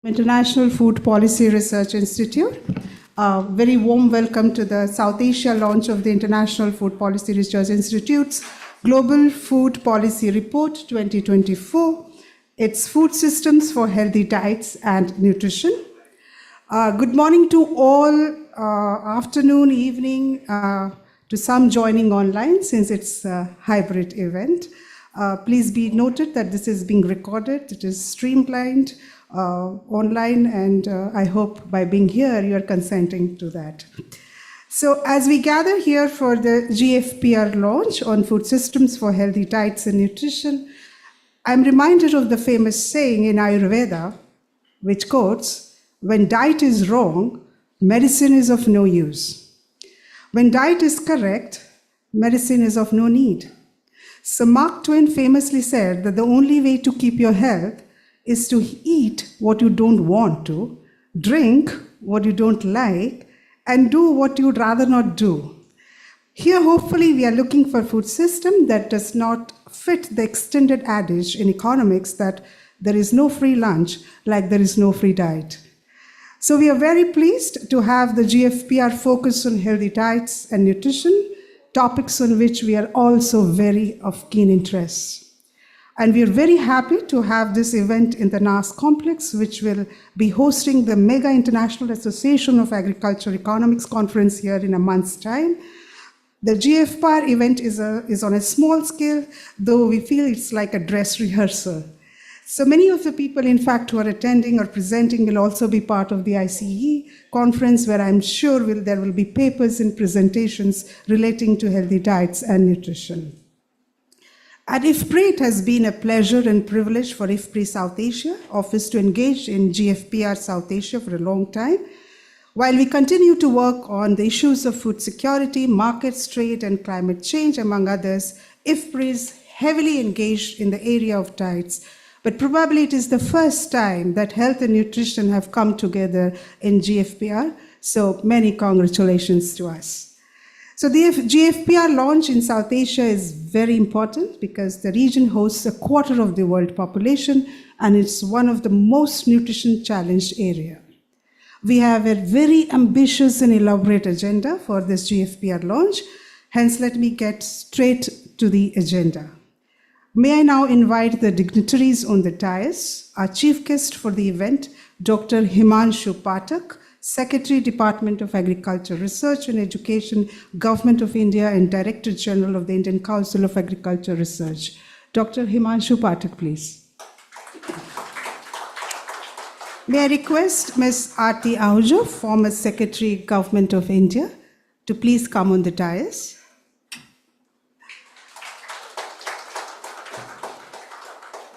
International Food Policy Research Institute. Very warm welcome to the South Asia launch of the International Food Policy Research Institute's Global Food Policy Report 2024. It's Food Systems for Healthy Diets and Nutrition. Good morning to all, afternoon, evening, to some joining online since it's a hybrid event. Please be noted that this is being recorded, it is streamlined online, and I hope by being here you are consenting to that. So as we gather here for the GFPR launch on food systems for healthy diets and nutrition, I'm reminded of the famous saying in Ayurveda, which quotes, "When diet is wrong, medicine is of no use. When diet is correct, medicine is of no need." So Mark Twain famously said that the only way to keep your health is to eat what you don't want to, drink what you don't like, and do what you'd rather not do. Here, hopefully, we are looking for a food system that does not fit the extended adage in economics that there is no free lunch like there is no free diet. So we are very pleased to have the GFPR focus on healthy diets and nutrition, topics on which we are also very of keen interest. And we are very happy to have this event in the NAS complex, which will be hosting the Mega International Association of Agriculture Economics Conference here in a month's time. The GFPR event is on a small scale, though we feel it's like a dress rehearsal. So many of the people, in fact, who are attending or presenting will also be part of the ICE conference, where I'm sure there will be papers and presentations relating to healthy diets and nutrition. At IFPRI, it has been a pleasure and privilege for IFPRI-South Asia office to engage in GFPR-South Asia for a long time. While we continue to work on the issues of food security, markets, trade, and climate change, among others, IFPRI is heavily engaged in the area of diets. But probably it is the first time that health and nutrition have come together in GFPR, so many congratulations to us. So the GFPR launch in South Asia is very important because the region hosts a quarter of the world population and it's one of the most nutrition challenged areas. We have a very ambitious and elaborate agenda for this GFPR launch, hence let me get straight to the agenda. May I now invite the dignitaries on the dais. Our chief guest for the event, Dr. Himanshu Pathak, Secretary, Department of Agriculture Research and Education, Government of India, and Director General of the Indian Council of Agriculture Research. Dr. Himanshu Pathak, please. May I request Ms. Aarti Ahuja, former Secretary, Government of India, to please come on the dais.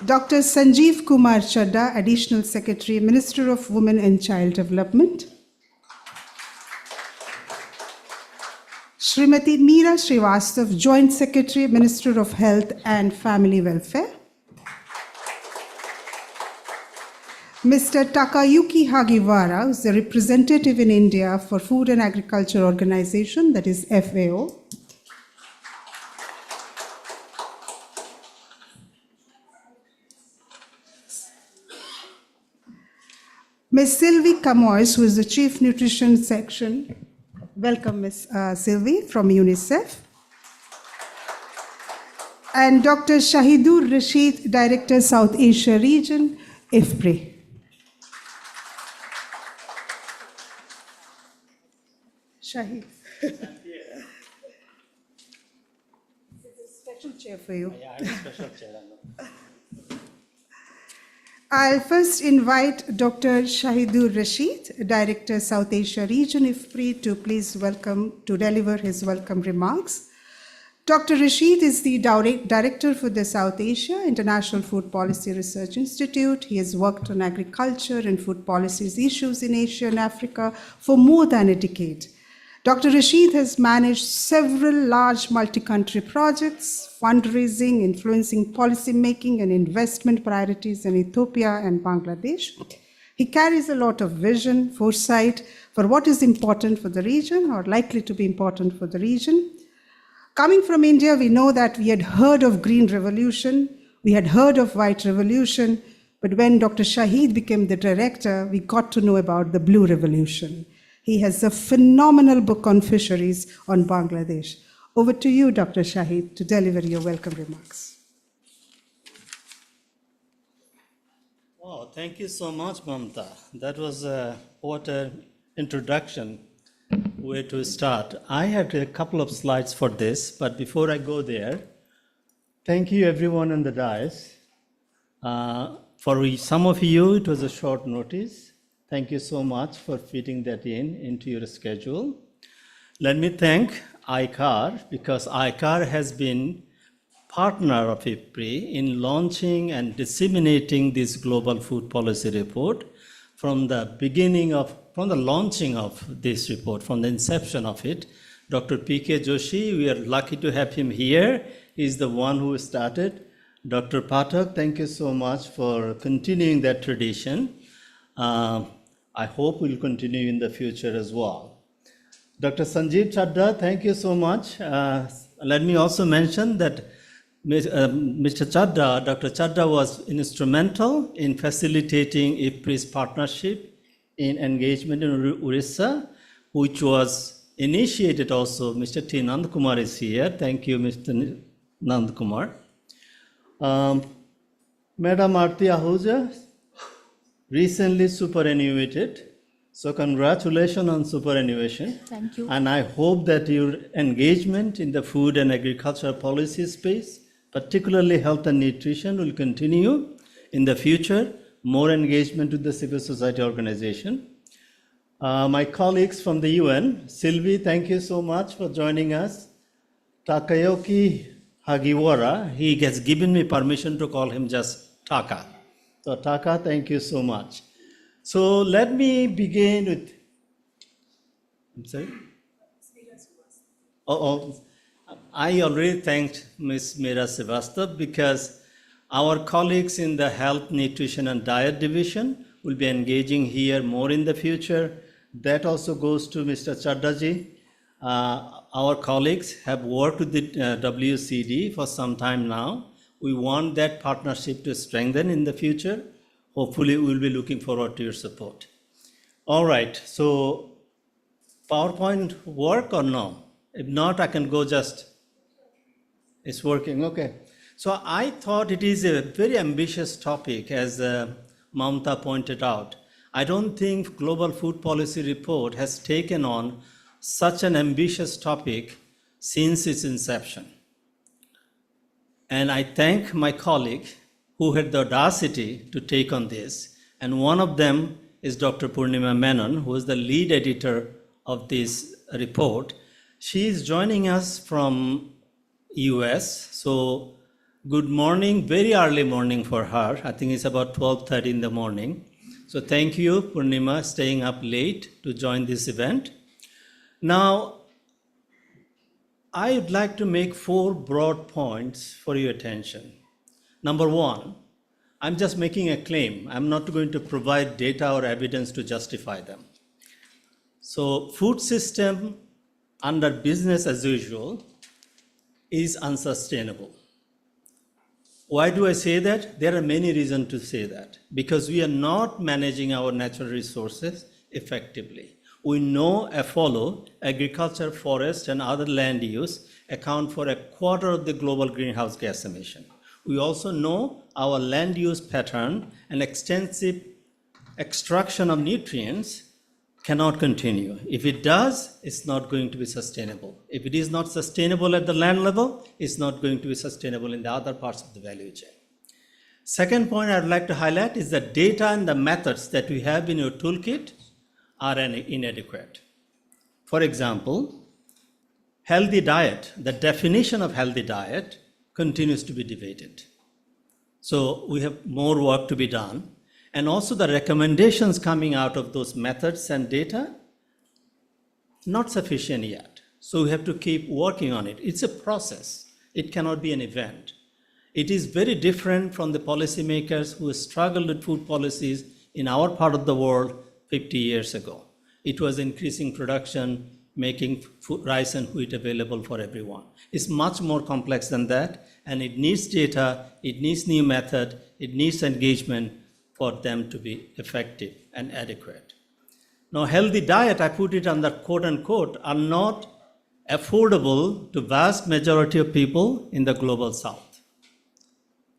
Dr. Sanjeev Kumar Chadda, Additional Secretary, Minister of Women and Child Development. Srimati Meera Srivastav, Joint Secretary, Minister of Health and Family Welfare. Mr. Takayuki Hagiwara, who is the representative in India for Food and Agriculture Organization, that is FAO. Ms. Sylvie Camoys, who is the Chief Nutrition Section. Welcome, Ms. Sylvie from UNICEF. And Dr. Shahidur Rashid, Director, South Asia Region, IFPRI. Shahid. It's a special chair for you. Yeah, I have a special chair. I'll first invite Dr. Shahidur Rashid, Director, South Asia Region, IFPRI, to please deliver his welcome remarks. Dr. Rashid is the Director for the South Asia International Food Policy Research Institute. He has worked on agriculture and food policies issues in Asia and Africa for more than a decade. Dr. Rashid has managed several large multi-country projects, fundraising, influencing policy-making and investment priorities in Ethiopia and Bangladesh. He carries a lot of vision, foresight for what is important for the region or likely to be important for the region. Coming from India, we know that we had heard of Green Revolution, we had heard of White Revolution, But when Dr. Shahid became the director, we got to know about the Blue Revolution. He has a phenomenal book on fisheries on Bangladesh. Over to you, Dr. Shahid, to deliver your welcome remarks. Oh, thank you so much, Mamta. That was what an introduction. Where to start? I have a couple of slides for this, but before I go there, thank you everyone on the dais. For some of you, it was a short notice. Thank you so much for fitting that into your schedule. Let me thank ICAR, because ICAR has been partner of IFPRI in launching and disseminating this global food policy report from the launching of this report, from the inception of it. Dr. P.K. Joshi, we are lucky to have him here. He's the one who started. Dr. Pathak, thank you so much for continuing that tradition. I hope we'll continue in the future as well. Dr. Sanjeev Chadda, thank you so much. Let me also mention that Mr. Chadda, Dr. Chadda was instrumental in facilitating IFPRI's partnership in engagement in Orissa, which was initiated also. Mr. T. Nandkumar is here. Thank you, Mr. Nandkumar. Madam Aarti Ahuja, recently superannuated. So congratulations on superannuation. Thank you. And I hope that your engagement in the food and agriculture policy space, particularly health and nutrition, will continue in the future. More engagement with the civil society organization. My colleagues from the UN, Sylvie, thank you so much for joining us. Takayoki Hagiwara, he has given me permission to call him just Taka. So Taka, thank you so much. So let me begin with, I'm sorry? I already thanked Ms. Meera Srivastav because our colleagues in the Health, Nutrition and Diet Division will be engaging here more in the future. That also goes to Mr. Chaddaji. Our colleagues have worked with the WCD for some time now. We want that partnership to strengthen in the future. Hopefully, we'll be looking forward to your support. All right, so PowerPoint work or no? If not, I can go just, it's working, okay. So I thought it is a very ambitious topic, as Mamta pointed out. I don't think Global Food Policy Report has taken on such an ambitious topic since its inception. And I thank my colleague who had the audacity to take on this. And one of them is Dr. Purnima Menon, who is the lead editor of this report. She is joining us from US. So good morning, very early morning for her. I think it's about 12:30 in the morning. So thank you, Purnima, staying up late to join this event. Now, I would like to make 4 broad points for your attention. Number 1, I'm just making a claim. I'm not going to provide data or evidence to justify them. So food system under business as usual is unsustainable. Why do I say that? There are many reasons to say that. Because we are not managing our natural resources effectively. We know FOLO, agriculture, forest, and other land use account for 1/4 of the global greenhouse gas emission. We also know our land use pattern and extensive extraction of nutrients cannot continue. If it does, it's not going to be sustainable. If it is not sustainable at the land level, it's not going to be sustainable in the other parts of the value chain. Second point I'd like to highlight is the data and the methods that we have in your toolkit are inadequate. For example, healthy diet, the definition of healthy diet continues to be debated. So we have more work to be done. And also the recommendations coming out of those methods and data, not sufficient yet. So we have to keep working on it. It's a process. It cannot be an event. It is very different from the policymakers who struggled with food policies in our part of the world 50 years ago. It was increasing production, making rice and wheat available for everyone. It's much more complex than that, and it needs data, it needs new method, it needs engagement for them to be effective and adequate. Now, healthy diet, I put it under quote unquote, are not affordable to vast majority of people in the global south.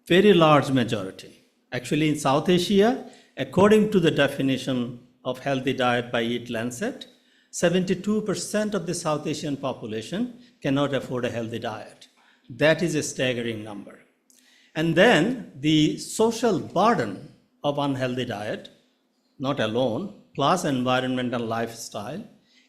Very large majority. Actually, in South Asia, according to the definition of healthy diet by Eat Lancet, 72% of the South Asian population cannot afford a healthy diet. That is a staggering number. And then the social burden of unhealthy diet, not alone, plus environmental lifestyle,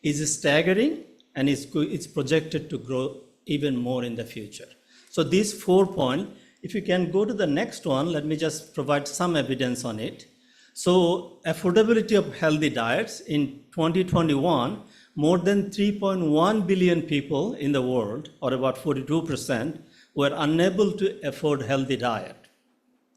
is staggering and it's projected to grow even more in the future. So these 4 points, if you can go to the next one, let me just provide some evidence on it. So affordability of healthy diets in 2021, more than 3.1 billion people in the world, or about 42%, were unable to afford healthy diet.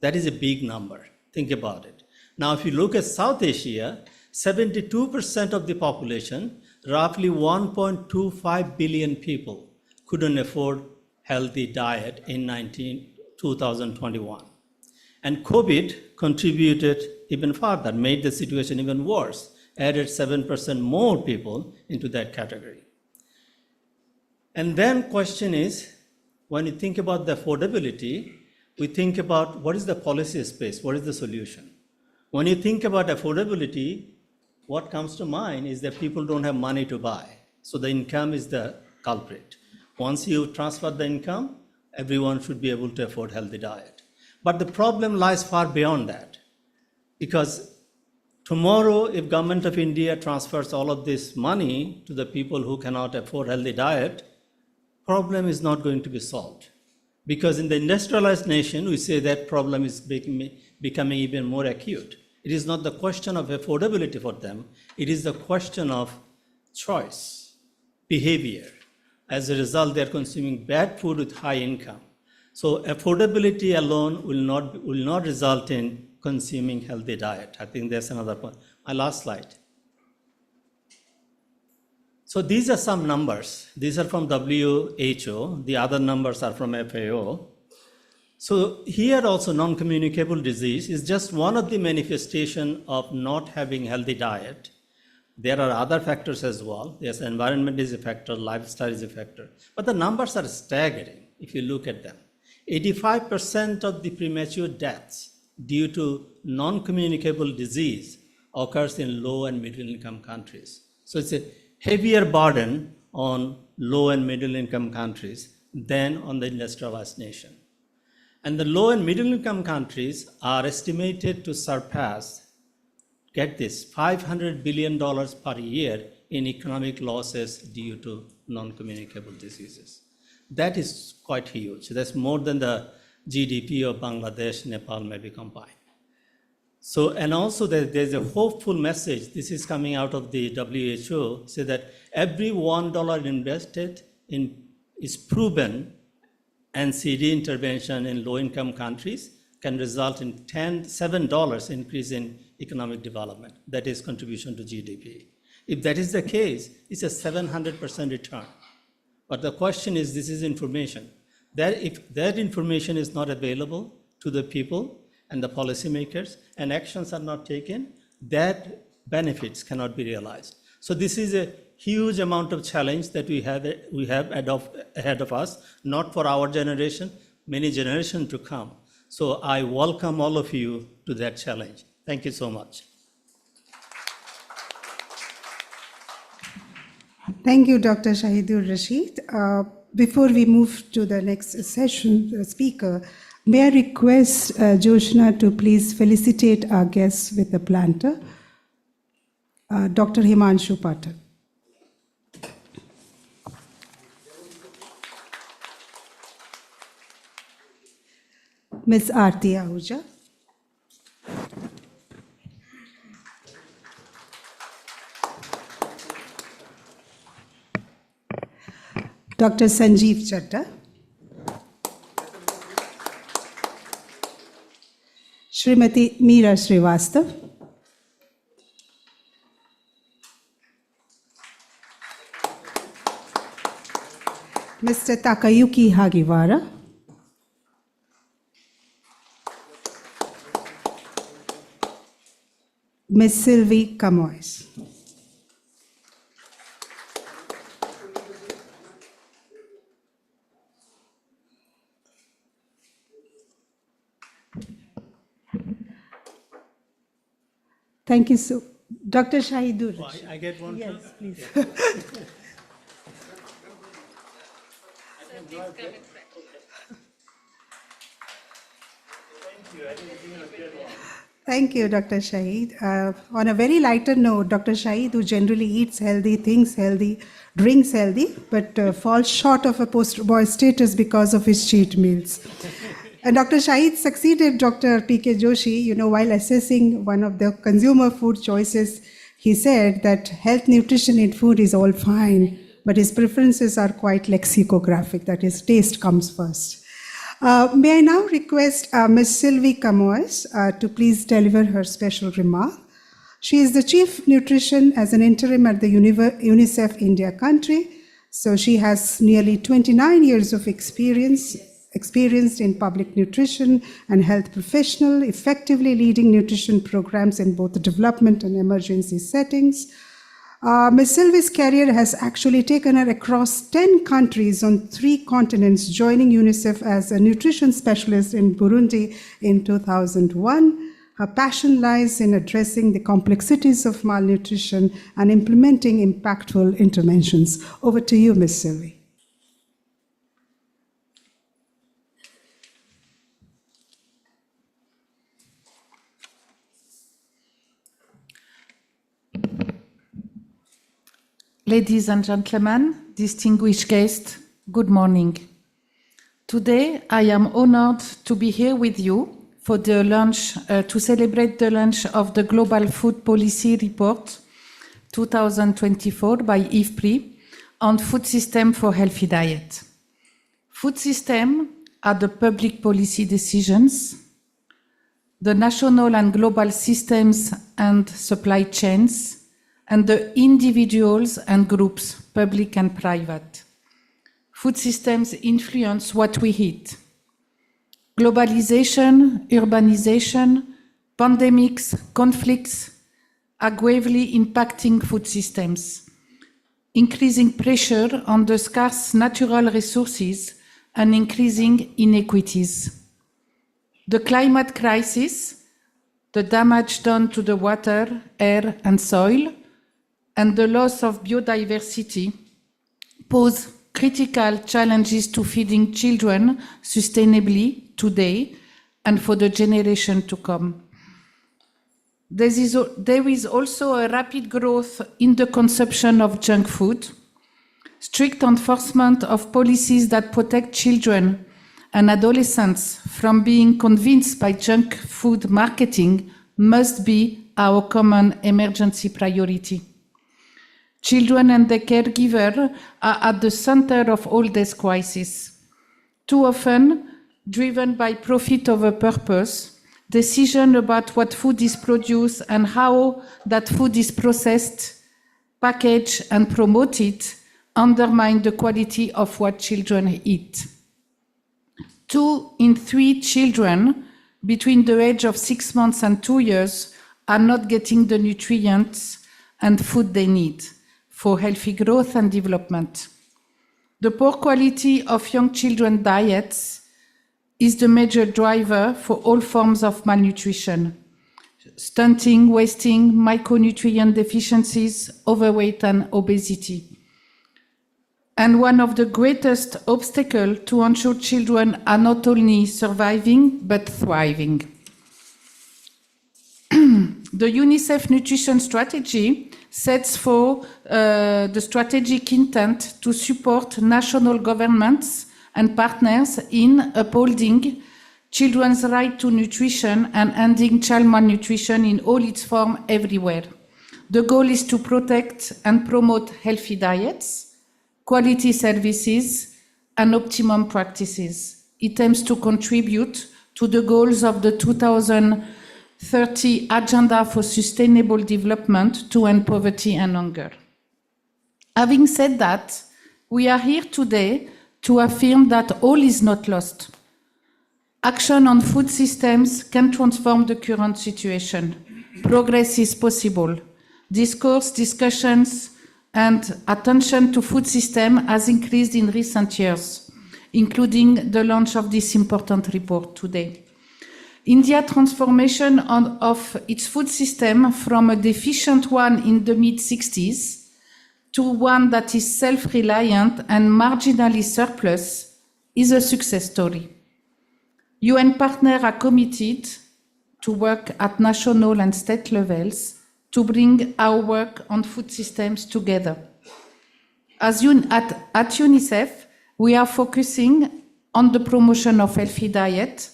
That is a big number. Think about it. Now, if you look at South Asia, 72% of the population, roughly 1.25 billion people, couldn't afford healthy diet in 2021. And COVID contributed even further, made the situation even worse, added 7% more people into that category. And then question is, when you think about the affordability, we think about what is the policy space, what is the solution? When you think about affordability, what comes to mind is that people don't have money to buy. So the income is the culprit. Once you transfer the income, everyone should be able to afford healthy diet. But the problem lies far beyond that. Because tomorrow, if Government of India transfers all of this money to the people who cannot afford healthy diet, problem is not going to be solved. Because in the industrialized nation, we say that problem is becoming even more acute. It is not the question of affordability for them. It is the question of choice, behavior. As a result, they are consuming bad food with high income. So affordability alone will not result in consuming healthy diet. I think that's another point. My last slide. So these are some numbers. These are from WHO. The other numbers are from FAO. So here also non-communicable disease is just one of the manifestations of not having healthy diet. There are other factors as well. Yes, environment is a factor, lifestyle is a factor. But the numbers are staggering if you look at them. 85% of the premature deaths due to non-communicable disease occurs in low and middle income countries. So it's a heavier burden on low and middle income countries than on the industrialized nation. And the low and middle income countries are estimated to surpass, get this, $500 billion per year in economic losses due to non-communicable diseases. That is quite huge. That's more than the GDP of Bangladesh, Nepal maybe combined. So, and also there's a hopeful message. This is coming out of the WHO, say that every $1 invested is proven NCD intervention in low-income countries can result in $7 increase in economic development. That is contribution to GDP. If that is the case, it's a 700% return. But the question is, this is information. That if that information is not available to the people and the policymakers and actions are not taken, that benefits cannot be realized. So this is a huge amount of challenge that we have ahead of us, not for our generation, many generations to come. So I welcome all of you to that challenge. Thank you so much. Thank you, Dr. Shahidur Rashid. Before we move to the next session, speaker, may I request Joshna to please felicitate our guests with a planter, Dr. Himanshu Patel. Ms. Aarti Ahuja. Dr. Sanjeev Chadda. Shrimati Meera Srivastav. Mr. Takayuki Hagiwara. Ms. Sylvie Camoes. Thank you so Dr. Shahidur. Oh, I get one Yes, too? please. Thank you, Dr. Shahid. On a very lighter note, Dr. Shahid, who generally eats healthy, thinks healthy, drinks healthy, but falls short of a poster boy status because of his cheat meals. And Dr. Shahid succeeded Dr. P.K. Joshi, while assessing one of the consumer food choices. He said that health, nutrition in food is all fine, but his preferences are quite lexicographic, that is, taste comes first. May I now request Ms. Sylvie Camoes to please deliver her special remark. She is the Chief Nutrition as an interim at the UNICEF India country. So she has nearly 29 years of experienced in public nutrition and health professional, effectively leading nutrition programs in both the development and emergency settings. Ms. Sylvie's career has actually taken her across 10 countries on 3 continents, joining UNICEF as a nutrition specialist in Burundi in 2001. Her passion lies in addressing the complexities of malnutrition and implementing impactful interventions. Over to you, Ms. Sylvie. Ladies and gentlemen, distinguished guests, good morning. Today, I am honored to be here with you for the launch, to celebrate the launch of the Global Food Policy Report 2024 by IFPRI on food system for healthy diet. Food systems are the public policy decisions, the national and global systems and supply chains, and the individuals and groups, public and private. Food systems influence what we eat. Globalization, urbanization, pandemics, conflicts are gravely impacting food systems, increasing pressure on the scarce natural resources and increasing inequities. The climate crisis, the damage done to the water, air, and soil, and the loss of biodiversity pose critical challenges to feeding children sustainably today and for the generation to come. There is also a rapid growth in the consumption of junk food. Strict enforcement of policies that protect children and adolescents from being convinced by junk food marketing must be our common emergency priority. Children and their caregiver are at the center of all this crisis. Too often, driven by profit over purpose, decisions about what food is produced and how that food is processed, packaged, and promoted undermine the quality of what children eat. 2 in 3 children between the age of 6 months and 2 years are not getting the nutrients and food they need for healthy growth and development. The poor quality of young children's diets is the major driver for all forms of malnutrition: stunting, wasting, micronutrient deficiencies, overweight, and obesity. And one of the greatest obstacles to ensure children are not only surviving, but thriving. The UNICEF Nutrition Strategy sets for the strategic intent to support national governments and partners in upholding children's right to nutrition and ending child malnutrition in all its forms everywhere. The goal is to protect and promote healthy diets, quality services, and optimum practices. It aims to contribute to the goals of the 2030 Agenda for Sustainable Development to end poverty and hunger. Having said that, we are here today to affirm that all is not lost. Action on food systems can transform the current situation. Progress is possible. Discourse, discussions, and attention to food system has increased in recent years, including the launch of this important report today. India's transformation of its food system from a deficient one in the mid-60s to one that is self-reliant and marginally surplus is a success story. UN partners are committed to work at national and state levels to bring our work on food systems together. At UNICEF, we are focusing on the promotion of healthy diet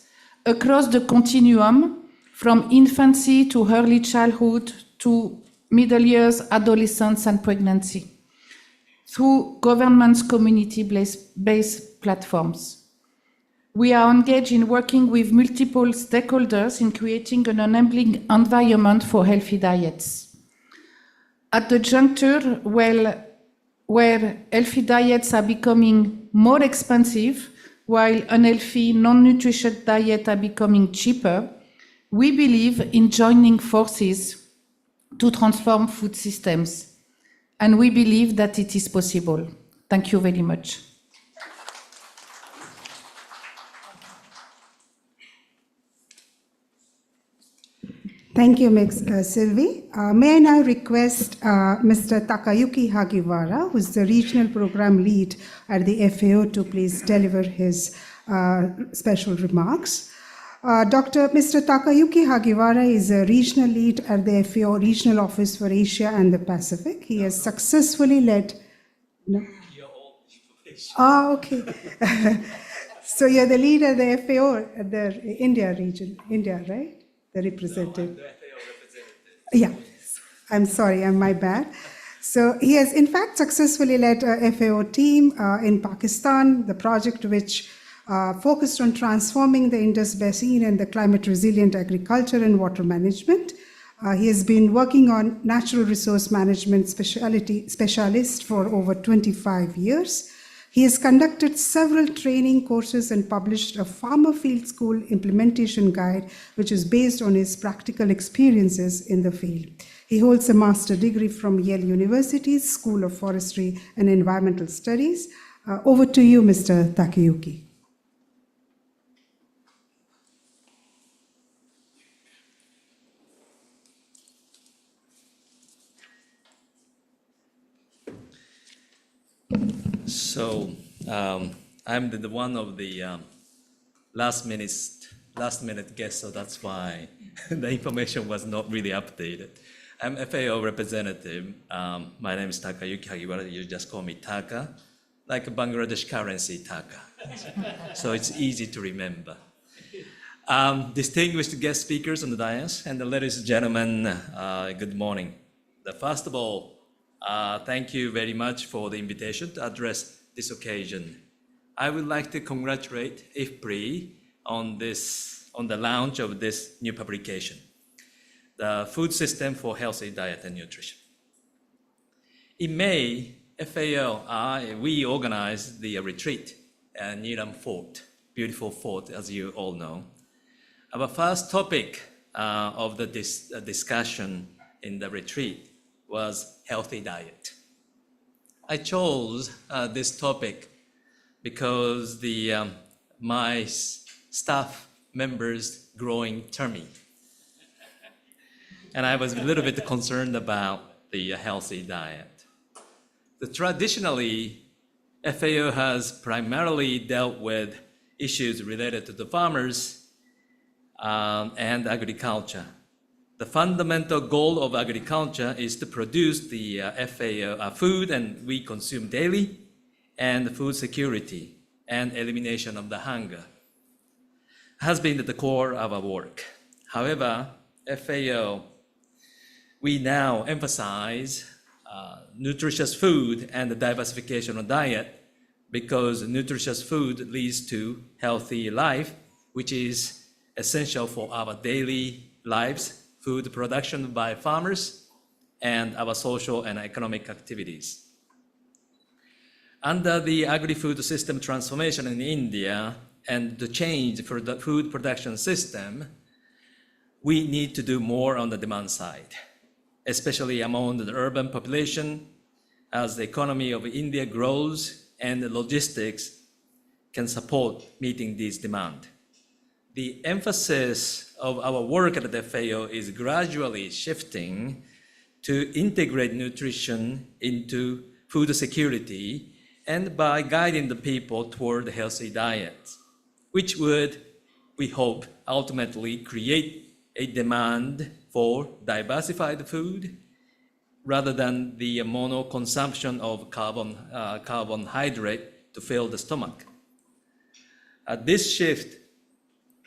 across the continuum from infancy to early childhood to middle years, adolescence, and pregnancy through governments' community-based platforms. We are engaged in working with multiple stakeholders in creating an enabling environment for healthy diets. At the juncture where healthy diets are becoming more expensive, while unhealthy, non-nutritious diets are becoming cheaper, we believe in joining forces to transform food systems, and we believe that it is possible. Thank you very much. Thank you, Ms. Sylvie. May I now request Mr. Takayuki Hagiwara, who is the Regional Program Lead at the FAO, to please deliver his special remarks. Mr. Takayuki Hagiwara is a Regional Lead at the FAO Regional Office for Asia and the Pacific. He has successfully led... No? You're all information. Okay. So you're the lead at the FAO at the India region, India, right? The representative. No, I'm the FAO representative. Yeah, I'm sorry, my bad. So he has in fact successfully led a FAO team in Pakistan, the project which focused on transforming the Indus Basin and the climate resilient agriculture and water management. He has been working on natural resource management specialist for over 25 years. He has conducted several training courses and published a farmer field school implementation guide, which is based on his practical experiences in the field. He holds a master's degree from Yale University's School of Forestry and Environmental Studies. Over to you, Mr. Takayuki. So I'm the one of the last minute guest, so that's why the information was not really updated. I'm FAO representative. My name is Takayuki Hagiwara. You just call me Taka, like Bangladesh currency Taka. So it's easy to remember. Distinguished guest speakers on the dais and ladies and gentlemen, good morning. First of all, thank you very much for the invitation to address this occasion. I would like to congratulate IFPRI on the launch of this new publication, the Food System for Healthy Diet and Nutrition. In May, FAO, we organized the retreat at Needham Fort, beautiful fort, as you all know. Our first topic of the discussion in the retreat was healthy diet. I chose this topic because my staff members growing tummy. And I was a little bit concerned about the healthy diet. Traditionally, FAO has primarily dealt with issues related to the farmers and agriculture. The fundamental goal of agriculture is to produce the FAO food and we consume daily, and food security and elimination of the hunger has been at the core of our work. However, FAO, we now emphasize nutritious food and the diversification of diet because nutritious food leads to healthy life, which is essential for our daily lives, food production by farmers, and our social and economic activities. Under the agri-food system transformation in India and the change for the food production system, we need to do more on the demand side, especially among the urban population, as the economy of India grows and the logistics can support meeting this demand. The emphasis of our work at the FAO is gradually shifting to integrate nutrition into food security and by guiding the people toward healthy diets, which would, we hope, ultimately create a demand for diversified food rather than the mono-consumption of carbohydrate to fill the stomach. This shift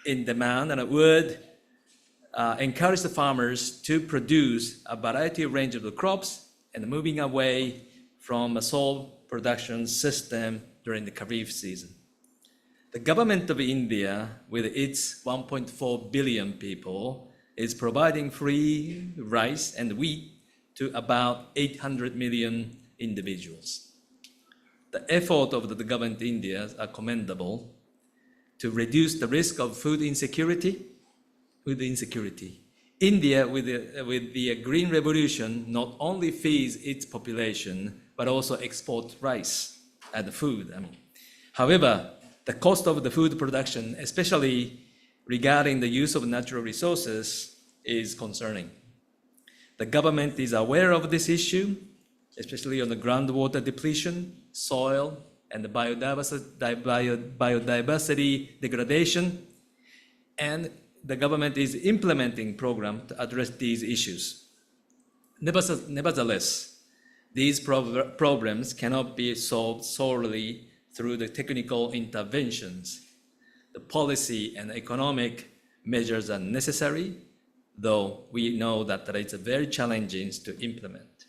in demand would encourage the farmers to produce a variety of range of the crops and moving away from a sole production system during the Kharif season. The government of India, with its 1.4 billion people, is providing free rice and wheat to about 800 million individuals. The effort of the government of India are commendable to reduce the risk of food insecurity. India, with the Green Revolution, not only feeds its population, but also exports rice and food. However, the cost of the food production, especially regarding the use of natural resources, is concerning. The government is aware of this issue, especially on the groundwater depletion, soil, and the biodiversity degradation, and the government is implementing programs to address these issues. Nevertheless, these problems cannot be solved solely through the technical interventions. The policy and economic measures are necessary, though we know that it's very challenging to implement.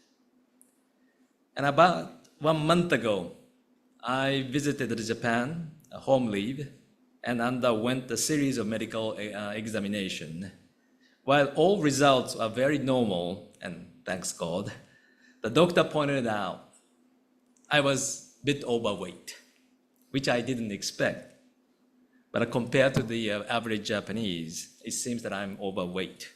And about 1 month ago, I visited Japan, a home leave, and underwent a series of medical examination. While all results are very normal, and thanks God, the doctor pointed out I was a bit overweight, which I didn't expect. But compared to the average Japanese, it seems that I'm overweight.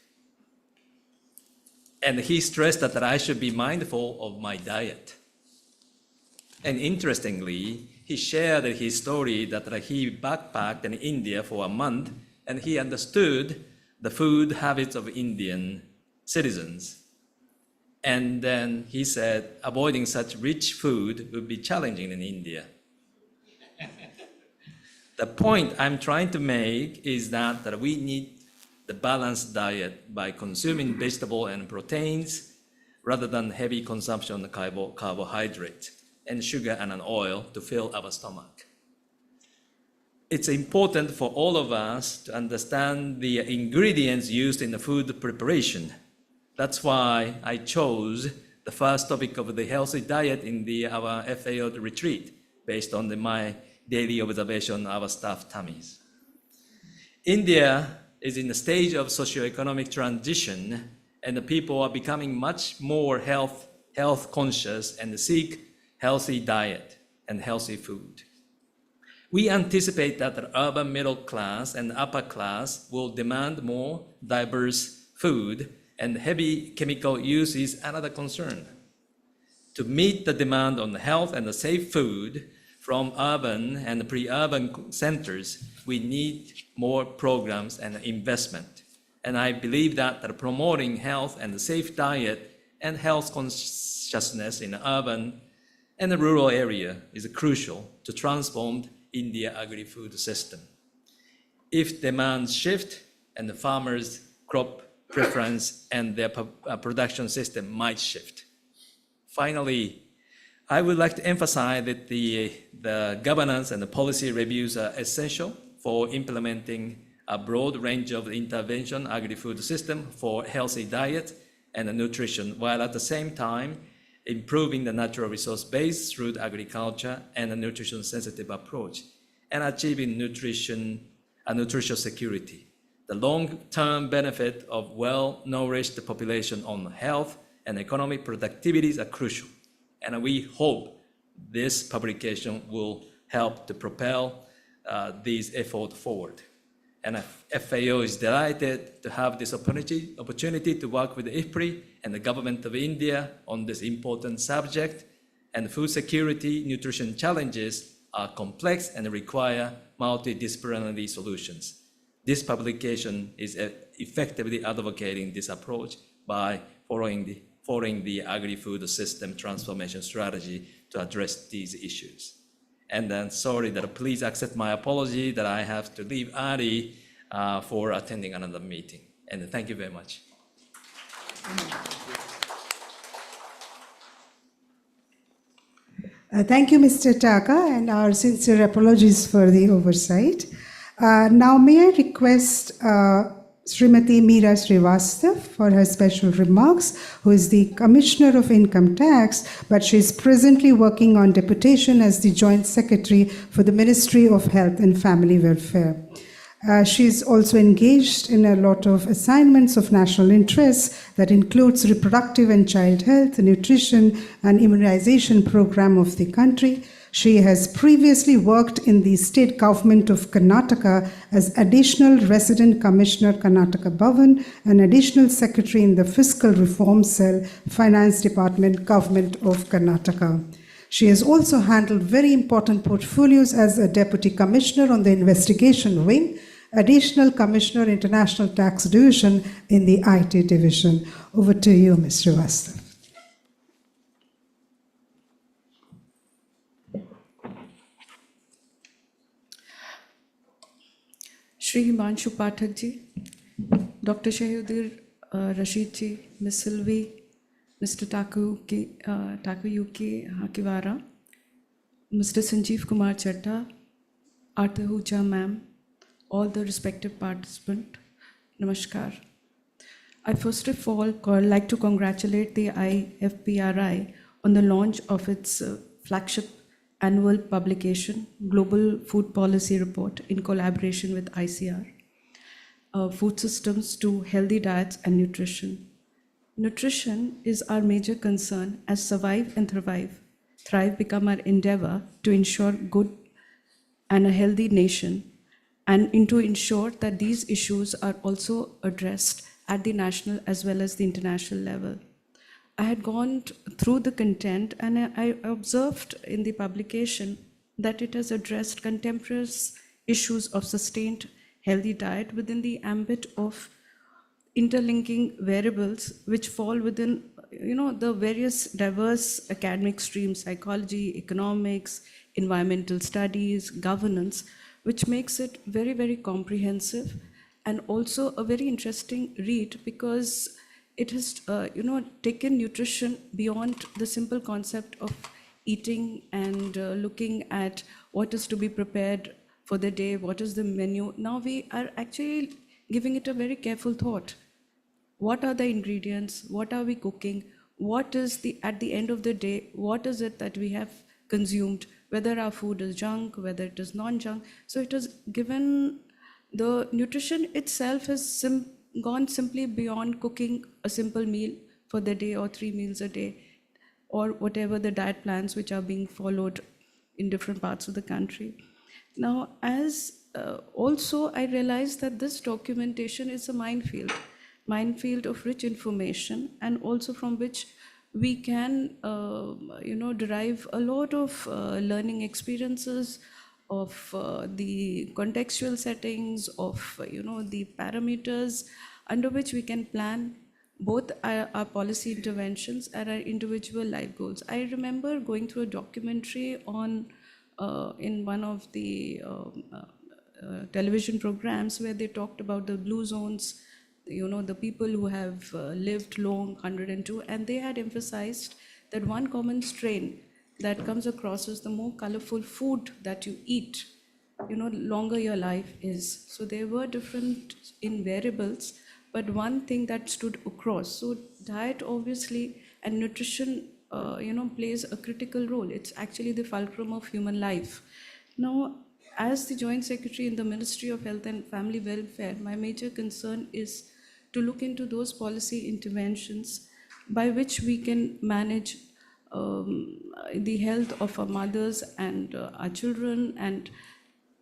And he stressed that I should be mindful of my diet. And interestingly, he shared his story that he backpacked in India for a month and he understood the food habits of Indian citizens. And then he said, avoiding such rich food would be challenging in India. The point I'm trying to make is that we need the balanced diet by consuming vegetable and proteins rather than heavy consumption of carbohydrate and sugar and an oil to fill our stomach. It's important for all of us to understand the ingredients used in the food preparation. That's why I chose the first topic of the healthy diet in our FAO retreat, based on my daily observation of our staff tummies. India is in a stage of socioeconomic transition, and the people are becoming much more health conscious and seek healthy diet and healthy food. We anticipate that the urban middle class and upper class will demand more diverse food, and heavy chemical use is another concern. To meet the demand on health and safe food from urban and pre-urban centers, we need more programs and investment. And I believe that promoting health and safe diet and health consciousness in urban and the rural area is crucial to transform India agri-food system. If demands shift and the farmers' crop preference and their production system might shift. Finally, I would like to emphasize that the governance and the policy reviews are essential for implementing a broad range of intervention agri-food system for healthy diet and nutrition, while at the same time improving the natural resource base through agriculture and a nutrition-sensitive approach, and achieving nutritional security. The long-term benefit of well-nourished population on health and economic productivities are crucial, and we hope this publication will help to propel these efforts forward. And FAO is delighted to have this opportunity to work with the IFPRI and the government of India on this important subject. And food security nutrition challenges are complex and require multidisciplinary solutions. This publication is effectively advocating this approach by following the agri-food system transformation strategy to address these issues. And then, sorry that please accept my apology that I have to leave early for attending another meeting. And thank you very much. Thank you, Mr. Taka, and our sincere apologies for the oversight. Now, may I request Srimati Meera Srivastav for her special remarks, who is the Commissioner of Income Tax, but she is presently working on deputation as the Joint Secretary for the Ministry of Health and Family Welfare. She is also engaged in a lot of assignments of national interest that includes reproductive and child health, nutrition, and immunization program of the country. She has previously worked in the state government of Karnataka as additional resident commissioner Karnataka Bhavan and additional secretary in the fiscal reform cell, finance department, government of Karnataka. She has also handled very important portfolios as a deputy commissioner on the investigation wing, additional commissioner international tax division in the IT division. Over to you, Ms. Srivastav. Shri Himanshu Pathak ji, Dr. Shahudir Rashid ji, Ms. Sylvie, Mr. Takayuki Hakiwara, Mr. Sanjeev Kumar Chadha, Arthur Huja ma'am, all the respective participants, Namaskar. I first of all like to congratulate the IFPRI on the launch of its flagship annual publication, Global Food Policy Report, in collaboration with ICR, Food Systems to Healthy Diets and Nutrition. Nutrition is our major concern as survive and thrive become our endeavor to ensure good and a healthy nation, and to ensure that these issues are also addressed at the national as well as the international level. I had gone through the content and I observed in the publication that it has addressed contemporary issues of sustained healthy diet within the ambit of interlinking variables which fall within the various diverse academic streams, psychology, economics, environmental studies, governance, which makes it very, very comprehensive and also a very interesting read because it has taken nutrition beyond the simple concept of eating and looking at what is to be prepared for the day, what is the menu. Now we are actually giving it a very careful thought. What are the ingredients? What are we cooking? What is at the end of the day, what is it that we have consumed? Whether our food is junk, whether it is non-junk. So it has given, the nutrition itself has gone simply beyond cooking a simple meal for the day or 3 meals a day, or whatever the diet plans which are being followed in different parts of the country. Now, also I realized that this documentation is a minefield of rich information, and also from which we can derive a lot of learning experiences of the contextual settings, of the parameters under which we can plan both our policy interventions and our individual life goals. I remember going through a documentary on in one of the television programs where they talked about the blue zones, the people who have lived long, 102, and they had emphasized that one common strain that comes across is the more colorful food that you eat, longer your life is. So there were different variables, but one thing that stood across. So diet obviously and nutrition, plays a critical role. It's actually the fulcrum of human life. Now, as the Joint Secretary in the Ministry of Health and Family Welfare, my major concern is to look into those policy interventions by which we can manage the health of our mothers and our children, and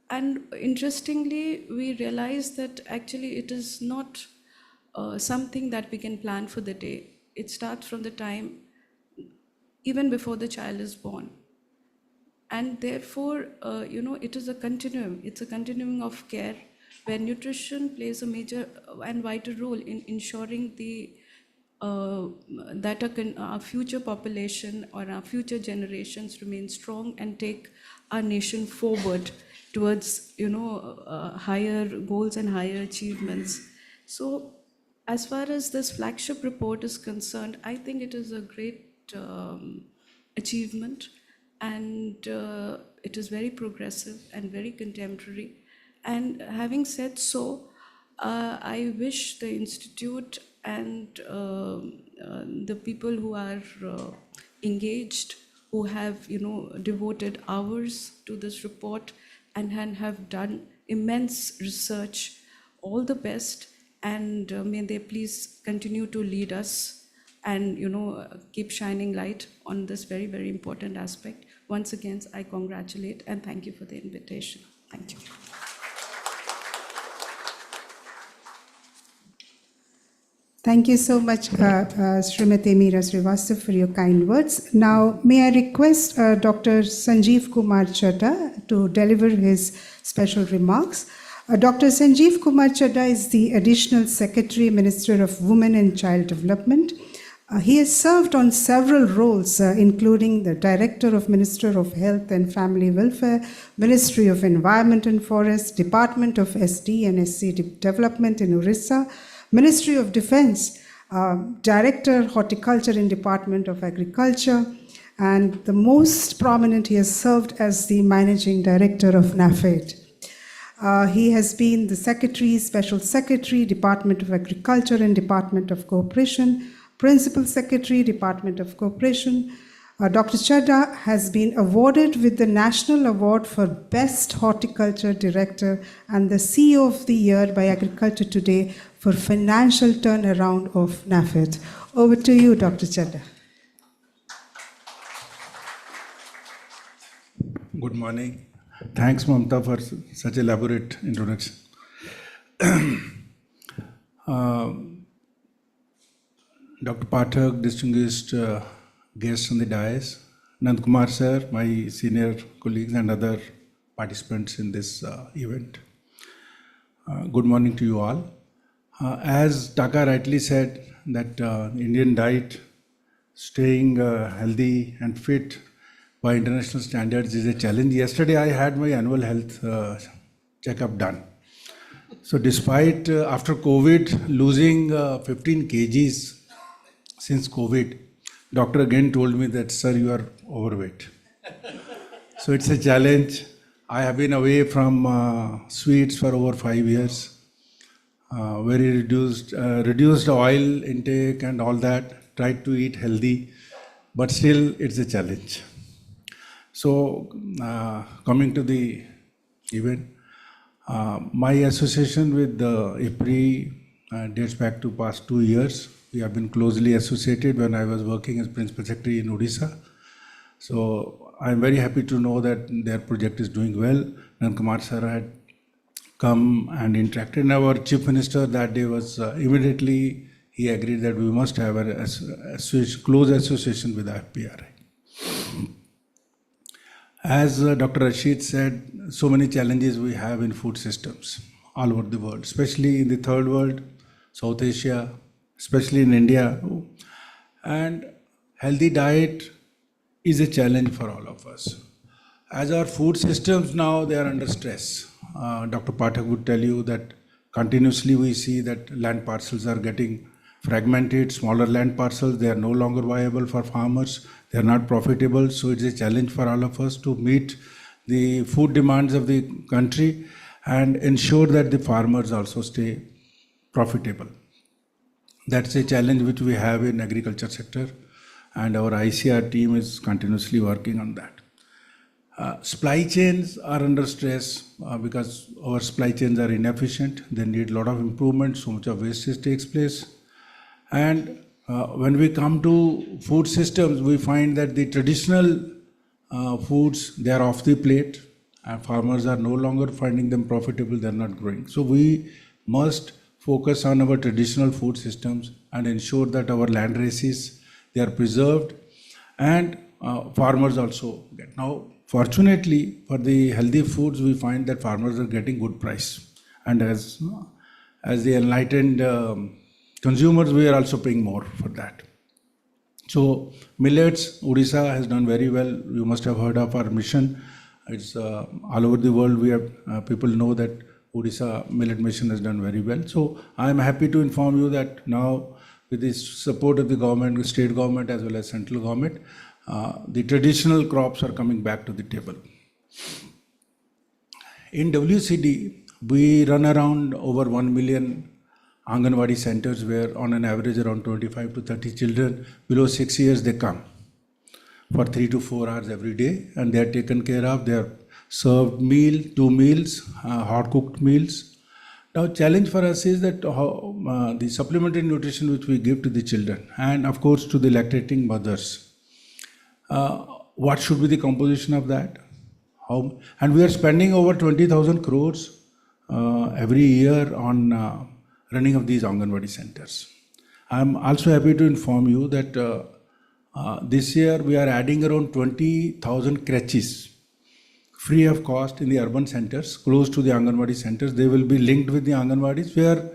And interestingly, we realized that actually it is not something that we can plan for the day. It starts from the time even before the child is born. And therefore, it is a continuum. It's a continuum of care where nutrition plays a major and vital role in ensuring that our future population or our future generations remain strong and take our nation forward towards higher goals and higher achievements. So as far as this flagship report is concerned, I think it is a great achievement, and it is very progressive and very contemporary. And having said so, I wish the institute and the people who are engaged, who have devoted hours to this report and have done immense research, all the best, and may they please continue to lead us and keep shining light on this very, very important aspect. Once again, I congratulate and thank you for the invitation. Thank you. Thank you so much, Srimati Meera Srivastava, for your kind words. Now, may I request Dr. Sanjeev Kumar Chadha to deliver his special remarks. Dr. Sanjeev Kumar Chadha is the Additional Secretary, Minister of Women and Child Development. He has served on several roles, including the Director of Minister of Health and Family Welfare, Ministry of Environment and Forest, Department of SD and SC Development in Orissa, Ministry of Defense, Director Horticulture in Department of Agriculture, and the most prominent, he has served as the Managing Director of NAFED. He has been the Secretary, Special Secretary, Department of Agriculture and Department of Cooperation, Principal Secretary, Department of Cooperation. Dr. Chadha has been awarded with the National Award for Best Horticulture Director and the CEO of the Year by Agriculture Today for financial turnaround of NAFED. Over to you, Dr. Chadha. Good morning. Thanks, Mamta, for such elaborate introduction. Dr. Pathak, distinguished guests on the dais, Nand Kumar sir, my senior colleagues and other participants in this event. Good morning to you all. As Taka rightly said, that Indian diet, staying healthy and fit by international standards is a challenge. Yesterday I had my annual health checkup done. So despite after COVID losing 15 kgs since COVID, doctor again told me that, sir, you are overweight. So it's a challenge. I have been away from sweets for over 5 years. Very reduced oil intake and all that. Tried to eat healthy, but still it's a challenge. So coming to the event, my association with the IFPRI dates back to past 2 years. We have been closely associated when I was working as Principal Secretary in Odisha. So I'm very happy to know that their project is doing well. Nand Kumar sir had come and interacted. And our Chief Minister that day was immediately, he agreed that we must have a close association with IFPRI. As Dr. Rashid said, so many challenges we have in food systems all over the world, especially in the third world, South Asia, especially in India. And healthy diet is a challenge for all of us. As our food systems now, they are under stress. Dr. Pathak would tell you that continuously we see that land parcels are getting fragmented, smaller land parcels, they are no longer viable for farmers, they are not profitable. So it's a challenge for all of us to meet the food demands of the country and ensure that the farmers also stay profitable. That's a challenge which we have in agriculture sector, and our ICR team is continuously working on that. Supply chains are under stress because our supply chains are inefficient. They need a lot of improvement. So much of wastage takes place. And when we come to food systems, we find that the traditional foods, they are off the plate. and farmers are no longer finding them profitable, they're not growing. So we must focus on our traditional food systems and ensure that our land races, they are preserved, and farmers also get. Now, fortunately, for the healthy foods, we find that farmers are getting good price. And as the enlightened consumers, we are also paying more for that. So millets, Odisha has done very well. You must have heard of our mission. It's all over the world. We have people know that Odisha millet mission has done very well. So I am happy to inform you that now, with the support of the government, state government as well as central government, the traditional crops are coming back to the table. In WCD, we run around over 1 million Anganwadi centers where on an average around 25 to 30 children below 6 years they come for 3 to 4 hours every day, and they are taken care of. They are served meal, 2 meals, hot cooked meals. Now challenge for us is that the supplementary nutrition which we give to the children and of course to the lactating mothers, what should be the composition of that? And we are spending over 20,000 crores every year on running of these Anganwadi centers. I'm also happy to inform you that this year we are adding around 20,000 creches free of cost in the urban centers close to the Anganwadi centers. They will be linked with the Anganwadis where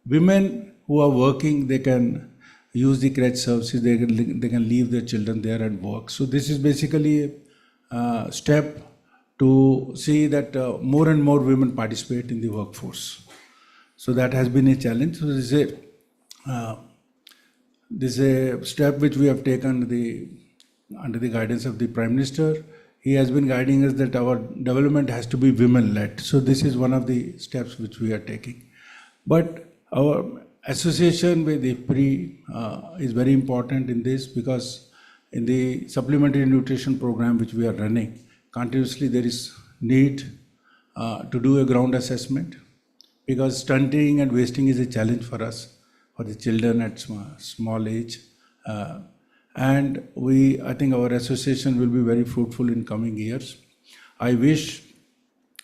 women who are working, they can use the crèche services, they can leave their children there and work. So this is basically a step to see that more and more women participate in the workforce. So that has been a challenge. So this is a step which we have taken under the guidance of the Prime Minister. He has been guiding us that our development has to be women-led. So this is one of the steps which we are taking. But our association with IFPRI is very important in this, because in the supplementary nutrition program which we are running, continuously there is need to do a ground assessment, because stunting and wasting is a challenge for us, for the children at small age. And I think our association will be very fruitful in coming years. I wish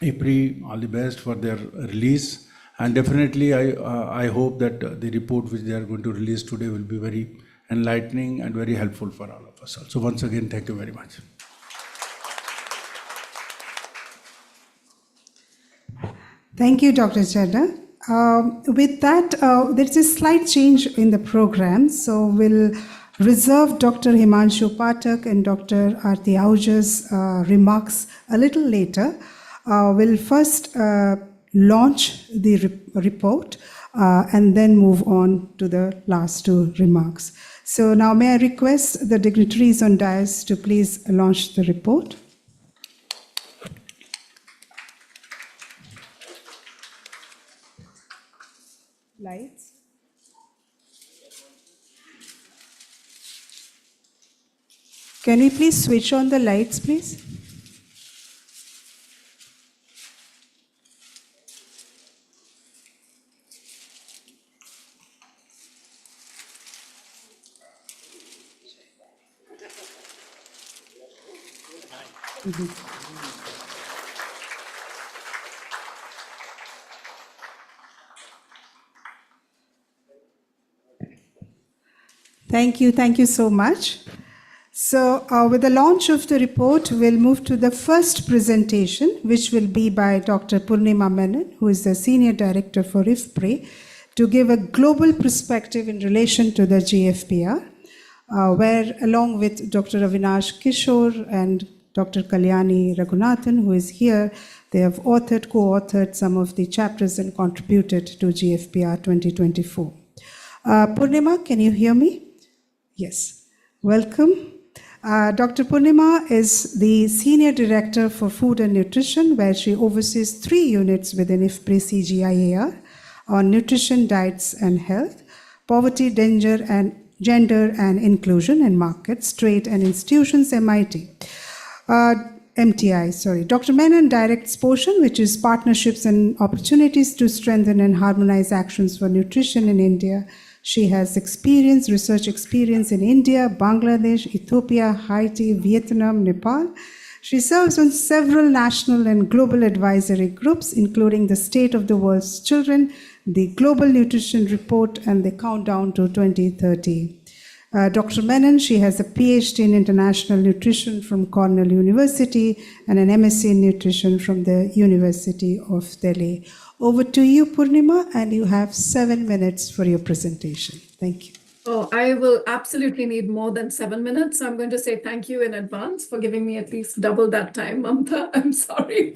IFPRI all the best for their release, and definitely I hope that the report which they are going to release today will be very enlightening and very helpful for all of us. So once again, thank you very much. Thank you, Dr. Chadha. With that, there's a slight change in the program, so we'll reserve Dr. Himanshu Pathak and Dr. Aarti Ahuja's remarks a little later. We'll first launch the report and then move on to the last two remarks. So now may I request the dignitaries on dais to please launch the report. Lights. Can we please switch on the lights, please? Thank you so much. So with the launch of the report, we'll move to the first presentation, which will be by Dr. Purnima Menon, who is the Senior Director for IFPRI, to give a global perspective in relation to the GFPR, where along with Dr. Avinash Kishore and Dr. Kalyani Raghunathan, who is here, they have co-authored some of the chapters and contributed to GFPR 2024. Purnima, can you hear me? Yes. Welcome. Dr. Purnima is the Senior Director for Food and Nutrition, where she oversees 3 units within IFPRI CGIAR on nutrition, diets and health, poverty, gender and inclusion in markets, trade and institutions, MTI. Dr. Menon directs portion, which is partnerships and opportunities to strengthen and harmonize actions for nutrition in India. She has research experience in India, Bangladesh, Ethiopia, Haiti, Vietnam, Nepal. She serves on several national and global advisory groups, including the State of the World's Children, the Global Nutrition Report, and the Countdown to 2030. Dr. Menon, she has a PhD in International Nutrition from Cornell University and an MSc in Nutrition from the University of Delhi. Over to you, Purnima, and you have 7 minutes for your presentation. Thank you. Oh, I will absolutely need more than 7 minutes. I'm going to say thank you in advance for giving me at least double that time, Mamta. I'm sorry.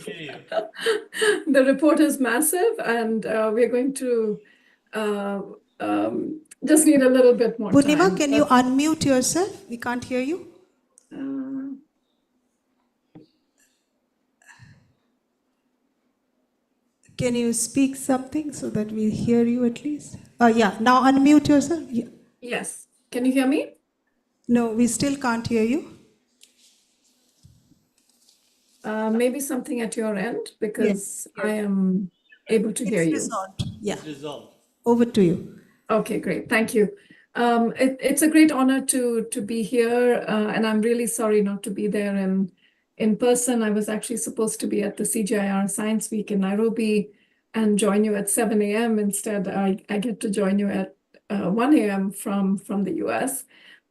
The report is massive, and we're going to just need a little bit more Purnima, time. can you unmute yourself? We can't hear you. Can you speak something so that we hear you at least? Yeah, now unmute yourself. Yeah. Yes. Can you hear me? No, we still can't hear you. Maybe something at your end, because Yes. I am able to hear you. Resolved. Yeah, Resolved. over to you. Okay, great. Thank you. It's a great honor to be here, and I'm really sorry not to be there in person. I was actually supposed to be at the CGIAR Science Week in Nairobi and join you at 7 a.m. Instead, I get to join you at 1 a.m. from the US.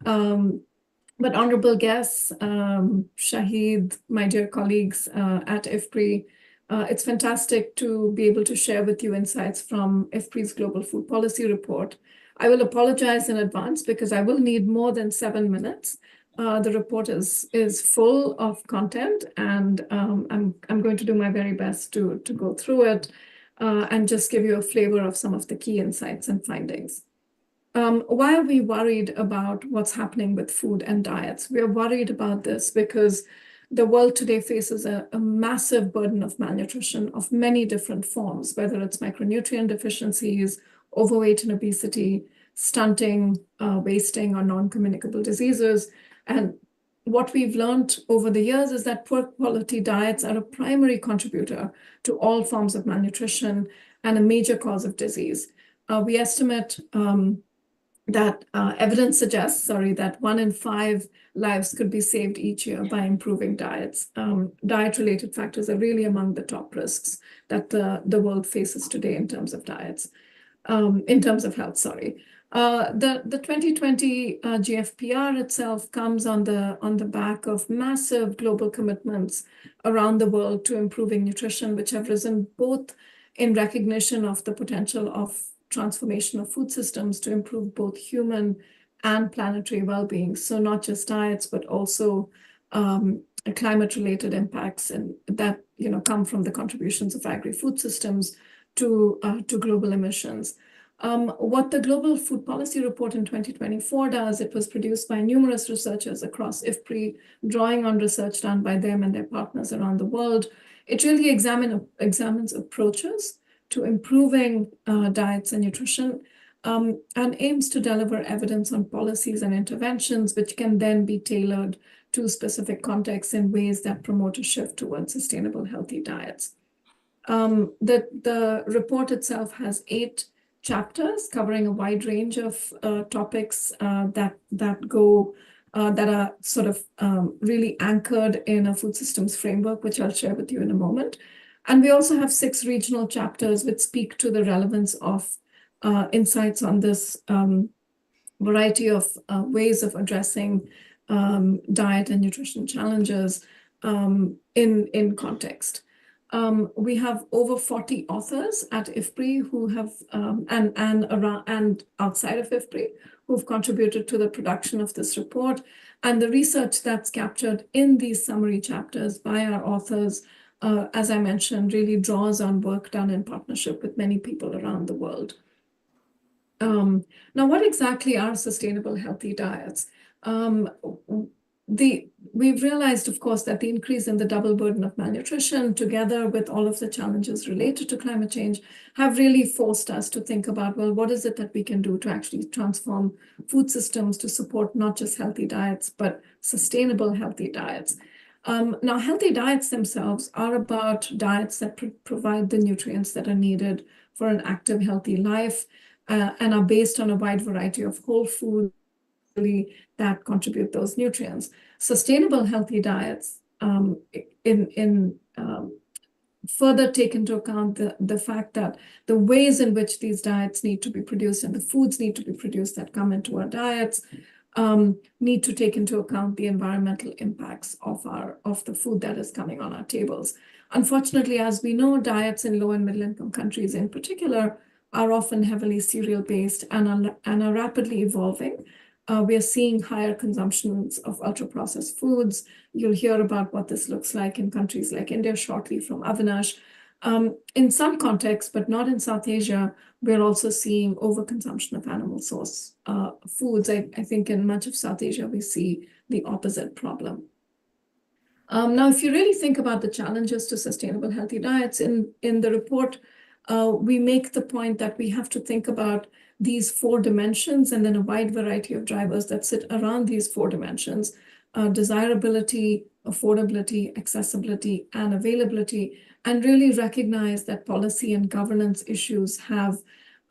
But honorable guests, Shahid, my dear colleagues at IFPRI, it's fantastic to be able to share with you insights from IFPRI's Global Food Policy Report. I will apologize in advance because I will need more than 7 minutes. The report is full of content, and I'm going to do my very best to go through it and just give you a flavor of some of the key insights and findings. Why are we worried about what's happening with food and diets? We are worried about this because the world today faces a massive burden of malnutrition of many different forms, whether it's micronutrient deficiencies, overweight and obesity, stunting, wasting, or non-communicable diseases. And what we've learned over the years is that poor quality diets are a primary contributor to all forms of malnutrition and a major cause of disease. We estimate that evidence suggests, that 1 in 5 lives could be saved each year by improving diets. Diet-related factors are really among the top risks that the world faces today in terms of diets, in terms of health, The 2020 GFPR itself comes on the back of massive global commitments around the world to improving nutrition, which have risen both in recognition of the potential of transformation of food systems to improve both human and planetary well-being. So not just diets, but also climate-related impacts and that come from the contributions of agri-food systems to global emissions. What the Global Food Policy Report in 2024 does, it was produced by numerous researchers across IFPRI, drawing on research done by them and their partners around the world. It really examines approaches to improving diets and nutrition, and aims to deliver evidence on policies and interventions which can then be tailored to specific contexts in ways that promote a shift towards sustainable, healthy diets. The report itself has 8 chapters covering a wide range of topics that are sort of really anchored in a food systems framework, which I'll share with you in a moment. And we also have 6 regional chapters which speak to the relevance of insights on this variety of ways of addressing diet and nutrition challenges in context. We have over 40 authors at IFPRI who have and outside of IFPRI who've contributed to the production of this report, and the research that's captured in these summary chapters by our authors, as I mentioned, really draws on work done in partnership with many people around the world. Now, what exactly are sustainable healthy diets? We've realized, of course, that the increase in the double burden of malnutrition, together with all of the challenges related to climate change, have really forced us to think about, well, what is it that we can do to actually transform food systems to support not just healthy diets, but sustainable healthy diets? Now, healthy diets themselves are about diets that provide the nutrients that are needed for an active, healthy life, and are based on a wide variety of whole foods that contribute those nutrients. Sustainable healthy diets further take into account the fact that the ways in which these diets need to be produced and the foods need to be produced that come into our diets need to take into account the environmental impacts of the food that is coming on our tables. Unfortunately, as we know, diets in low and middle income countries in particular are often heavily cereal-based and are rapidly evolving. We are seeing higher consumptions of ultra-processed foods. You'll hear about what this looks like in countries like India shortly from Avinash. In some contexts, but not in South Asia, we're also seeing overconsumption of animal source foods. I think in much of South Asia, we see the opposite problem. Now, if you really think about the challenges to sustainable healthy diets, in the report, we make the point that we have to think about these 4 dimensions and then a wide variety of drivers that sit around these 4 dimensions: desirability, affordability, accessibility, and availability, and really recognize that policy and governance issues have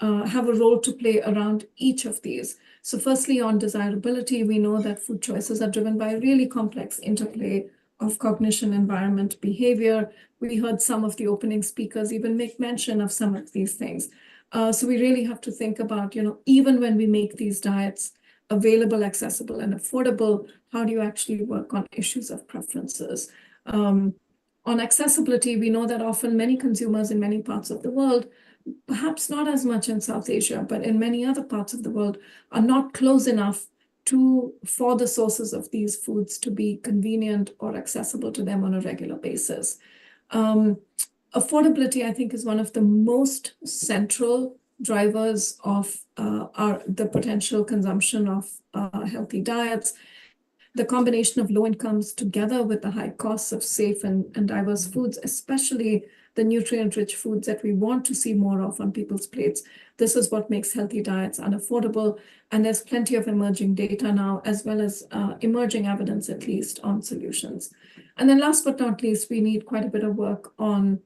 a role to play around each of these. So firstly, on desirability, we know that food choices are driven by a really complex interplay of cognition, environment, behavior. We heard some of the opening speakers even make mention of some of these things. So we really have to think about, even when we make these diets available, accessible, and affordable, how do you actually work on issues of preferences? On accessibility, we know that often many consumers in many parts of the world, perhaps not as much in South Asia, but in many other parts of the world, are not close enough for the sources of these foods to be convenient or accessible to them on a regular basis. Affordability, I think, is one of the most central drivers of the potential consumption of healthy diets. The combination of low incomes together with the high costs of safe and diverse foods, especially the nutrient-rich foods that we want to see more of on people's plates. This is what makes healthy diets unaffordable. And there's plenty of emerging data now, as well as emerging evidence, at least, on solutions. And then last but not least, we need quite a bit of work on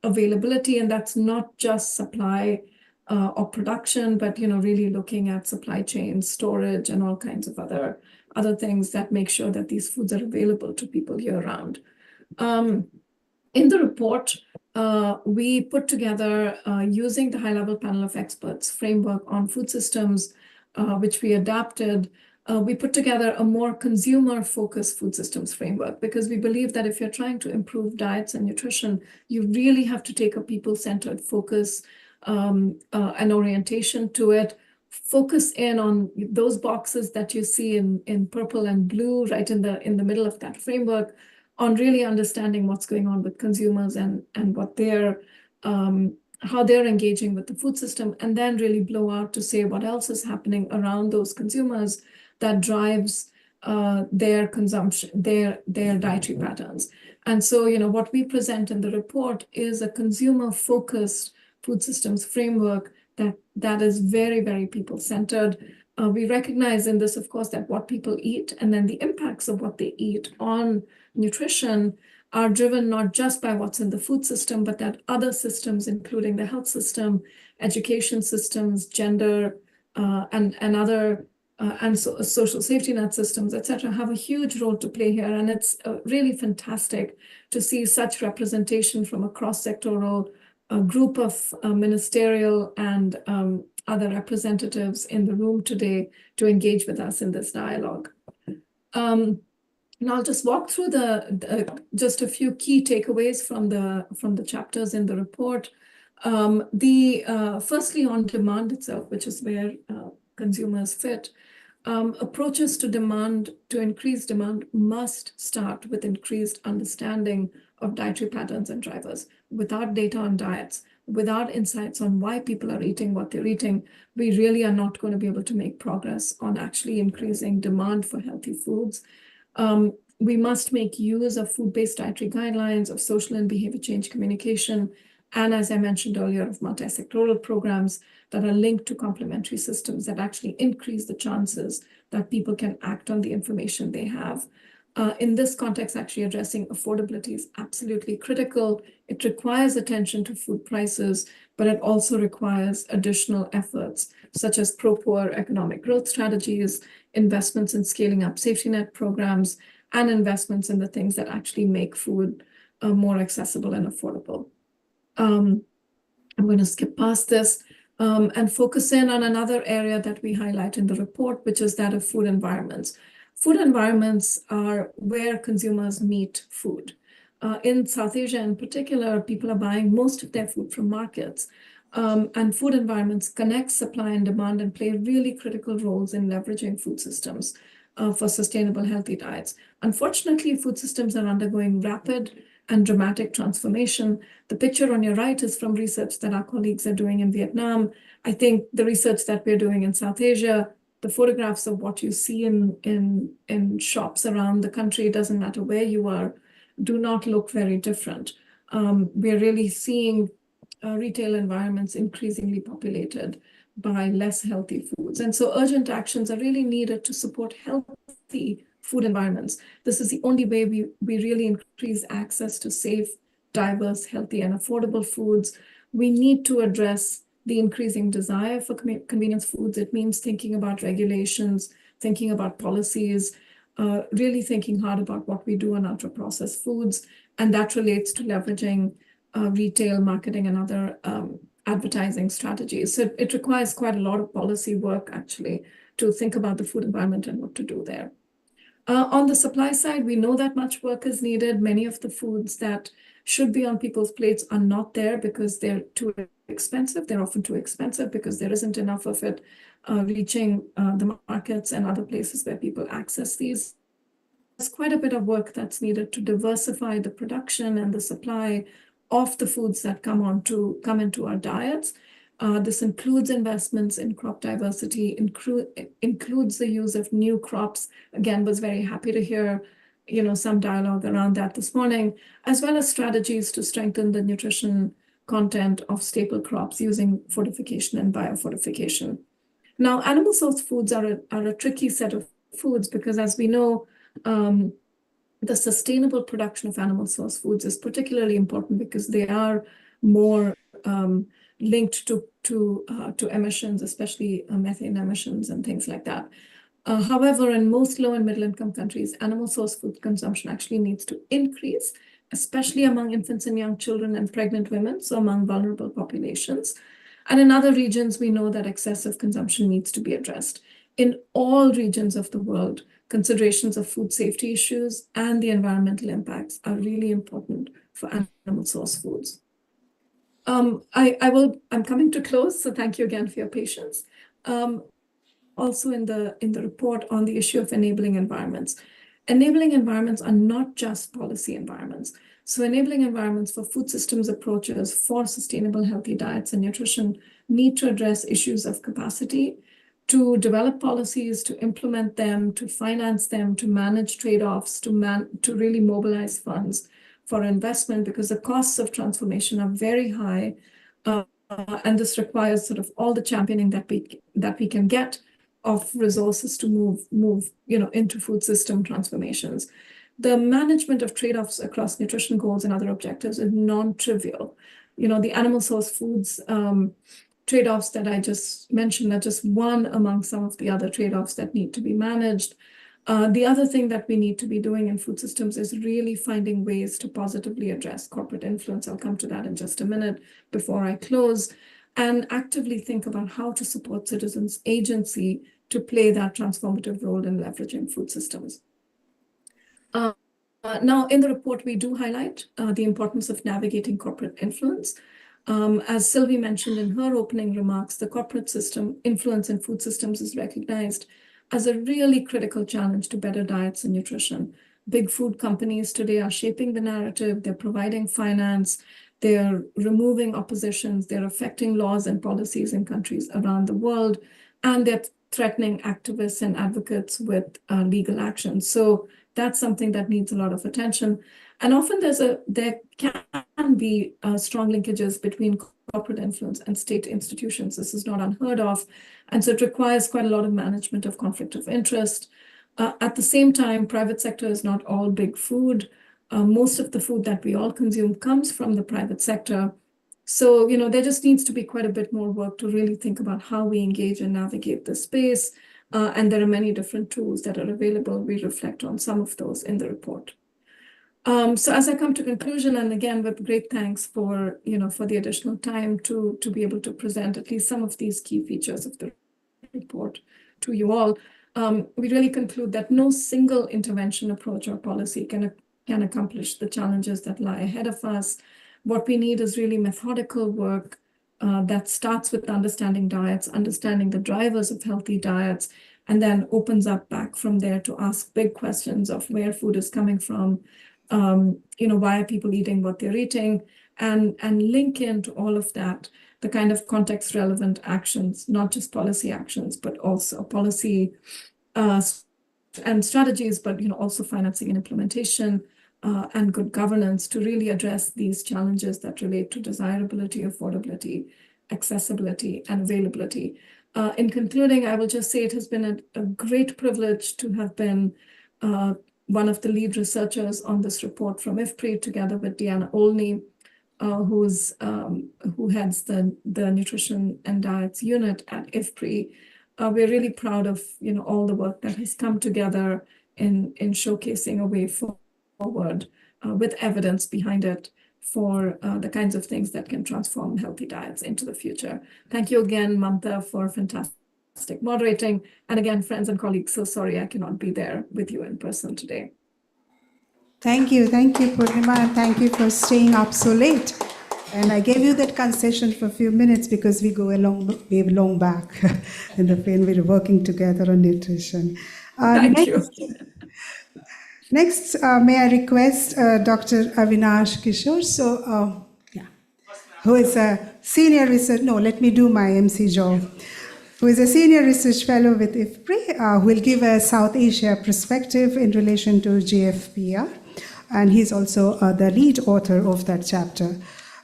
availability. And that's not just supply or production, but really looking at supply chains, storage, and all kinds of other things that make sure that these foods are available to people year-round. In the report, we put together, using the high-level panel of experts framework on food systems, which we adapted, we put together a more consumer-focused food systems framework, because we believe that if you're trying to improve diets and nutrition, you really have to take a people-centered focus and orientation to it. Focus in on those boxes that you see in purple and blue, right in the middle of that framework, on really understanding what's going on with consumers and what how they're engaging with the food system, and then really blow out to say what else is happening around those consumers that drives their consumption, their dietary patterns. And so, what we present in the report is a consumer-focused food systems framework that is very, very people-centered. We recognize in this, of course, that what people eat and then the impacts of what they eat on nutrition are driven not just by what's in the food system, but that other systems, including the health system, education systems, gender, and other social safety net systems, et cetera, have a huge role to play here. And it's really fantastic to see such representation from a cross-sectoral group of ministerial and other representatives in the room today to engage with us in this dialogue. And I'll just walk through just a few key takeaways from the chapters in the report. Firstly, on demand itself, which is where consumers fit. Approaches to increase demand must start with increased understanding of dietary patterns and drivers. Without data on diets, without insights on why people are eating what they're eating, we really are not going to be able to make progress on actually increasing demand for healthy foods. We must make use of food-based dietary guidelines, of social and behavior change communication, and as I mentioned earlier, of multi-sectoral programs that are linked to complementary systems that actually increase the chances that people can act on the information they have. In this context, actually addressing affordability is absolutely critical. It requires attention to food prices, but it also requires additional efforts, such as pro-poor economic growth strategies, investments in scaling up safety net programs, and investments in the things that actually make food more accessible and affordable. I'm going to skip past this and focus in on another area that we highlight in the report, which is that of food environments. Food environments are where consumers meet food. In South Asia in particular, people are buying most of their food from markets. And food environments connect supply and demand and play really critical roles in leveraging food systems for sustainable, healthy diets. Unfortunately, food systems are undergoing rapid and dramatic transformation. The picture on your right is from research that our colleagues are doing in Vietnam. I think the research that we're doing in South Asia, the photographs of what you see in shops around the country, doesn't matter where you are, do not look very different. We're really seeing retail environments increasingly populated by less healthy foods. And so urgent actions are really needed to support healthy food environments. This is the only way we really increase access to safe, diverse, healthy, and affordable foods. We need to address the increasing desire for convenience foods. It means thinking about regulations, thinking about policies, really thinking hard about what we do on ultra-processed foods. And that relates to leveraging retail, marketing, and other advertising strategies. So it requires quite a lot of policy work, actually, to think about the food environment and what to do there. On the supply side, we know that much work is needed. Many of the foods that should be on people's plates are not there because they're too expensive. They're often too expensive because there isn't enough of it reaching the markets and other places where people access these. There's quite a bit of work that's needed to diversify the production and the supply of the foods that come into our diets. This includes investments in crop diversity, includes the use of new crops. Again, was very happy to hear some dialogue around that this morning, as well as strategies to strengthen the nutrition content of staple crops using fortification and biofortification. Now, animal source foods are a tricky set of foods because, as we know, the sustainable production of animal source foods is particularly important because they are more linked to emissions, especially methane emissions and things like that. However, in most low and middle income countries, animal source food consumption actually needs to increase, especially among infants and young children and pregnant women, so among vulnerable populations. And in other regions, we know that excessive consumption needs to be addressed. In all regions of the world, considerations of food safety issues and the environmental impacts are really important for animal source foods. I'm coming to close, so thank you again for your patience. Also in the report on the issue of enabling environments. Enabling environments are not just policy environments. So enabling environments for food systems approaches for sustainable, healthy diets and nutrition need to address issues of capacity, to develop policies, to implement them, to finance them, to manage trade-offs, to really mobilize funds for investment, because the costs of transformation are very high, and this requires sort of all the championing that we can get of resources to move into food system transformations. The management of trade-offs across nutrition goals and other objectives is non-trivial. The animal source foods trade-offs that I just mentioned are just one among some of the other trade-offs that need to be managed. The other thing that we need to be doing in food systems is really finding ways to positively address corporate influence. I'll come to that in just a minute before I close, and actively think about how to support citizens' agency to play that transformative role in leveraging food systems. Now, in the report, we do highlight the importance of navigating corporate influence. As Sylvie mentioned in her opening remarks, the corporate system influence in food systems is recognized as a really critical challenge to better diets and nutrition. Big food companies today are shaping the narrative, they're providing finance, they're removing oppositions, they're affecting laws and policies in countries around the world, and they're threatening activists and advocates with legal action. So that's something that needs a lot of attention. And often there can be strong linkages between corporate influence and state institutions. This is not unheard of. And so it requires quite a lot of management of conflict of interest. At the same time, private sector is not all big food. Most of the food that we all consume comes from the private sector. So, there just needs to be quite a bit more work to really think about how we engage and navigate this space. And there are many different tools that are available. We reflect on some of those in the report. So as I come to conclusion, and again, with great thanks for, for the additional time to be able to present at least some of these key features of the report to you all, we really conclude that no single intervention approach or policy can accomplish the challenges that lie ahead of us. What we need is really methodical work that starts with understanding diets, understanding the drivers of healthy diets, and then opens up back from there to ask big questions of where food is coming from, why are people eating what they're eating, and link into all of that the kind of context relevant actions, not just policy actions, but also policy and strategies, but also financing and implementation and good governance to really address these challenges that relate to desirability, affordability, accessibility, and availability. In concluding, I will just say it has been a great privilege to have been one of the lead researchers on this report from IFPRI, together with Deanna Olney, who heads the Nutrition and Diets unit at IFPRI. We're really proud of all the work that has come together in showcasing a way forward with evidence behind it for the kinds of things that can transform healthy diets into the future. Thank you again, Mamta, for fantastic moderating. And again, friends and colleagues, so sorry I cannot be there with you in person today. Thank you, Purnima, and thank you for staying up so late. And I gave you that concession for a few minutes because we go long back in the when we were working together on nutrition. Thank you. Next, may I request Dr. Avinash Kishore, who is a senior research, let me do my MC job, who is a senior research fellow with IFPRI, who will give a South Asia perspective in relation to GFPR, and he's also the lead author of that chapter.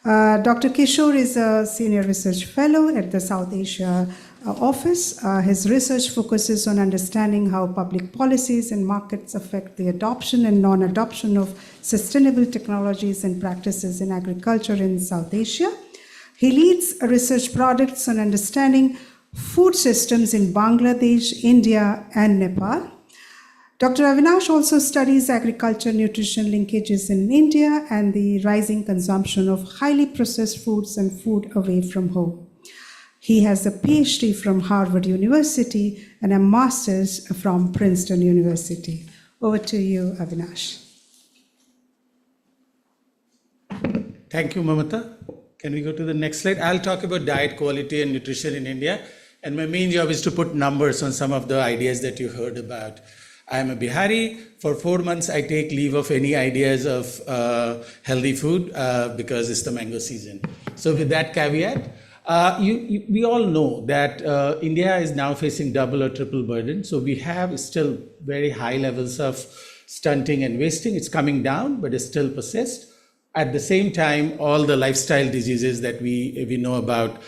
Dr. Kishore is a senior research fellow at the South Asia office. His research focuses on understanding how public policies and markets affect the adoption and non-adoption of sustainable technologies and practices in agriculture in South Asia. He leads research projects on understanding food systems in Bangladesh, India, and Nepal. Dr. Avinash also studies agriculture nutrition linkages in India and the rising consumption of highly processed foods and food away from home. He has a PhD from Harvard University and a master's from Princeton University. Over to you, Avinash. Thank you, Mamata. Can we go to the next slide? I'll talk about diet quality and nutrition in India. And my main job is to put numbers on some of the ideas that you heard about. I am a Bihari. For 4 months, I take leave of any ideas of healthy food because it's the mango season. So with that caveat, we all know that India is now facing double or triple burden. So we have still very high levels of stunting and wasting. It's coming down, but it still persists. At the same time, all the lifestyle diseases that we know about,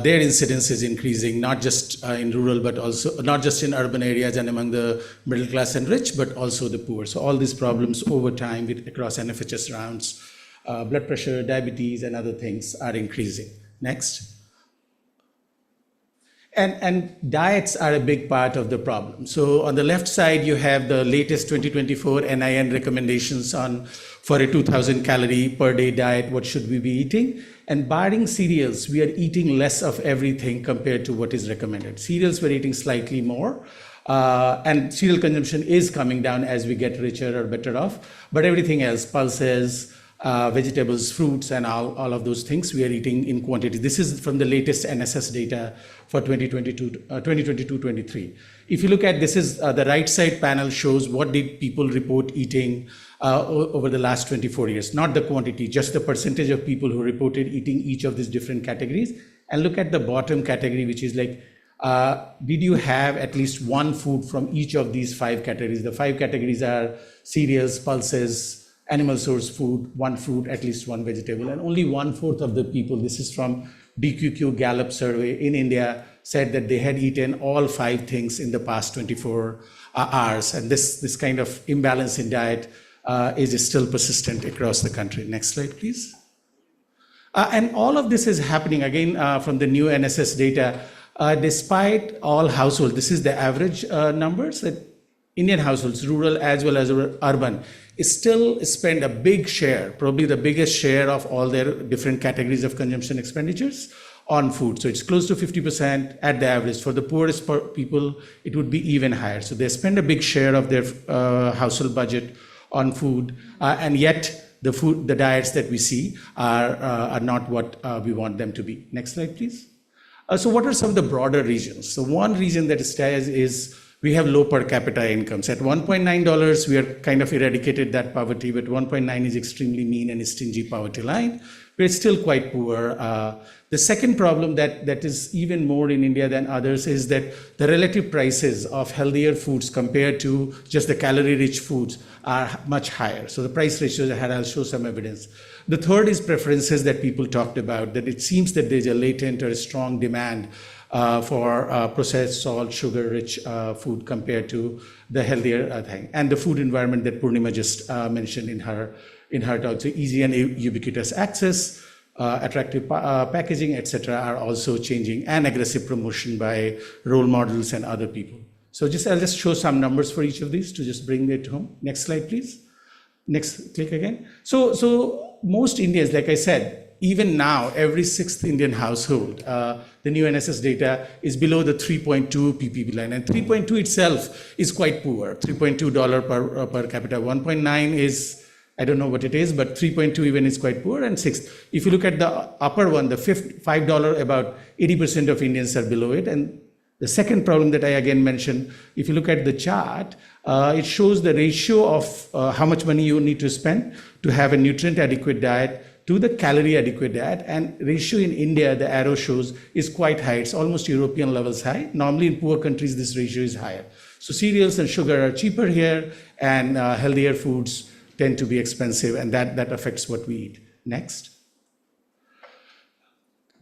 their incidence is increasing, not just in rural, but also not just in urban areas and among the middle class and rich, but also the poor. So all these problems over time across NFHS rounds, blood pressure, diabetes, and other things are increasing. Next. And diets are a big part of the problem. So on the left side, you have the latest 2024 NIN recommendations for a 2,000 calorie per day diet, what should we be eating? And barring cereals, we are eating less of everything compared to what is recommended. Cereals, we're eating slightly more. And cereal consumption is coming down as we get richer or better off. But everything else, pulses, vegetables, fruits, and all of those things we are eating in quantity. This is from the latest NSS data for 2022-23. If you look at this, is the right side panel shows what did people report eating over the last 24 years, not the quantity, just the percentage of people who reported eating each of these different categories. And look at the bottom category, which is like, did you have at least one food from each of these 5 categories? The 5 categories are cereals, pulses, animal source food, one fruit, at least one vegetable. And only 1/4 of the people, this is from DQQ Gallup survey in India, said that they had eaten all 5 things in the past 24 hours. And this kind of imbalance in diet is still persistent across the country. Next slide, please. And all of this is happening, again, from the new NSS data. despite all households, this is the average numbers, that Indian households, rural as well as urban, still spend a big share, probably the biggest share of all their different categories of consumption expenditures on food. So it's close to 50% at the average. For the poorest people, it would be even higher. So they spend a big share of their household budget on food, and yet the diets that we see are not what we want them to be. Next slide, please. So what are some of the broader regions? So one region that stays is we have low per capita incomes. At $1.9, we are kind of eradicated that poverty, but 1.9 is extremely mean and stingy poverty line. We're still quite poor. The second problem that is even more in India than others is that the relative prices of healthier foods compared to just the calorie-rich foods are much higher. So the price ratios, I'll show some evidence. The third is preferences that people talked about, that it seems that there's a latent or a strong demand for processed salt, sugar-rich food compared to the healthier thing. And the food environment that Purnima just mentioned in her talk. So easy and ubiquitous access, attractive packaging, etc., are also changing, and aggressive promotion by role models and other people. So I'll just show some numbers for each of these to just bring it home. Next slide, please. Next, click again. So most Indians, like I said, even now, every sixth Indian household, the new NSS data is below the 3.2 PPP line, and 3.2 itself is quite poor. $3.2 per capita. 1.9 is, I don't know what it is, but 3.2 even is quite poor. And sixth, if you look at the upper one, the fifth, $5, about 80% of Indians are below it. And the second problem that I again mentioned, if you look at the chart, it shows the ratio of how much money you need to spend to have a nutrient adequate diet to the calorie adequate diet, and ratio in India, the arrow shows, is quite high. It's almost European levels high. Normally in poor countries, this ratio is higher. So cereals and sugar are cheaper here, and healthier foods tend to be expensive, and that affects what we eat. Next.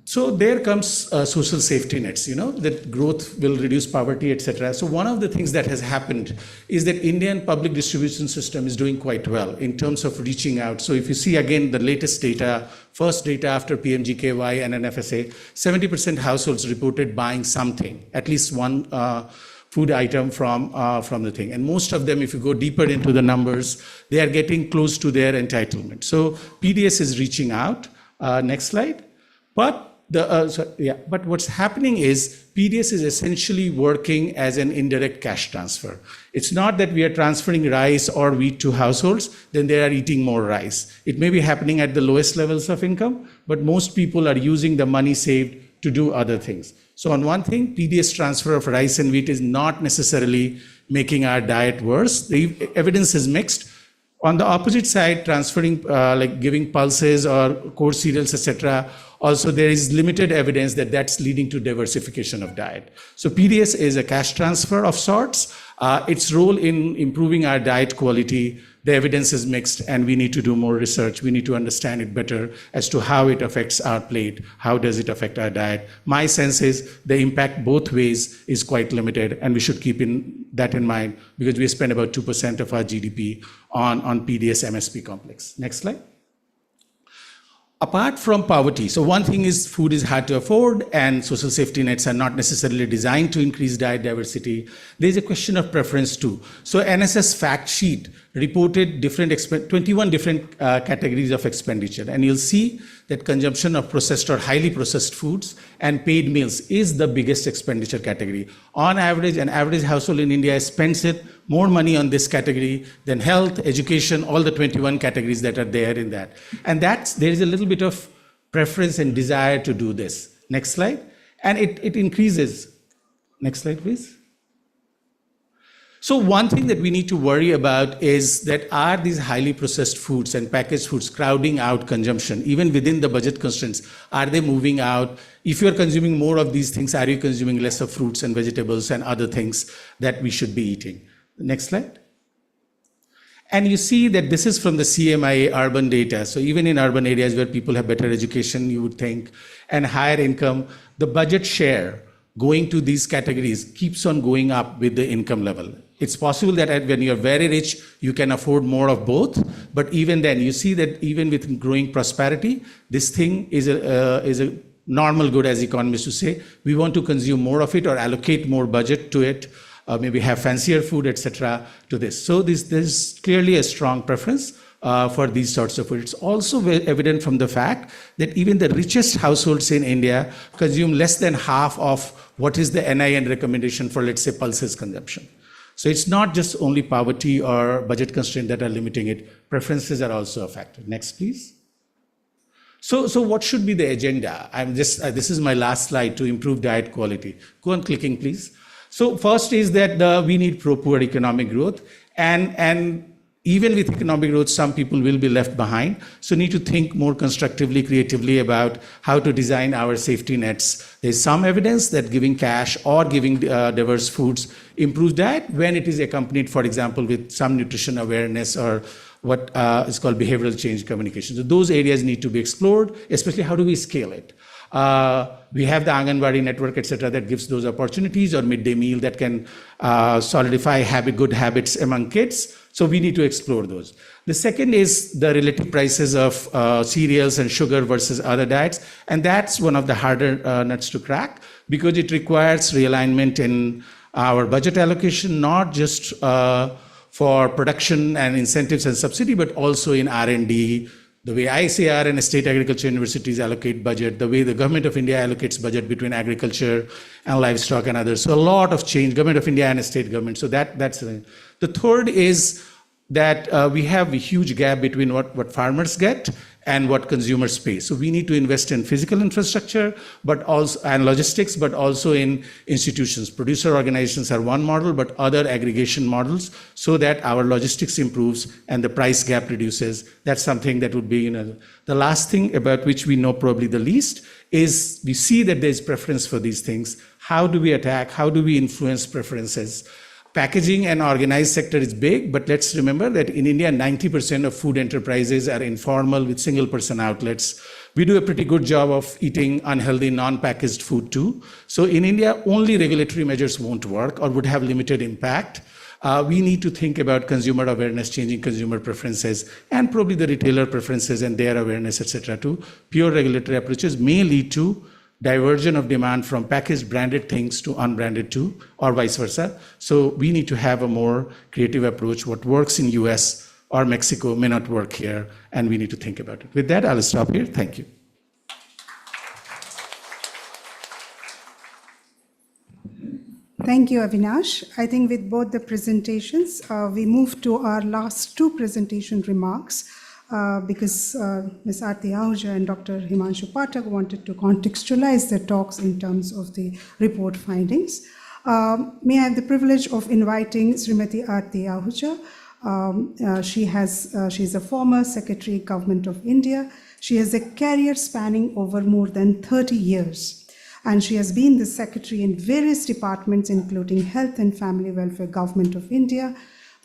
So there comes social safety nets, that growth will reduce poverty, etc. So one of the things that has happened is that Indian public distribution system is doing quite well in terms of reaching out. So if you see again the latest data, first data after PMGKY and NFSA, 70% households reported buying something, at least one food item from the thing. And most of them, if you go deeper into the numbers, they are getting close to their entitlement. So PDS is reaching out. Next slide. But what's happening is PDS is essentially working as an indirect cash transfer. It's not that we are transferring rice or wheat to households, then they are eating more rice. It may be happening at the lowest levels of income, but most people are using the money saved to do other things. So on one thing, PDS transfer of rice and wheat is not necessarily making our diet worse. The evidence is mixed. On the opposite side, transferring, like giving pulses or coarse cereals, etc., also there is limited evidence that that's leading to diversification of diet. So PDS is a cash transfer of sorts. Its role in improving our diet quality, the evidence is mixed, and we need to do more research. We need to understand it better as to how it affects our plate, how does it affect our diet. My sense is the impact both ways is quite limited, and we should keep that in mind because we spend about 2% of our GDP on PDS MSP complex. Next slide. Apart from poverty, so one thing is food is hard to afford and social safety nets are not necessarily designed to increase diet diversity. There's a question of preference too. So NSS fact sheet reported 21 different categories of expenditure, and you'll see that consumption of processed or highly processed foods and paid meals is the biggest expenditure category. On average, an average household in India spends more money on this category than health, education, all the 21 categories that are there in that. And there is a little bit of preference and desire to do this. Next slide. And it increases. Next slide, please. So one thing that we need to worry about is that are these highly processed foods and packaged foods crowding out consumption, even within the budget constraints? Are they moving out? If you're consuming more of these things, are you consuming less of fruits and vegetables and other things that we should be eating? Next slide. And you see that this is from the CMIA urban data. So even in urban areas where people have better education, you would think, and higher income, the budget share going to these categories keeps on going up with the income level. It's possible that when you're very rich, you can afford more of both. But even then, you see that even with growing prosperity, this thing is a normal good, as economists would say. We want to consume more of it or allocate more budget to it, maybe have fancier food, etc. to this. So there's clearly a strong preference for these sorts of food. It's also very evident from the fact that even the richest households in India consume less than half of what is the NIN recommendation for, let's say, pulses consumption. So it's not just only poverty or budget constraint that are limiting it. Preferences are also a factor. Next, please. So what should be the agenda? This is my last slide to improve diet quality. Go on clicking, please. So first is that we need pro-poor economic growth, and even with economic growth, some people will be left behind. So need to think more constructively, creatively about how to design our safety nets. There's some evidence that giving cash or giving diverse foods improves diet when it is accompanied, for example, with some nutrition awareness or what is called behavioral change communication. So those areas need to be explored, especially how do we scale it. We have the Anganwadi network, etc., that gives those opportunities, or midday meal that can solidify good habits among kids. So we need to explore those. The second is the relative prices of cereals and sugar versus other diets. And that's one of the harder nuts to crack because it requires realignment in our budget allocation, not just for production and incentives and subsidy, but also in R&D, the way ICR and state agriculture universities allocate budget, the way the government of India allocates budget between agriculture and livestock and others. So a lot of change, government of India and state government. So that's the third is that we have a huge gap between what farmers get and what consumers pay. So we need to invest in physical infrastructure, but also and logistics, but also in institutions. Producer organizations are one model, but other aggregation models, so that our logistics improves and the price gap reduces. That's something that would be, the last thing about which we know probably the least is we see that there's preference for these things. How do we attack? How do we influence preferences? Packaging and organized sector is big, but let's remember that in India, 90% of food enterprises are informal with single-person outlets. We do a pretty good job of eating unhealthy, non-packaged food too. So in India, only regulatory measures won't work or would have limited impact. We need to think about consumer awareness, changing consumer preferences, and probably the retailer preferences and their awareness, etc. too. Pure regulatory approaches may lead to diversion of demand from packaged branded things to unbranded too, or vice versa. So we need to have a more creative approach. What works in US or Mexico may not work here, and we need to think about it. With that, I'll stop here. Thank you. Thank you, Avinash. I think with both the presentations, we move to our last two presentation remarks. Because Ms. Aarti Ahuja and Dr. Himanshu Pathak wanted to contextualize their talks in terms of the report findings. May I have the privilege of inviting Srimati Aarti Ahuja. She's a former Secretary, Government of India. She has a career spanning over more than 30 years. And she has been the Secretary in various departments, including Health and Family Welfare, Government of India.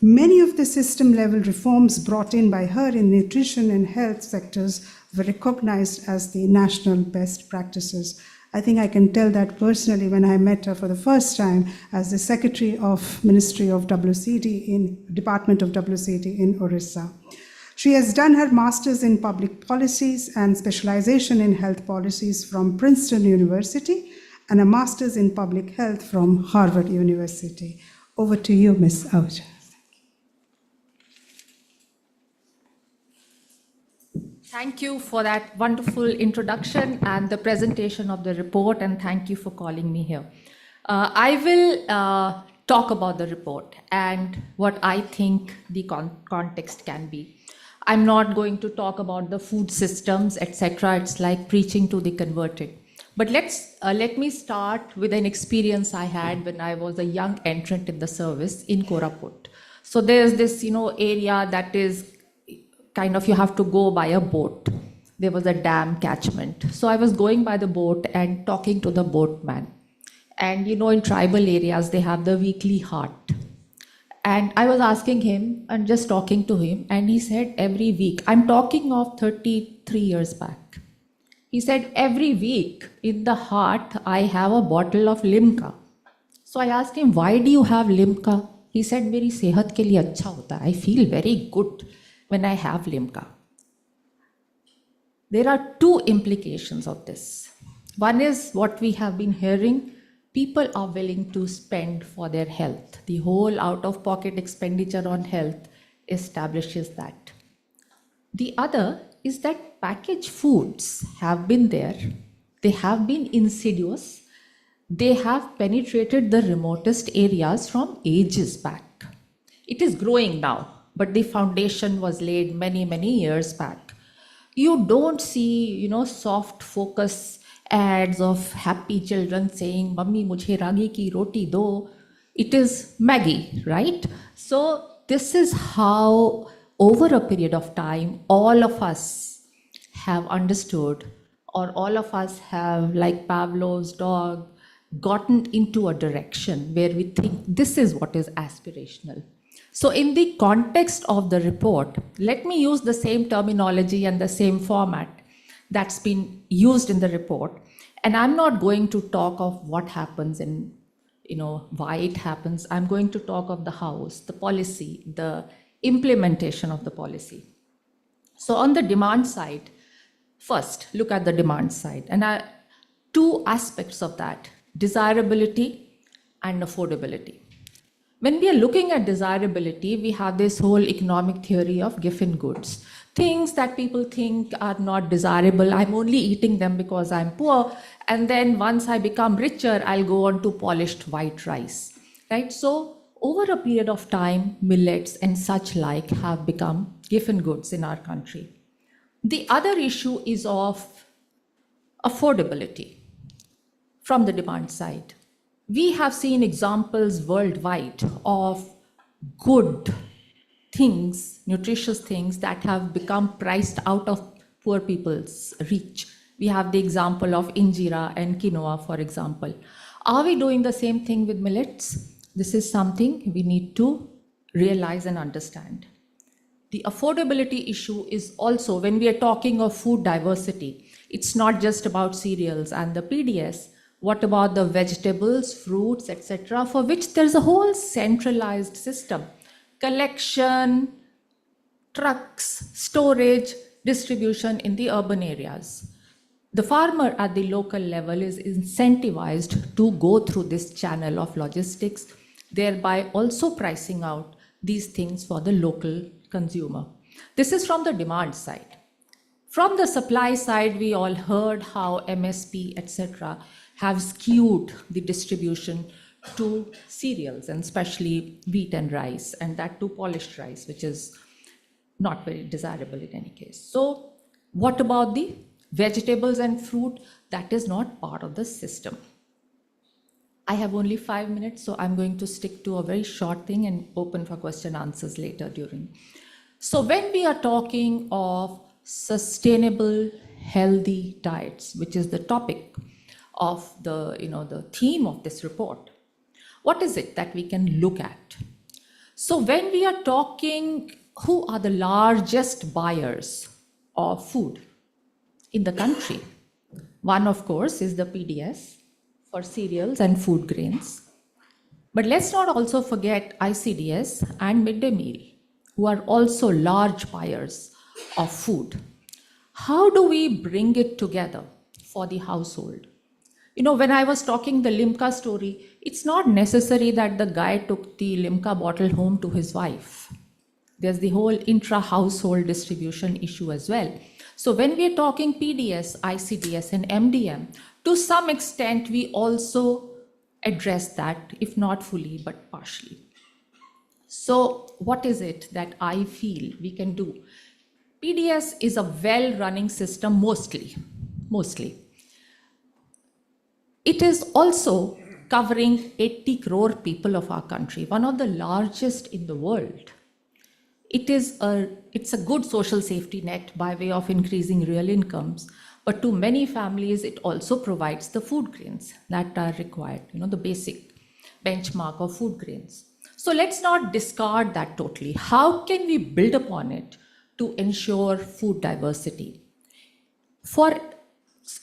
Many of the system-level reforms brought in by her in nutrition and health sectors were recognized as the national best practices. I think I can tell that personally when I met her for the first time as the Secretary of Ministry of WCD in Department of WCD in Orissa. She has done her Master's in Public Policies and specialization in Health Policies from Princeton University and a Master's in Public Health from Harvard University. Over to you, Ms. Ahuja. Thank you for that wonderful introduction and the presentation of the report, and thank you for calling me here. I will talk about the report and what I think the context can be. I'm not going to talk about the food systems, etc. It's like preaching to the converted. But let me start with an experience I had when I was a young entrant in the service in Koraput. So there's this, area that is kind of you have to go by a boat. There was a dam catchment. So I was going by the boat and talking to the boatman. And in tribal areas, they have the weekly hart. And I was asking him and just talking to him, and he said every week, I'm talking of 33 years back. He said every week in the hart, I have a bottle of Limca. So I asked him, why do you have Limca? He said, Meri sehat ke liye acha hota hai. I feel very good when I have Limca. There are two implications of this. One is what we have been hearing, people are willing to spend for their health. The whole out-of-pocket expenditure on health establishes that. The other is that packaged foods have been there. They have been insidious. They have penetrated the remotest areas from ages back. It is growing now, but the foundation was laid many, many years back. You don't see, soft focus ads of happy children saying, "Mummy, mujhe ragi ki roti do." It is Maggie, right? So this is how, over a period of time, all of us have understood, or all of us have, like Pavlov's dog, gotten into a direction where we think this is what is aspirational. So in the context of the report, let me use the same terminology and the same format that's been used in the report. And I'm not going to talk of what happens and why it happens. I'm going to talk of the hows, the policy, the implementation of the policy. So on the demand side, first, look at the demand side. And two aspects of that, desirability and affordability. When we are looking at desirability, we have this whole economic theory of giffen goods. Things that people think are not desirable, I'm only eating them because I'm poor, and then once I become richer, I'll go on to polished white rice, right? So over a period of time, millets and such like have become giffen goods in our country. The other issue is of affordability from the demand side. We have seen examples worldwide of good things, nutritious things that have become priced out of poor people's reach. We have the example of injera and quinoa, for example. Are we doing the same thing with millets? This is something we need to realize and understand. The affordability issue is also, when we are talking of food diversity, it's not just about cereals and the PDS. What about the vegetables, fruits, etc., for which there's a whole centralized system? Collection, trucks, storage, distribution in the urban areas. The farmer at the local level is incentivized to go through this channel of logistics, thereby also pricing out these things for the local consumer. This is from the demand side. From the supply side, we all heard how MSP, etc., have skewed the distribution to cereals, and especially wheat and rice, and that to polished rice, which is not very desirable in any case. So what about the vegetables and fruit? That is not part of the system. I have only 5 minutes, so I'm going to stick to a very short thing and open for question answers later during. So when we are talking of sustainable, healthy diets, which is the topic of the theme of this report, what is it that we can look at? So when we are talking, who are the largest buyers of food in the country? One, of course, is the PDS for cereals and food grains. But let's not also forget ICDS and midday meal, who are also large buyers of food. How do we bring it together for the household? When I was talking the Limca story, it's not necessary that the guy took the Limca bottle home to his wife. There's the whole intra-household distribution issue as well. So when we're talking PDS, ICDS, and MDM, to some extent, we also address that, if not fully, but partially. So what is it that I feel we can do? PDS is a well-running system, mostly. It is also covering 80 crore people of our country, one of the largest in the world. It's a good social safety net by way of increasing real incomes, but to many families, it also provides the food grains that are required, the basic benchmark of food grains. So let's not discard that totally. How can we build upon it to ensure food diversity?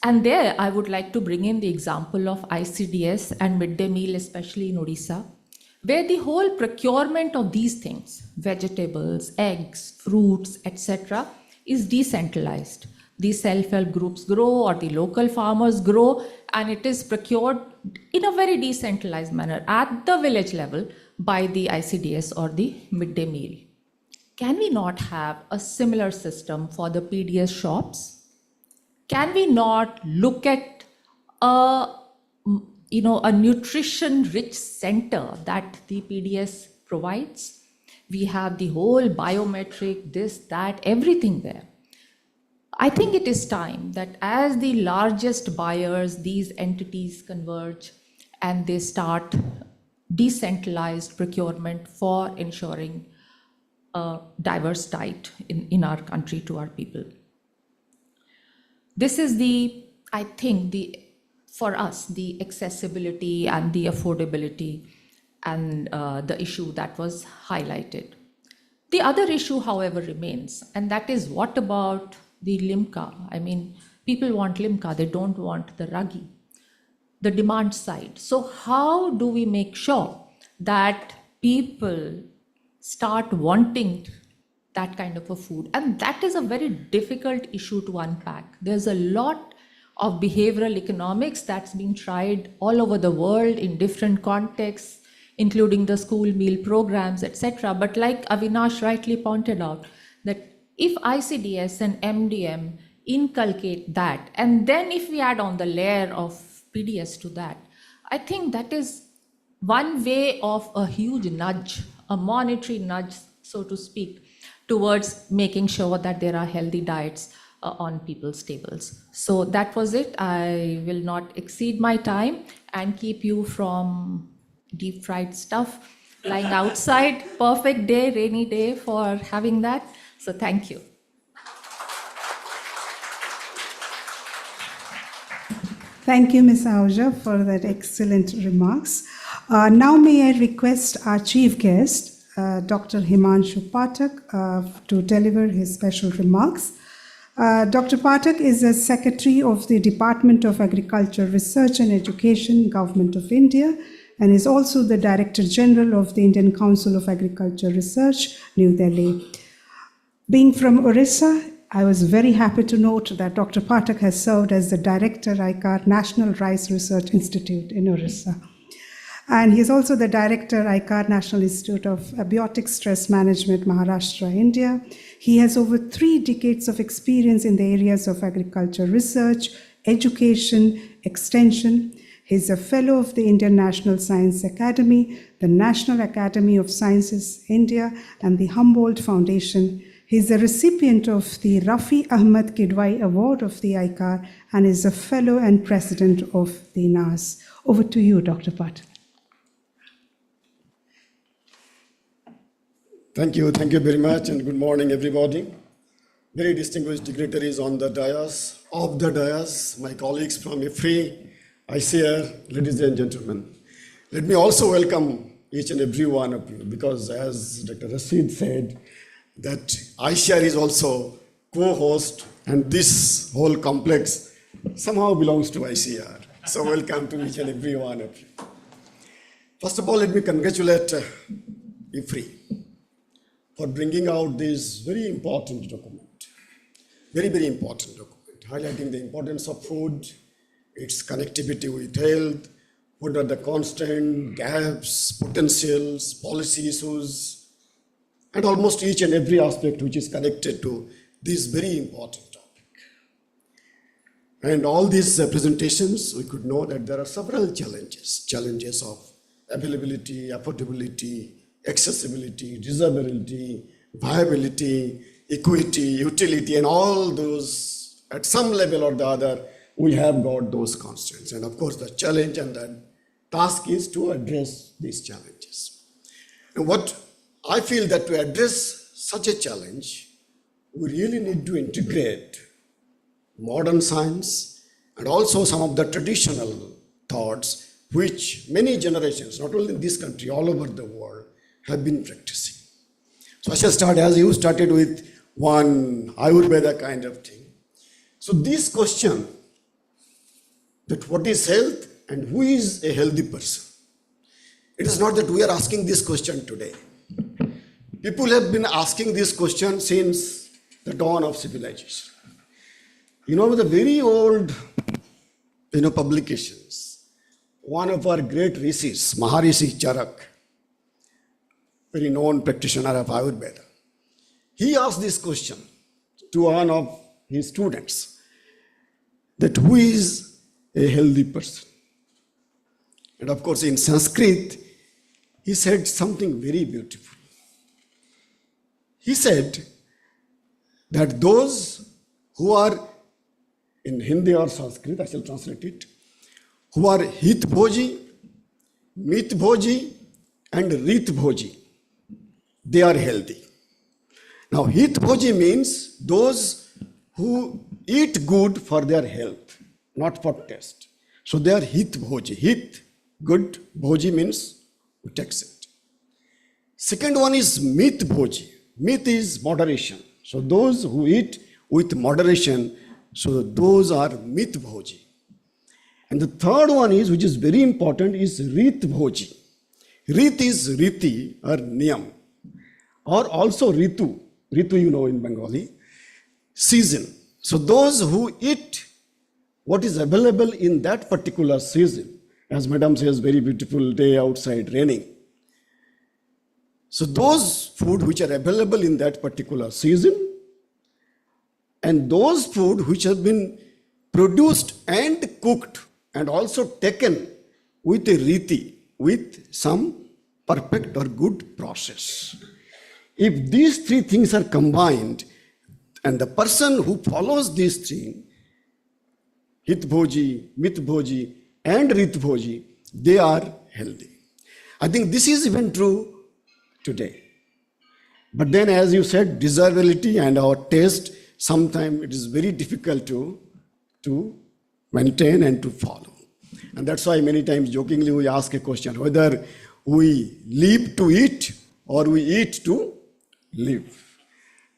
And there, I would like to bring in the example of ICDS and midday meal, especially in Odisha, where the whole procurement of these things, vegetables, eggs, fruits, etc., is decentralized. the self-help groups grow or the local farmers grow, and it is procured in a very decentralized manner at the village level by the ICDS or the midday meal. Can we not have a similar system for the PDS shops? Can we not look at a nutrition-rich center that the PDS provides? We have the whole biometric, this, that, everything there. I think it is time that as the largest buyers, these entities converge and they start decentralized procurement for ensuring a diverse diet in our country to our people. This is for us, the accessibility and the affordability and the issue that was highlighted. The other issue, however, remains, and that is, what about the limca? I mean, people want limca, they don't want the ragi, the demand side. So how do we make sure that people start wanting that kind of a food? And that is a very difficult issue to unpack. There's a lot of behavioral economics that's been tried all over the world in different contexts, including the school meal programs, etc. But like Avinash rightly pointed out, that if ICDS and MDM inculcate that, and then if we add on the layer of PDS to that, I think that is one way of a huge nudge, a monetary nudge, so to speak, towards making sure that there are healthy diets on people's tables. So that was it. I will not exceed my time and keep you from deep fried stuff lying outside. Perfect day, rainy day for having that. So thank you. Thank you, Ms. Ahuja, for that excellent remarks. Now may I request our chief guest, Dr. Himanshu Pathak, to deliver his special remarks. Dr. Pathak is a secretary of the Department of Agriculture Research and Education, Government of India, and is also the Director General of the Indian Council of Agriculture Research, New Delhi. Being from Orissa, I was very happy to note that Dr. Pathak has served as the Director, ICAR National Rice Research Institute in Orissa. And he is also the Director, ICAR National Institute of Abiotic Stress Management, Maharashtra, India. He has over 3 decades of experience in the areas of agriculture research, education, extension. He is a fellow of the Indian National Science Academy, the National Academy of Sciences, India, and the Humboldt Foundation. He is a recipient of the Rafi Ahmad Kidwai Award of the ICAR and is a fellow and president of the NAS. Over to you, Dr. Pathak. Thank you very much, and good morning, everybody. Very distinguished dignitaries on the dais, my colleagues from IFPRI, ICR, ladies and gentlemen. Let me also welcome each and every one of you, because as Dr. Rashid said, that ICR is also co-host, and this whole complex somehow belongs to ICR. So welcome to each and every one of you. First of all, let me congratulate IFPRI for bringing out this very important document, very important document, highlighting the importance of food, its connectivity with health, what are the constant gaps, potentials, policy issues, and almost each and every aspect which is connected to this very important topic. And all these presentations, we could know that there are several challenges of availability, affordability, accessibility, desirability, viability, equity, utility, and all those, at some level or the other, we have got those constraints. And of course, the challenge and the task is to address these challenges. And what I feel that to address such a challenge, we really need to integrate modern science and also some of the traditional thoughts which many generations, not only in this country, all over the world, have been practicing. So I shall start as you started with one Ayurveda kind of thing. So this question, that what is health and who is a healthy person? It is not that we are asking this question today. People have been asking this question since the dawn of civilization. The very old, publications, one of our great rishis, Maharishi Charak, very known practitioner of Ayurveda, he asked this question to one of his students, that who is a healthy person? And of course, in Sanskrit, he said something very beautiful. He said that those who are, in Hindi or Sanskrit, I shall translate it, who are hit bhoji, mit bhoji, and rit bhoji, they are healthy. Now, hit bhoji means those who eat good for their health, not for taste. So they are hit bhoji. Hit, good, bhoji means who takes it. Second one is mit bhoji. Mit is moderation. So those who eat with moderation, so those are mit bhoji. And the third one is, which is very important, is rit bhoji. Rit is riti or niyam, or also ritu. Ritu in Bengali, season. So those who eat what is available in that particular season, as Madam says, very beautiful day outside raining. So those food which are available in that particular season, and those food which have been produced and cooked and also taken with a riti, with some perfect or good process. If these three things are combined, and the person who follows these three, hit bhoji, mit bhoji, and rit bhoji, they are healthy. I think this is even true today. But then, as you said, desirability and our taste, sometimes it is very difficult to maintain and to follow. And that's why many times jokingly we ask a question, whether we live to eat or we eat to live.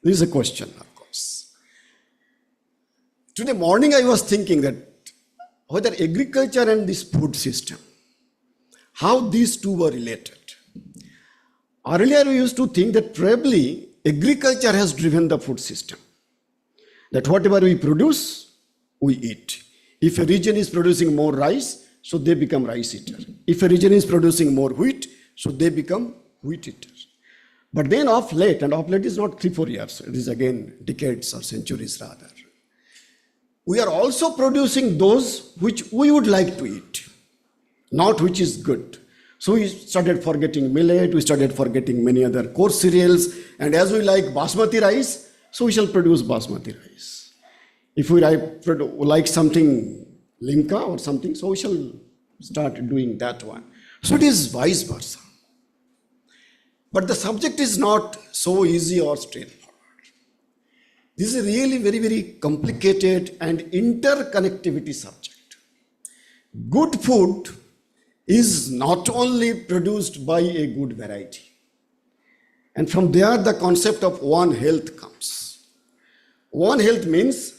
This is a question, of course. Today morning I was thinking that whether agriculture and this food system, how these two were related. Earlier we used to think that probably agriculture has driven the food system. That whatever we produce, we eat. If a region is producing more rice, so they become rice eater. If a region is producing more wheat, so they become wheat eaters. But then of late, and of late is not 3-4 years, it is again decades or centuries rather, we are also producing those which we would like to eat, not which is good. So we started forgetting millet, we started forgetting many other coarse cereals, and as we like basmati rice, so we shall produce basmati rice. If we like something limca or something, so we shall start doing that one. So it is vice versa. But the subject is not so easy or straightforward. This is a really very, very complicated and interconnectivity subject. Good food is not only produced by a good variety. And from there, the concept of One Health comes. One Health means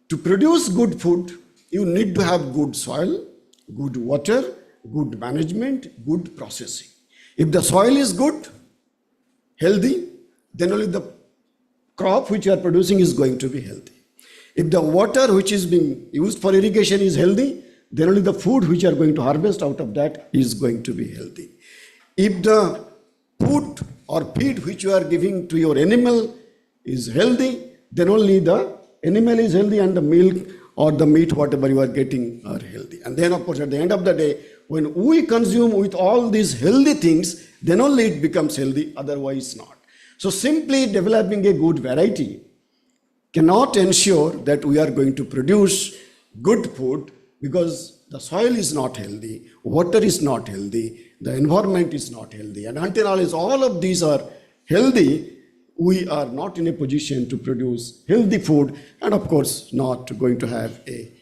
to produce good food, you need to have good soil, good water, good management, good processing. If the soil is good, healthy, then only the crop which you are producing is going to be healthy. If the water which is being used for irrigation is healthy, then only the food which you are going to harvest out of that is going to be healthy. If the food or feed which you are giving to your animal is healthy, then only the animal is healthy and the milk or the meat, whatever you are getting, are healthy. And then, of course, at the end of the day, when we consume with all these healthy things, then only it becomes healthy, otherwise not. So simply developing a good variety cannot ensure that we are going to produce good food, because the soil is not healthy, water is not healthy, the environment is not healthy. And until all of these are healthy, we are not in a position to produce healthy food, and of course not going to have a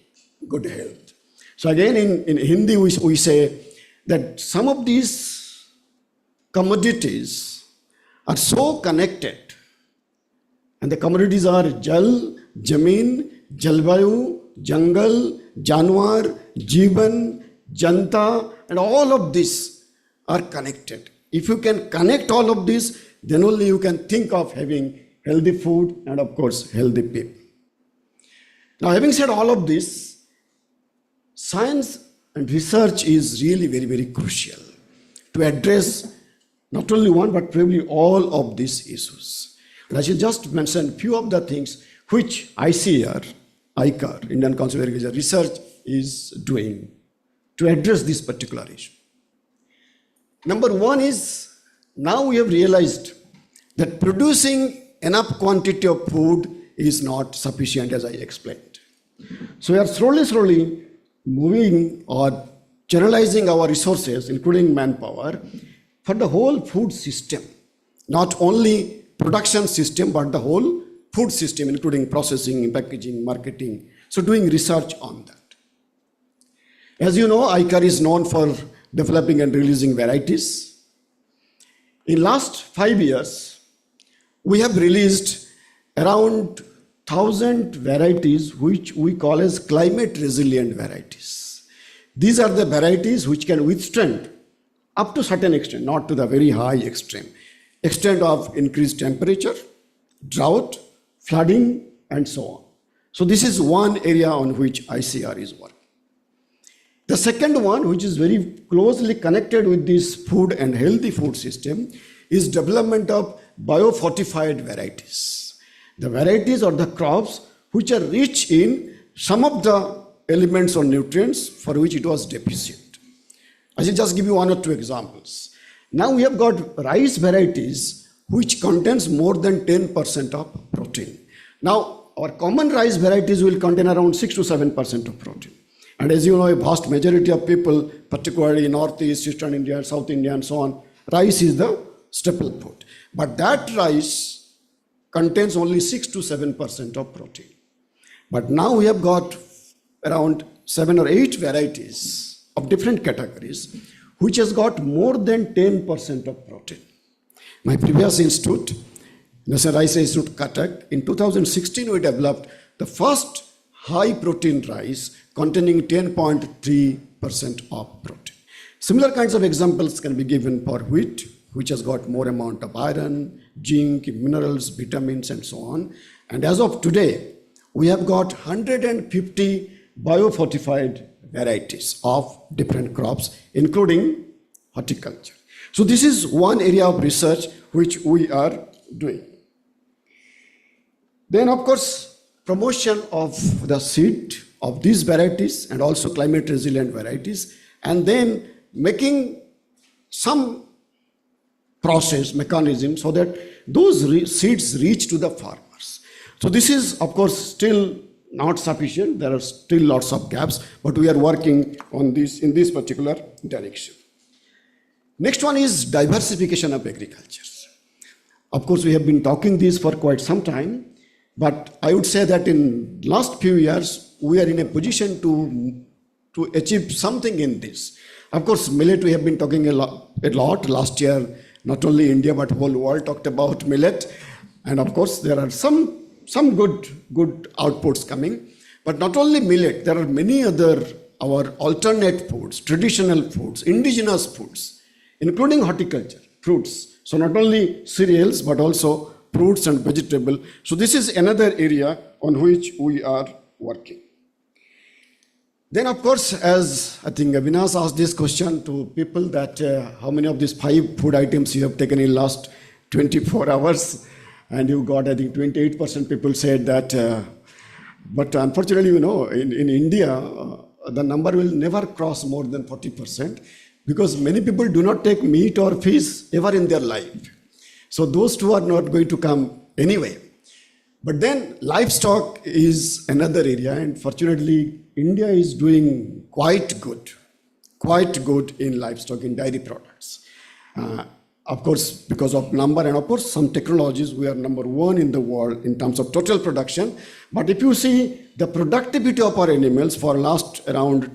good health. So again, in Hindi we say that some of these commodities are so connected, and the commodities are jal, jameen, jalvayu, jungle, janwar, jivan, janta, and all of these are connected. If you can connect all of this, then only you can think of having healthy food and of course healthy people. Now, having said all of this, science and research is really very, very crucial to address not only one, but probably all of these issues. And I should just mention a few of the things which IFPRI, Indian Council of Agriculture Research, is doing to address this particular issue. Number one is, now we have realized that producing enough quantity of food is not sufficient, as I explained. So we are slowly moving or channelizing our resources, including manpower, for the whole food system, not only production system, but the whole food system, including processing, packaging, marketing. So doing research on that. As you know, IFPRI is known for developing and releasing varieties. In last 5 years, we have released around 1,000 varieties which we call as climate resilient varieties. These are the varieties which can withstand up to certain extent, not to the very high extreme of increased temperature, drought, flooding, and so on. So this is one area on which ICR is working. The second one, which is very closely connected with this food and healthy food system, is development of biofortified varieties. The varieties or the crops which are rich in some of the elements or nutrients for which it was deficient. I will just give you one or two examples. Now we have got rice varieties which contains more than 10% of protein. Now our common rice varieties will contain around 6 to 7% of protein. And as you know, a vast majority of people, particularly in Northeast, Eastern India, South India and so on, rice is the staple food. But that rice contains only 6 to 7% of protein. But now we have got around 7 or 8 varieties of different categories which has got more than 10% of protein. My previous institute, National Rice Institute, Cuttack, in 2016 we developed the first high protein rice containing 10.3% of protein. Similar kinds of examples can be given for wheat, which has got more amount of iron, zinc, minerals, vitamins, and so on. And as of today, we have got 150 biofortified varieties of different crops, including horticulture. So this is one area of research which we are doing. Then, of course, promotion of the seed of these varieties and also climate resilient varieties, and then making some process mechanism so that those seeds reach to the farmers. So this is, of course, still not sufficient. There are still lots of gaps, but we are working on this in this particular direction. Next one is diversification of agriculture. Of course, we have been talking this for quite some time, but I would say that in last few years, we are in a position to achieve something in this. Of course, millet we have been talking a lot. Last year, not only India, but whole world talked about millet. And of course, there are some good outputs coming. But not only millet, there are many other our alternate foods, traditional foods, indigenous foods, including horticulture, fruits. So not only cereals, but also fruits and vegetables. So this is another area on which we are working. Then, of course, as I think Avinash asked this question to people that how many of these 5 food items you have taken in last 24 hours, and you got, I think, 28% people said that. But unfortunately, you know, in India, the number will never cross more than 40% because many people do not take meat or fish ever in their life. So those two are not going to come anyway. But then livestock is another area, and fortunately, India is doing quite good in livestock, in dairy products. Of course, because of number and of course some technologies, we are number 1 in the world in terms of total production. But if you see the productivity of our animals for last around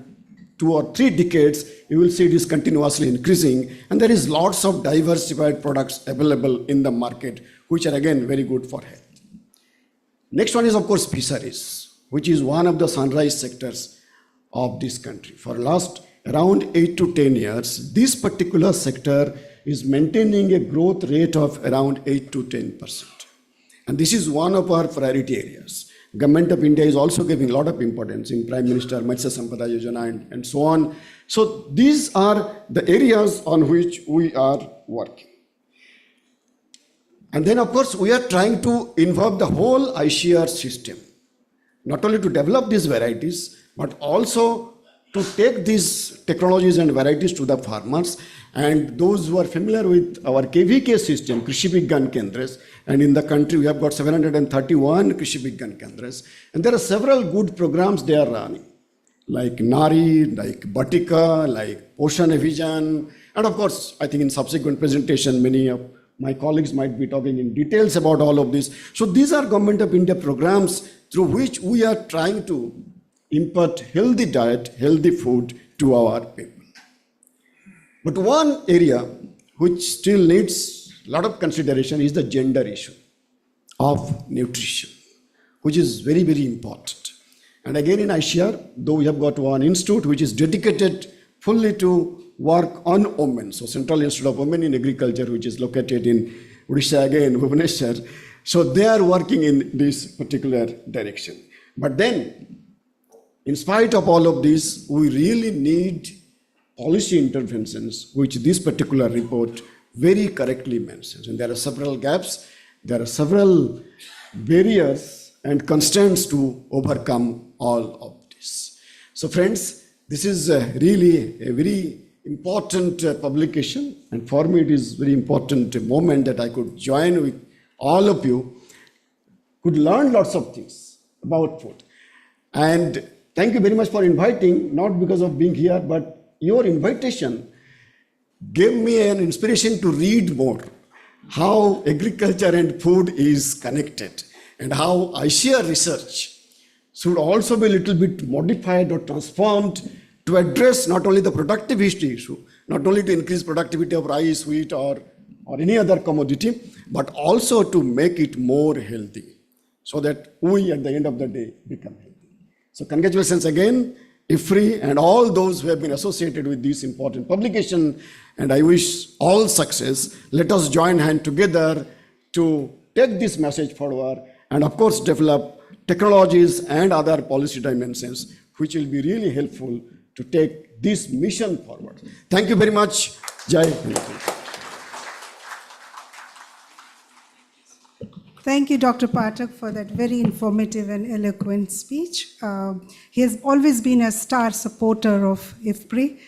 2 or 3 decades, you will see it is continuously increasing, and there is lots of diversified products available in the market, which are again very good for health. Next one is, of course, fisheries, which is one of the sunrise sectors of this country. For last around 8 to 10 years, this particular sector is maintaining a growth rate of around 8 to 10%. And this is one of our priority areas. Government of India is also giving a lot of importance in Prime Minister Matsya Sampada Yojana and so on. So these are the areas on which we are working. And then, of course, we are trying to involve the whole ICR system, not only to develop these varieties, but also to take these technologies and varieties to the farmers. And those who are familiar with our KVK system, Krishi Vigyan Kendras, and in the country we have got 731 Krishi Vigyan Kendras, and there are several good programs they are running, like Nari, like Batika, like Poshan Abhijan, and of course, I think in subsequent presentation, many of my colleagues might be talking in details about all of this. So these are Government of India programs through which we are trying to impart healthy diet, healthy food to our people. But one area which still needs a lot of consideration is the gender issue of nutrition, which is very, very important. And again in ICR, though we have got one institute which is dedicated fully to work on women, so Central Institute of Women in Agriculture, which is located in Odisha again, Bhubaneswar, so they are working in this particular direction. But then, in spite of all of this, we really need policy interventions, which this particular report very correctly mentions. And there are several gaps, there are several barriers and constraints to overcome all of this. So friends, this is really a very important publication, and for me it is very important moment that I could join with all of you, could learn lots of things about food. And thank you very much for inviting, not because of being here, but your invitation gave me an inspiration to read more how agriculture and food is connected, and how ICR research should also be a little bit modified or transformed to address not only the productive history issue, not only to increase productivity of rice, wheat, or any other commodity, but also to make it more healthy, so that we at the end of the day become healthy. So congratulations again, IFPRI and all those who have been associated with this important publication, and I wish all success. Let us join hands together to take this message forward, and of course develop technologies and other policy dimensions which will be really helpful to take this mission forward. Thank you very much. Jai Hind. Thank you, Dr. Pathak, for that very informative and eloquent speech. He has always been a star supporter of IFPRI.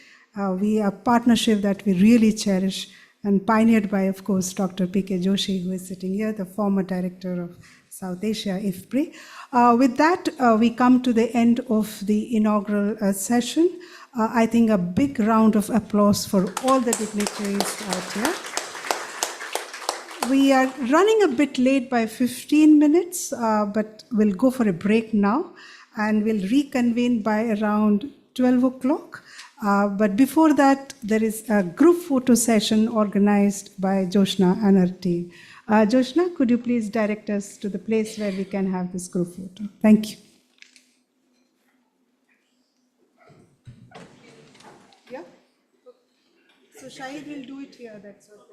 We are a partnership that we really cherish, and pioneered by, of course, Dr. P.K. Joshi, who is sitting here, the former director of South Asia IFPRI. With that, we come to the end of the inaugural session. I think a big round of applause for all the dignitaries out here. We are running a bit late by 15 minutes, but we'll go for a break now, and we'll reconvene by around 12 o'clock. But before that, there is a group photo session organized by Joshna and her team. Joshna, could you please direct us to the place where we can have this group photo? Thank you. Yeah? So Shahid will do it here, that's what.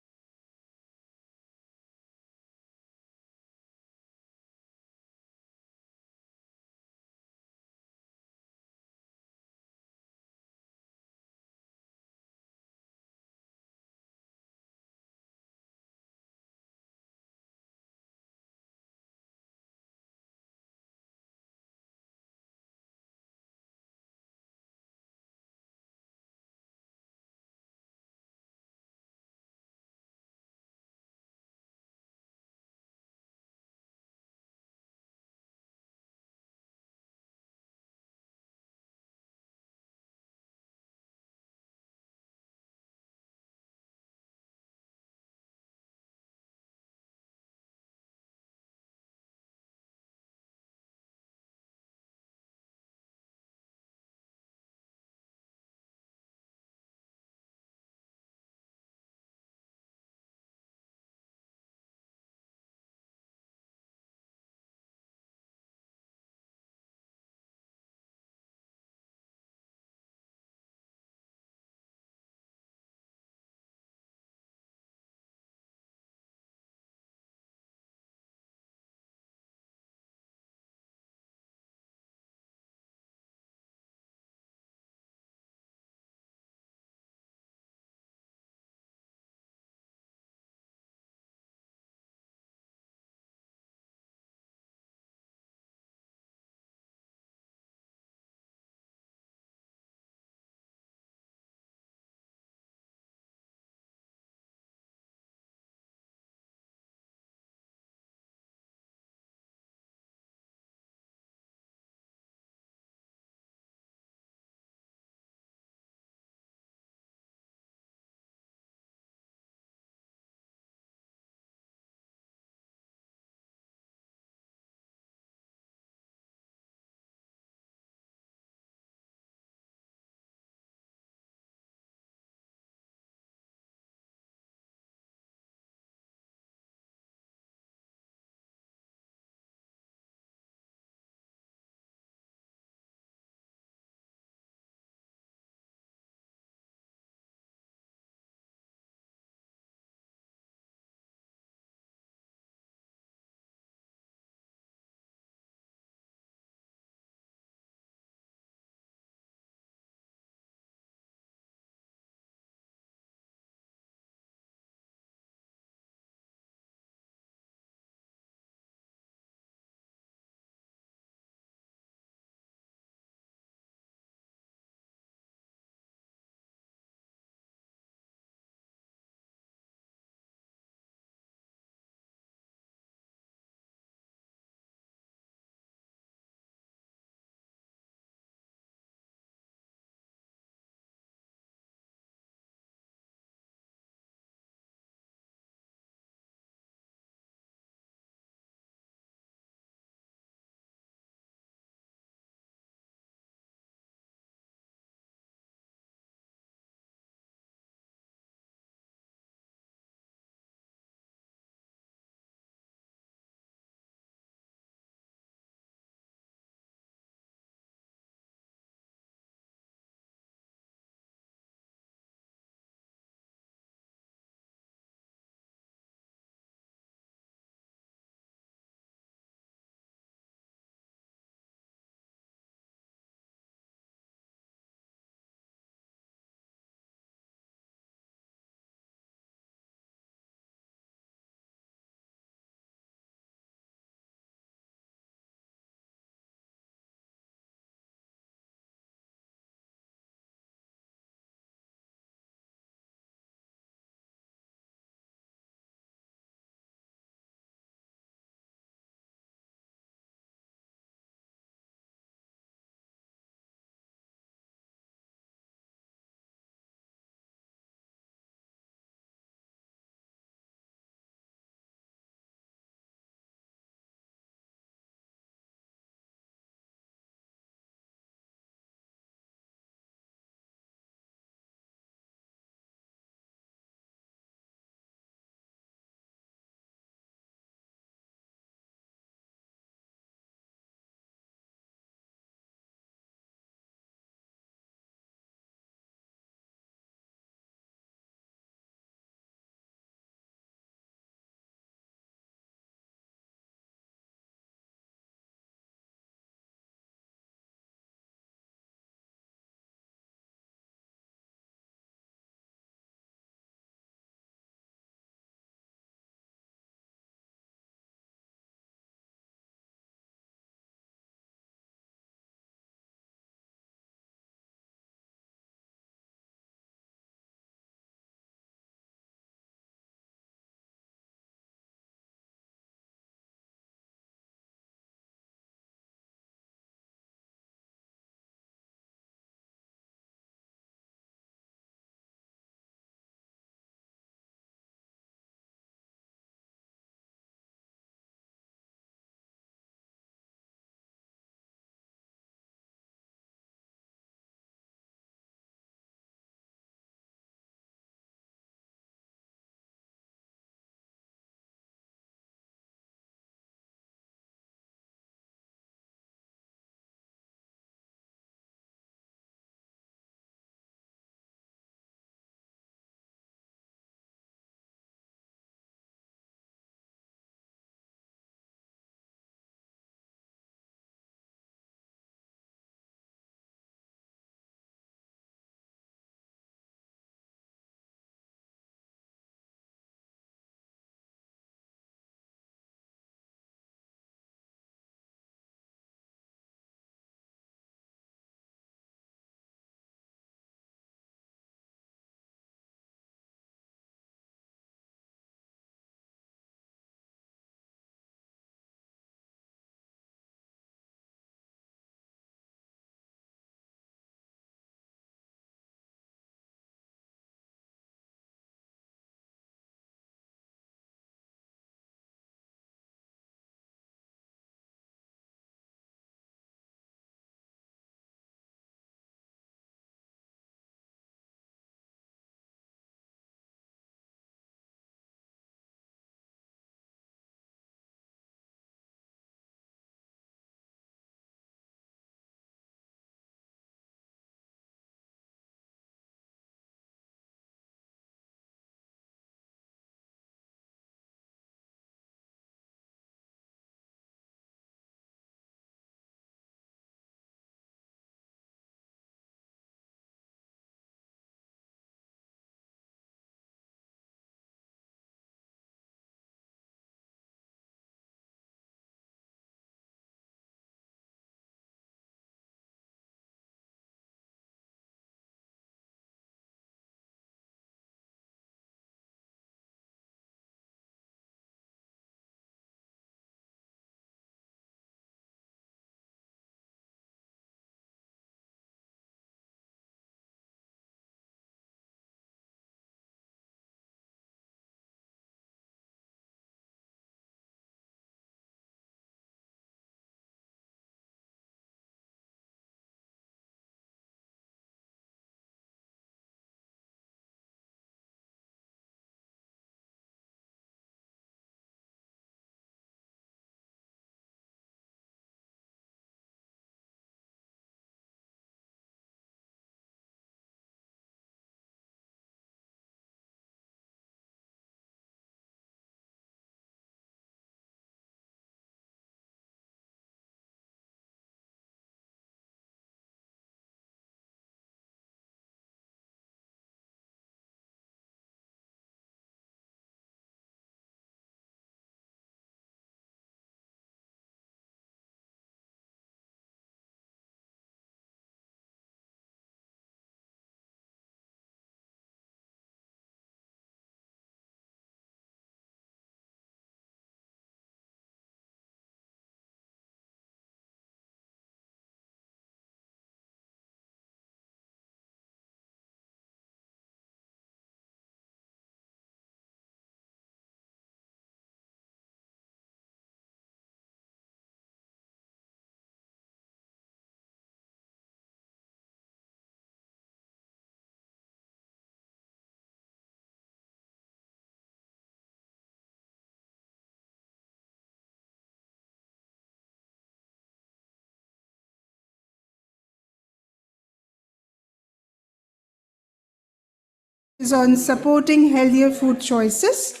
is on supporting healthier food choices.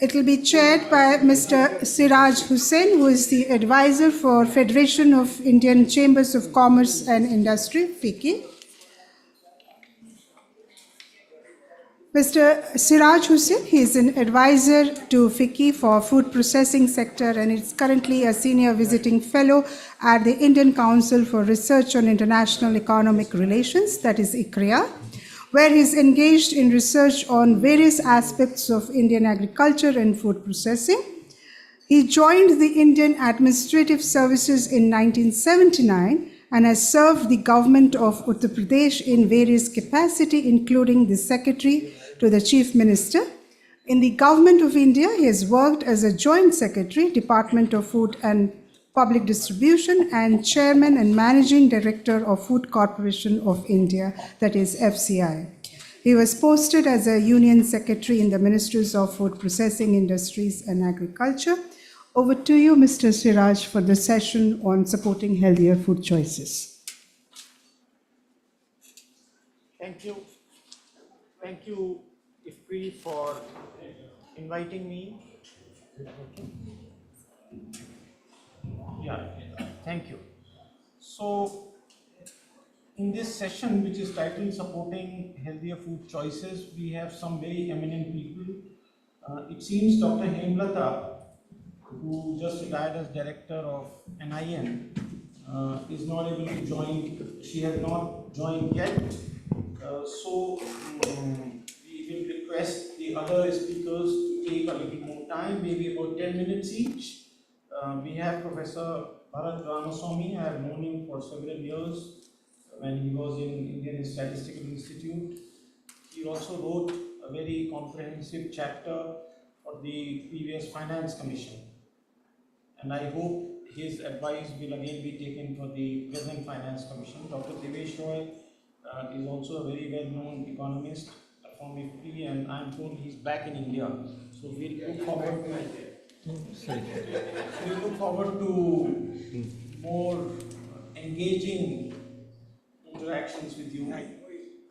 It will be chaired by Mr. Siraj Hussain, who is the advisor for Federation of Indian Chambers of Commerce and Industry, FICCI. Mr. Siraj Hussain, he is an advisor to FICCI for food processing sector and is currently a senior visiting fellow at the Indian Council for Research on International Economic Relations, that is IFPRI, where he is engaged in research on various aspects of Indian agriculture and food processing. He joined the Indian Administrative Services in 1979 and has served the government of Uttar Pradesh in various capacities, including the Secretary to the Chief Minister. In the Government of India, he has worked as a Joint Secretary, Department of Food and Public Distribution, and Chairman and Managing Director of Food Corporation of India, that is FCI. He was posted as a Union Secretary in the Ministries of Food Processing Industries and Agriculture. Over to you, Mr. Siraj, for the session on supporting healthier food choices. Thank you. Thank you, IFPRI, for inviting me. Yeah, thank you. So, in this session, which is titled Supporting Healthier Food Choices, we have some very eminent people. It seems Dr. Hemlata, who just retired as director of NIN, is not able to join. She has not joined yet. So we will request the other speakers to take a little more time, maybe about 10 minutes each. We have Professor Bharat Ramaswamy. I have known him for several years when he was in Indian Statistical Institute. He also wrote a very comprehensive chapter for the previous Finance Commission. And I hope his advice will again be taken for the present Finance Commission. Dr. Devesh Roy is also a very well-known economist from IFPRI, and I'm told he's back in India. So we'll look forward to more engaging interactions with you.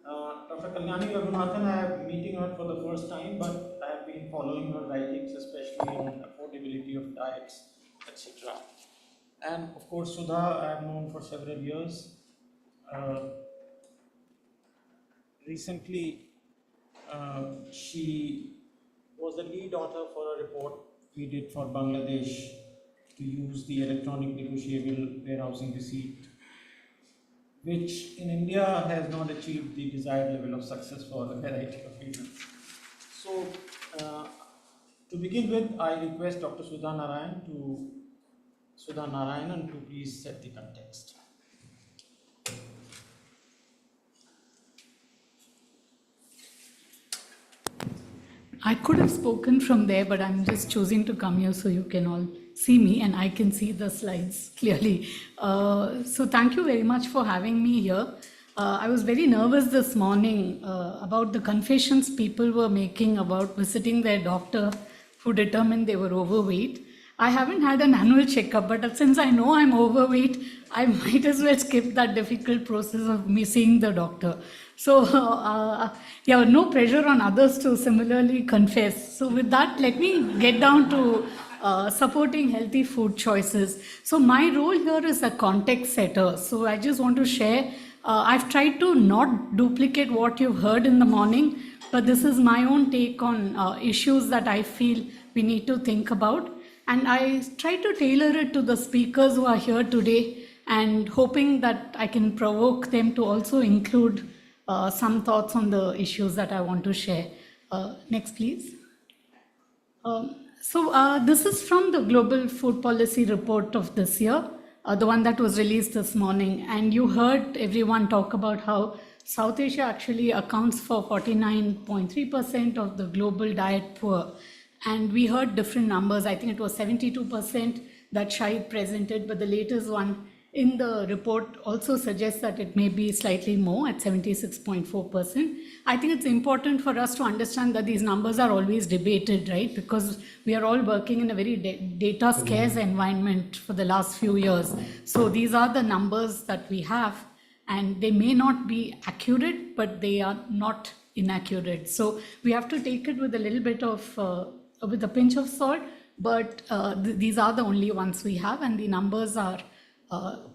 Dr. Kalyani Raghunathan, I am meeting her for the first time, but I have been following her writings, especially on affordability of diets, etc. And of course, Sudha, I have known for several years. Recently, she was the lead author for a report we did for Bangladesh to use the electronic negotiable warehousing receipt, which in India has not achieved the desired level of success for a variety of reasons. So, to begin with, I request Dr. Sudha Narayanan to please set the context. I could have spoken from there, but I'm just choosing to come here so you can all see me and I can see the slides clearly. So thank you very much for having me here. I was very nervous this morning about the confessions people were making about visiting their doctor who determined they were overweight. I haven't had an annual checkup, but since I know I'm overweight, I might as well skip that difficult process of me seeing the doctor. So, yeah, no pressure on others to similarly confess. So with that, let me get down to supporting healthy food choices. So my role here is a context setter. So I just want to share, I've tried to not duplicate what you've heard in the morning, but this is my own take on issues that I feel we need to think about. And I try to tailor it to the speakers who are here today and hoping that I can provoke them to also include some thoughts on the issues that I want to share. Next, please. So this is from the Global Food Policy Report of this year, the one that was released this morning. And you heard everyone talk about how South Asia actually accounts for 49.3% of the global diet poor. And we heard different numbers. I think it was 72% that Shahid presented, but the latest one in the report also suggests that it may be slightly more at 76.4%. I think it's important for us to understand that these numbers are always debated, right? Because we are all working in a very data scarce environment for the last few years. So these are the numbers that we have, and they may not be accurate, but they are not inaccurate. So we have to take it with a little bit of, with a pinch of salt, but these are the only ones we have, and the numbers are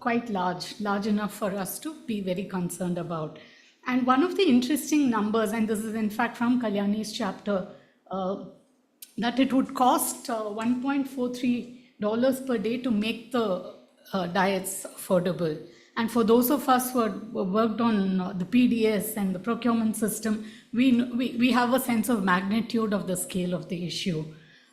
quite large enough for us to be very concerned about. And one of the interesting numbers, and this is in fact from Kalyani's chapter, that it would cost $1.43 per day to make the diets affordable. And for those of us who have worked on the PDS and the procurement system, we have a sense of magnitude of the scale of the issue.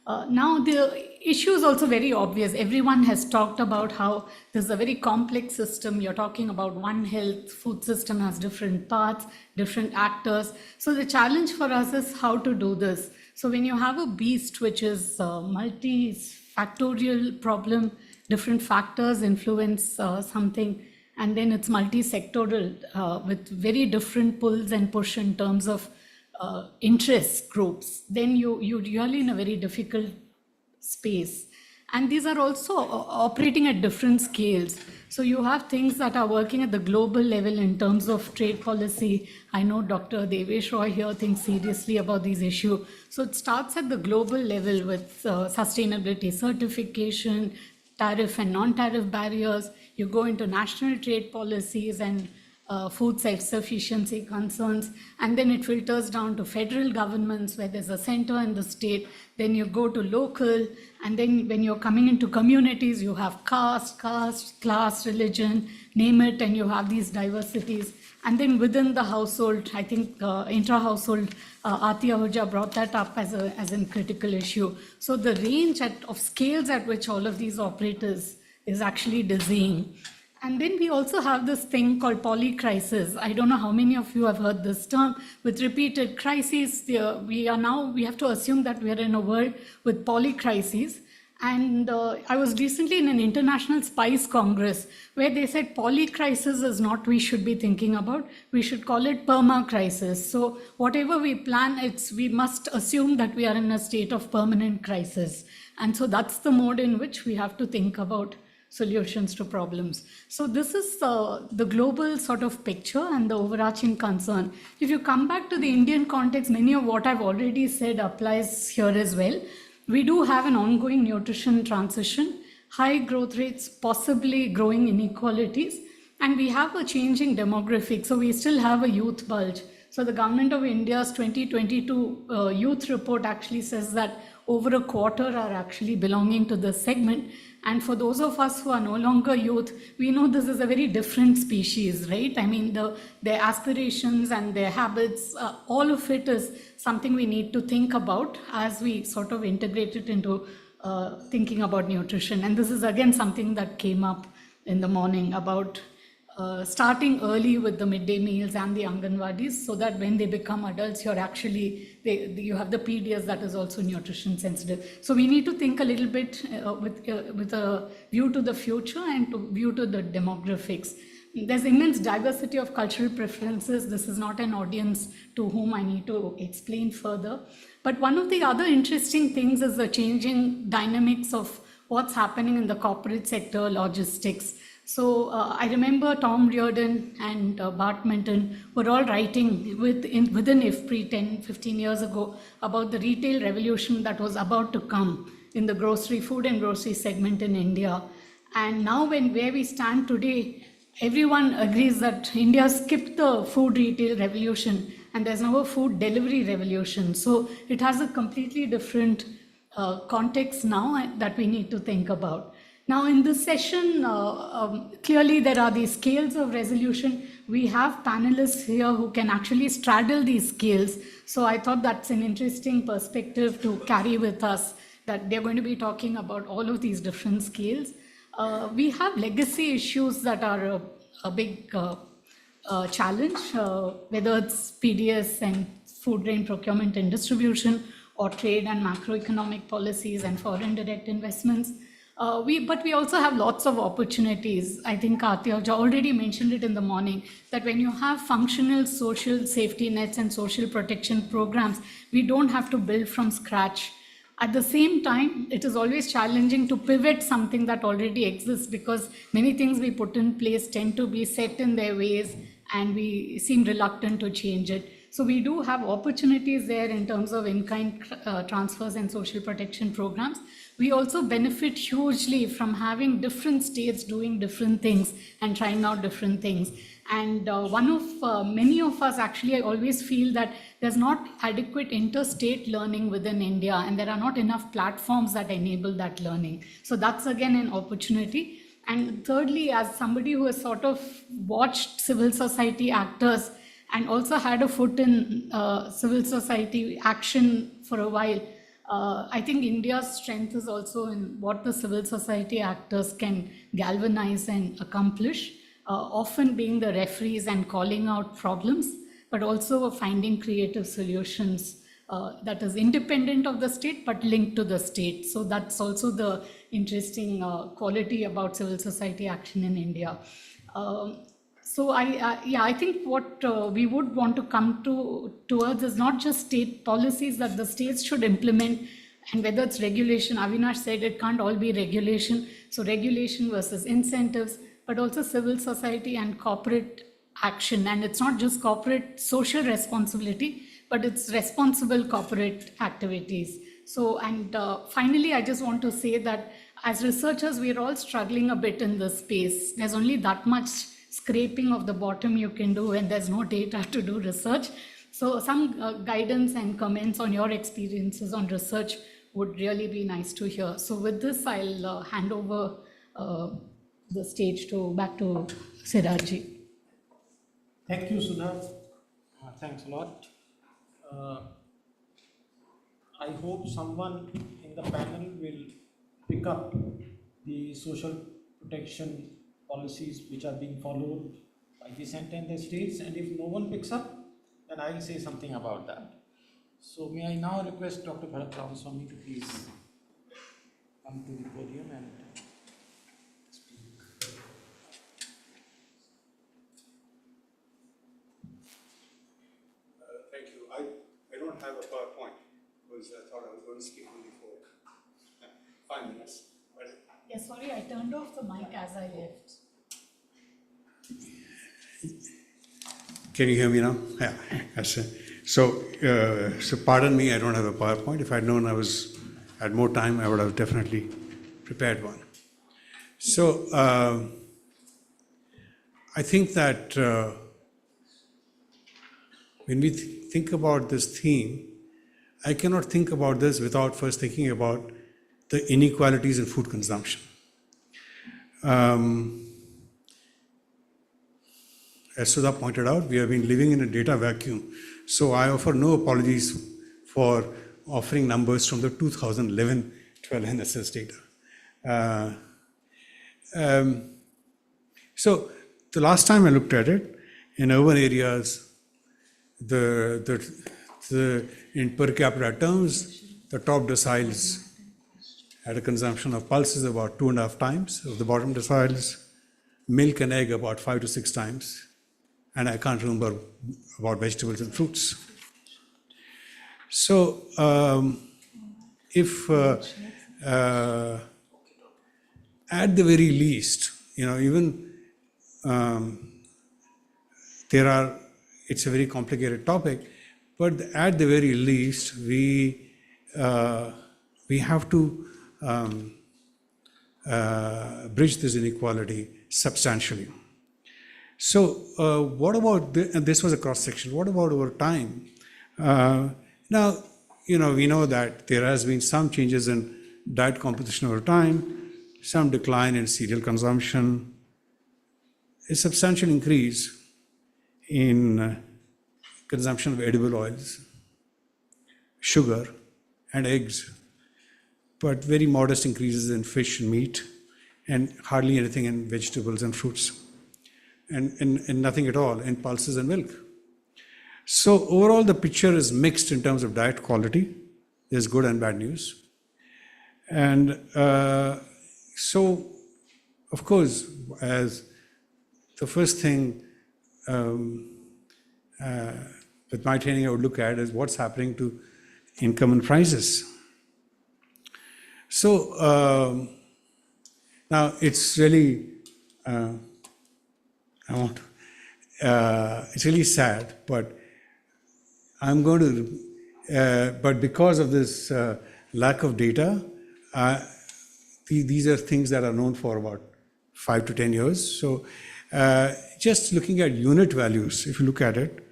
Now, the issue is also very obvious. Everyone has talked about how this is a very complex system. You're talking about One Health, food system has different parts, different actors. So the challenge for us is how to do this. So when you have a beast which is multi-factorial problem, different factors influence something, and then it's multi-sectoral with very different pulls and push in terms of interest groups, then you're really in a very difficult space. And these are also operating at different scales. So you have things that are working at the global level in terms of trade policy. I know Dr. Devesh Roy here thinks seriously about these issues. So it starts at the global level with sustainability certification, tariff and non-tariff barriers. You go into national trade policies and food self-sufficiency concerns, and then it filters down to federal governments where there's a center in the state. Then you go to local, and then when you're coming into communities, you have caste, class, religion, name it, and you have these diversities. And then within the household, I think intra-household, Aati Ahuja brought that up as a critical issue. So the range of scales at which all of these operators is actually dizzying. And then we also have this thing called polycrisis. I don't know how many of you have heard this term. With repeated crises, we have to assume that we are in a world with polycrises. And I was recently in an international spice congress where they said polycrisis is not we should be thinking about. We should call it perma-crisis. So whatever we plan, we must assume that we are in a state of permanent crisis. And so that's the mode in which we have to think about solutions to problems. So this is the global sort of picture and the overarching concern. If you come back to the Indian context, many of what I've already said applies here as well. We do have an ongoing nutrition transition, high growth rates, possibly growing inequalities, and we have a changing demographic. So we still have a youth bulge. So the Government of India's 2022 youth report actually says that over a quarter are actually belonging to this segment. And for those of us who are no longer youth, we know this is a very different species, right? I mean, their aspirations and their habits, all of it is something we need to think about as we sort of integrate it into thinking about nutrition. And this is again something that came up in the morning about starting early with the midday meals and the Anganwadis, so that when they become adults, you have the PDS that is also nutrition sensitive. So we need to think a little bit with a view to the future and view to the demographics. There's immense diversity of cultural preferences. This is not an audience to whom I need to explain further. But one of the other interesting things is the changing dynamics of what's happening in the corporate sector, logistics. So I remember Tom Reardon and Bart Minton were all writing within IFPRI 10, 15 years ago about the retail revolution that was about to come in the food and grocery segment in India. And now where we stand today, everyone agrees that India skipped the food retail revolution and there's now a food delivery revolution. So it has a completely different context now that we need to think about. Now in this session, clearly there are these scales of resolution. We have panelists here who can actually straddle these scales. So I thought that's an interesting perspective to carry with us, that they're going to be talking about all of these different scales. We have legacy issues that are a big challenge, whether it's PDS and food grain procurement and distribution, or trade and macroeconomic policies and foreign direct investments. But we also have lots of opportunities. I think Aati Ahuja already mentioned it in the morning, that when you have functional social safety nets and social protection programs, we don't have to build from scratch. At the same time, it is always challenging to pivot something that already exists, because many things we put in place tend to be set in their ways and we seem reluctant to change it. So we do have opportunities there in terms of in-kind transfers and social protection programs. We also benefit hugely from having different states doing different things and trying out different things. And many of us actually, I always feel that there's not adequate interstate learning within India, and there are not enough platforms that enable that learning. So that's again an opportunity. And thirdly, as somebody who has sort of watched civil society actors and also had a foot in civil society action for a while, I think India's strength is also in what the civil society actors can galvanize and accomplish, often being the referees and calling out problems, but also finding creative solutions that is independent of the state but linked to the state. So that's also the interesting quality about civil society action in India. So I think what we would want to come towards is not just state policies that the states should implement, and whether it's regulation. Avinash said it can't all be regulation. So regulation versus incentives, but also civil society and corporate action. And it's not just corporate social responsibility, but it's responsible corporate activities. So, and finally, I just want to say that as researchers, we're all struggling a bit in this space. There's only that much scraping of the bottom you can do, and there's no data to do research. So some guidance and comments on your experiences on research would really be nice to hear. So with this, I'll hand over the stage back to Sirajji. Thank you, Sudha. Thanks a lot. I hope someone in the panel will pick up the social protection policies which are being followed by the center and the states, and if no one picks up, then I will say something about that. So may I now request Dr. Bharat Ramaswamy to please come to the podium and speak. Thank you. I don't have a PowerPoint because I thought I was going to speak only for 5 minutes. But Yeah, sorry, I turned off the mic as I left. can you hear me now? Yeah. So pardon me, I don't have a PowerPoint. If I'd known I had more time, I would have definitely prepared one. So I think that when we think about this theme, I cannot think about this without first thinking about the inequalities in food consumption. As Sudha pointed out, we have been living in a data vacuum. So I offer no apologies for offering numbers from the 2011-12 NSS data. So the last time I looked at it, in urban areas, in per capita terms, the top deciles had a consumption of pulses about 2.5 times of the bottom deciles, milk and egg about 5 to 6 times, and I can't remember about vegetables and fruits. So if at the very least, even it's a very complicated topic, but at the very least, we have to bridge this inequality substantially. So what about, and this was a cross-section, what about over time? Now, we know that there has been some changes in diet composition over time, some decline in cereal consumption, a substantial increase in consumption of edible oils, sugar, and eggs, but very modest increases in fish and meat, and hardly anything in vegetables and fruits, and nothing at all in pulses and milk. So overall, the picture is mixed in terms of diet quality. There's good and bad news. And so, of course, as the first thing with my training I would look at is what's happening to income and prices. So now it's really, it's really sad, but I'm going to, but because of this lack of data, these are things that are known for about 5 to 10 years. So just looking at unit values, if you look at it,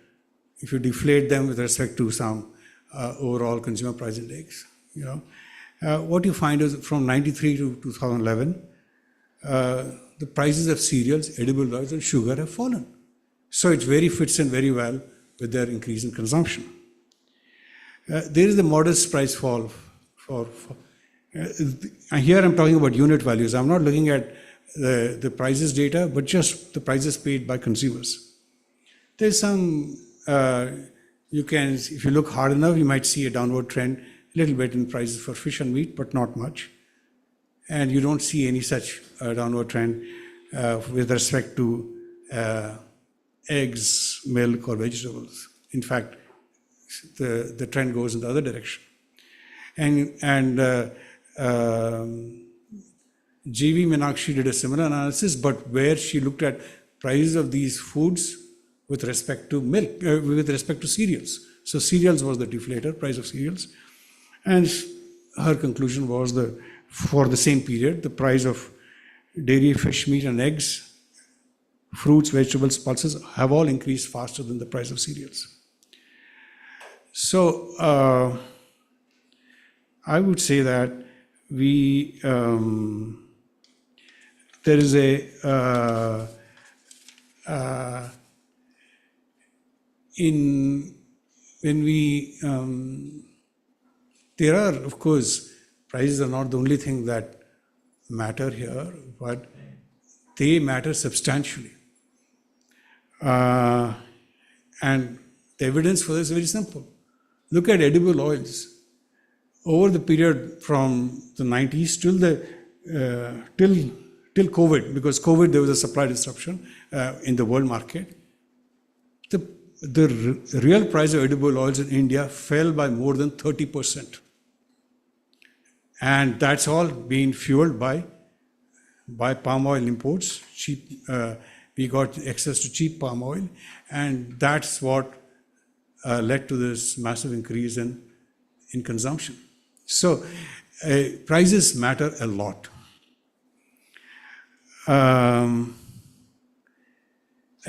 if you deflate them with respect to some overall consumer price index, what you find is from 93 to 2011, the prices of cereals, edible oils, and sugar have fallen. So it fits in very well with their increase in consumption. There is a modest price fall here I'm talking about unit values. I'm not looking at the prices data, but just the prices paid by consumers. There's some, if you look hard enough, you might see a downward trend, a little bit in prices for fish and meat, but not much. And you don't see any such downward trend with respect to eggs, milk, or vegetables. In fact, the trend goes in the other direction. And G.V. Meenakshi did a similar analysis, but where she looked at prices of these foods with respect to milk, with respect to cereals. So cereals was the deflator, price of cereals. And her conclusion was for the same period, the price of dairy, fish, meat, and eggs, fruits, vegetables, pulses have all increased faster than the price of cereals. So I would say that there is there are, of course, prices are not the only thing that matter here, but they matter substantially. And the evidence for this is very simple. Look at edible oils. Over the period from the 90s till COVID, because COVID there was a supply disruption in the world market, the real price of edible oils in India fell by more than 30%. And that's all being fueled by palm oil imports. We got access to cheap palm oil, and that's what led to this massive increase in consumption. So prices matter a lot. I'll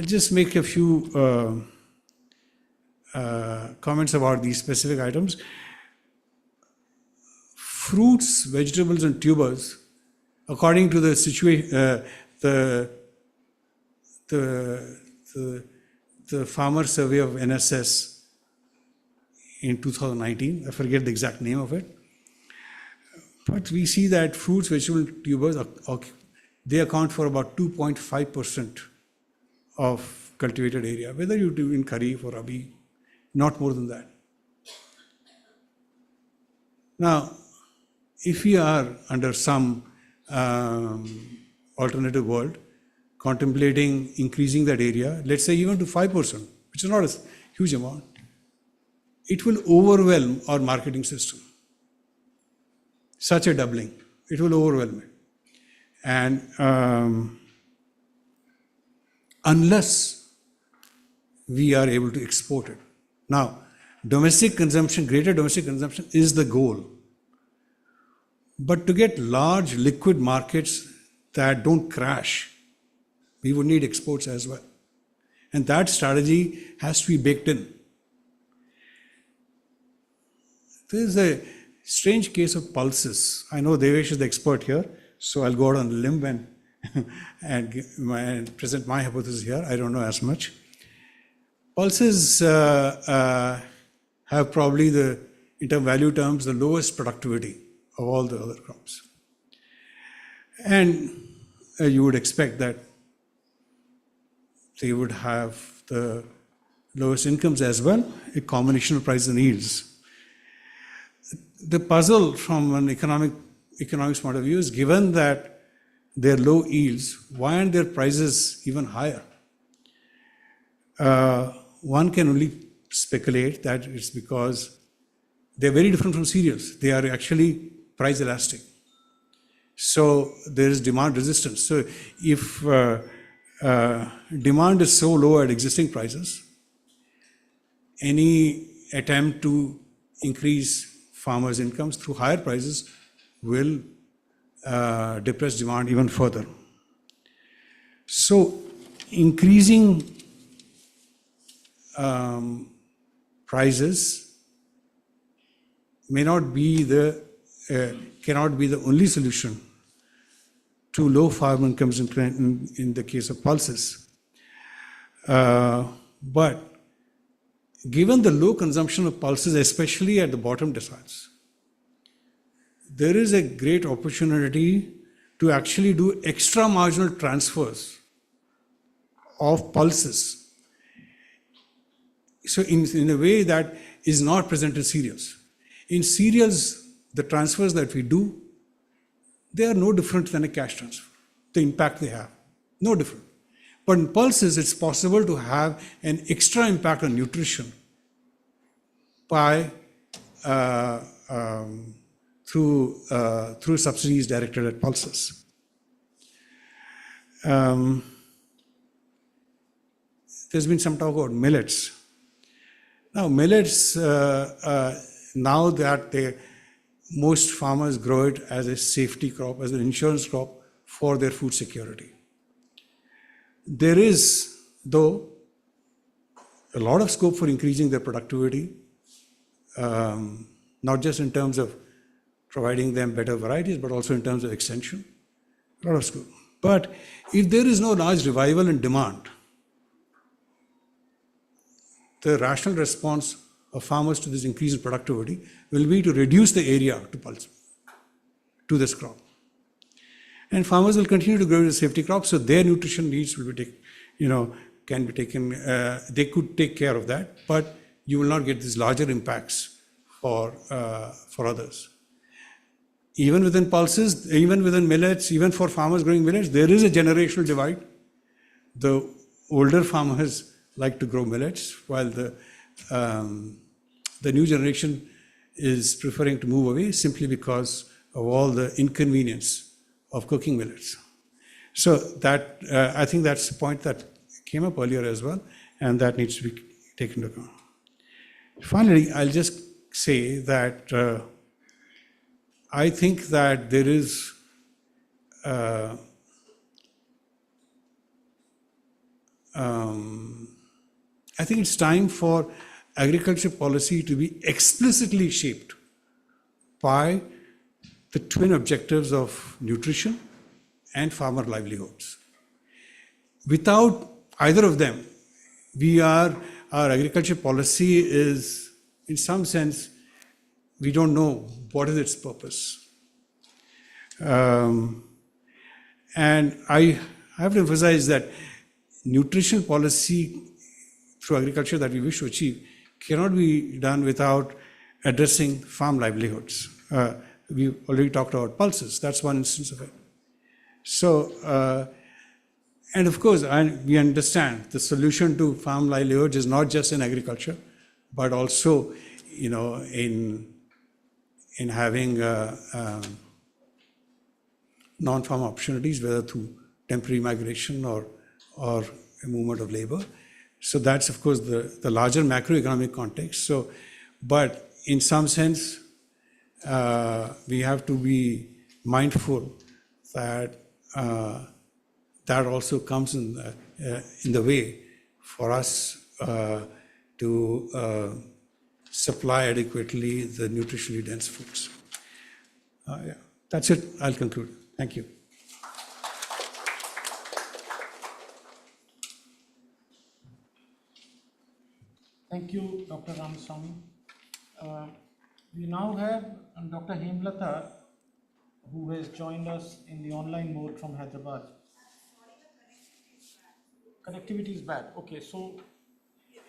just make a few comments about these specific items. Fruits, vegetables, and tubers, according to the farmer survey of NSS in 2019, I forget the exact name of it, but we see that fruits, vegetables, and tubers, they account for about 2.5% of cultivated area, whether you do in Kharif or Rabi, not more than that. Now, if we are under some alternative world, contemplating increasing that area, let's say even to 5%, which is not a huge amount, it will overwhelm our marketing system. Such a doubling, it will overwhelm it. And unless we are able to export it. Now, domestic consumption, greater domestic consumption is the goal. But to get large liquid markets that don't crash, we would need exports as well. And that strategy has to be baked in. There is a strange case of pulses. I know Devesh is the expert here, so I'll go out on a limb and present my hypothesis here. I don't know as much. Pulses have probably in value terms, the lowest productivity of all the other crops. And you would expect that they would have the lowest incomes as well, a combination of prices and yields. The puzzle from an economics point of view is, given that their low yields, why aren't their prices even higher? One can only speculate that it's because they're very different from cereals. They are actually price elastic. So there is demand resistance. So if demand is so low at existing prices, any attempt to increase farmers' incomes through higher prices will depress demand even further. So increasing prices may not be cannot be the only solution to low farm incomes in the case of pulses. But given the low consumption of pulses, especially at the bottom deciles, there is a great opportunity to actually do extra marginal transfers of pulses. So in a way that is not present in cereals. In cereals, the transfers that we do, they are no different than a cash transfer. The impact they have, no different. But in pulses, it's possible to have an extra impact on nutrition by through subsidies directed at pulses. There's been some talk about millets. Now, millets, now that most farmers grow it as a safety crop, as an insurance crop for their food security. There is, though, a lot of scope for increasing their productivity, not just in terms of providing them better varieties, but also in terms of extension. A lot of scope. But if there is no large revival in demand, the rational response of farmers to this increase in productivity will be to reduce the area to this crop. And farmers will continue to grow the safety crop, so their nutrition needs will be can be taken, they could take care of that, but you will not get these larger impacts for others. Even within pulses, even within millets, even for farmers growing millets, there is a generational divide. The older farmers like to grow millets, while the new generation is preferring to move away simply because of all the inconvenience of cooking millets. So that I think that's the point that came up earlier as well, and that needs to be taken into account. Finally, I'll just say that I think that there is I think it's time for agriculture policy to be explicitly shaped by the twin objectives of nutrition and farmer livelihoods. Without either of them, our agriculture policy is, in some sense, we don't know what is its purpose. And I have to emphasize that nutrition policy through agriculture that we wish to achieve cannot be done without addressing farm livelihoods. We've already talked about pulses. That's one instance of it. So, and of course, we understand the solution to farm livelihoods is not just in agriculture, but also, in having non-farm opportunities, whether through temporary migration or a movement of labor. So that's, of course, the larger macroeconomic context. So, but in some sense, we have to be mindful that that also comes in the way for us to supply adequately the nutritionally dense foods. Yeah, that's it. I'll conclude. Thank you. Thank you, Dr. Ramaswamy. We now have Dr. Hemlata, who has joined us in the online mode from Hyderabad. Connectivity is bad. Okay, so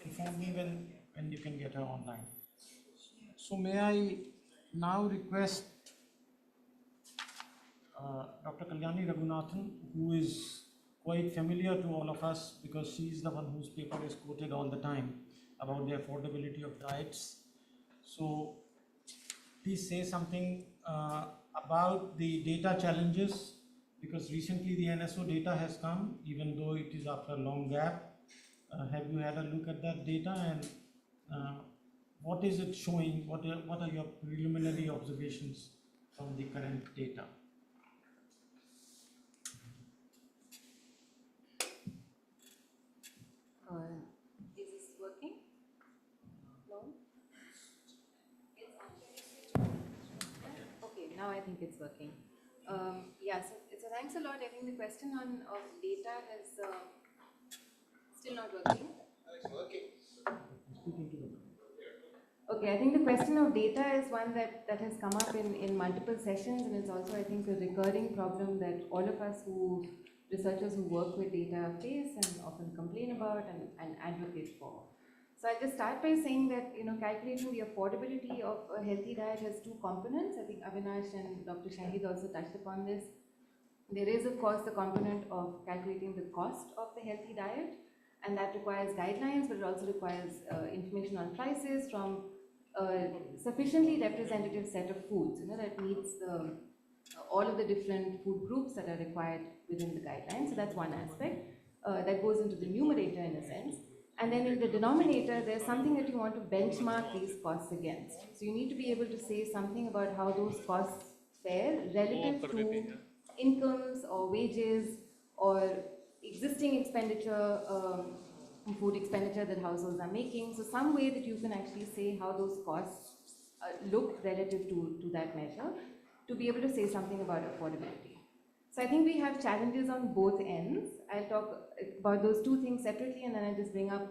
inform me when you can get her online. So may I now request Dr. Kalyani Raghunathan, who is quite familiar to all of us because she is the one whose paper is quoted all the time about the affordability of diets. So please say something about the data challenges, because recently the NSO data has come, even though it is after a long gap. Have you had a look at that data, and what is it showing? What are your preliminary observations from the current data? Is this working? No? Okay, now I think it's working. Yeah, so thanks a lot. I think the question of data is still not working. It's working. Okay, I think the question of data is one that has come up in multiple sessions, and it's also, I think, a recurring problem that all of us researchers who work with data face and often complain about and advocate for. So I'll just start by saying that, calculating the affordability of a healthy diet has two components. I think Avinash and Dr. Shahid also touched upon this. There is, of course, the component of calculating the cost of the healthy diet, and that requires guidelines, but it also requires information on prices from a sufficiently representative set of foods, that meets all of the different food groups that are required within the guidelines. So that's one aspect that goes into the numerator in a sense. And then in the denominator, there's something that you want to benchmark these costs against. So you need to be able to say something about how those costs fare relative to incomes or wages or existing expenditure, food expenditure that households are making. So some way that you can actually say how those costs look relative to that measure to be able to say something about affordability. So I think we have challenges on both ends. I'll talk about those two things separately, and then I'll just bring up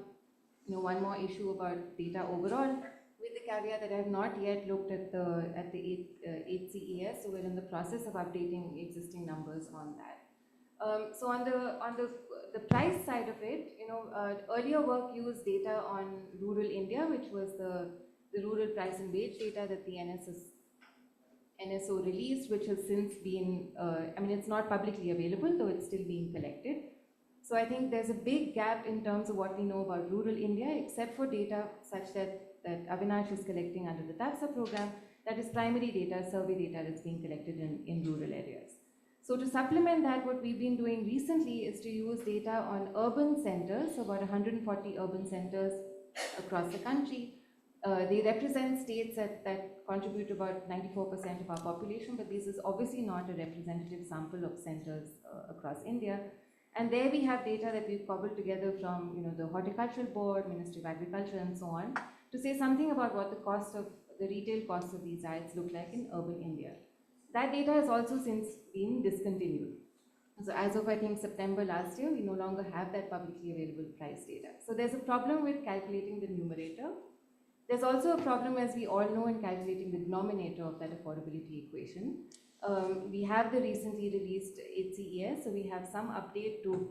one more issue about data overall, with the caveat that I have not yet looked at the 8CES, so we're in the process of updating existing numbers on that. So on the price side of it, earlier work used data on rural India, which was the rural price and wage data that the NSO released, which has since been, it's not publicly available, though it's still being collected. So I think there's a big gap in terms of what we know about rural India, except for data such that Avinash is collecting under the TAFSA program, that is primary data, survey data that's being collected in rural areas. So to supplement that, what we've been doing recently is to use data on urban centers, so about 140 urban centers across the country. They represent states that contribute about 94% of our population, but this is obviously not a representative sample of centers across India. And there we have data that we've cobbled together from the Horticultural Board, Ministry of Agriculture, and so on, to say something about what the retail costs of these diets look like in urban India. That data has also since been discontinued. So as of, I think, September last year, we no longer have that publicly available price data. So there's a problem with calculating the numerator. There's also a problem, as we all know, in calculating the denominator of that affordability equation. We have the recently released 8CES, so we have some update to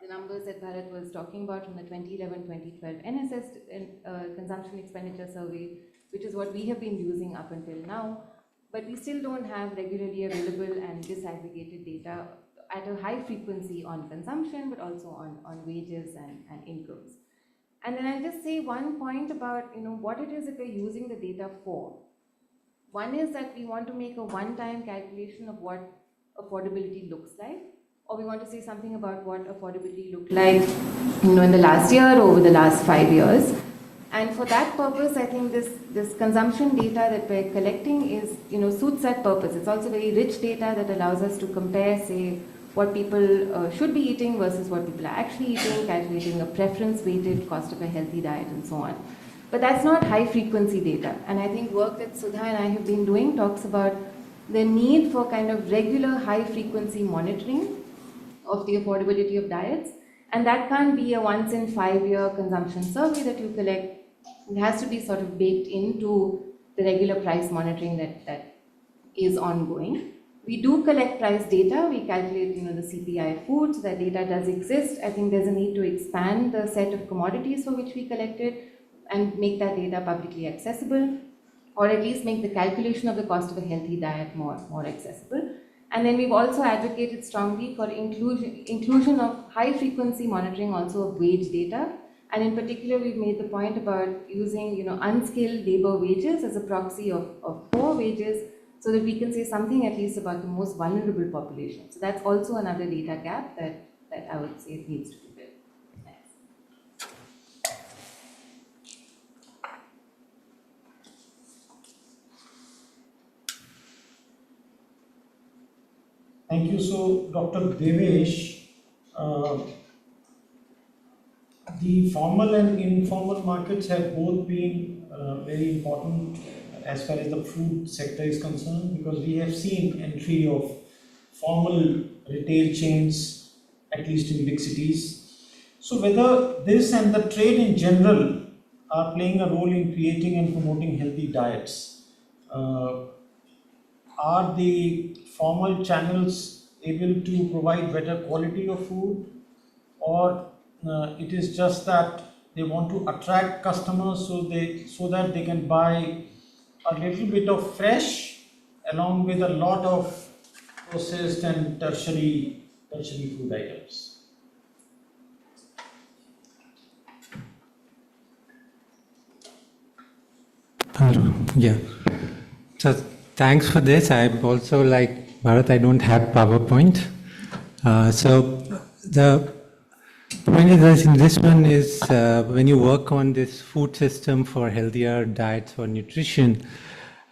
the numbers that Bharat was talking about from the 2011-2012 NSS Consumption Expenditure Survey, which is what we have been using up until now. But we still don't have regularly available and disaggregated data at a high frequency on consumption, but also on wages and incomes. And then I'll just say one point about what it is that we're using the data for. One is that we want to make a one-time calculation of what affordability looks like, or we want to say something about what affordability looked like in the last year or over the last 5 years. And for that purpose, I think this consumption data that we're collecting is suits that purpose. It's also very rich data that allows us to compare, say, what people should be eating versus what people are actually eating, calculating a preference-weighted cost of a healthy diet, and so on. But that's not high-frequency data. And I think work that Sudha and I have been doing talks about the need for kind of regular high-frequency monitoring of the affordability of diets. And that can't be a once-in-5-year consumption survey that you collect. It has to be sort of baked into the regular price monitoring that is ongoing. We do collect price data. We calculate, the CPI foods. That data does exist. I think there's a need to expand the set of commodities for which we collect it and make that data publicly accessible, or at least make the calculation of the cost of a healthy diet more accessible. And then we've also advocated strongly for inclusion of high-frequency monitoring also of wage data. And in particular, we've made the point about using, unskilled labor wages as a proxy of poor wages, so that we can say something at least about the most vulnerable population. So that's also another data gap that I would say needs to be filled. Thank you. So, Dr. Devesh, the formal and informal markets have both been very important as far as the food sector is concerned, because we have seen entry of formal retail chains, at least in big cities. So whether this and the trade in general are playing a role in creating and promoting healthy diets, are the formal channels able to provide better quality of food, or it is just that they want to attract customers so that they can buy a little bit of fresh along with a lot of processed and tertiary food items? Yeah. So thanks for this. I'm also like Bharat, I don't have PowerPoint. So the point is in this one is when you work on this food system for healthier diets or nutrition,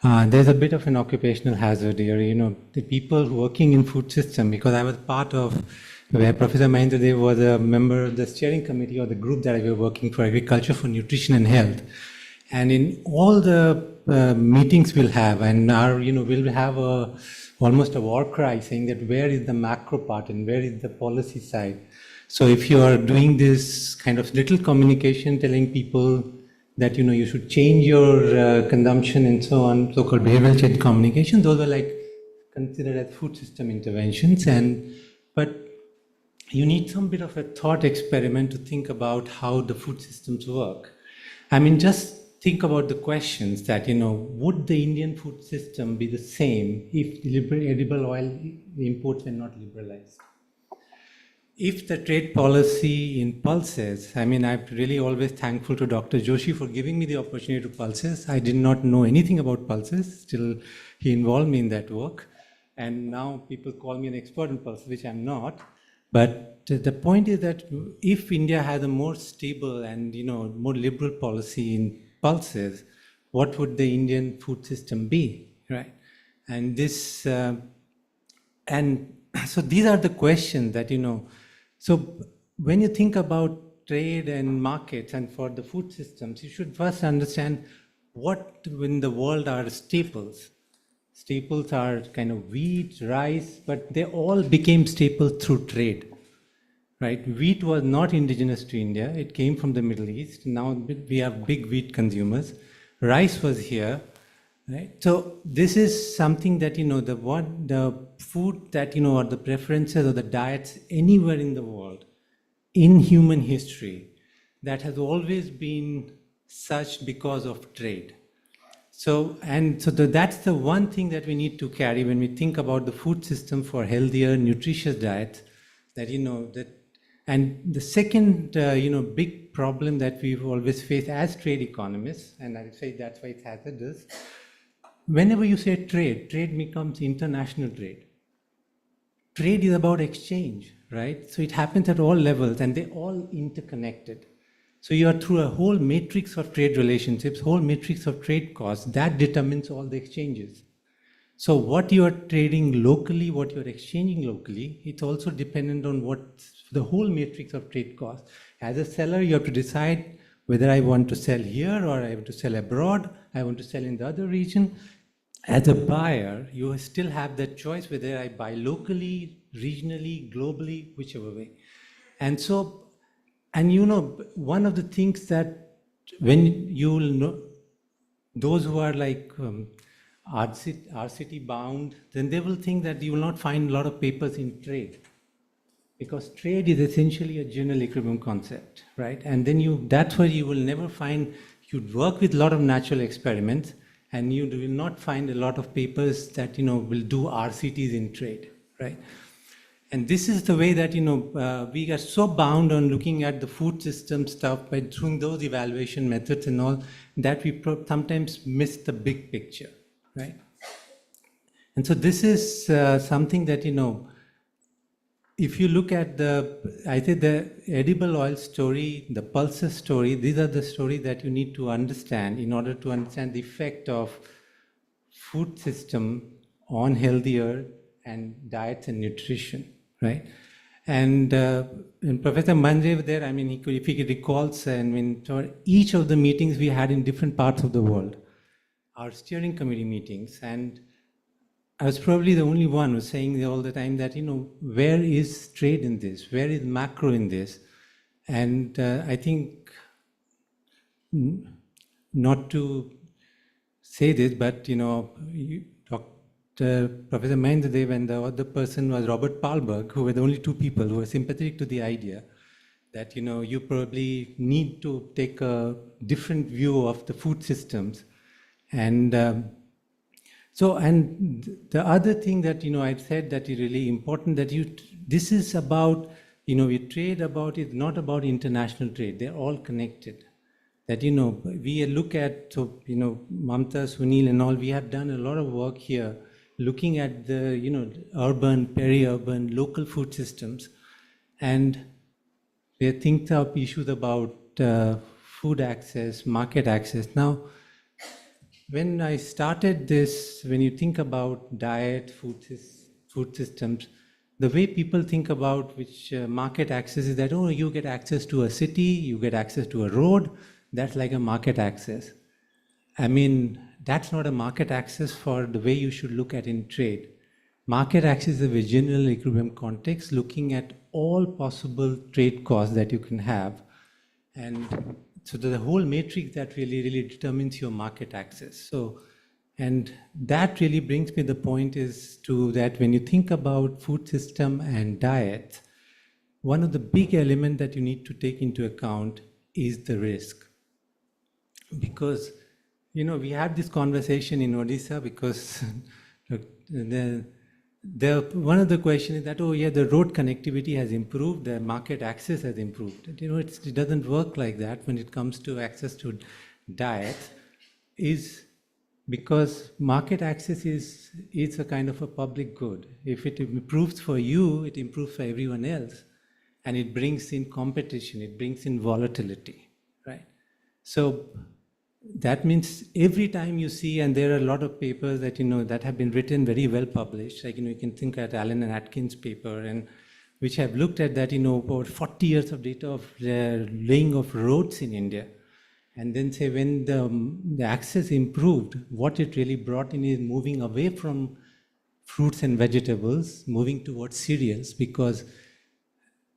there's a bit of an occupational hazard here. You know, the people working in food system, because I was part of where Professor Mahendra Dev was a member of the steering committee or the group that I was working for agriculture for nutrition and health. And in all the meetings we'll have, and we'll have almost a war cry saying that where is the macro part and where is the policy side. So if you are doing this kind of little communication, telling people that you should change your consumption and so on, so-called behavioral change communication, those are like considered as food system interventions. But you need some bit of a thought experiment to think about how the food systems work. I mean, just think about the questions that, would the Indian food system be the same if edible oil imports were not liberalized? If the trade policy in pulses, I mean, I'm really always thankful to Dr. Joshi for giving me the opportunity to pulses. I did not know anything about pulses, still he involved me in that work. And now people call me an expert in pulses, which I'm not. But the point is that if India has a more stable and, more liberal policy in pulses, what would the Indian food system be, right? And this, and so these are the questions that, so when you think about trade and markets and for the food systems, you should first understand what in the world are staples. Staples are kind of wheat, rice, but they all became staples through trade. Right? Wheat was not indigenous to India. It came from the Middle East. Now we have big wheat consumers. Rice was here. Right? So this is something that, the food that, or the preferences or the diets anywhere in the world, in human history, that has always been such because of trade. So that's the one thing that we need to carry when we think about the food system for healthier, nutritious diets, that, and the second, big problem that we've always faced as trade economists, and I say that's why it's hazardous, whenever you say trade becomes international trade. Trade is about exchange, right? So it happens at all levels and they're all interconnected. So you are through a whole matrix of trade relationships, whole matrix of trade costs, that determines all the exchanges. So what you are trading locally, what you are exchanging locally, it's also dependent on what the whole matrix of trade costs. As a seller, you have to decide whether I want to sell here or I want to sell abroad, I want to sell in the other region. As a buyer, you still have that choice whether I buy locally, regionally, globally, whichever way. And so, one of the things that when you will know, those who are like RCT bound, then they will think that you will not find a lot of papers in trade. Because trade is essentially a general equilibrium concept, right? And then that's why you will never find, you'd work with a lot of natural experiments, and you will not find a lot of papers that, will do RCTs in trade, right? And this is the way that, we are so bound on looking at the food system stuff by doing those evaluation methods and all, that we sometimes miss the big picture, right? And so this is something that, if you look at the edible oil story, the pulses story, these are the stories that you need to understand in order to understand the effect of food system on healthier and diets and nutrition, right? And Professor Manjev there, I mean, if he recalls, I mean, for each of the meetings we had in different parts of the world, our steering committee meetings, and I was probably the only one who was saying all the time that, where is trade in this? Where is macro in this? And I think, not to say this, but, Professor Mahendradev and the other person was Robert Palberg, who were the only two people who were sympathetic to the idea that, you probably need to take a different view of the food systems. And and the other thing that, I said that is really important, that this is about, we trade about, it's not about international trade. They're all connected. That, we look at, Mamta, Sunil and all, we have done a lot of work here looking at the, urban, peri-urban, local food systems. And there are things up issues about food access, market access. Now, when I started this, when you think about diet, food systems, the way people think about which market access is that, oh, you get access to a city, you get access to a road, that's like a market access. I mean, that's not a market access for the way you should look at in trade. Market access is a general equilibrium context, looking at all possible trade costs that you can have. And so the whole matrix that really determines your market access. So, and that really brings me the point is to that when you think about food system and diet, one of the big elements that you need to take into account is the risk. Because, we had this conversation in Odisha because one of the questions is that, oh yeah, the road connectivity has improved, the market access has improved. It doesn't work like that when it comes to access to diet, is because market access is a kind of a public good. If it improves for you, it improves for everyone else. And it brings in competition, it brings in volatility, right? So that means every time you see, and there are a lot of papers that, that have been written, very well published, like, you can think at Allen and Atkins paper, and which have looked at that, about 40 years of data of laying of roads in India. And then say when the access improved, what it really brought in is moving away from fruits and vegetables, moving towards cereals, because,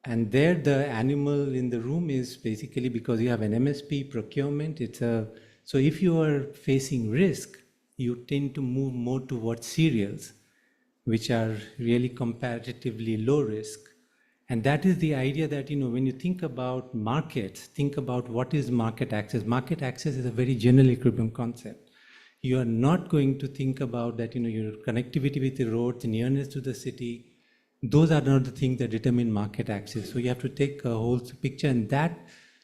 and there the animal in the room is basically because you have an MSP procurement, so if you are facing risk, you tend to move more towards cereals, which are really comparatively low risk. And that is the idea that, when you think about markets, think about what is market access. Market access is a very general equilibrium concept. You are not going to think about that, your connectivity with the roads, nearness to the city. Those are not the things that determine market access. So you have to take a whole picture, and that.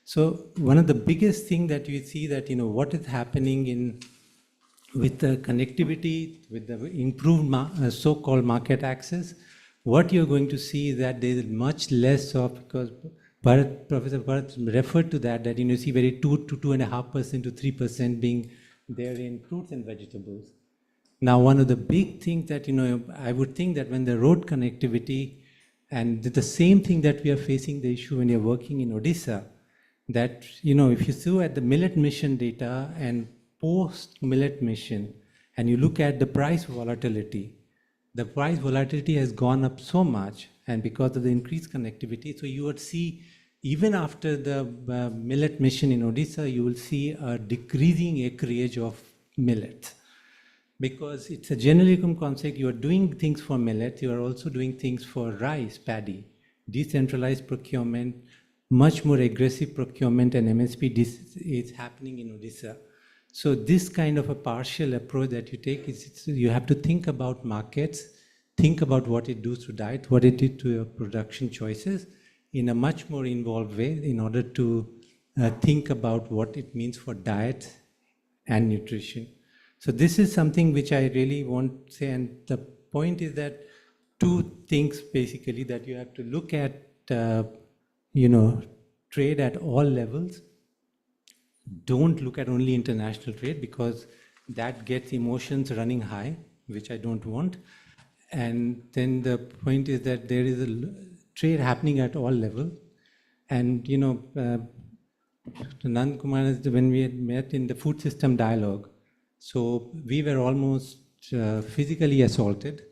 So one of the biggest things that you see that, what is happening with the connectivity, with the improved so-called market access, what you're going to see is that there is much less of, because Professor Bharat referred to that you see very 2 to 2.5% to 3% being there in fruits and vegetables. Now, one of the big things that, I would think that when the road connectivity, and the same thing that we are facing the issue when you're working in Odisha, that, if you see at the millet mission data and post-millet mission, and you look at the price volatility, the price volatility has gone up so much, and because of the increased connectivity, so you would see, even after the millet mission in Odisha, you will see a decreasing acreage of millet. Because it's a general equilibrium concept, you are doing things for millet, you are also doing things for rice, paddy, decentralized procurement, much more aggressive procurement, and MSP is happening in Odisha. So this kind of a partial approach that you take is you have to think about markets, think about what it does to diet, what it did to your production choices in a much more involved way in order to think about what it means for diet and nutrition. So this is something which I really want to say, and the point is that two things basically that you have to look at, trade at all levels. Don't look at only international trade because that gets emotions running high, which I don't want. And then the point is that there is a trade happening at all levels. And, Nand Kumar, when we had met in the food system dialogue, so we were almost physically assaulted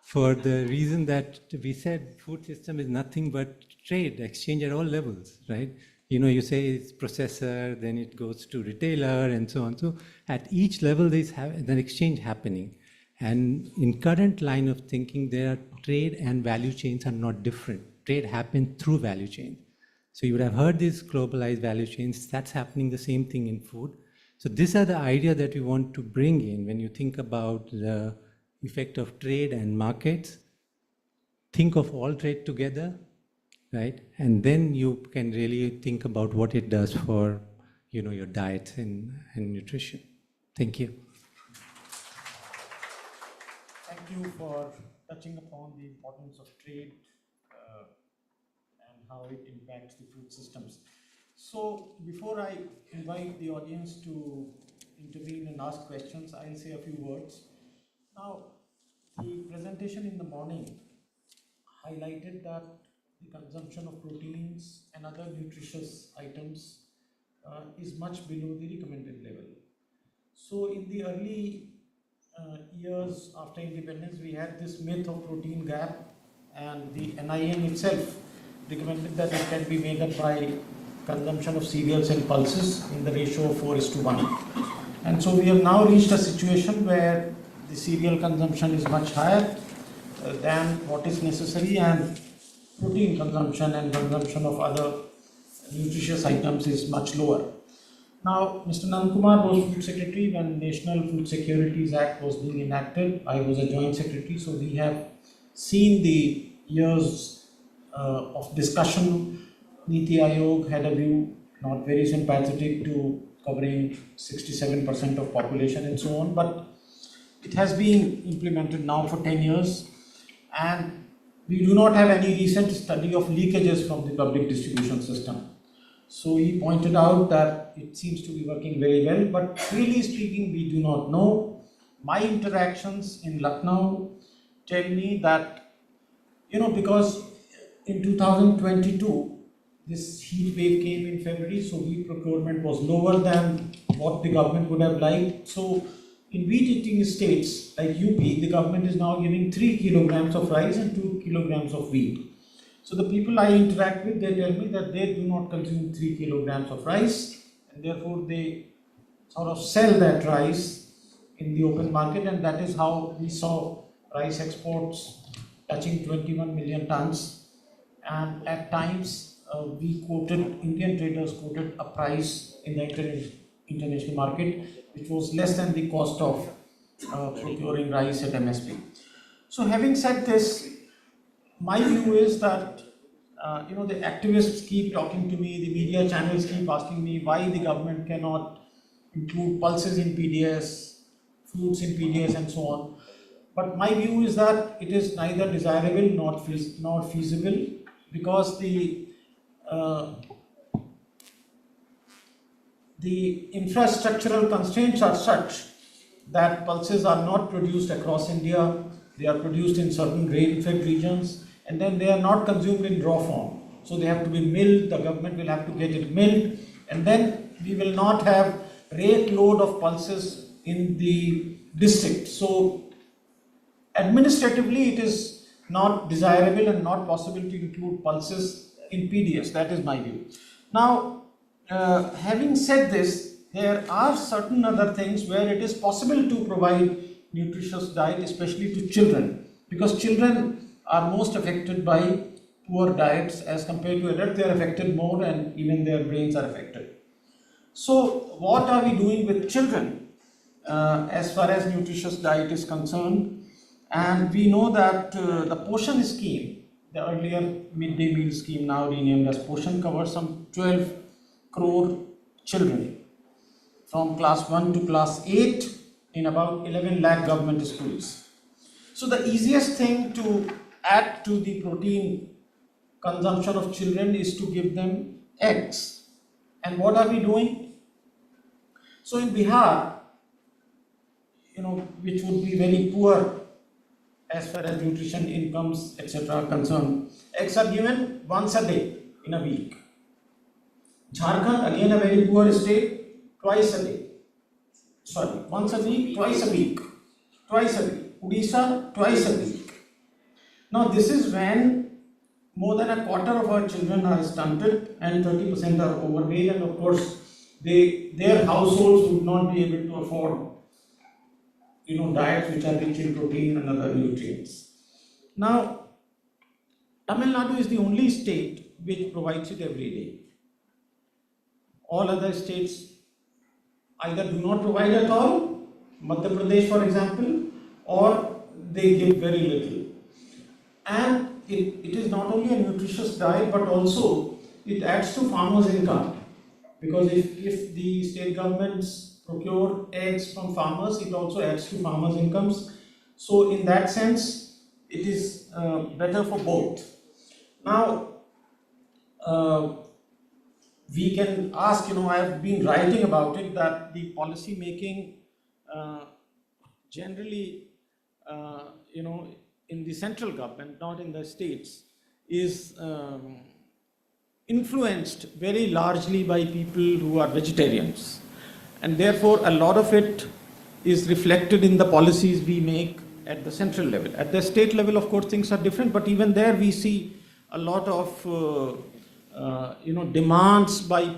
for the reason that we said food system is nothing but trade, exchange at all levels, right? You say it's processor, then it goes to retailer and so on. So at each level, there's an exchange happening. And in current line of thinking, there are trade and value chains are not different. Trade happens through value chain. So you would have heard these globalized value chains. That's happening the same thing in food. So these are the idea that we want to bring in when you think about the effect of trade and markets. Think of all trade together, right? And then you can really think about what it does for, your diet and nutrition. Thank you. Thank you for touching upon the importance of trade and how it impacts the food systems. So before I invite the audience to intervene and ask questions, I'll say a few words. Now, the presentation in the morning highlighted that the consumption of proteins and other nutritious items is much below the recommended level. So in the early years after independence, we had this myth of protein gap, and the NIM itself recommended that it can be made up by consumption of cereals and pulses in the ratio of 4:1. And so we have now reached a situation where the cereal consumption is much higher than what is necessary, and protein consumption and consumption of other nutritious items is much lower. Now, Mr. Nand Kumar was Food Secretary when National Food Securities Act was being enacted. I was a Joint Secretary, so we have seen the years of discussion. Niti Aayog had a view not very sympathetic to covering 67% of population and so on, but it has been implemented now for 10 years, and we do not have any recent study of leakages from the public distribution system. So he pointed out that it seems to be working very well, but really speaking, we do not know. My interactions in Lucknow tell me that, because in 2022, this heat wave came in February, so wheat procurement was lower than what the government would have liked. So in wheat eating states like UP, the government is now giving 3 kilograms of rice and 2 kilograms of wheat. So the people I interact with, they tell me that they do not consume 3 kilograms of rice, and therefore they sort of sell that rice in the open market, and that is how we saw rice exports touching 21 million tons. And at times, Indian traders quoted a price in the international market which was less than the cost of procuring rice at MSP. So having said this, my view is that the activists keep talking to me, the media channels keep asking me why the government cannot include pulses in PDS, fruits in PDS and so on. But my view is that it is neither desirable nor feasible, because the infrastructural constraints are such that pulses are not produced across India. They are produced in certain rain-fed regions, and then they are not consumed in raw form. So they have to be milled, the government will have to get it milled, and then we will not have rate load of pulses in the district. So administratively it is not desirable and not possible to include pulses in PDS. That is my view. Now, having said this, there are certain other things where it is possible to provide nutritious diet, especially to children, because children are most affected by poor diets as compared to adults. They are affected more, and even their brains are affected. So what are we doing with children as far as nutritious diet is concerned? And we know that the Poshan scheme, the earlier midday meal scheme, now renamed as Poshan, covers some 12 crore children from class 1 to class 8 in about 11 lakh government schools. So the easiest thing to add to the protein consumption of children is to give them eggs. And what are we doing? So in Bihar, which would be very poor as far as nutrition, incomes, etc. are concerned. Eggs are given once a day in a week. Jharkhand, again a very poor state, twice a day. Sorry, once a week, twice a week. Twice a week. Odisha, twice a week. Now this is when more than a quarter of our children are stunted and 30% are overweight, and of course their households would not be able to afford diets which are rich in protein and other nutrients. Now, Tamil Nadu is the only state which provides it every day. All other states either do not provide at all, Madhya Pradesh for example, or they give very little. And it is not only a nutritious diet, but also it adds to farmers' income. Because if the state governments procure eggs from farmers, it also adds to farmers' incomes. So in that sense, it is better for both. Now, we can ask, I have been writing about it, that the policy making generally, in the central government, not in the states, is influenced very largely by people who are vegetarians. And therefore, a lot of it is reflected in the policies we make at the central level. At the state level, of course, things are different, but even there we see a lot of demands by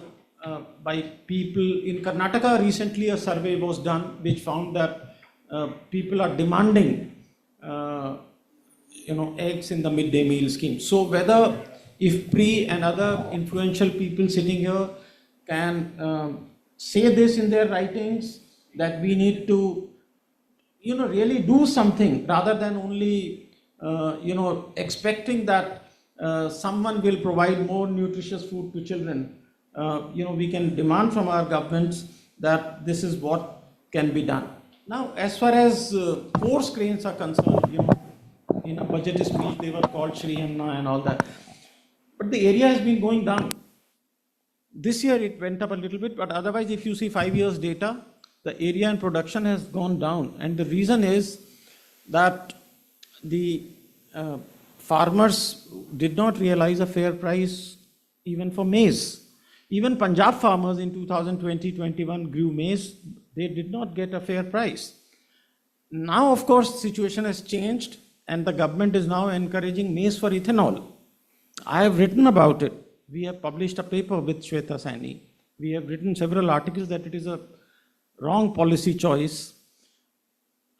people. In Karnataka, recently a survey was done which found that people are demanding eggs in the midday meal scheme. So whether IFPRI and other influential people sitting here can say this in their writings, that we need to really do something rather than only expecting that someone will provide more nutritious food to children. We can demand from our governments that this is what can be done. Now, as far as coarse grains are concerned, in a budget speech they were called Shri Anna and all that. But the area has been going down. This year it went up a little bit, but otherwise if you see 5 years data, the area and production has gone down. And the reason is that the farmers did not realize a fair price even for maize. Even Punjab farmers in 2020-21 grew maize, they did not get a fair price. Now, of course, situation has changed and the government is now encouraging maize for ethanol. I have written about it. We have published a paper with Shweta Saini. We have written several articles that it is a wrong policy choice.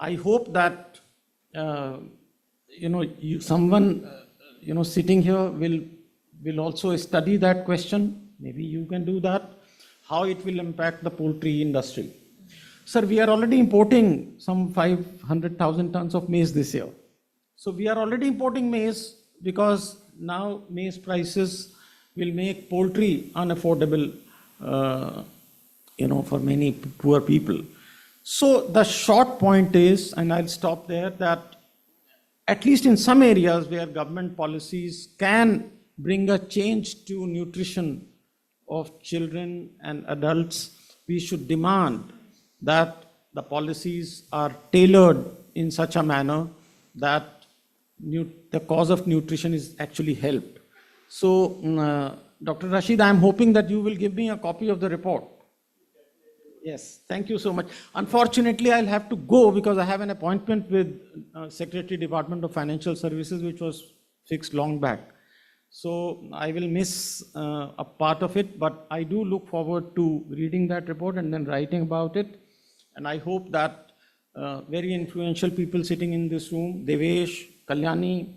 I hope that someone sitting here will also study that question. Maybe you can do that. How it will impact the poultry industry. Sir, we are already importing some 500,000 tons of maize this year. So we are already importing maize because now maize prices will make poultry unaffordable, for many poor people. So the short point is, and I'll stop there, that at least in some areas where government policies can bring a change to nutrition of children and adults, we should demand that the policies are tailored in such a manner that the cause of nutrition is actually helped. So, Dr. Rashid, I'm hoping that you will give me a copy of the report. Yes, thank you so much. Unfortunately, I'll have to go because I have an appointment with Secretary Department of Financial Services, which was fixed long back. So I will miss a part of it, but I do look forward to reading that report and then writing about it. And I hope that very influential people sitting in this room, Devesh, Kalyani,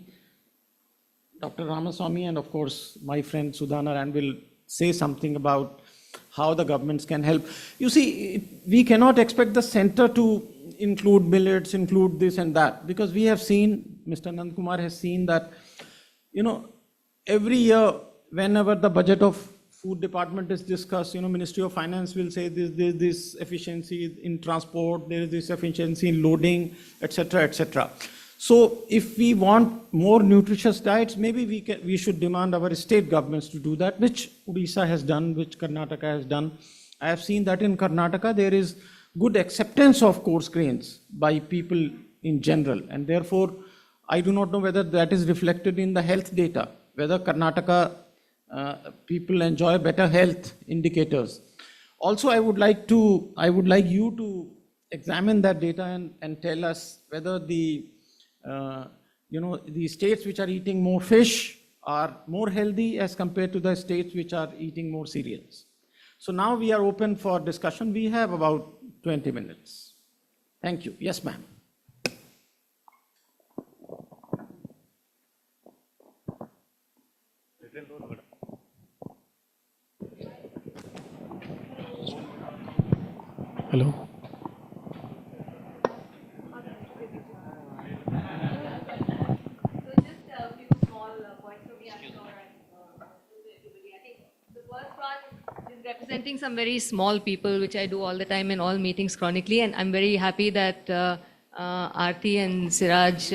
Dr. Ramaswamy, and of course, my friend Sudhanaran will say something about how the governments can help. You see, we cannot expect the center to include millets, include this and that, because we have seen, Mr. Nandkumar has seen that, every year, whenever the budget of food department is discussed, Ministry of Finance will say this efficiency in transport, there is this efficiency in loading, etc., etc. So if we want more nutritious diets, maybe we should demand our state governments to do that, which Odisha has done, which Karnataka has done. I have seen that in Karnataka there is good acceptance of coarse grains by people in general, and therefore I do not know whether that is reflected in the health data, whether Karnataka people enjoy better health indicators. Also, I would like you to examine that data and tell us whether the states which are eating more fish are more healthy as compared to the states which are eating more cereals. So now we are open for discussion. We have about 20 minutes. Thank you. Yes, ma'am. Hello. So just a few small points from me, I'm sure everybody. I think the first one is representing some very small people, which I do all the time in all meetings chronically, and I'm very happy that Aarti and Siraj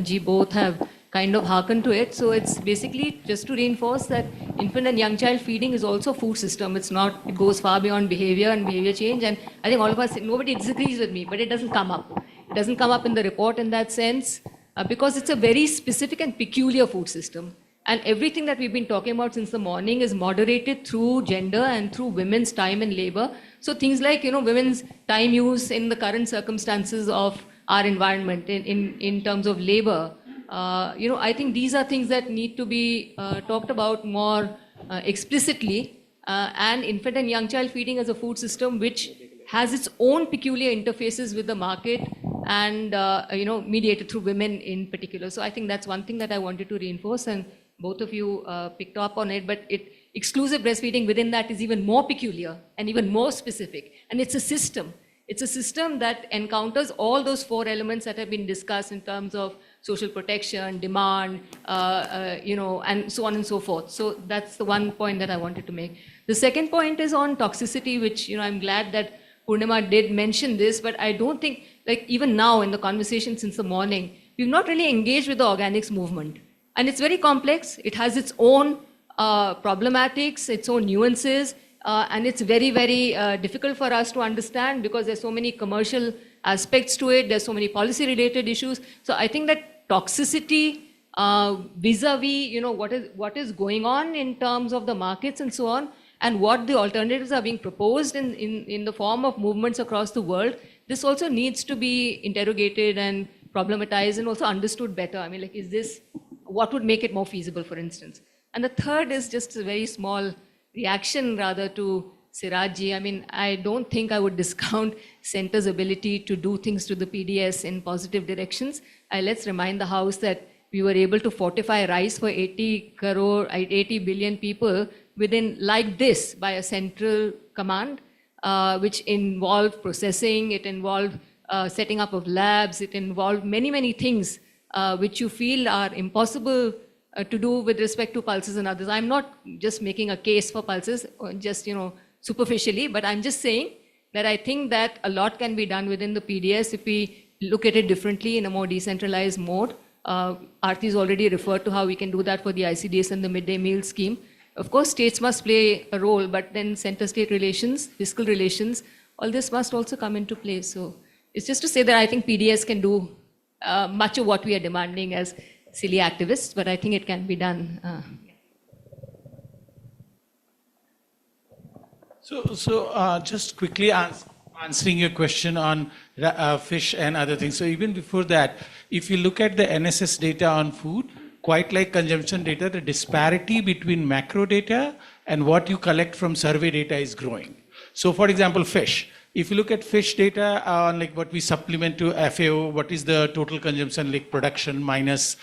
ji both have kind of hearkened to it. So it's basically just to reinforce that infant and young child feeding is also a food system. It's not, it goes far beyond behavior and behavior change. And I think all of us, nobody disagrees with me, but it doesn't come up. It doesn't come up in the report in that sense because it's a very specific and peculiar food system. And everything that we've been talking about since the morning is moderated through gender and through women's time and labor. So things like, women's time use in the current circumstances of our environment in terms of labor. I think these are things that need to be talked about more explicitly. And infant and young child feeding as a food system which has its own peculiar interfaces with the market and mediated through women in particular. So I think that's one thing that I wanted to reinforce, and both of you picked up on it. But exclusive breastfeeding within that is even more peculiar and even more specific, and it's a system. It's a system that encounters all those four elements that have been discussed in terms of social protection, demand, and so on and so forth. So that's the one point that I wanted to make. The second point is on toxicity, which, I'm glad that Purnima did mention this, but I don't think, even now in the conversation since the morning, we've not really engaged with the organics movement. And it's very complex. It has its own problematics, its own nuances, and it's very, very difficult for us to understand because there's so many commercial aspects to it. There's so many policy-related issues. So I think that toxicity vis-a-vis, what is going on in terms of the markets and so on, and what the alternatives are being proposed in the form of movements across the world, this also needs to be interrogated and problematized and also understood better. I mean, is this, what would make it more feasible, for instance? And the third is just a very small reaction rather to Sirajji. I mean, I don't think I would discount Centre's ability to do things to the PDS in positive directions. Let's remind the House that we were able to fortify rice for 80 billion people within like this by a central command, which involved processing, it involved setting up of labs, it involved many, many things which you feel are impossible to do with respect to pulses and others. I'm not just making a case for pulses, just superficially, but I'm just saying that I think that a lot can be done within the PDS if we look at it differently in a more decentralized mode. Aarti's already referred to how we can do that for the ICDS and the midday meal scheme. Of course, states must play a role, but then center-state relations, fiscal relations, all this must also come into play. So it's just to say that I think PDS can do much of what we are demanding as silly activists, but I think it can be done. So just quickly answering your question on fish and other things. So even before that, if you look at the NSS data on food, quite like consumption data, the disparity between macro data and what you collect from survey data is growing. So for example, fish. If you look at fish data on what we supplement to FAO, what is the total consumption, production minus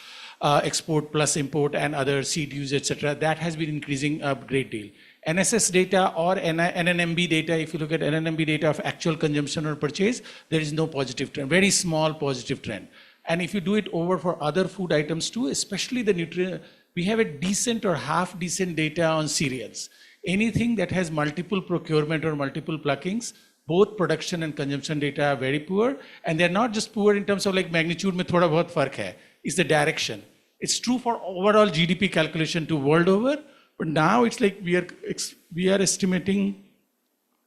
export plus import and other seed use, etc., that has been increasing a great deal. NSS data or NNMB data, if you look at NNMB data of actual consumption or purchase, there is no positive trend, very small positive trend. And if you do it over for other food items too, especially the nutrient, we have a decent or half decent data on cereals. Anything that has multiple procurement or multiple pluckings, both production and consumption data are very poor. And they're not just poor in terms of magnitude mein thoda bahut fark hai, it's the direction. It's true for overall GDP calculation to world over, but now it's we are estimating,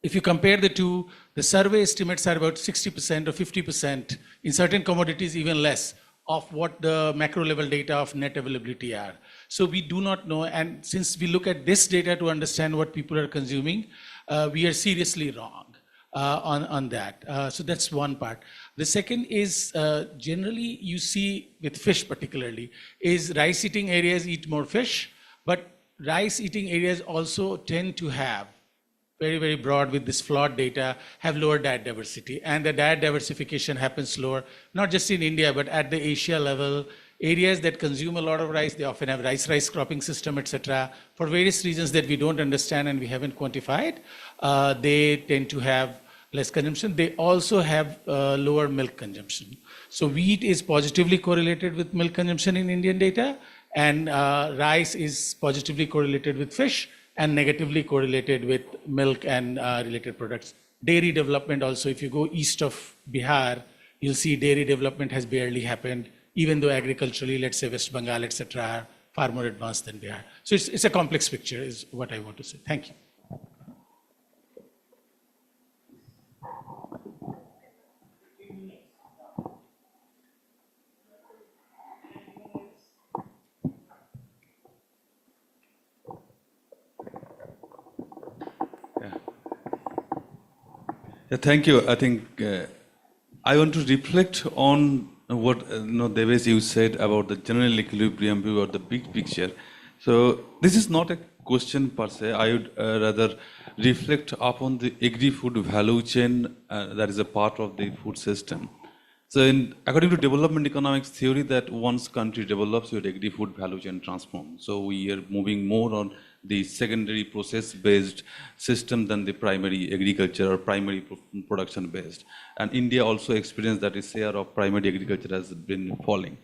if you compare the two, the survey estimates are about 60% or 50%, in certain commodities even less, of what the macro level data of net availability are. So we do not know, and since we look at this data to understand what people are consuming, we are seriously wrong on that. So that's one part. The second is generally you see with fish particularly, is rice eating areas eat more fish, but rice eating areas also tend to have very, very broad with this flawed data, have lower diet diversity. And the diet diversification happens slower, not just in India, but at the Asia level. Areas that consume a lot of rice, they often have rice cropping system, etc. For various reasons that we don't understand and we haven't quantified, they tend to have less consumption. They also have lower milk consumption. So wheat is positively correlated with milk consumption in Indian data, and rice is positively correlated with fish, and negatively correlated with milk and related products. Dairy development also, if you go east of Bihar, you'll see dairy development has barely happened, even though agriculturally, let's say West Bengal, etc., are far more advanced than Bihar. So it's a complex picture is what I want to say. Thank you. Yeah, thank you. I think I want to reflect on what Devesh, you said about the general equilibrium view or the big picture. So this is not a question per se. I would rather reflect upon the agri-food value chain that is a part of the food system. So according to development economics theory, that once country develops, your agri-food value chain transforms. So we are moving more on the secondary process-based system than the primary agriculture or primary production-based. And India also experienced that its share of primary agriculture has been falling.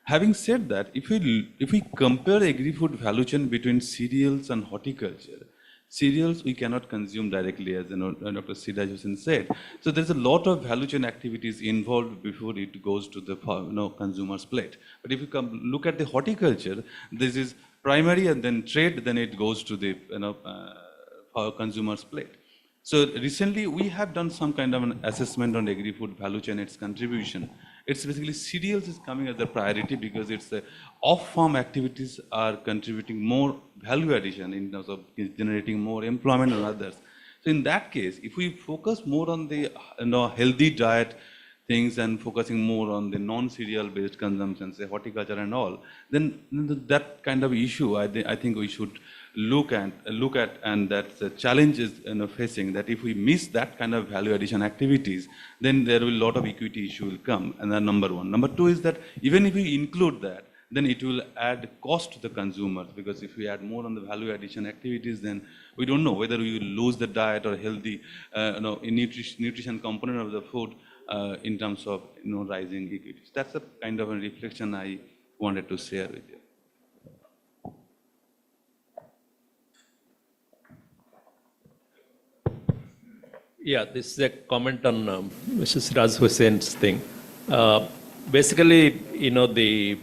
Having said that, if we compare agri-food value chain between cereals and horticulture, cereals we cannot consume directly, as Dr. Siraj Hussain said. So there's a lot of value chain activities involved before it goes to the consumer's plate. But if you look at the horticulture, this is primary and then trade, then it goes to the consumer's plate. So recently we have done some kind of an assessment on agri-food value chain, its contribution. It's basically cereals is coming as a priority because it's the off-farm activities are contributing more value addition in terms of generating more employment and others. So in that case, if we focus more on the healthy diet things and focusing more on the non-cereal based consumption, say horticulture and all, then that kind of issue I think we should look at, and that's the challenge is facing, that if we miss that kind of value addition activities, then there will a lot of equity issue will come, and that's number one. Number two is that even if we include that, then it will add cost to the consumers, because if we add more on the value addition activities, then we don't know whether we will lose the diet or healthy nutrition component of the food in terms of rising equities. That's a kind of a reflection I wanted to share with you. Yeah, this is a comment on Mr. Siraj Hussain's thing. Basically, the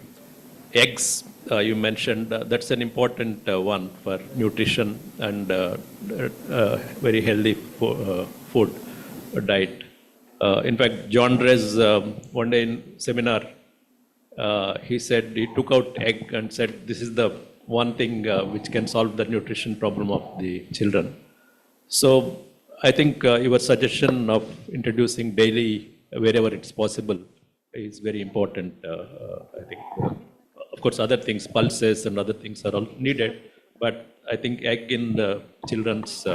eggs you mentioned, that's an important one for nutrition and very healthy food diet. In fact, John Drez, one day in seminar, he said he took out egg and said this is the one thing which can solve the nutrition problem of the children. So I think your suggestion of introducing daily wherever it's possible is very important. I think, of course, other things, pulses and other things are all needed, but I think egg in the children's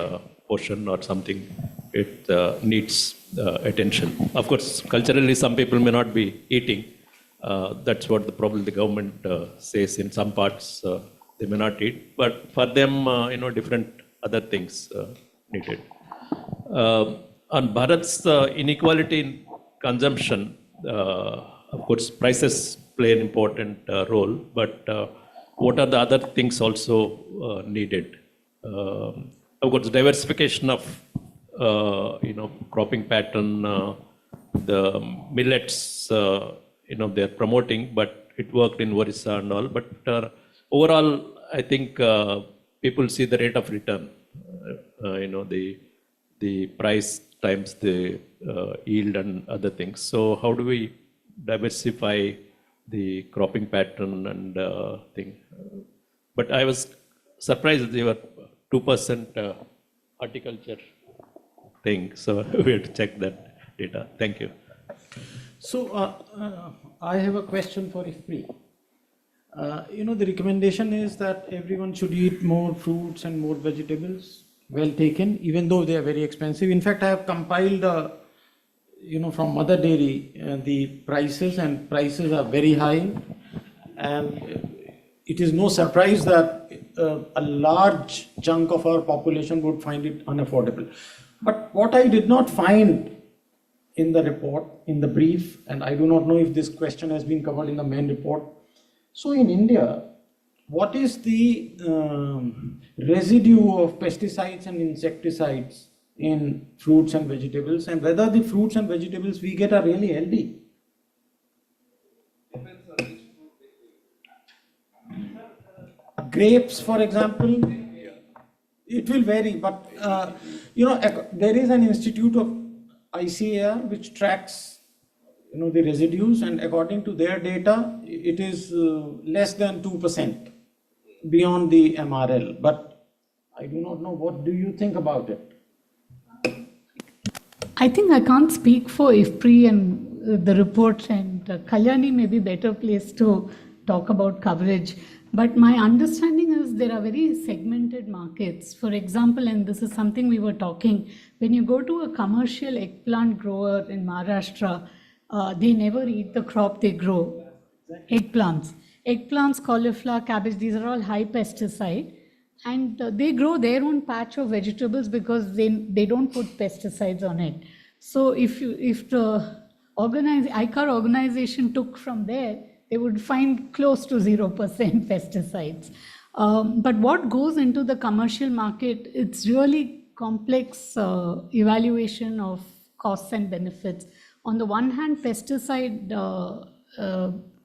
portion or something, it needs attention. Of course, culturally, some people may not be eating. That's what probably the government says in some parts they may not eat, but for them, different other things needed. On Bharat's inequality in consumption, of course, prices play an important role, but what are the other things also needed? Of course, diversification of cropping pattern, the millets, they're promoting, but it worked in Orissa and all. But overall, I think people see the rate of return, the price times the yield and other things. So how do we diversify the cropping pattern and thing. But I was surprised that they were 2% horticulture thing. So we have to check that data. Thank you. So I have a question for IFPRI. The recommendation is that everyone should eat more fruits and more vegetables. Well taken, even though they are very expensive. In fact, I have compiled, from Mother Dairy, the prices, and prices are very high. And it is no surprise that a large chunk of our population would find it unaffordable. But what I did not find in the report, in the brief, and I do not know if this question has been covered in the main report. So in India, what is the residue of pesticides and insecticides in fruits and vegetables, and whether the fruits and vegetables we get are really healthy? Grapes, for example, it will vary, but there is an institute of ICAR which tracks the residues, and according to their data, it is less than 2% beyond the MRL. But I do not know. What do you think about it? I think I can't speak for IFPRI and the report, and Kalyani may be better placed to talk about coverage. But my understanding is there are very segmented markets. For example, and this is something we were talking, when you go to a commercial eggplant grower in Maharashtra, they never eat the crop they grow. Eggplants. Eggplants, cauliflower, cabbage, these are all high pesticide. And they grow their own patch of vegetables because they don't put pesticides on it. So if the ICAR organization took from there, they would find close to 0% pesticides. But what goes into the commercial market, it's really complex evaluation of costs and benefits. On the one hand, pesticide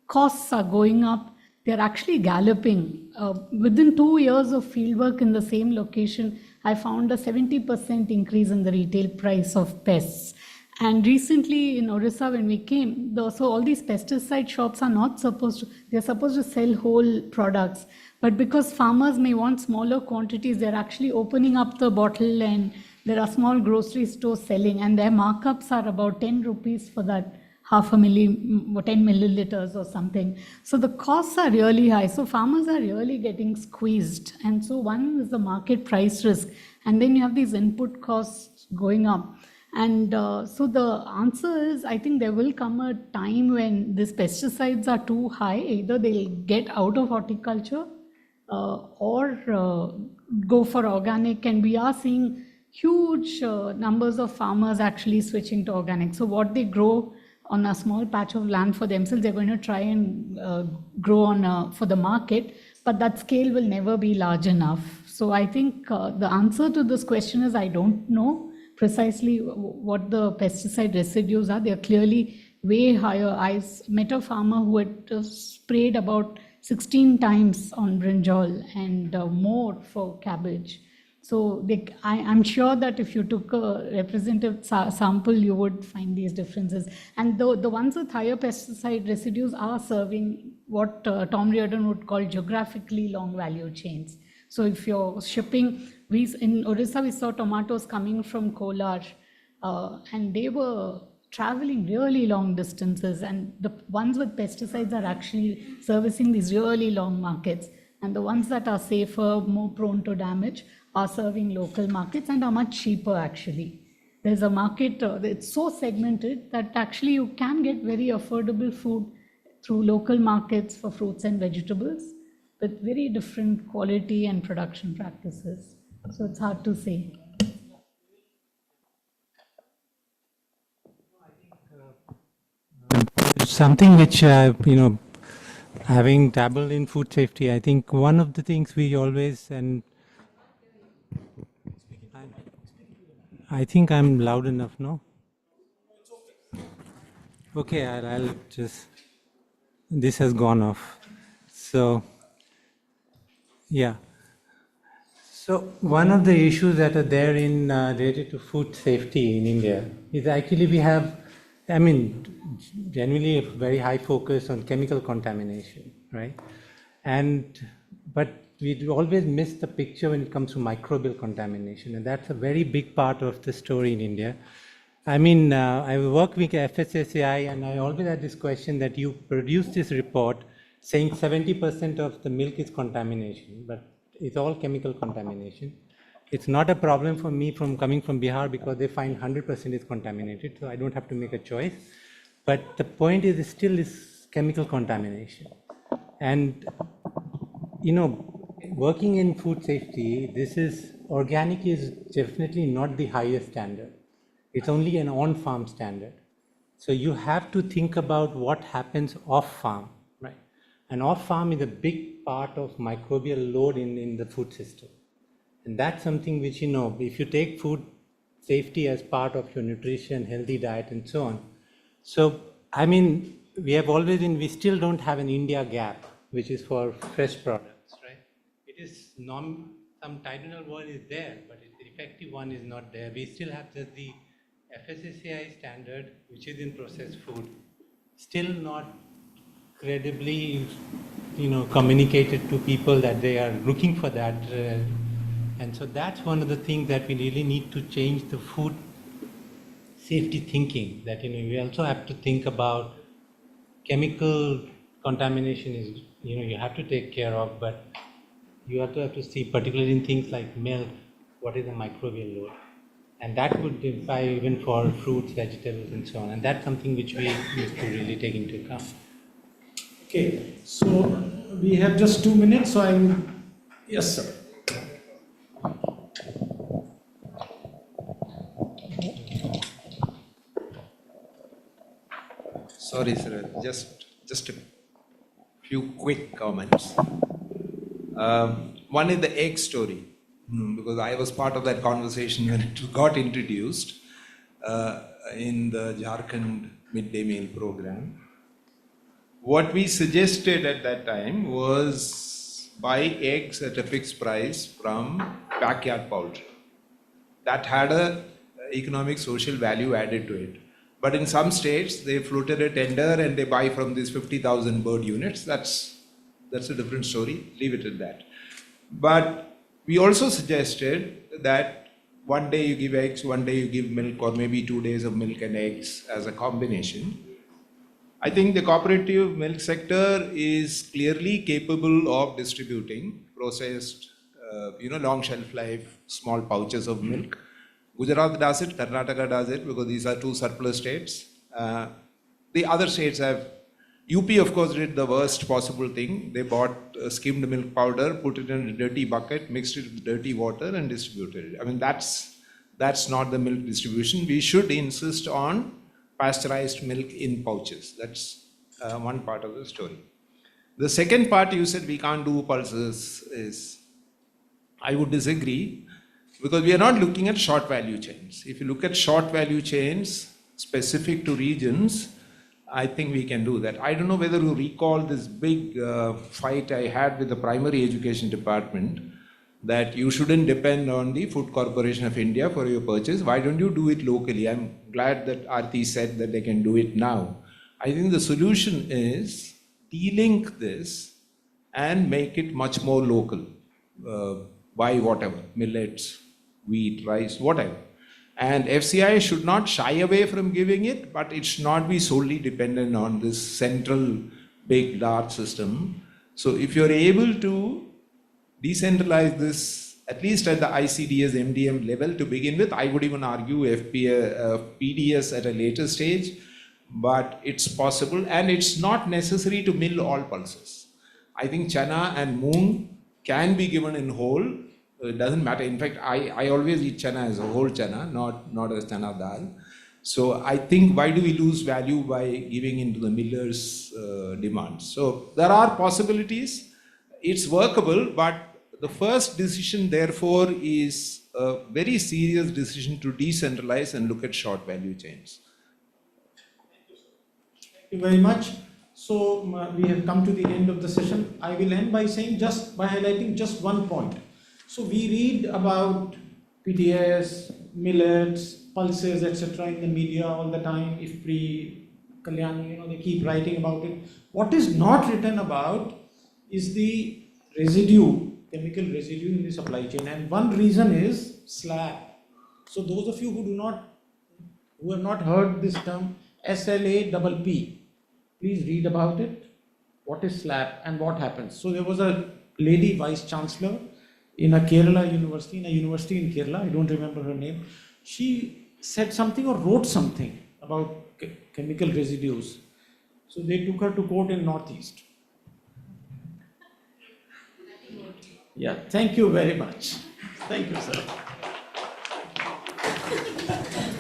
costs are going up. They're actually galloping. Within 2 years of fieldwork in the same location, I found a 70% increase in the retail price of pests. And recently in Orissa, when we came, so all these pesticide shops are not supposed to, they're supposed to sell whole products. But because farmers may want smaller quantities, they're actually opening up the bottle, and there are small grocery stores selling, and their markups are about 10 rupees for that 10 milliliters or something. So the costs are really high. So farmers are really getting squeezed. And so one is the market price risk. And then you have these input costs going up. And so the answer is, I think there will come a time when these pesticides are too high. Either they'll get out of horticulture or go for organic. And we are seeing huge numbers of farmers actually switching to organic. So what they grow on a small patch of land for themselves, they're going to try and grow on for the market, but that scale will never be large enough. So I think the answer to this question is I don't know precisely what the pesticide residues are. They're clearly way higher. I met a farmer who had sprayed about 16 times on brinjal and more for cabbage. So I'm sure that if you took a representative sample, you would find these differences. And the ones with higher pesticide residues are serving what Tom Reardon would call geographically long value chains. So if you're shipping, in Orissa, we saw tomatoes coming from Kolar, and they were traveling really long distances. And the ones with pesticides are actually servicing these really long markets. And the ones that are safer, more prone to damage, are serving local markets and are much cheaper actually. There's a market, it's so segmented that actually you can get very affordable food through local markets for fruits and vegetables with very different quality and production practices. So it's hard to say. Something which, having dabbled in food safety, I think one of the things we always, and I think I'm loud enough, no? Okay, I'll just, this has gone off. So, yeah. So one of the issues that are there in related to food safety in India is actually we have I mean, generally a very high focus on chemical contamination, right? But we always miss the picture when it comes to microbial contamination, and that's a very big part of the story in India. I mean, I work with FSSAI, and I always had this question that you produced this report saying 70% of the milk is contamination, but it's all chemical contamination. It's not a problem for me coming from Bihar because they find 100% is contaminated, so I don't have to make a choice. But the point is, it still is chemical contamination. And, working in food safety, organic is definitely not the highest standard. It's only an on-farm standard. So you have to think about what happens off-farm, right? And off-farm is a big part of microbial load in the food system. And that's something which, if you take food safety as part of your nutrition, healthy diet, and so on. So, I mean, we still don't have an India gap, which is for fresh products, right? It is some tribunal word is there, but the effective one is not there. We still have just the FSSAI standard, which is in processed food, still not credibly, communicated to people that they are looking for that. And so that's one of the things that we really need to change the food safety thinking, that, we also have to think about chemical contamination is, you have to take care of, but you have to see, particularly in things like milk, what is the microbial load. And that would apply even for fruits, vegetables, and so on. And that's something which we need to really take into account. Okay, so we have just 2 minutes, so yes, sir. Sorry, sir, just a few quick comments. One is the egg story, because I was part of that conversation when it got introduced in the Jharkhand midday meal program. What we suggested at that time was buy eggs at a fixed price from backyard poultry. That had a economic social value added to it. But in some states, they floated a tender and they buy from these 50,000 bird units. That's a different story. Leave it at that. But we also suggested that one day you give eggs, one day you give milk, or maybe 2 days of milk and eggs as a combination. I think the cooperative milk sector is clearly capable of distributing processed, long shelf life, small pouches of milk. Gujarat does it, Karnataka does it, because these are two surplus states. The other states have, UP of course did the worst possible thing. They bought skimmed milk powder, put it in a dirty bucket, mixed it with dirty water and distributed it. I mean, that's not the milk distribution. We should insist on pasteurized milk in pouches. That's one part of the story. The second part you said we can't do pulses is, I would disagree, because we are not looking at short value chains. If you look at short value chains specific to regions, I think we can do that. I don't know whether you recall this big fight I had with the primary education department, that you shouldn't depend on the Food Corporation of India for your purchase. Why don't you do it locally? I'm glad that Aarti said that they can do it now. I think the solution is de-link this and make it much more local. Buy whatever, millets, wheat, rice, whatever. And FCI should not shy away from giving it, but it should not be solely dependent on this central big large system. So if you're able to decentralize this, at least at the ICDS MDM level to begin with, I would even argue PDS at a later stage, but it's possible, and it's not necessary to mill all pulses. I think chana and moong can be given in whole. It doesn't matter. In fact, I always eat chana as a whole chana, not as chana dal. So I think, why do we lose value by giving into the miller's demands? So there are possibilities. It's workable, but the first decision, therefore, is a very serious decision to decentralize and look at short value chains. Thank you very much. So we have come to the end of the session. I will end by highlighting just one point. So we read about PDS, millets, pulses, etc. in the media all the time. IFPRI, Kalyani, they keep writing about it. What is not written about is the residue, chemical residue in the supply chain. And one reason is slab. So those of you who have not heard this term, SLAPP, please read about it. What is slab and what happens? So there was a lady vice chancellor in a Kerala university, in Kerala, I don't remember her name. She said something or wrote something about chemical residues. So they took her to court in Northeast. Yeah, thank you very much. Thank you, sir.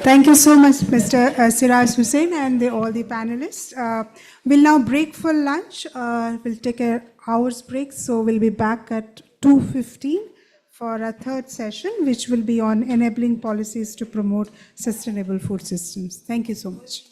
Thank you so much, Mr. Siraj Hussain and all the panelists. We'll now break for lunch. We'll take an hour's break, so we'll be back at 2:15 for a third session, which will be on enabling policies to promote sustainable food systems. Thank you so much.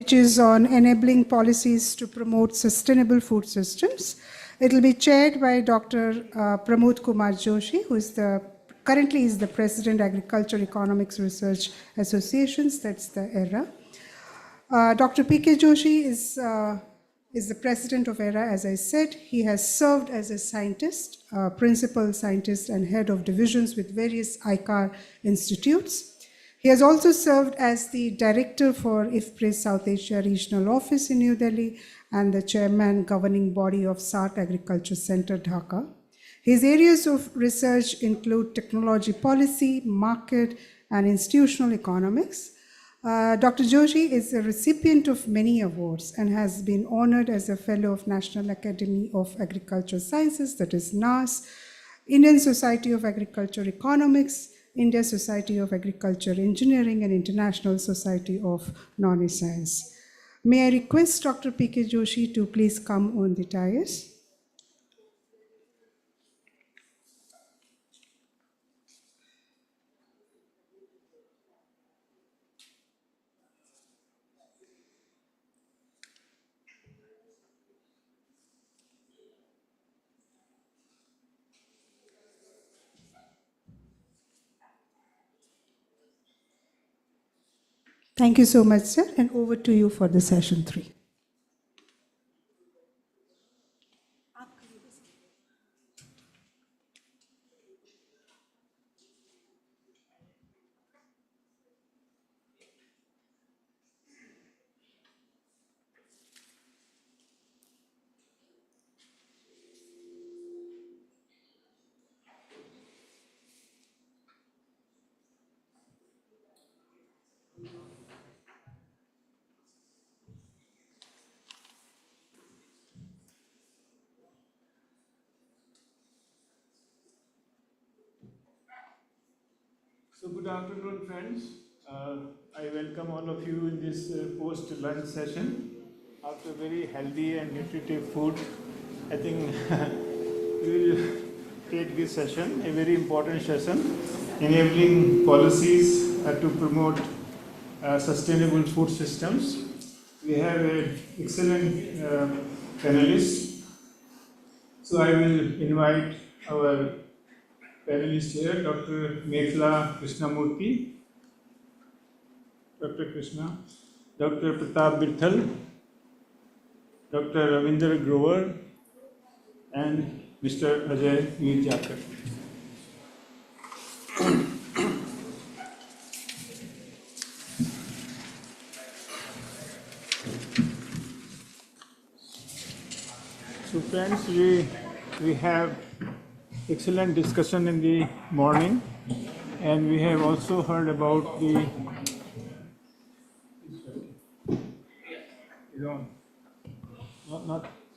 which is on enabling policies to promote sustainable food systems. It will be chaired by Dr. Pramod Kumar Joshi, who is currently is the President, Agriculture Economics Research Associations, that's the ERA. Dr. P.K. Joshi is the president of ERA, as I said. He has served as a scientist, principal scientist and head of divisions with various ICAR institutes. He has also served as the director for IFPRI-South Asia Regional Office in New Delhi and the chairman governing body of SARC Agriculture Center, Dhaka. His areas of research include technology policy, market, and institutional economics. Dr. Joshi is a recipient of many awards and has been honored as a fellow of National Academy of Agricultural Sciences, that is NAS, Indian Society of Agriculture Economics, India Society of Agriculture Engineering, and International Society of Non-Science. May I request Dr. P.K. Joshi to please come on the dais. Thank you so much, sir, and over to you for the session 3. So good afternoon, friends. I welcome all of you in this post-lunch session. After very healthy and nutritive food, I think we will take this session, a very important session, enabling policies to promote sustainable food systems. We have an excellent panelist. So I will invite our panelist here, Dr. Meghla Krishnamurthy, Dr. Krishna, Dr. Pratap Bithal, Dr. Ravinder Grover, and Mr. Ajay Mirjakar. So friends, we have excellent discussion in the morning, and we have also heard about the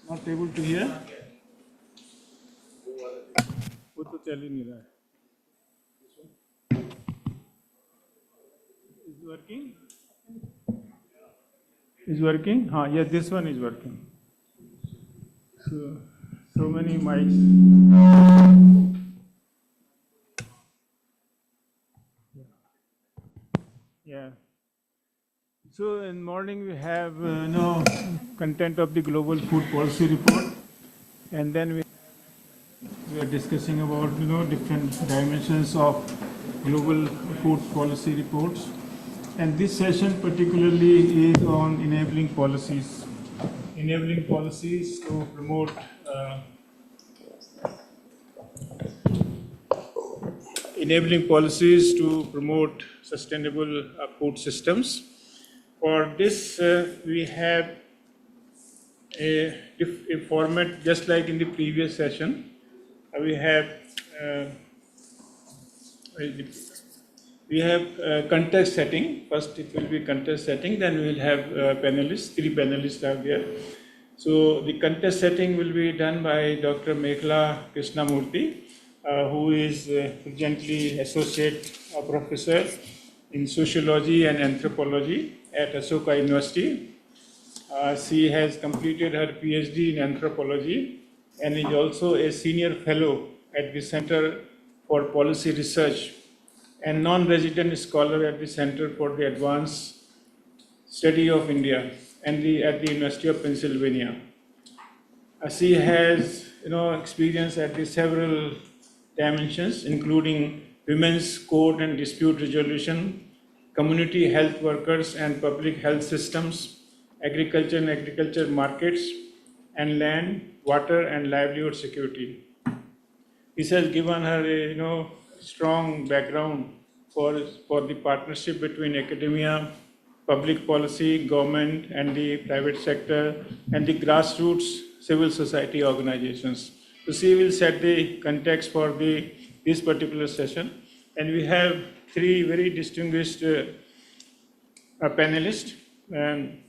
not able to hear. वो तो चल ही नहीं रहा है. Is working? Is working? Yeah, this one is working. So many mics. Yeah. So in morning we have content of the global food policy report, and then we are discussing about different dimensions of global food policy reports, and this session particularly is on enabling policies to promote sustainable food systems. For this, we have a format just like in the previous session. We have contest setting. First, it will be contest setting. Then we will have panelists. 3 panelists are there. So the contest setting will be done by Dr. Meghla Krishnamurthy, who is presently associate professor in sociology and anthropology at Ashoka University. She has completed her PhD in anthropology and is also a senior fellow at the Center for Policy Research and non-resident scholar at the Center for the Advanced Study of India and at the University of Pennsylvania. She has experience at the several dimensions, including women's court and dispute resolution, community health workers and public health systems, agriculture and agriculture markets, and land, water, and livelihood security. This has given her a strong background for the partnership between academia, public policy, government, and the private sector, and the grassroots civil society organizations. So she will set the context for this particular session. And we have three very distinguished panelists. And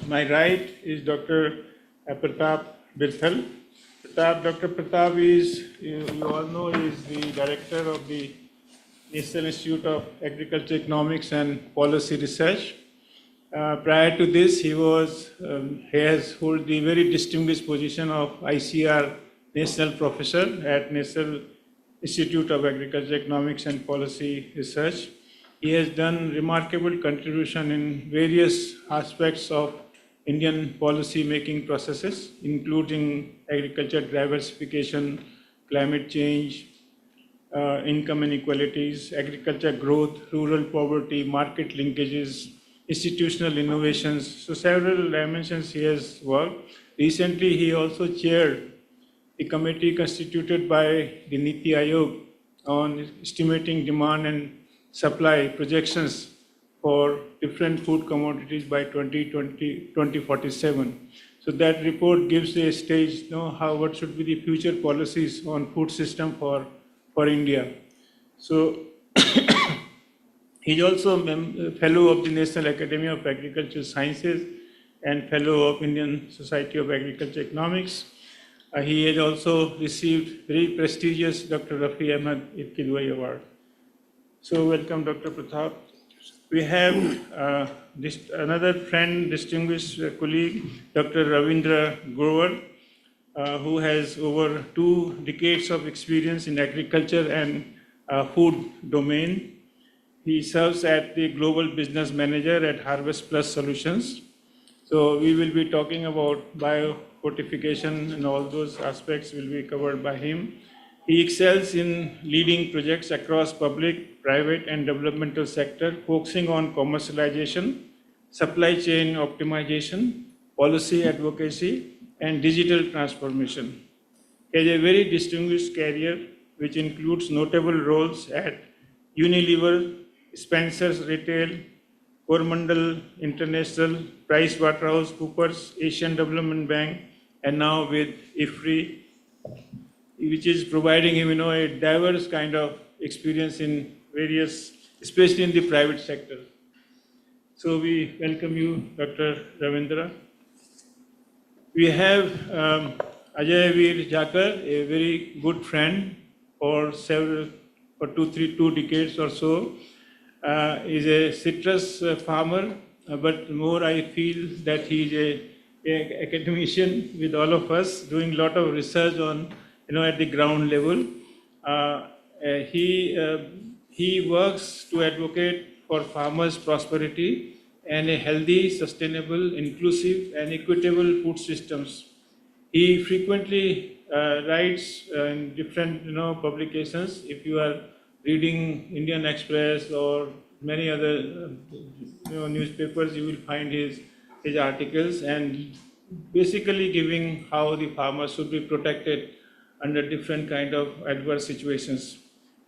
my right is Dr. Pratap Birthal. Dr. Pratap is, you all know, is the director of the National Institute of Agriculture Economics and Policy Research. Prior to this, he has held the very distinguished position of ICR National Professor at National Institute of Agriculture Economics and Policy Research. He has done remarkable contribution in various aspects of Indian policy making processes, including agriculture diversification, climate change, income inequalities, agriculture growth, rural poverty, market linkages, institutional innovations. So several dimensions he has worked. Recently, he also chaired the committee constituted by the Niti Aayog on estimating demand and supply projections for different food commodities by 2047. So that report gives a stage, what should be the future policies on food system for India. So he's also a fellow of the National Academy of Agricultural Sciences and fellow of Indian Society of Agriculture Economics. He has also received very prestigious Dr. Rafi Ahmed Kidwai Award. So welcome, Dr. Pratap. We have another friend, distinguished colleague, Dr. Ravindra Grover, who has over 2 decades of experience in agriculture and food domain. He serves as the Global Business Manager at Harvest Plus Solutions. So we will be talking about biofortification and all those aspects will be covered by him. He excels in leading projects across public, private, and developmental sector, focusing on commercialization, supply chain optimization, policy advocacy, and digital transformation. He has a very distinguished career, which includes notable roles at Unilever, Spencer's Retail, Coromandel International, PricewaterhouseCoopers, Asian Development Bank, and now with IFPRI, which is providing him, a diverse kind of experience in various, especially in the private sector. So we welcome you, Dr. Ravindra. We have Ajay Veer Jakar, a very good friend for 2 decades or so. Is a citrus farmer, but more I feel that he is a academician with all of us, doing a lot of research on, at the ground level. He works to advocate for farmers' prosperity and a healthy, sustainable, inclusive, and equitable food systems. He frequently writes in different, publications. If you are reading Indian Express or many other, newspapers, you will find his articles and basically giving how the farmers should be protected under different kind of adverse situations.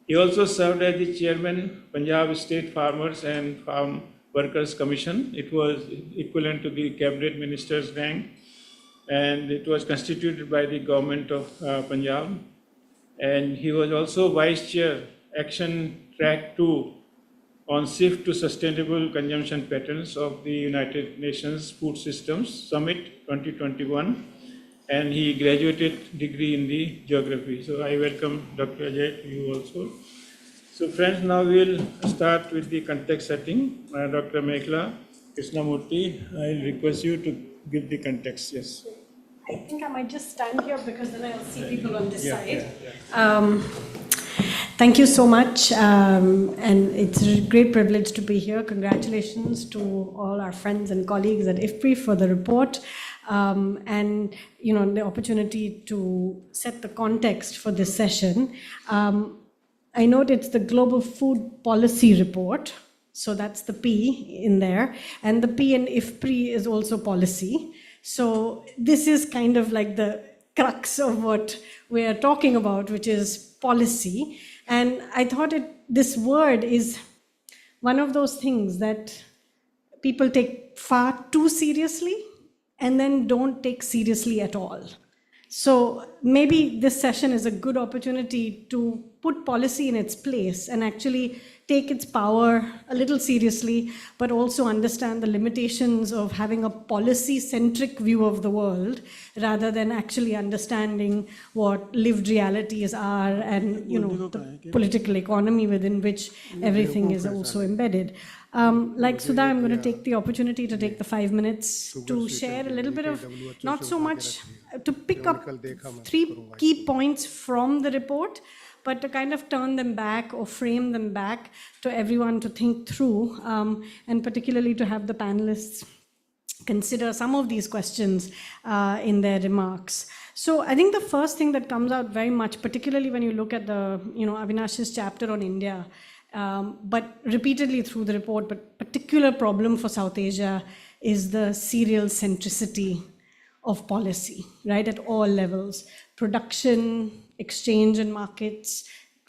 He also served as the chairman, Punjab State Farmers and Farm Workers Commission. It was equivalent to the Cabinet Minister's rank, and it was constituted by the government of Punjab. And he was also vice chair, Action Track 2 on Shift to Sustainable Consumption Patterns of the United Nations Food Systems Summit 2021. And he graduated degree in the geography. So I welcome Dr. Ajay to you also. So friends, now we'll start with the context setting. Dr. Meghla Krishnamurthy, I'll request you to give the context. Yes. I think I might just stand here because then I'll see people on this side. Thank you so much, and it's a great privilege to be here. Congratulations to all our friends and colleagues at IFPRI for the report, and the opportunity to set the context for this session. I note it's the Global Food Policy Report, so that's the P in there, and the P in IFPRI is also policy. So this is kind of like the crux of what we're talking about, which is policy. And I thought this word is one of those things that people take far too seriously and then don't take seriously at all. So maybe this session is a good opportunity to put policy in its place and actually take its power a little seriously, but also understand the limitations of having a policy-centric view of the world rather than actually understanding what lived realities are and the political economy within which everything is also embedded. Like Sudha, I'm going to take the opportunity to take the 5 minutes to share a little bit of, not so much to pick up 3 key points from the report, but to kind of turn them back or frame them back to everyone to think through, and particularly to have the panelists consider some of these questions in their remarks. So I think the first thing that comes out very much, particularly when you look at the, Avinash's chapter on India, but repeatedly through the report, but particular problem for South Asia is the serial centricity of policy, right, at all levels: production, exchange and markets,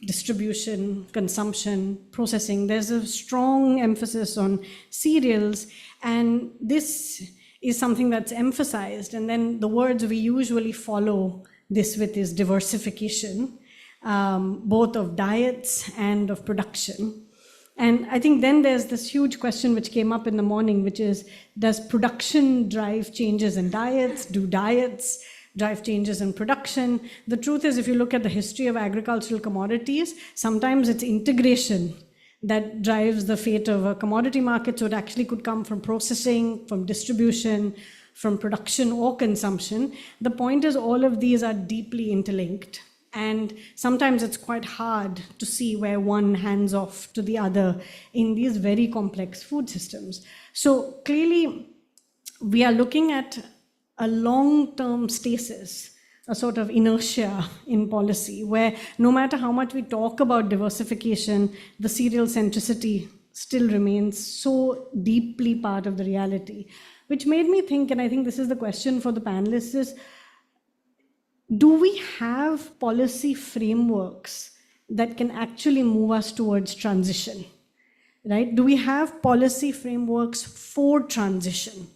distribution, consumption, processing. There's a strong emphasis on cereals, and this is something that's emphasized. And then the words we usually follow this with is diversification, both of diets and of production. And I think then there's this huge question which came up in the morning, which is, does production drive changes in diets? Do diets drive changes in production? The truth is, if you look at the history of agricultural commodities, sometimes it's integration that drives the fate of a commodity market. So it actually could come from processing, from distribution, from production or consumption. The point is, all of these are deeply interlinked. And sometimes it's quite hard to see where one hands off to the other in these very complex food systems. So clearly, we are looking at a long-term stasis, a sort of inertia in policy, where no matter how much we talk about diversification, the serial centricity still remains so deeply part of the reality. Which made me think, and I think this is the question for the panelists, is, do we have policy frameworks that can actually move us towards transition, right? Do we have policy frameworks for transition?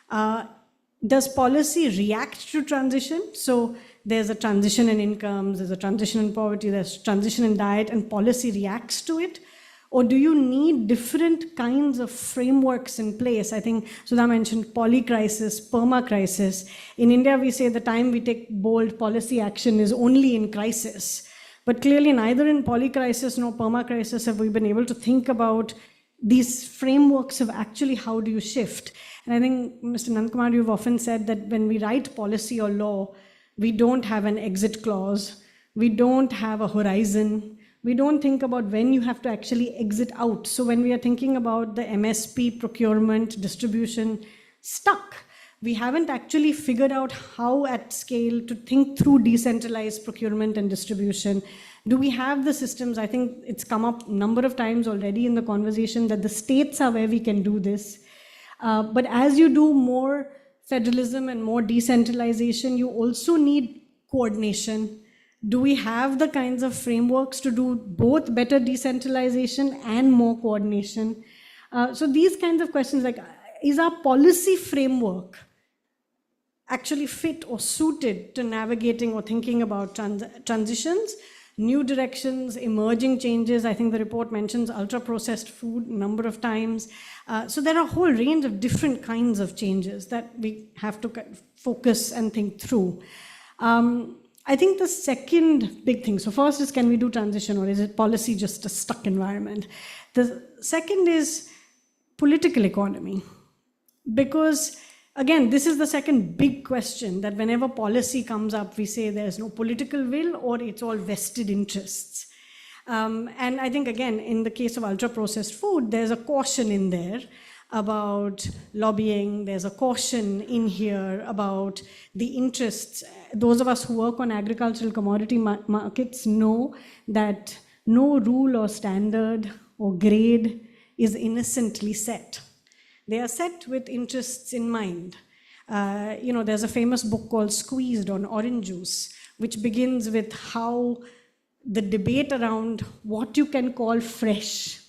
Does policy react to transition? So there's a transition in incomes, there's a transition in poverty, there's transition in diet, and policy reacts to it? Or do you need different kinds of frameworks in place? I think Sudha mentioned polycrisis, permacrisis. In India, we say the time we take bold policy action is only in crisis. But clearly, neither in polycrisis nor permacrisis have we been able to think about these frameworks of actually how do you shift. And I think, Mr. Nandkumar, you've often said that when we write policy or law, we don't have an exit clause, we don't have a horizon, we don't think about when you have to actually exit out. So when we are thinking about the MSP procurement, distribution, stuck, we haven't actually figured out how at scale to think through decentralized procurement and distribution. Do we have the systems? I think it's come up a number of times already in the conversation that the states are where we can do this. But as you do more federalism and more decentralization, you also need coordination. Do we have the kinds of frameworks to do both better decentralization and more coordination? So these kinds of questions, like, is our policy framework actually fit or suited to navigating or thinking about transitions, new directions, emerging changes? I think the report mentions ultra-processed food a number of times. So there are a whole range of different kinds of changes that we have to focus and think through. I think the second big thing, so first is, can we do transition, or is it policy just a stuck environment? The second is political economy. Because again, this is the second big question, that whenever policy comes up, we say there's no political will or it's all vested interests. And I think, again, in the case of ultra-processed food, there's a caution in there about lobbying. There's a caution in here about the interests. Those of us who work on agricultural commodity markets know that no rule or standard or grade is innocently set. They are set with interests in mind. There's a famous book called Squeezed on orange juice, which begins with how the debate around what you can call fresh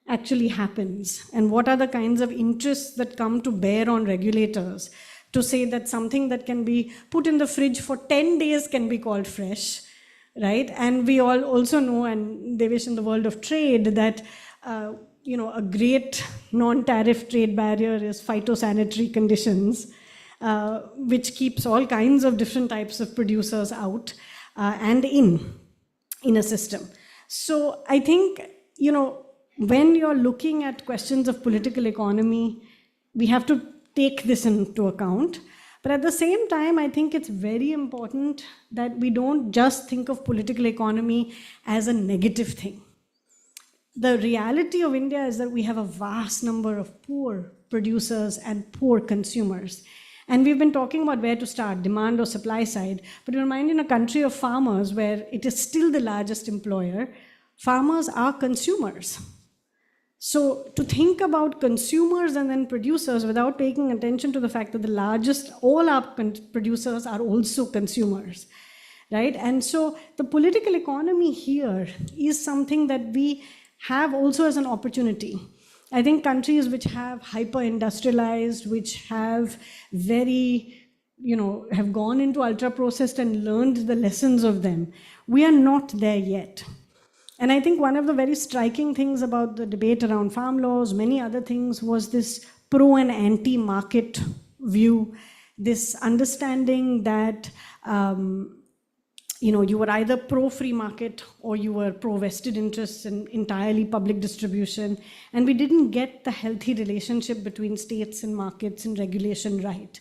actually happens, and what are the kinds of interests that come to bear on regulators to say that something that can be put in the fridge for 10 days can be called fresh, right? And we all also know, and Devesh, in the world of trade, that a great non-tariff trade barrier is phytosanitary conditions, which keeps all kinds of different types of producers out and in a system. So I think, when you're looking at questions of political economy, we have to take this into account. But at the same time, I think it's very important that we don't just think of political economy as a negative thing. The reality of India is that we have a vast number of poor producers and poor consumers. And we've been talking about where to start, demand or supply side. But you mind, in a country of farmers where it is still the largest employer, farmers are consumers. So to think about consumers and then producers without taking attention to the fact that all our producers are also consumers, right? And so the political economy here is something that we have also as an opportunity. I think countries which have hyper-industrialized, which have have gone into ultra-processed and learned the lessons of them, we are not there yet. And I think one of the very striking things about the debate around farm laws, many other things, was this pro and anti-market view, this understanding that you were either pro-free market or you were pro-vested interests in entirely public distribution, and we didn't get the healthy relationship between states and markets and regulation right.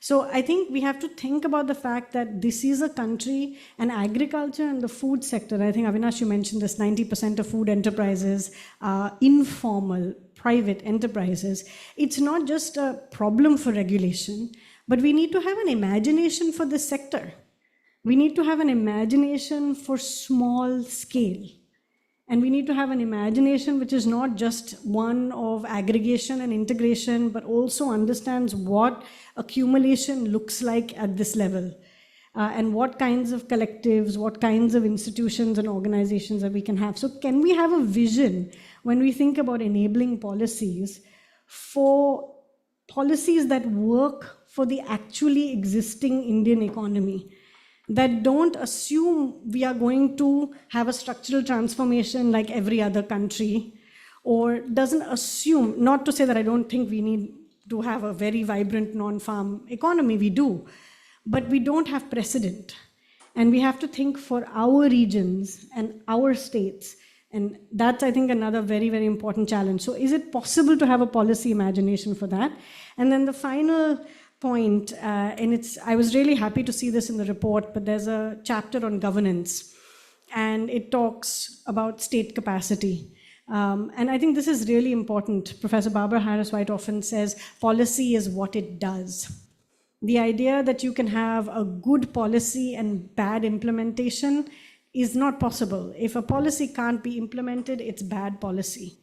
So I think we have to think about the fact that this is a country, and agriculture and the food sector, I think Avinash, you mentioned this, 90% of food enterprises are informal, private enterprises. It's not just a problem for regulation, but we need to have an imagination for this sector. We need to have an imagination for small scale. And we need to have an imagination which is not just one of aggregation and integration, but also understands what accumulation looks like at this level, and what kinds of collectives, what kinds of institutions and organizations that we can have. So can we have a vision when we think about enabling policies for policies that work for the actually existing Indian economy, that don't assume we are going to have a structural transformation like every other country, or doesn't assume, not to say that I don't think we need to have a very vibrant non-farm economy, we do, but we don't have precedent. And we have to think for our regions and our states, and that's, I think, another very, very important challenge. So is it possible to have a policy imagination for that? And then the final point, I was really happy to see this in the report, but there's a chapter on governance, and it talks about state capacity. And I think this is really important. Professor Barbara Harris-White often says, policy is what it does. The idea that you can have a good policy and bad implementation is not possible. If a policy can't be implemented, it's bad policy,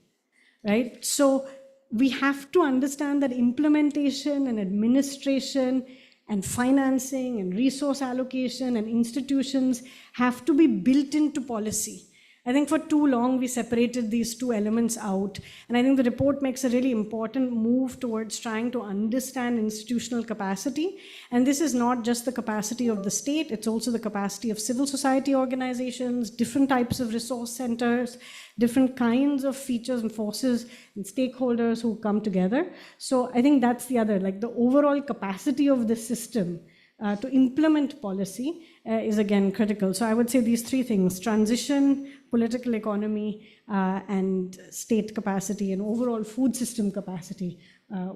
right? So we have to understand that implementation and administration and financing and resource allocation and institutions have to be built into policy. I think for too long we separated these two elements out, and I think the report makes a really important move towards trying to understand institutional capacity. And this is not just the capacity of the state, it's also the capacity of civil society organizations, different types of resource centers, different kinds of features and forces and stakeholders who come together. So I think that's the other, like the overall capacity of the system to implement policy is again critical. So I would say these three things: transition, political economy, and state capacity, and overall food system capacity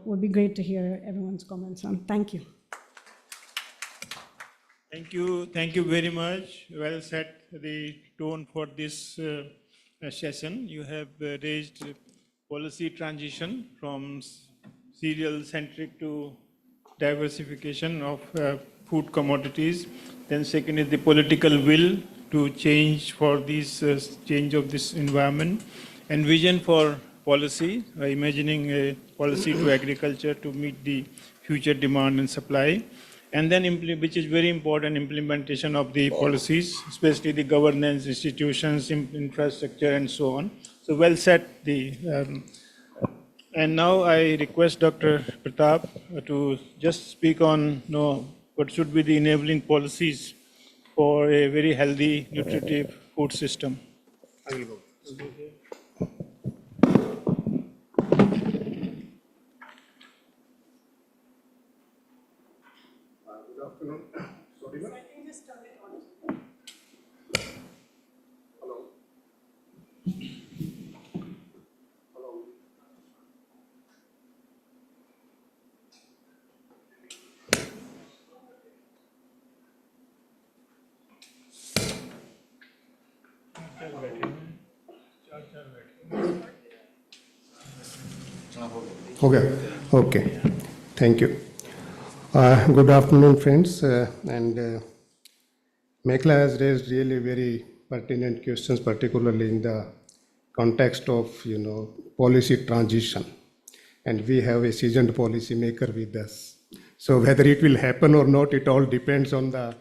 would be great to hear everyone's comments on. Thank you. Thank you very much. Well set the tone for this session. You have raised policy transition from cereal-centric to diversification of food commodities. Then second is the political will to change for this change of this environment, and vision for policy, imagining a policy to agriculture to meet the future demand and supply. And then, which is very important, implementation of the policies, especially the governance, institutions, infrastructure, and so on. So well said. And now I request Dr. Pratap to just speak on what should be the enabling policies for a very healthy, nutritive food system. I will go. Good afternoon. Sorry, ma'am. I can just turn it on. Hello. Hello. Okay. Thank you. Good afternoon, friends. Mekla has raised really very pertinent questions, particularly in the context of policy transition. And we have a seasoned policy maker with us. So whether it will happen or not, it all depends on the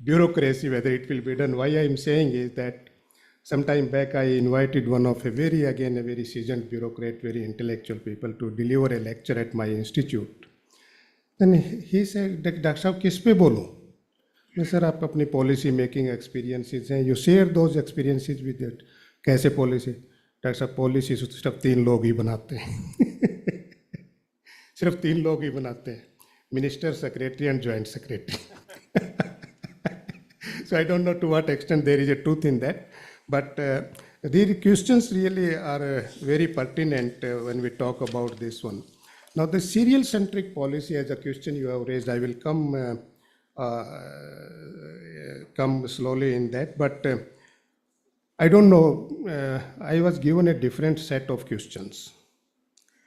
bureaucracy, whether it will be done. Why I am saying is that some time back I invited one of a very seasoned bureaucrat, very intellectual people to deliver a lecture at my institute. Then he said, Dr. Saab, किस पे बोलूं? मैं sir आप अपनी policy making experiences हैं, you share those experiences with it. कैसे policy? Doctor साहब policy सिर्फ 3 लोग ही बनाते हैं. सिर्फ 3 लोग ही बनाते हैं. Minister, Secretary and Joint Secretary. So I don't know to what extent there is a truth in that. But the questions really are very pertinent when we talk about this one. Now, the cereal-centric policy as a question you have raised, I will come slowly in that. But I don't know, I was given a different set of questions.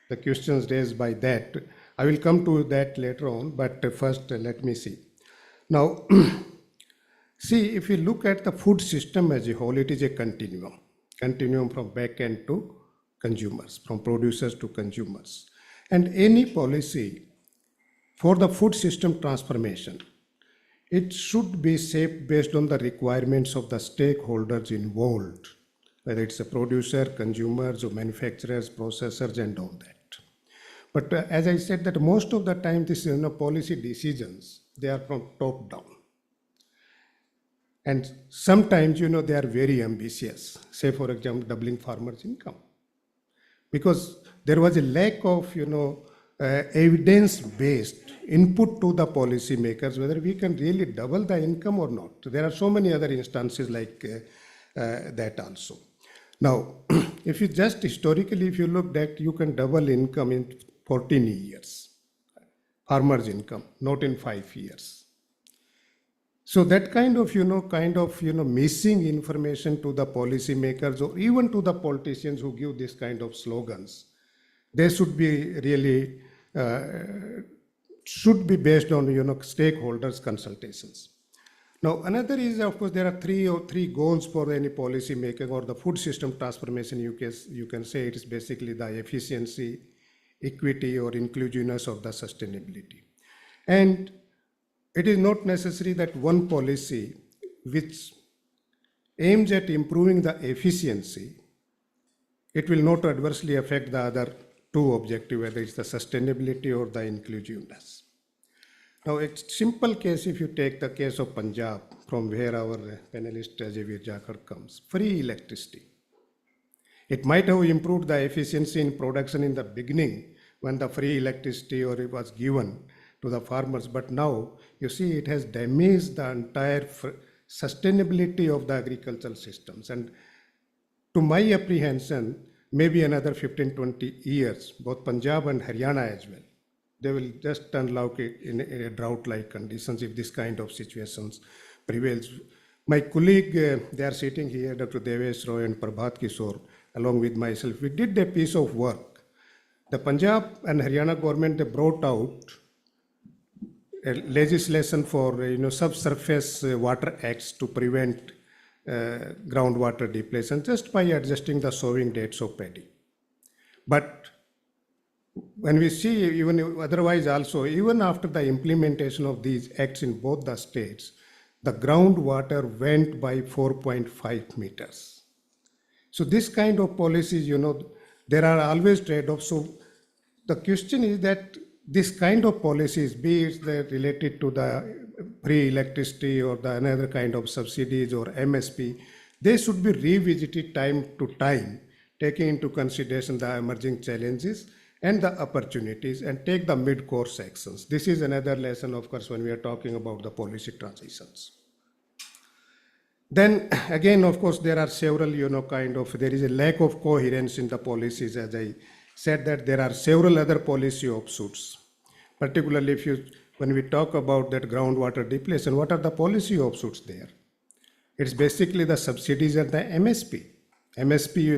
The questions raised by that, I will come to that later on, but first let me see. Now, see, if you look at the food system as a whole, it is a continuum from back end to consumers, from producers to consumers. And any policy for the food system transformation, it should be shaped based on the requirements of the stakeholders involved, whether it's a producer, consumers, or manufacturers, processors, and all that. But as I said, that most of the time, this policy decisions, they are from top down. And sometimes, they are very ambitious. Say, for example, doubling farmers' income. Because there was a lack of, evidence-based input to the policymakers, whether we can really double the income or not. There are so many other instances like that also. Now, if you just historically, if you look at, you can double income in 14 years, farmers' income, not in 5 years. So that kind of missing information to the policymakers or even to the politicians who give this kind of slogans, they should be really should be based on stakeholders consultations. Now another is, of course, there are three goals for any policy making or the food system transformation. You can say it is basically the efficiency, equity, or inclusiveness of the sustainability. And it is not necessary that one policy which aims at improving the efficiency, it will not adversely affect the other two objectives, whether it's the sustainability or the inclusiveness. Now, a simple case, if you take the case of Punjab, from where our panelist Javeer Jakhar comes, free electricity. It might have improved the efficiency in production in the beginning when the free electricity or it was given to the farmers, but now you see it has damaged the entire sustainability of the agricultural systems. And to my apprehension, maybe another 15-20 years, both Punjab and Haryana as well, they will just turn like in a drought-like conditions if this kind of situations prevails. My colleague, they are sitting here, Dr. Devesh Roy and Prabhat Kishore, along with myself, we did a piece of work. The Punjab and Haryana government, they brought out a legislation for subsurface water acts to prevent groundwater depletion just by adjusting the sowing dates of paddy. But when we see even otherwise also, even after the implementation of these acts in both the states, the groundwater went by 4.5 meters. So this kind of policies, there are always trade-offs. So the question is that this kind of policies, be it related to the free electricity or the another kind of subsidies or MSP, they should be revisited time to time, taking into consideration the emerging challenges and the opportunities and take the mid-course actions. This is another lesson, of course, when we are talking about the policy transitions. Then again, of course, there are several, there is a lack of coherence in the policies. As I said, that there are several other policy offshoots, particularly when we talk about that groundwater depletion, what are the policy offshoots there? It's basically the subsidies and the MSP. MSP,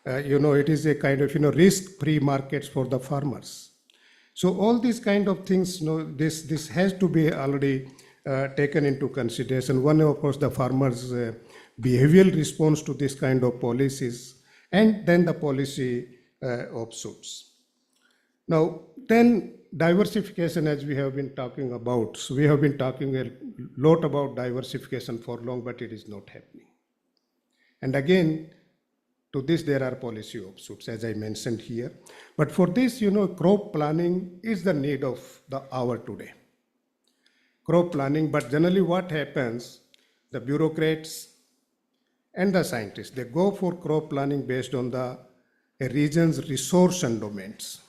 it is a kind of, risk-free markets for the farmers. So all these kind of things, this has to be already taken into consideration. One, of course, the farmers' behavioral response to this kind of policies, and then the policy offshoots. Now, then diversification, as we have been talking about. So we have been talking a lot about diversification for long, but it is not happening. And again, to this, there are policy offshoots, as I mentioned here. But for this, crop planning is the need of the hour today. Crop planning, but generally what happens, the bureaucrats and the scientists, they go for crop planning based on a region's resource and domains.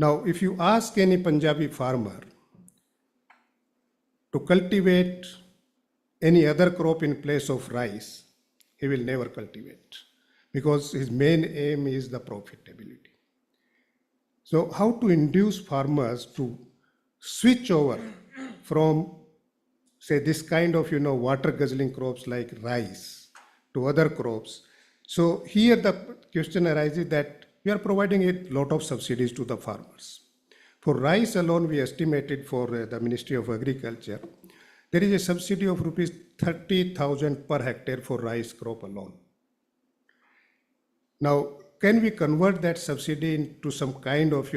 Now, if you ask any Punjabi farmer to cultivate any other crop in place of rice, he will never cultivate, because his main aim is the profitability. So how to induce farmers to switch over from, say, this kind of, water guzzling crops like rice to other crops? So here the question arises that we are providing a lot of subsidies to the farmers. For rice alone, we estimated for the Ministry of Agriculture, there is a subsidy of rupees 30,000 per hectare for rice crop alone. Now, can we convert that subsidy into some kind of,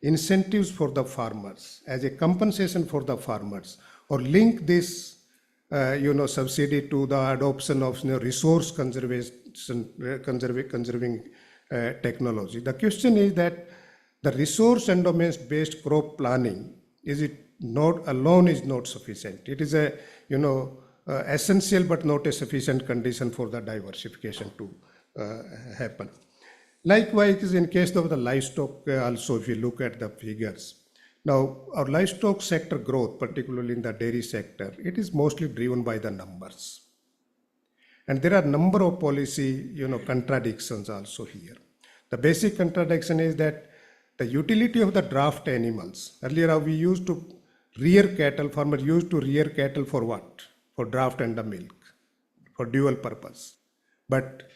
incentives for the farmers as a compensation for the farmers, or link this, subsidy to the adoption of resource conserving technology? The question is that the resource and domains-based crop planning, is not sufficient. It is a, essential but not a sufficient condition for the diversification to happen. Likewise, in case of the livestock, also if you look at the figures. Now, our livestock sector growth, particularly in the dairy sector, it is mostly driven by the numbers. And there are a number of policy, contradictions also here. The basic contradiction is that the utility of the draft animals. Earlier, we used to rear cattle, farmers used to rear cattle for what? For draft and the milk, for dual purpose. But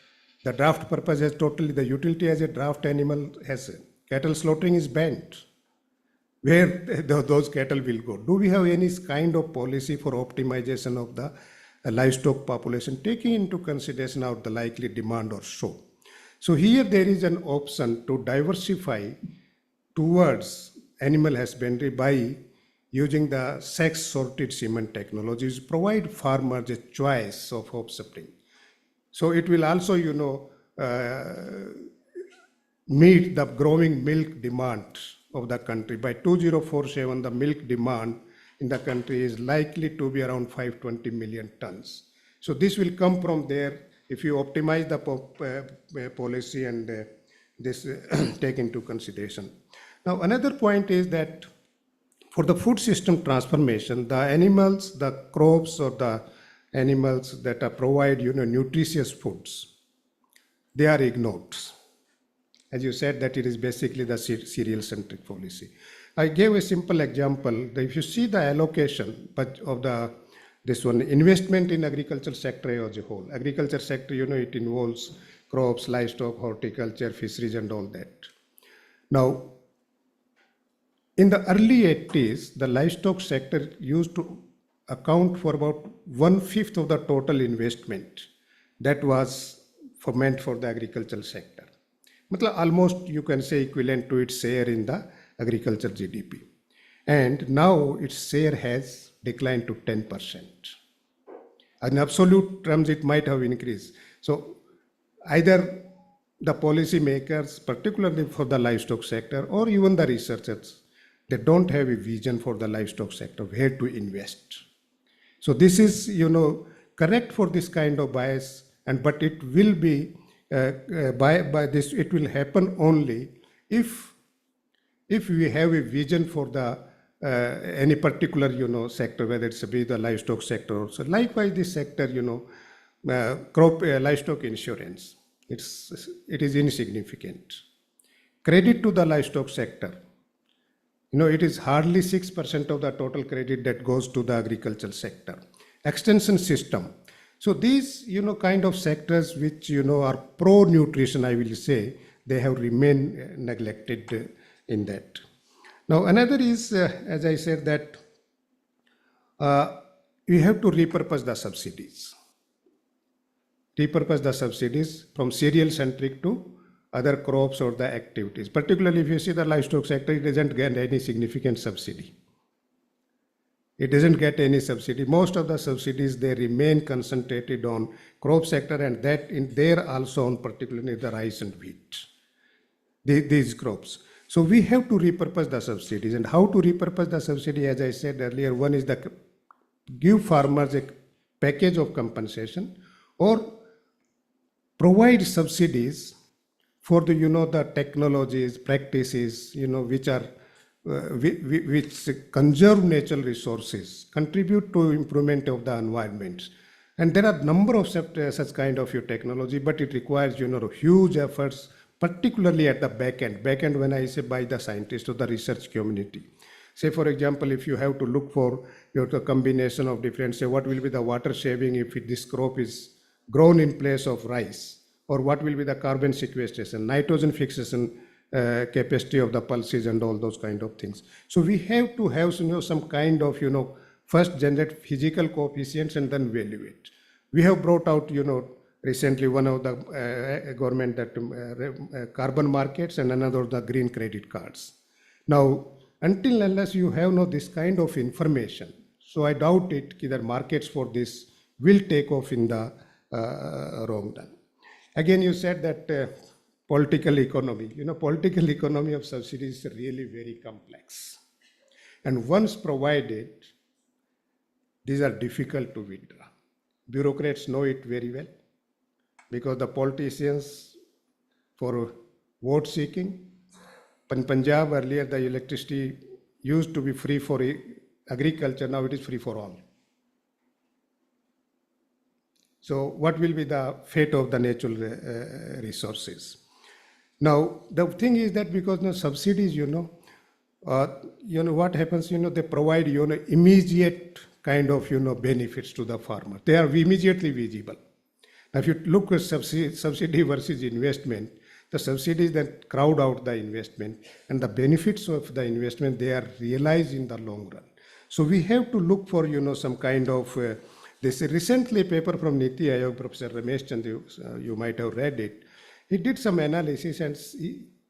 the draft purpose has totally, the utility as a draft animal has, cattle slaughtering is banned. Where those cattle will go? Do we have any kind of policy for optimization of the livestock population, taking into consideration of the likely demand or so? So here there is an option to diversify towards animal husbandry by using the sex-sorted semen technologies, provide farmers a choice of offspring. So it will also, meet the growing milk demand of the country. By 2047, the milk demand in the country is likely to be around 520 million tons. So this will come from there if you optimize the policy and this take into consideration. Now, another point is that for the food system transformation, the animals, the crops or the animals that provide nutritious foods, they are ignored. As you said, that it is basically the cereal-centric policy. I gave a simple example. That if you see the allocation of this one, investment in agriculture sector as a whole. Agriculture sector, it involves crops, livestock, horticulture, fisheries, and all that. Now, in the early 80s, the livestock sector used to account for about 1/5 of the total investment that was meant for the agricultural sector. Almost you can say equivalent to its share in the agriculture GDP. And now its share has declined to 10%. In absolute terms, it might have increased. So either the policy makers, particularly for the livestock sector, or even the researchers, they don't have a vision for the livestock sector, where to invest. So this is, correct for this kind of bias, but it will be, by this, it will happen only if we have a vision for the any particular, sector, whether it's be the livestock sector also. Likewise, this sector, crop livestock insurance, it is insignificant. Credit to the livestock sector, it is hardly 6% of the total credit that goes to the agricultural sector. Extension system. So these, kind of sectors which, are pro-nutrition, I will say, they have remained neglected in that. Now, another is, as I said, that we have to repurpose the subsidies. Repurpose the subsidies from cereal-centric to other crops or the activities. Particularly if you see the livestock sector, it doesn't get any significant subsidy. It doesn't get any subsidy. Most of the subsidies, they remain concentrated on crop sector, and that in there also on particularly the rice and wheat, these crops. So we have to repurpose the subsidies. And how to repurpose the subsidy, as I said earlier, one is the give farmers a package of compensation, or provide subsidies for the, the technologies, practices, which are which conserve natural resources, contribute to improvement of the environment. And there are a number of such kind of technology, but it requires, huge efforts, particularly at the back end. Back end, when I say by the scientists or the research community. Say, for example, if you have to look for the combination of different, say, what will be the water saving if this crop is grown in place of rice, or what will be the carbon sequestration, nitrogen fixation capacity of the pulses, and all those kind of things. So we have to have some kind of first generate physical coefficients and then value it. We have brought out recently one of the government that carbon markets, and another the green credit cards. Now, until unless you have this kind of information, so I doubt it that markets for this will take off in the long run. Again, you said that political economy. Political economy of subsidies is really very complex. And once provided, these are difficult to withdraw. Bureaucrats know it very well, because the politicians, for vote seeking, in Punjab earlier the electricity used to be free for agriculture, now it is free for all. So what will be the fate of the natural resources? Now, the thing is that because the subsidies, what happens, they provide, immediate kind of, benefits to the farmer. They are immediately visible. Now, if you look at subsidy versus investment, the subsidies that crowd out the investment, and the benefits of the investment, they are realized in the long run. So we have to look for, some kind of, this recently a paper from Niti Aayog, Professor Ramesh Chandra, you might have read it. He did some analysis and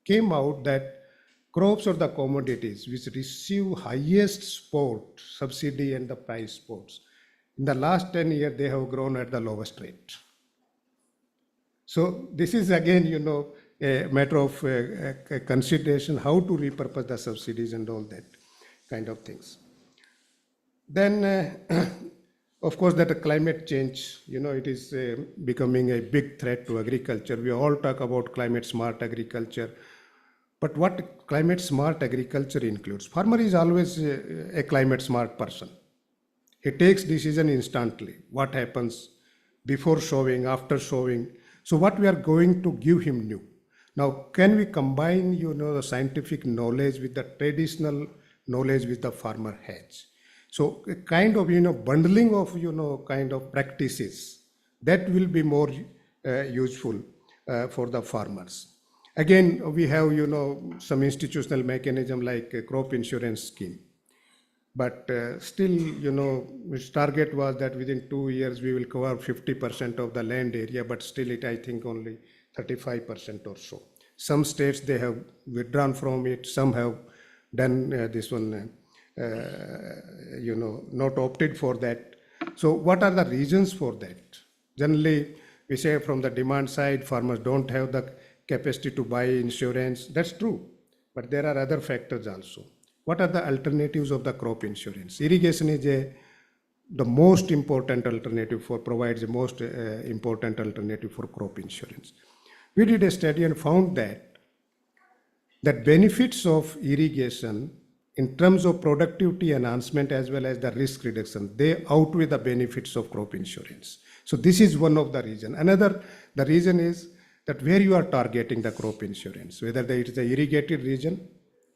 came out that crops or the commodities which receive highest support, subsidy and the price supports, in the last 10 years, they have grown at the lowest rate. So this is again, a matter of consideration, how to repurpose the subsidies and all that kind of things. Then, of course, that climate change, it is becoming a big threat to agriculture. We all talk about climate smart agriculture, but what climate smart agriculture includes? Farmer is always a climate smart person. He takes decision instantly. What happens before sowing, after sowing. So what we are going to give him new. Now, can we combine, the scientific knowledge with the traditional knowledge which the farmer has? So a kind of, bundling of, kind of practices that will be more useful for the farmers. Again, we have, some institutional mechanism like a crop insurance scheme. But still, its target was that within 2 years we will cover 50% of the land area, but still I think only 35% or so. Some states, they have withdrawn from it, some have done this one, not opted for that. So what are the reasons for that? Generally, we say from the demand side, farmers don't have the capacity to buy insurance. That's true, but there are other factors also. What are the alternatives of the crop insurance? Irrigation is the most important alternative provides the most important alternative for crop insurance. We did a study and found that benefits of irrigation in terms of productivity enhancement as well as the risk reduction, they outweigh the benefits of crop insurance. So this is one of the reasons. The reason is that where you are targeting the crop insurance, whether it is the irrigated region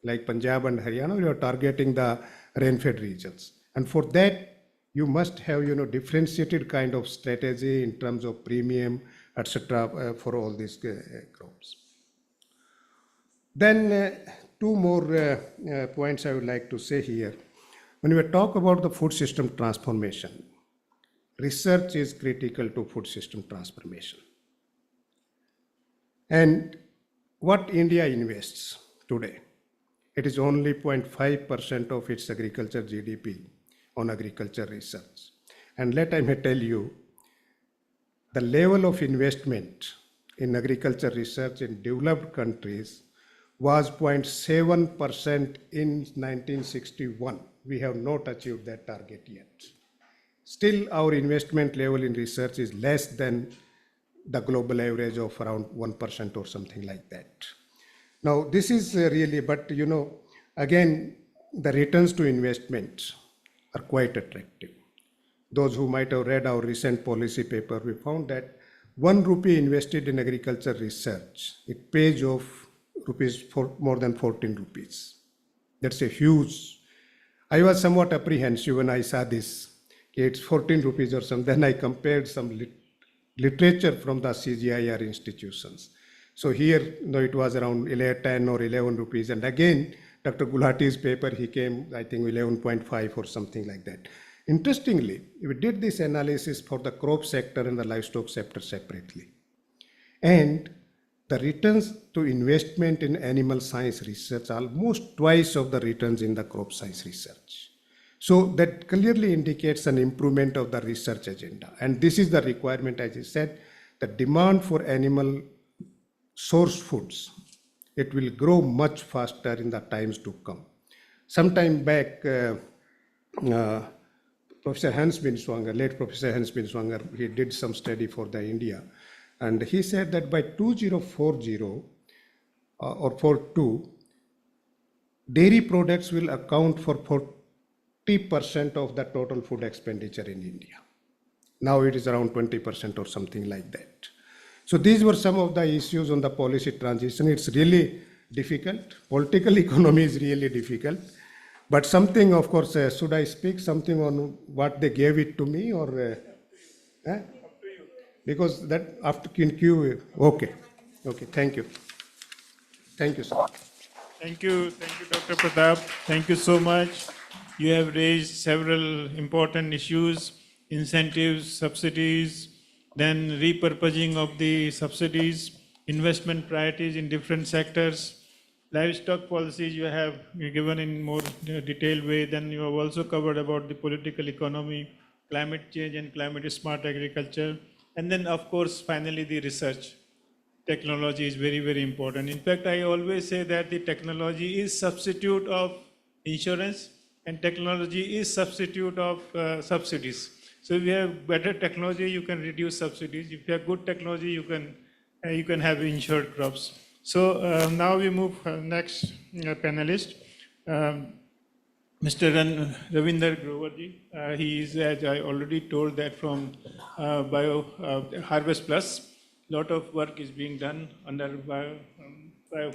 like Punjab and Haryana, or you are targeting the rain-fed regions. And for that, you must have, differentiated kind of strategy in terms of premium, etc., for all these crops. Then two more points I would like to say here. When we talk about the food system transformation, research is critical to food system transformation. And what India invests today, it is only 0.5% of its agriculture GDP on agriculture research. And let me tell you, the level of investment in agriculture research in developed countries was 0.7% in 1961. We have not achieved that target yet. Still, our investment level in research is less than the global average of around 1% or something like that. Now, this is really, but again, the returns to investment are quite attractive. Those who might have read our recent policy paper, we found that 1 rupee invested in agriculture research, it pays off more than 14 rupees. That's a huge. I was somewhat apprehensive when I saw this. It's 14 rupees or something. Then I compared some literature from the CGIR institutions. So here, it was around 10 or 11 rupees. And again, Dr. Gulati's paper, he came, I think, 11.5 or something like that. Interestingly, we did this analysis for the crop sector and the livestock sector separately. And the returns to investment in animal science research are almost twice of the returns in the crop science research. So that clearly indicates an improvement of the research agenda. And this is the requirement, as I said, the demand for animal source foods, it will grow much faster in the times to come. Sometime back, Professor Hans Binswanger, late Professor Hans Binswanger, he did some study for the India. And he said that by 2040 or 42, dairy products will account for 40% of the total food expenditure in India. Now it is around 20% or something like that. So these were some of the issues on the policy transition. It's really difficult. Political economy is really difficult. But something, of course, should I speak something on what they gave it to me or? Because that after Q, okay, thank you. Thank you, sir. Thank you, Dr. Pratap. Thank you so much. You have raised several important issues, incentives, subsidies, then repurposing of the subsidies, investment priorities in different sectors, livestock policies you have given in more detailed way. Then you have also covered about the political economy, climate change and climate smart agriculture. And then of course, finally the research. Technology is very, very important. In fact, I always say that the technology is substitute of insurance and technology is substitute of subsidies. So if you have better technology, you can reduce subsidies. If you have good technology, you can have insured crops. So now we move next panelist, Mr. Ravinder Groverji. He is, as I already told, that from Harvest Plus. Lot of work is being done under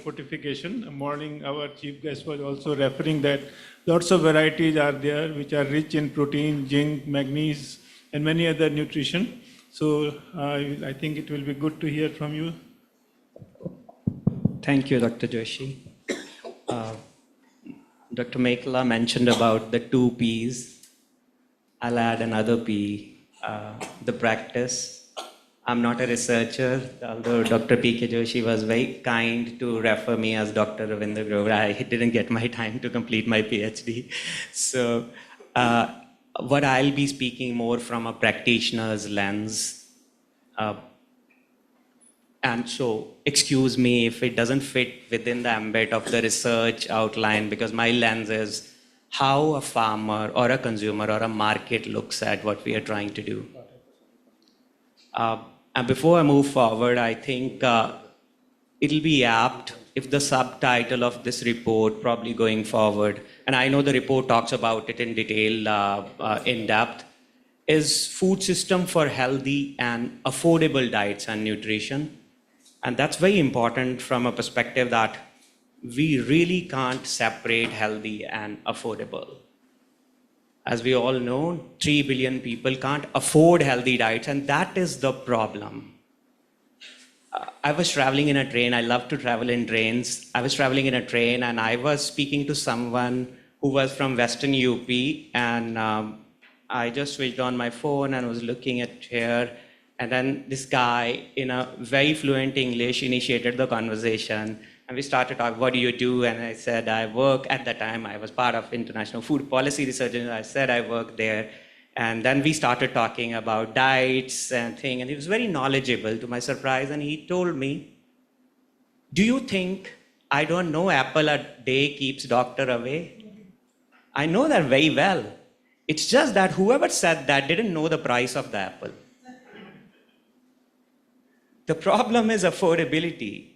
fortification. Morning, our chief guest was also referring that lots of varieties are there which are rich in protein, zinc, magnesium, and many other nutrition. So I think it will be good to hear from you. Thank you, Dr. Joshi. Dr. Mekla mentioned about the 2 Ps. I'll add another P, the practice. I'm not a researcher, although Dr. P.K. Joshi was very kind to refer me as Dr. Ravindra Grover. I didn't get my time to complete my PhD. So what I'll be speaking more from a practitioner's lens. And so excuse me if it doesn't fit within the ambit of the research outline, because my lens is how a farmer or a consumer or a market looks at what we are trying to do. And before I move forward, I think it'll be apt if the subtitle of this report, probably going forward, and I know the report talks about it in detail, in depth, is food system for healthy and affordable diets and nutrition. And that's very important from a perspective that we really can't separate healthy and affordable. As we all know, 3 billion people can't afford healthy diets, and that is the problem. I was traveling in a train. I love to travel in trains. I was traveling in a train, and I was speaking to someone who was from Western UP, and I just switched on my phone and was looking at her, and then this guy, in a very fluent English, initiated the conversation. And we started talking, what do you do? And I said, I work, at that time, I was part of international food policy research, and I said I work there. And then we started talking about diets and things, and he was very knowledgeable to my surprise. And he told me, do you think I don't know apple a day keeps doctor away? I know that very well. It's just that whoever said that didn't know the price of the apple. The problem is affordability.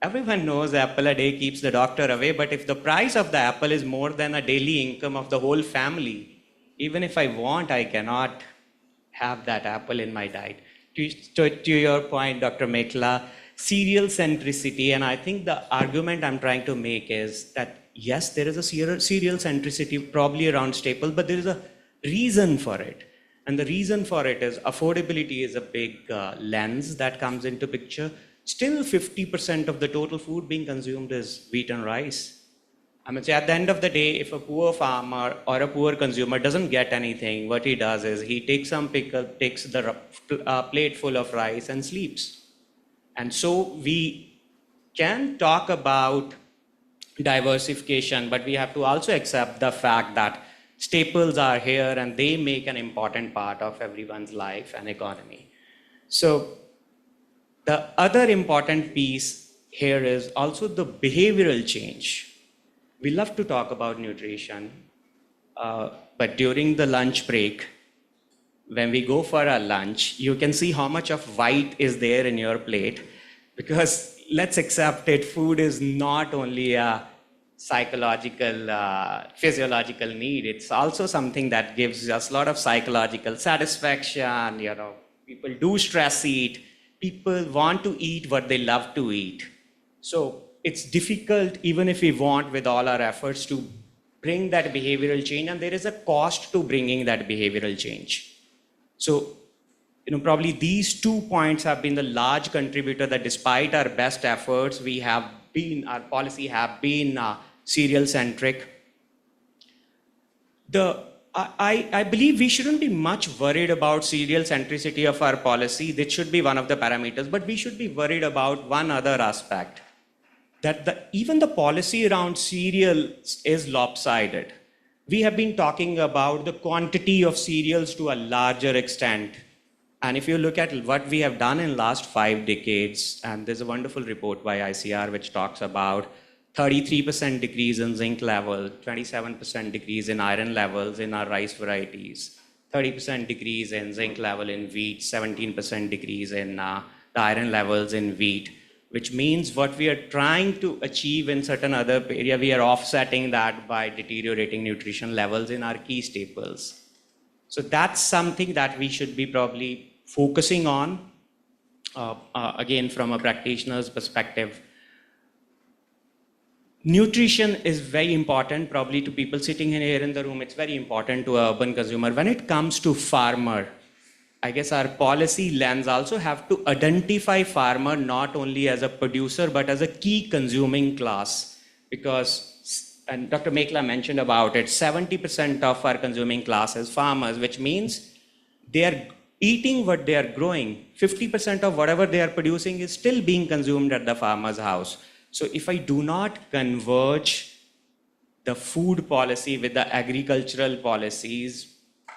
Everyone knows apple a day keeps the doctor away, but if the price of the apple is more than a daily income of the whole family, even if I want, I cannot have that apple in my diet. To your point, Dr. Mekla, cereal centricity, and I think the argument I'm trying to make is that yes, there is a cereal centricity probably around staple, but there is a reason for it. And the reason for it is affordability is a big lens that comes into picture. Still 50% of the total food being consumed is wheat and rice. I mean, at the end of the day, if a poor farmer or a poor consumer doesn't get anything, what he does is he takes some pickle, takes the plate full of rice and sleeps. And so we can talk about diversification, but we have to also accept the fact that staples are here and they make an important part of everyone's life and economy. So the other important piece here is also the behavioral change. We love to talk about nutrition, but during the lunch break, when we go for a lunch, you can see how much of white is there in your plate, because let's accept it, food is not only a psychological, physiological need. It's also something that gives us a lot of psychological satisfaction. You know, people do stress eat. People want to eat what they love to eat. So it's difficult, even if we want with all our efforts, to bring that behavioral change, and there is a cost to bringing that behavioral change. So, you know, probably these 2 points have been the large contributor that despite our best efforts, our policy have been cereal-centric. I believe we shouldn't be much worried about cereal centricity of our policy. That should be one of the parameters, but we should be worried about one other aspect, that even the policy around cereals is lopsided. We have been talking about the quantity of cereals to a larger extent. And if you look at what we have done in last 5 decades, and there's a wonderful report by ICR which talks about 33% decrease in zinc level, 27% decrease in iron levels in our rice varieties, 30% decrease in zinc level in wheat, 17% decrease in the iron levels in wheat, which means what we are trying to achieve in certain other area, we are offsetting that by deteriorating nutrition levels in our key staples. So that's something that we should be probably focusing on, again, from a practitioner's perspective. nutrition is very important, probably to people sitting here in the room. It's very important to an urban consumer. When it comes to farmer, I guess our policy lens also have to identify farmer not only as a producer, but as a key consuming class. Because, and Dr. Mekla mentioned about it, 70% of our consuming class is farmers, which means they are eating what they are growing. 50% of whatever they are producing is still being consumed at the farmer's house. So if I do not converge the food policy with the agricultural policies,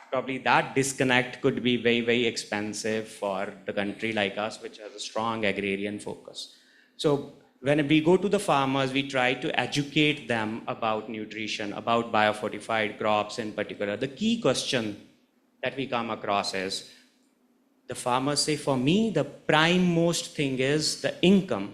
probably that disconnect could be very, very expensive for the country like us, which has a strong agrarian focus. So when we go to the farmers, we try to educate them about nutrition, about biofortified crops in particular. The key question that we come across is, the farmers say, for me, the prime most thing is the income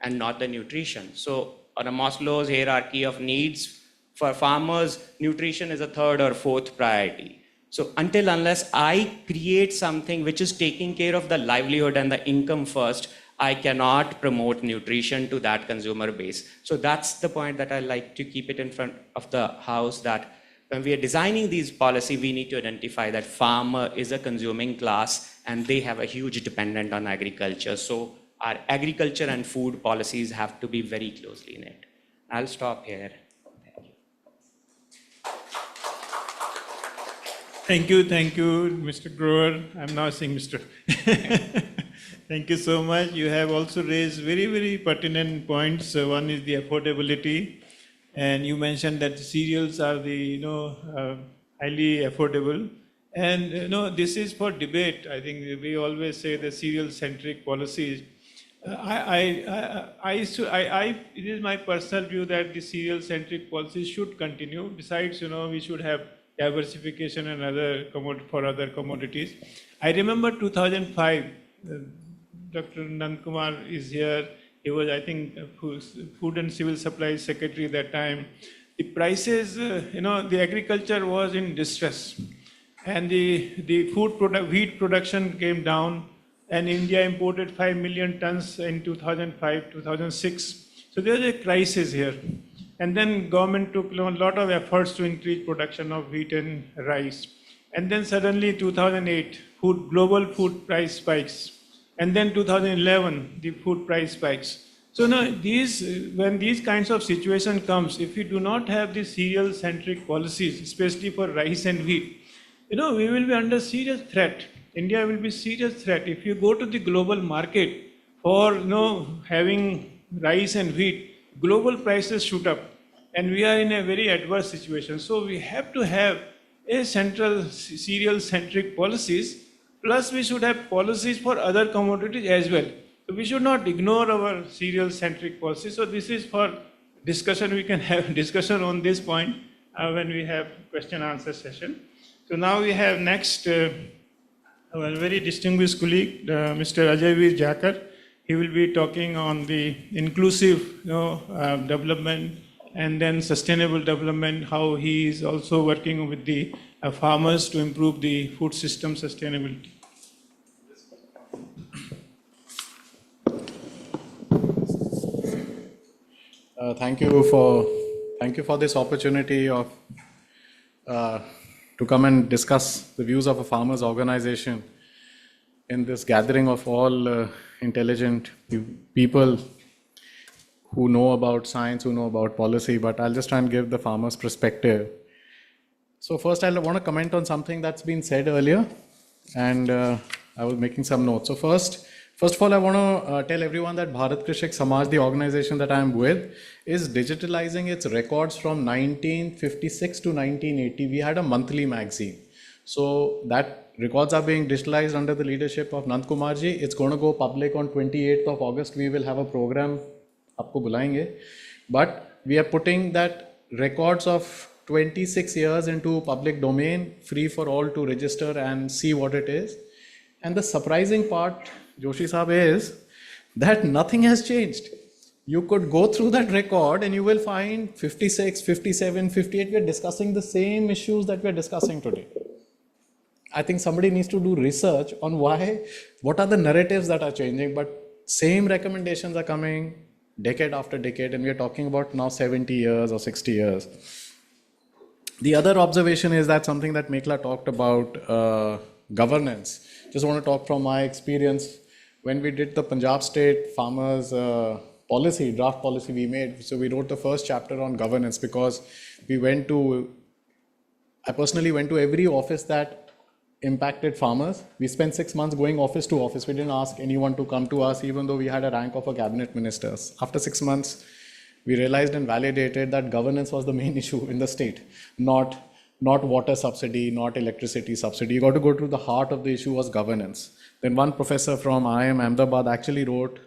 and not the nutrition. So on a Maslow's hierarchy of needs, for farmers, nutrition is a third or fourth priority. So unless I create something which is taking care of the livelihood and the income first, I cannot promote nutrition to that consumer base. So that's the point that I like to keep it in front of the house, that when we are designing these policy, we need to identify that farmer is a consuming class and they have a huge dependent on agriculture. So our agriculture and food policies have to be very closely knit. I'll stop here. Thank you, Mr. Grover. I'm now saying Mr. Thank you so much. You have also raised very, very pertinent points. One is the affordability, and you mentioned that cereals are the highly affordable. And this is for debate. I think we always say the cereal-centric policies. It is my personal view that the cereal-centric policies should continue. Besides, we should have diversification and for other commodities. I remember 2005, Dr. Nandkumar is here. He was, I think, Food and Civil Supplies Secretary at that time. The prices, the agriculture was in distress. And the wheat production came down, and India imported 5 million tons in 2005, 2006. So there was a crisis here. And then government took a lot of efforts to increase production of wheat and rice. And then suddenly 2008, global food price spikes. And then 2011, the food price spikes. So now when these kinds of situation comes, if we do not have the cereal-centric policies, especially for rice and wheat, we will be under serious threat. India will be serious threat. If you go to the global market for having rice and wheat, global prices shoot up. And we are in a very adverse situation. So we have to have a central cereal-centric policies, plus we should have policies for other commodities as well. So we should not ignore our cereal-centric policies. So this is for discussion. We can have discussion on this point when we have question-answer session. So now we have next a very distinguished colleague, Mr. Ajayveer Jakar. He will be talking on the inclusive development and then sustainable development, how he is also working with the farmers to improve the food system sustainability. Thank you for this opportunity of to come and discuss the views of a farmers organization in this gathering of all intelligent people who know about science, who know about policy, but I'll just try and give the farmer's perspective. So first, I want to comment on something that's been said earlier, and I was making some notes. So first of all, I want to tell everyone that Bharat Krishak Samaj, the organization that I'm with, is digitalizing its records from 1956 to 1980. We had a monthly magazine. So that records are being digitalized under the leadership of Nandkumar ji. It's going to go public on 28th of August. We will have a program. Aapko bulayenge. But we are putting that records of 26 years into public domain, free for all to register and see what it is. And the surprising part, Joshi Saab, is that nothing has changed. You could go through that record and you will find 56, 57, 58, we are discussing the same issues that we are discussing today. I think somebody needs to do research on what are the narratives that are changing, but same recommendations are coming, decade after decade, and we are talking about now 70 years or 60 years. The other observation is that something that Mekla talked about, governance. Just want to talk from my experience. When we did the Punjab State Farmers policy, draft policy we made, so we wrote the first chapter on governance because I personally went to every office that impacted farmers. We spent 6 months going office to office. We didn't ask anyone to come to us, even though we had a rank of a cabinet minister. After 6 months, we realized and validated that governance was the main issue in the state, not water subsidy, not electricity subsidy. You got to go to the heart of the issue was governance. Then one professor from IIM Ahmedabad actually wrote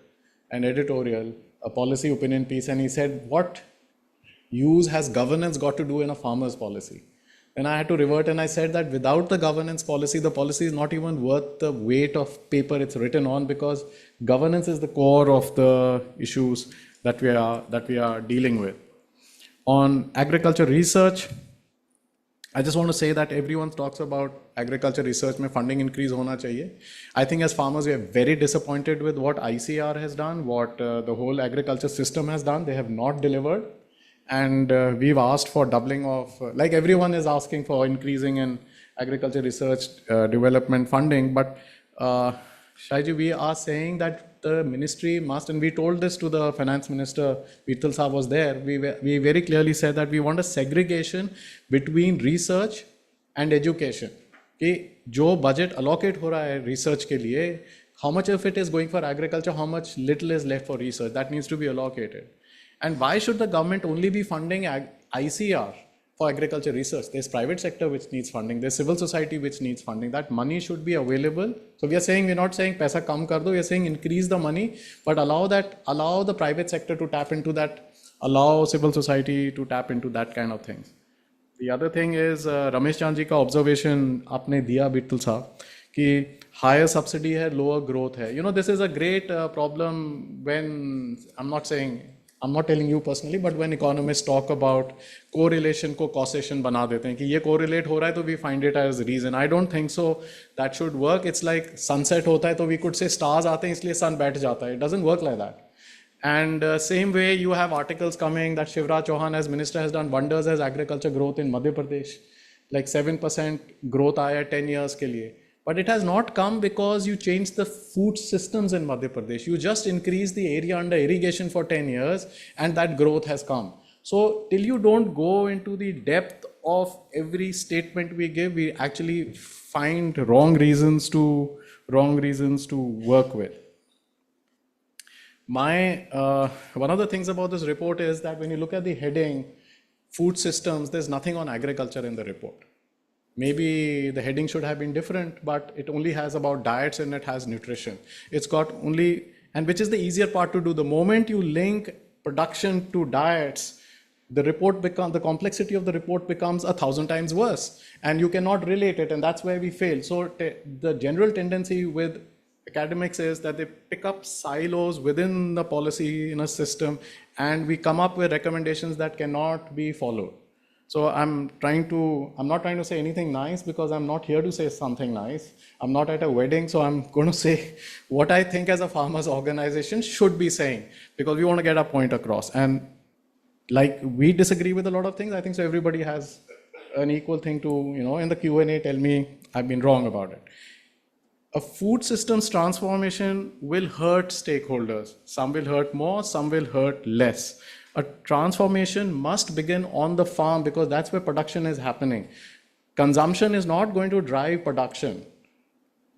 an editorial, a policy opinion piece, and he said, what use has governance got to do in a farmer's policy? And I had to revert and I said that without the governance policy, the policy is not even worth the weight of paper it's written on, because governance is the core of the issues that we are dealing with. On agriculture research, I just want to say that everyone talks about agriculture research mein funding increase hona chahiye. I think as farmers, we are very disappointed with what ICR has done, what the whole agriculture system has done. They have not delivered. And we've asked for doubling of, like everyone is asking for increasing in agriculture research development funding. But Shaiji, we are saying that the ministry must, and we told this to the finance minister, Vittal Saab was there, we very clearly said that we want a segregation between research and education. कि जो budget allocate हो रहा है research के लिए, how much of it is going for agriculture, how much little is left for research, that needs to be allocated. And why should the government only be funding ICR for agriculture research? There's private sector which needs funding, there's civil society which needs funding. That money should be available. So we are saying, we're not saying paisa kam kar do, we are saying increase the money, but allow the private sector to tap into that, allow civil society to tap into that kind of things. The other thing is Ramesh Chandji ka observation aapne diya Vittal Saab कि higher subsidy hai, lower growth hai. You know, this is a great problem when, I'm not telling you personally, but when economists talk about correlation को causation बना देते हैं कि ये correlate हो रहा है तो we find it as reason. I don't think so. That should work. It's like sunset होता है तो we could say stars आते हैं इसलिए sun बैठ जाता है. It doesn't work like that. And same way you have articles coming that Shivraj Chauhan as minister has done wonders as agriculture growth in Madhya Pradesh. Like 7% growth आया 10 years के लिए. But it has not come because you changed the food systems in Madhya Pradesh. You just increased the area under irrigation for 10 years and that growth has come. So till you don't go into the depth of every statement we give, we actually find wrong reasons to work with. One of the things about this report is that when you look at the heading, food systems, there's nothing on agriculture in the report. Maybe the heading should have been different, but it only has about diets and it has nutrition. It's got only, and which is the easier part to do. The moment you link production to diets, the complexity of the report becomes 1,000 times worse, and you cannot relate it, and that's where we fail. So the general tendency with academics is that they pick up silos within the policy in a system, and we come up with recommendations that cannot be followed. So I'm not trying to say anything nice because I'm not here to say something nice. I'm not at a wedding, so I'm going to say what I think as a farmers organization should be saying, because we want to get our point across. And like we disagree with a lot of things, I think so everybody has an equal thing to, in the Q&A tell me I've been wrong about it. A food systems transformation will hurt stakeholders. Some will hurt more, some will hurt less. A transformation must begin on the farm because that's where production is happening. Consumption is not going to drive production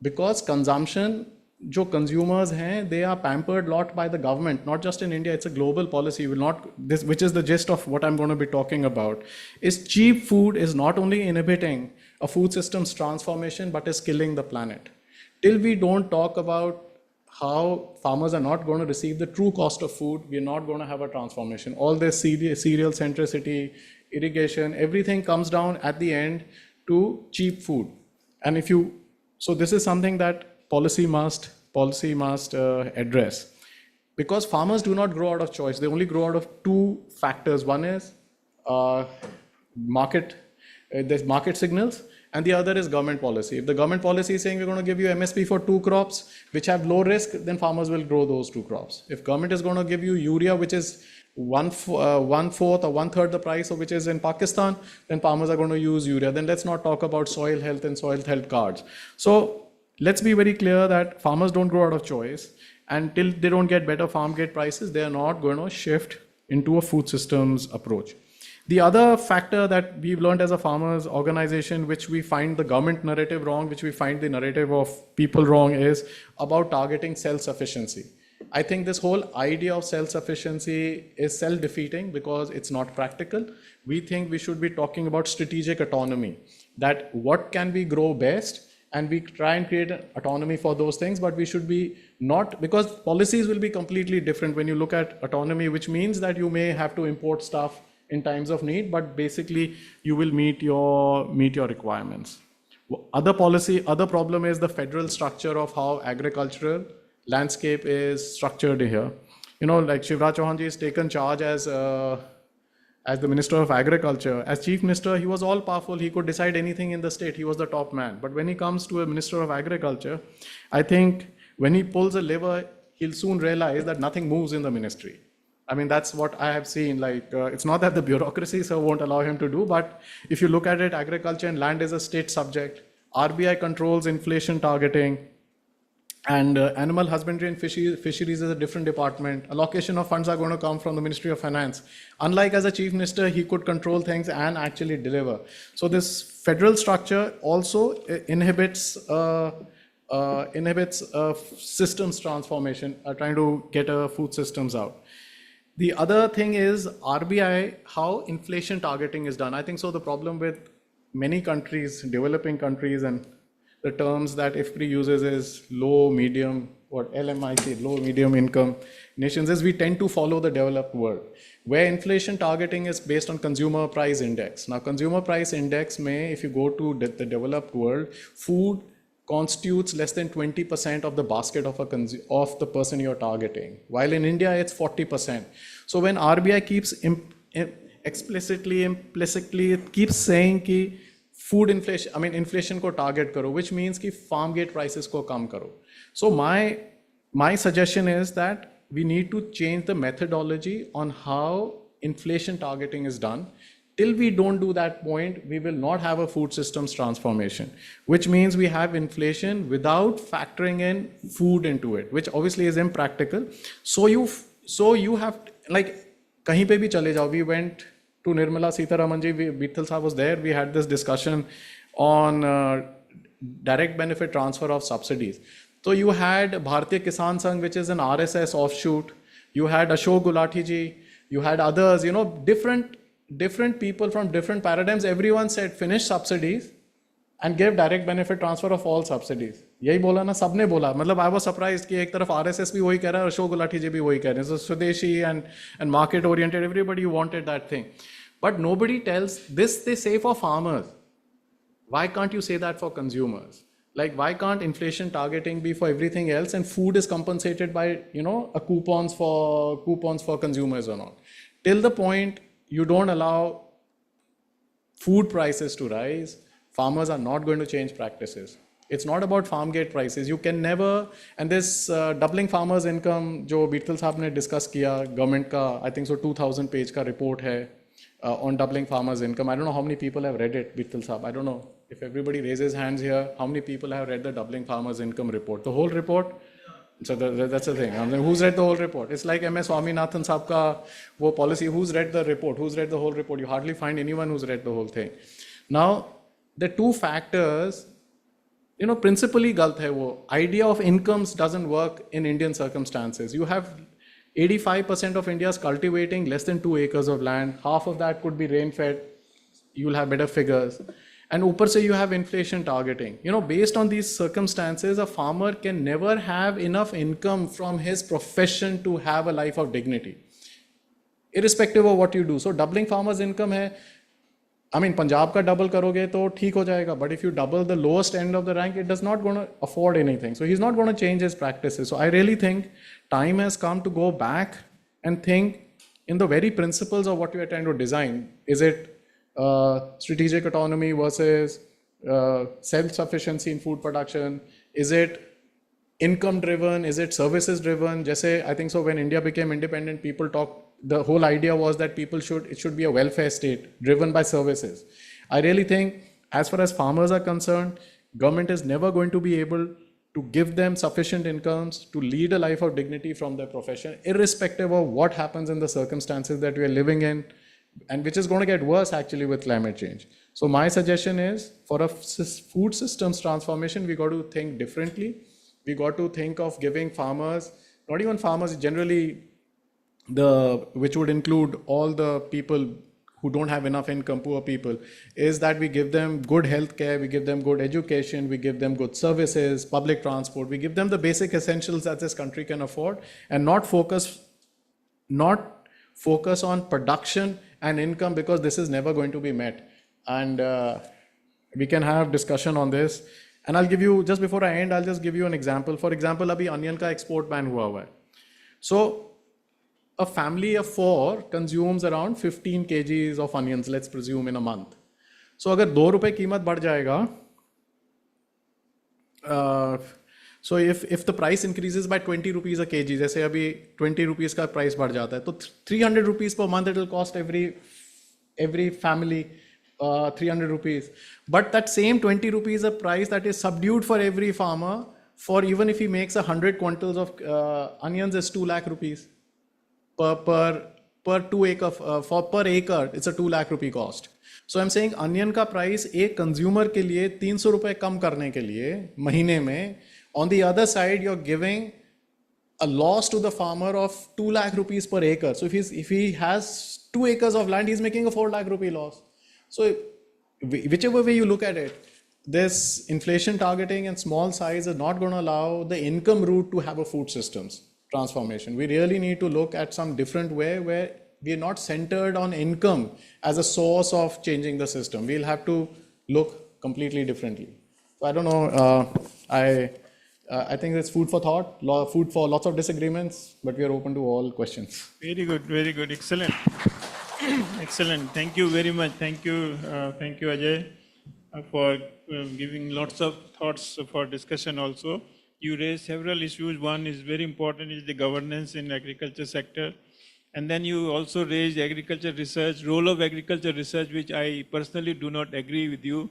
because consumption, jo consumers hain, they are pampered a lot by the government, not just in India, it's a global policy. Which is the gist of what I'm going to be talking about, is cheap food is not only inhibiting a food systems transformation, but is killing the planet. Till we don't talk about how farmers are not going to receive the true cost of food, we're not going to have a transformation. All this cereal centricity, irrigation, everything comes down at the end to cheap food. And so this is something that policy must address. Because farmers do not grow out of choice, they only grow out of two factors. One is there's market signals, and the other is government policy. If the government policy is saying we're going to give you MSP for 2 crops which have low risk, then farmers will grow those 2 crops. If government is going to give you urea which is 1/4 or 1/3 the price of which is in Pakistan, then farmers are going to use urea. Then let's not talk about soil health and soil health cards. So let's be very clear that farmers don't grow out of choice, and till they don't get better farm gate prices, they are not going to shift into a food systems approach. The other factor that we've learned as a farmers organization, which we find the government narrative wrong, which we find the narrative of people wrong, is about targeting self-sufficiency. I think this whole idea of self-sufficiency is self-defeating because it's not practical. We think we should be talking about strategic autonomy, that what can we grow best, and we try and create an autonomy for those things, but we should be not, because policies will be completely different when you look at autonomy, which means that you may have to import stuff in times of need, but basically you will meet your requirements. Other problem is the federal structure of how agricultural landscape is structured here. You know, like Shivraj Chauhan ji has taken charge as the Minister of Agriculture. As Chief Minister, he was all powerful. He could decide anything in the state. He was the top man. But when he comes to a Minister of Agriculture, I think when he pulls a lever, he'll soon realize that nothing moves in the ministry. I mean, that's what I have seen. Like, it's not that the bureaucracy won't allow him to do, but if you look at it, agriculture and land is a state subject. RBI controls inflation targeting, and animal husbandry and fisheries is a different department. Allocation of funds are going to come from the Ministry of Finance. Unlike as a chief minister, he could control things and actually deliver. So this federal structure also inhibits systems transformation, trying to get food systems out. The other thing is RBI, how inflation targeting is done. I think so the problem with many countries, developing countries, and the terms that IFPRI uses is low, medium, what LMIC, low, medium income nations, is we tend to follow the developed world, where inflation targeting is based on consumer price index. Now, consumer price index may, if you go to the developed world, food constitutes less than 20% of the basket of the person you're targeting, while in India it's 40%. So when RBI keeps implicitly it keeps saying ki food inflation, I mean inflation ko target karo, which means ki farm gate prices ko kam karo. So my suggestion is that we need to change the methodology on how inflation targeting is done. Till we don't do that point, we will not have a food systems transformation, which means we have inflation without factoring in food into it, which obviously is impractical. So you have, like, kahin pe bhi chale jao. We went to Nirmala Sitharaman ji, Vittal Saab was there. We had this discussion on direct benefit transfer of subsidies. So you had Bharatiya Kisan Sangh, which is an RSS offshoot. You had Ashok Gulati ji. You had others, you know, different people from different paradigms. Everyone said finish subsidies and give direct benefit transfer of all subsidies. यही बोला ना, सबने बोला. मतलब I was surprised कि एक तरफ RSS भी वही कह रहा है, अशोक गुलाटी जी भी वही कह रहे हैं. So Swadeshi and market oriented, everybody wanted that thing. But nobody tells this. They say for farmers. Why can't you say that for consumers? Like, why can't inflation targeting be for everything else, and food is compensated by, you know, coupons for consumers or not? Till the point you don't allow food prices to rise, farmers are not going to change practices. It's not about farm gate prices. You can never, and this doubling farmers income, jo Bittal Saab ne discuss kiya, government ka, I think so 2000 page ka report hai on doubling farmers income. I don't know how many people have read it, Bittal Saab. I don't know if everybody raises hands here, how many people have read the doubling farmers income report? The whole report? So that's the thing. I mean, who's read the whole report? It's like MS Swaminathan Saab ka wo policy. Who's read the report? Who's read the whole report? You hardly find anyone who's read the whole thing. Now, the two factors, you know, principally galt hai wo. Idea of incomes doesn't work in Indian circumstances. You have 85% of India is cultivating less than 2 acres of land. Half of that could be rain-fed. You'll have better figures. And upar se you have inflation targeting. You know, based on these circumstances, a farmer can never have enough income from his profession to have a life of dignity, irrespective of what you do. So doubling farmers' income hai, I mean, Punjab ka double karoge to theek ho jayega. But if you double the lowest end of the rank, it does not going to afford anything. So he's not going to change his practices. So I really think time has come to go back and think in the very principles of what we are trying to design. Is it strategic autonomy versus self-sufficiency in food production? Is it income driven? Is it services driven? Jaise, I think so when India became independent, the whole idea was that it should be a welfare state driven by services. I really think as far as farmers are concerned, government is never going to be able to give them sufficient incomes to lead a life of dignity from their profession, irrespective of what happens in the circumstances that we are living in, and which is going to get worse actually with climate change. So my suggestion is, for a food systems transformation, we got to think differently. We got to think of giving farmers, not even farmers, generally which would include all the people who don't have enough income, poor people, is that we give them good health care, we give them good education, we give them good services, public transport, we give them the basic essentials that this country can afford, and not focus on production and income, because this is never going to be met. And we can have discussion on this. And I'll give you, just before I end, I'll just give you an example. For example, abhi onion ka export ban hua hua hai. So a family of 4 consumes around 15 kgs of onions, let's presume, in a month. So agar 2 rupees कीमत बढ़ जाएगा, so if the price increases by 20 rupees a kg, जैसे अभी 20 rupees का price बढ़ जाता है, तो 300 rupees per month it will cost every family 300 rupees. But that same 20 rupees a price that is subdued for every farmer, for even if he makes 100 quintals of onions, is 2 lakh rupees per 2 acre, for per acre, it's a 2 lakh rupee cost. So I'm saying onion का price एक consumer के लिए 300 रुपए कम करने के लिए महीने में, on the other side you're giving a loss to the farmer of 2 lakh rupees per acre. So if he has 2 acres of land, he's making a 4 lakh rupee loss. So whichever way you look at it, this inflation targeting and small size is not going to allow the income route to have a food systems transformation. We really need to look at some different way where we are not centered on income as a source of changing the system. We'll have to look completely differently. So I don't know, I think it's food for thought, food for lots of disagreements, but we are open to all questions. Very good, excellent. Excellent, thank you very much. Thank you Ajay, for giving lots of thoughts for discussion also. You raised several issues. One is very important, is the governance in agriculture sector. And then you also raised agriculture research, role of agriculture research, which I personally do not agree with you.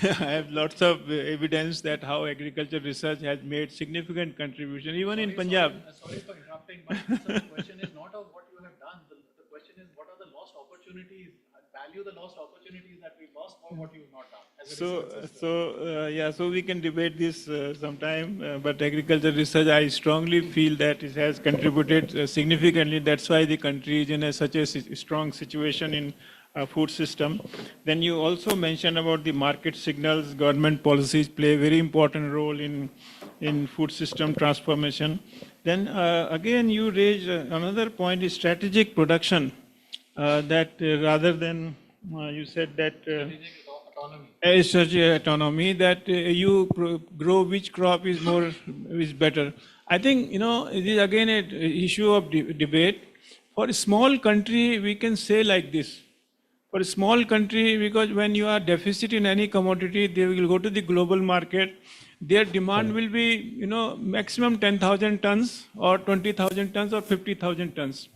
I have lots of evidence that how agriculture research has made significant contribution, even in Punjab. Sorry for interrupting, but the question is not of what you have done. The question is, what are the lost opportunities? Value the lost opportunities that we lost for what you've not done. So we can debate this sometime, but agriculture research, I strongly feel that it has contributed significantly. That's why the country is in such a strong situation in food system. Then you also mentioned about the market signals. Government policies play a very important role in food system transformation. Then again, you raise another point, is strategic production. That rather than you said that strategic autonomy, that you grow which crop is better. I think it is again an issue of debate. For a small country, we can say like this. For a small country, because when you are deficit in any commodity, they will go to the global market. Their demand will be maximum 10,000 tons or 20,000 tons or 50,000 tons.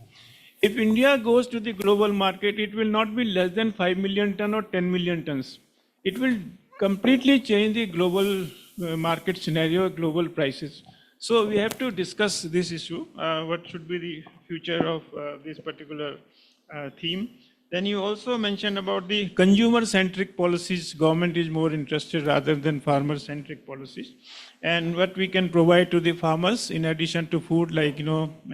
If India goes to the global market, it will not be less than 5 million ton or 10 million tons. It will completely change the global market scenario, global prices. So we have to discuss this issue, what should be the future of this particular theme. Then you also mentioned about the consumer-centric policies. Government is more interested rather than farmer-centric policies. And what we can provide to the farmers in addition to food, like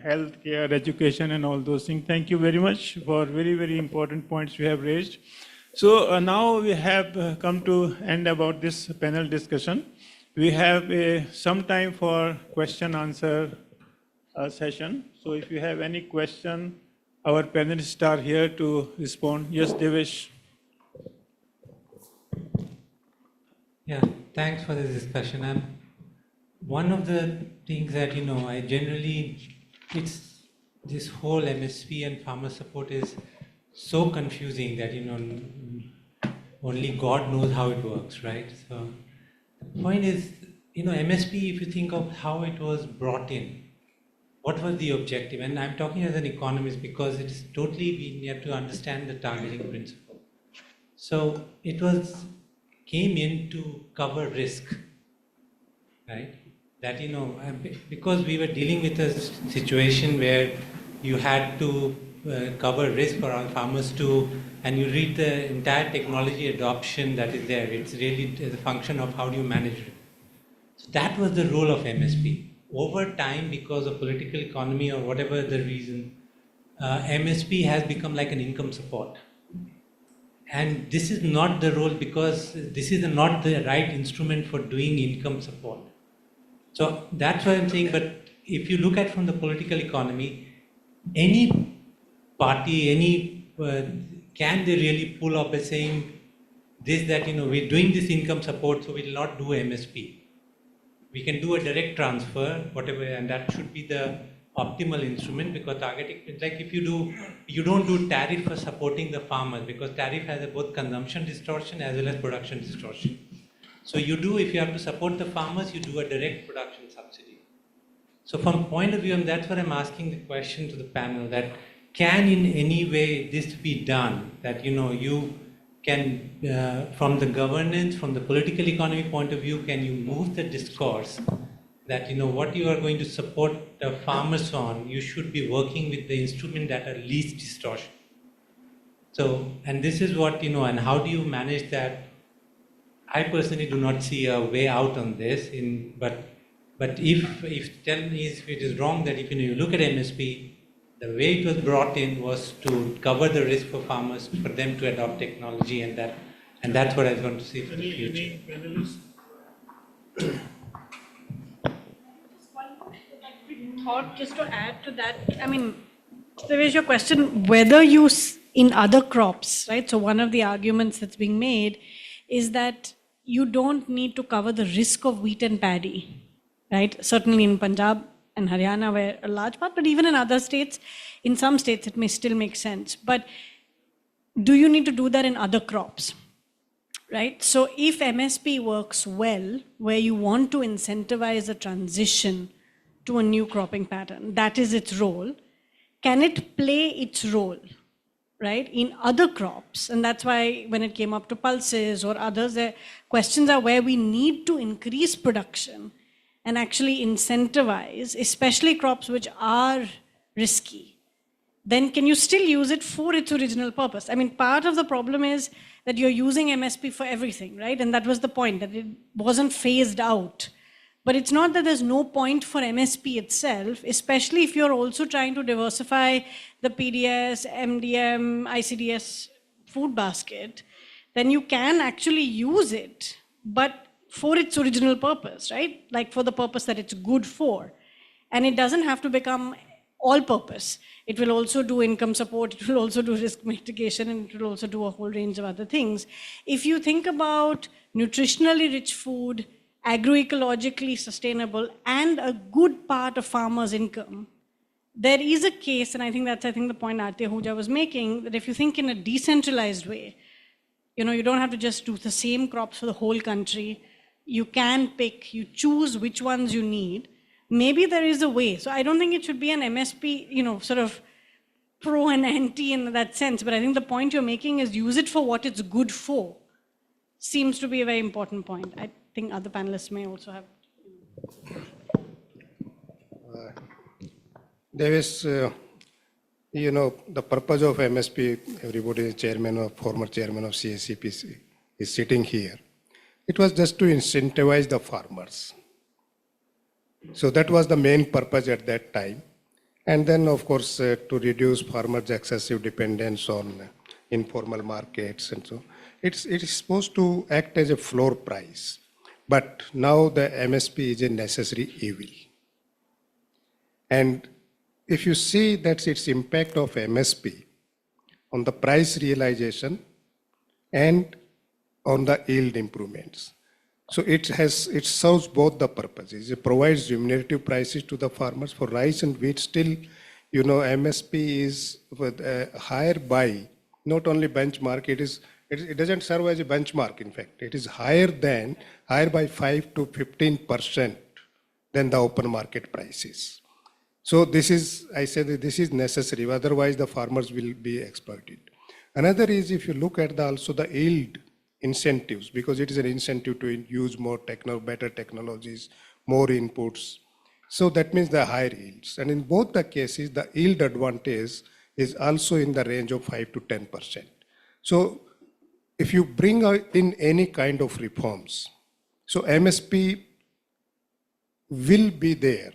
health care, education, and all those things. Thank you very much for very, very important points you have raised. So now we have come to end about this panel discussion. We have some time for question-answer session. So if you have any question, our panelists are here to respond. Yes, Devesh. Yeah, thanks for this discussion. One of the things that, I generally, it's this whole MSP and farmer support is so confusing that, only God knows how it works, right? So the point is, MSP, if you think of how it was brought in, what was the objective? And I'm talking as an economist because it is totally, we have to understand the targeting principle. So it came in to cover risk, right? That, because we were dealing with a situation where you had to cover risk for our farmers to, and you read the entire technology adoption that is there. It's really a function of how do you manage it. So that was the role of MSP. Over time, because of political economy or whatever the reason, MSP has become like an income support. And this is not the role because this is not the right instrument for doing income support. So that's why I'm saying, but if you look at from the political economy, any party, can they really pull up by saying this, that, we're doing this income support, so we'll not do MSP. We can do a direct transfer, whatever, and that should be the optimal instrument because targeting, it's like if you don't do tariff for supporting the farmers because tariff has both consumption distortion as well as production distortion. So you do, if you have to support the farmers, you do a direct production subsidy. So from point of view, and that's what I'm asking the question to the panel, that can in any way this be done, that you can, from the governance, from the political economy point of view, can you move the discourse that what you are going to support the farmers on, you should be working with the instrument that are least distortion. So, and this is what, and how do you manage that? I personally do not see a way out on this, but if tell me if it is wrong that if you look at MSP, the way it was brought in was to cover the risk for farmers, for them to adopt technology, and that's what I want to see for the future. Thought just to add to that, I mean, there is your question whether you in other crops, right? So one of the arguments that's being made is that you don't need to cover the risk of wheat and paddy, right? Certainly in Punjab and Haryana, where a large part, but even in other states, in some states it may still make sense. But do you need to do that in other crops, right? So if MSP works well, where you want to incentivize a transition to a new cropping pattern, that is its role, can it play its role, right, in other crops? And that's why when it came up to pulses or others, the questions are where we need to increase production and actually incentivize, especially crops which are risky. Then can you still use it for its original purpose? I mean, part of the problem is that you're using MSP for everything, right? And that was the point, that it wasn't phased out. But it's not that there's no point for MSP itself, especially if you're also trying to diversify the PDS, MDM, ICDS food basket, then you can actually use it, but for its original purpose, right? Like for the purpose that it's good for. And it doesn't have to become all purpose. It will also do income support, it will also do risk mitigation, and it will also do a whole range of other things. If you think about nutritionally rich food, agroecologically sustainable, and a good part of farmers' income, there is a case, and I think that's the point Aarti Ahuja was making, that if you think in a decentralized way, you don't have to just do the same crops for the whole country. You can pick, you choose which ones you need. Maybe there is a way. So I don't think it should be an MSP, sort of pro and anti in that sense, but I think the point you're making is use it for what it's good for. Seems to be a very important point. I think other panelists may also have. There is, the purpose of MSP, everybody is chairman or former chairman of CACP is sitting here. It was just to incentivize the farmers. So that was the main purpose at that time. And then, of course, to reduce farmers' excessive dependence on informal markets and so. It is supposed to act as a floor price. But now the MSP is a necessary evil. And if you see that's its impact of MSP on the price realization and on the yield improvements. So it serves both the purposes. It provides remunerative prices to the farmers for rice and wheat. Still, MSP is higher by not only benchmark, it is It doesn't serve as a benchmark, in fact. It is higher by 5 to 15% than the open market prices. So this is, I say that this is necessary, otherwise the farmers will be exploited. Another is if you look at also the yield incentives, because it is an incentive to use more better technologies, more inputs. So that means the higher yields. And in both the cases, the yield advantage is also in the range of 5 to 10%. So if you bring in any kind of reforms, so MSP will be there,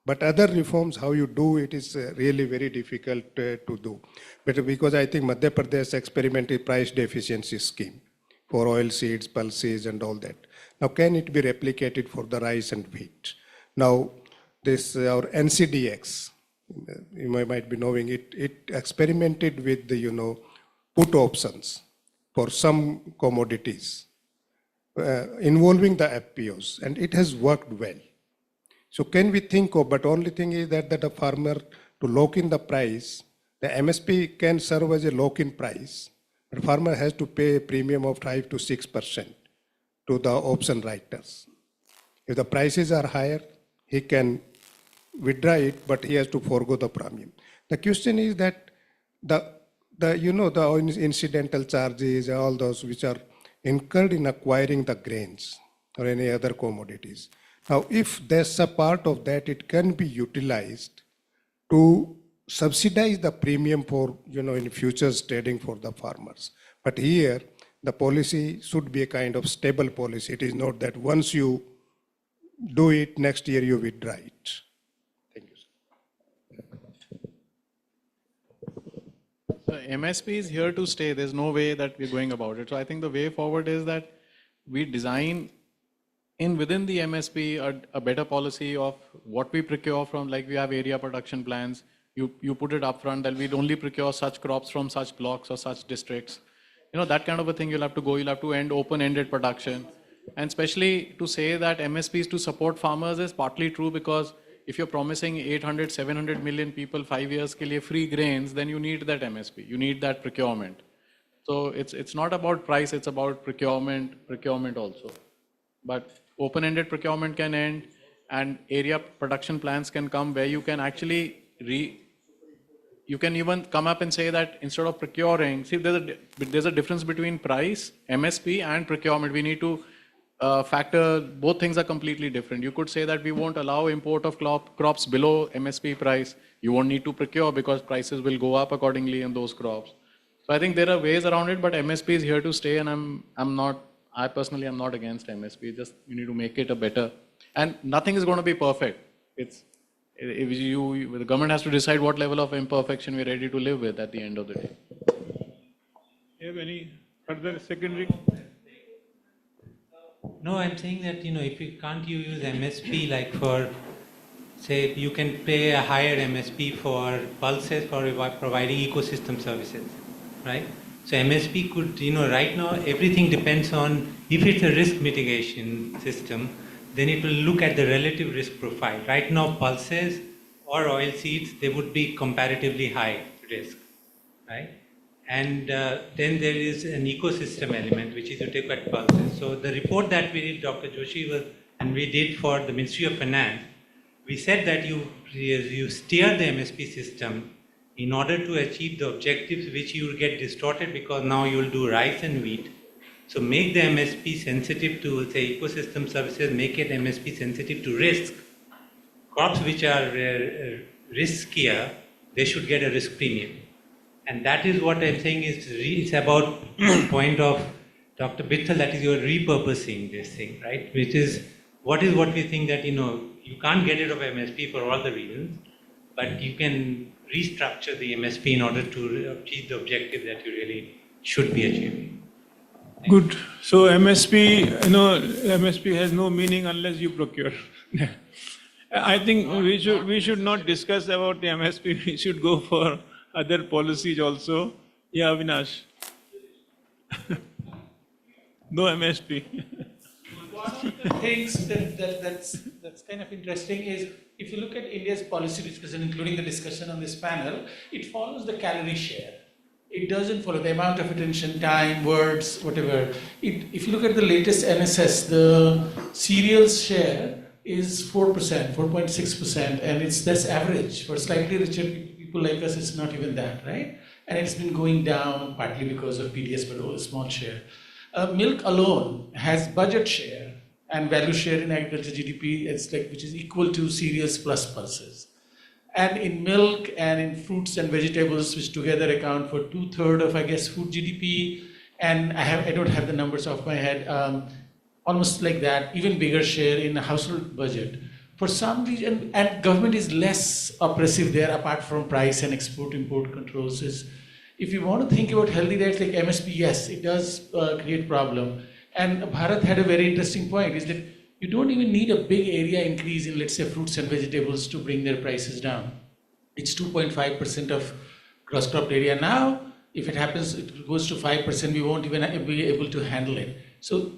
but other reforms, how you do it is really very difficult to do. But because I think Madhya Pradesh experimented price deficiency scheme for oil seeds, pulses and all that. Now can it be replicated for the rice and wheat? Now this our NCDX, you might be knowing it, it experimented with the put options for some commodities involving the FPOs, and it has worked well. So can we think of, but only thing is that a farmer to lock in the price, the MSP can serve as a lock-in price, but farmer has to pay a premium of 5 to 6% to the option writers. If the prices are higher, he can withdraw it, but he has to forego the premium. The question is that the incidental charges, all those which are incurred in acquiring the grains or any other commodities. Now, if there's a part of that, it can be utilized to subsidize the premium for, in futures trading for the farmers. But here, the policy should be a kind of stable policy. It is not that once you do it, next year you withdraw it. Thank you, sir. So MSP is here to stay. There's no way that we're going about it. So I think the way forward is that we design within the MSP a better policy of what we procure from, like we have area production plans. You put it up front that we'd only procure such crops from such blocks or such districts. That kind of a thing you'll have to end open-ended production. And especially to say that MSPs to support farmers is partly true, because if you're promising 800, 700 million people 5 years ke liye free grains, then you need that MSP, you need that procurement. So it's not about price, it's about procurement also. But open-ended procurement can end and area production plans can come where you can actually you can even come up and say that instead of procuring, see there's a difference between price, MSP and procurement. We need to factor, both things are completely different. You could say that we won't allow import of crops below MSP price. You won't need to procure because prices will go up accordingly in those crops. So I think there are ways around it, but MSP is here to stay, and I personally am not against MSP. Just you need to make it a better, and nothing is going to be perfect. The government has to decide what level of imperfection we're ready to live with at the end of the day. You have any further secondary? No, I'm saying that, if you can't use MSP like for, say, you can pay a higher MSP for pulses for providing ecosystem services, right? So MSP could, right now everything depends on, if it's a risk mitigation system, then it will look at the relative risk profile. Right now, pulses or oil seeds, they would be comparatively high risk, right? And then there is an ecosystem element, which is to take at pulses. So the report that we did, Dr. Joshi, and we did for the Ministry of Finance, we said that you steer the MSP system in order to achieve the objectives which you will get distorted because now you will do rice and wheat. So make the MSP sensitive to, say, ecosystem services, make it MSP sensitive to risk. Crops which are riskier, they should get a risk premium. And that is what I'm saying is, it's about the point of Dr. Bittal, that is you're repurposing this thing, right? Which is what we think that, you can't get rid of MSP for all the reasons, but you can restructure the MSP in order to achieve the objective that you really should be achieving. Good. So MSP has no meaning unless you procure. I think we should not discuss about the MSP. We should go for other policies also. Yeah, Avinash. No MSP. One of the things that's kind of interesting is, if you look at India's policy discussion, including the discussion on this panel, it follows the calorie share. it doesn't follow the amount of attention, time, words, whatever. If you look at the latest NSS, the cereals share is 4%, 4.6%, and that's average. For slightly richer people like us, it's not even that, right? And it's been going down partly because of PDS, but a small share. Milk alone has budget share and value share in agriculture GDP, which is equal to cereals plus pulses. And in milk and in fruits and vegetables, which together account for 2/3 of, I guess, food GDP, and I don't have the numbers off my head, almost like that, even bigger share in the household budget. For some reason, and government is less oppressive there apart from price and export-import controls. If you want to think about healthy diets like MSP, yes, it does create problem. And Bharat had a very interesting point, is that you don't even need a big area increase in, let's say, fruits and vegetables to bring their prices down. It's 2.5% of gross cropped area. Now, if it happens, it goes to 5%, we won't even be able to handle it. So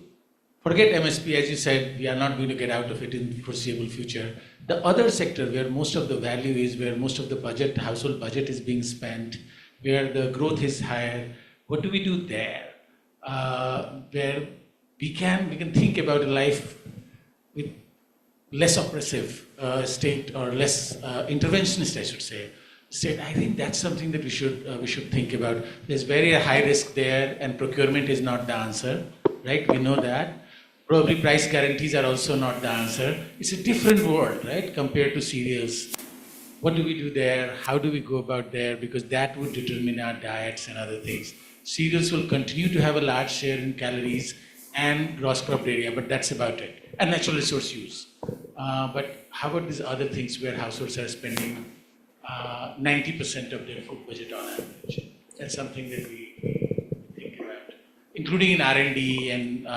forget MSP, as you said, we are not going to get out of it in the foreseeable future. The other sector where most of the value is, where most of the budget, household budget is being spent, where the growth is higher, what do we do there? Where we can think about a life with less oppressive state, or less interventionist, I should say, state. I think that's something that we should think about. There's very high risk there, and procurement is not the answer, right? We know that. Probably price guarantees are also not the answer. It's a different world, right, compared to cereals. What do we do there? How do we go about there? Because that would determine our diets and other things. Cereals will continue to have a large share in calories and gross cropped area, but that's about it. And natural resource use. But how about these other things where households are spending 90% of their food budget on average? That's something that we think about, including in R&D and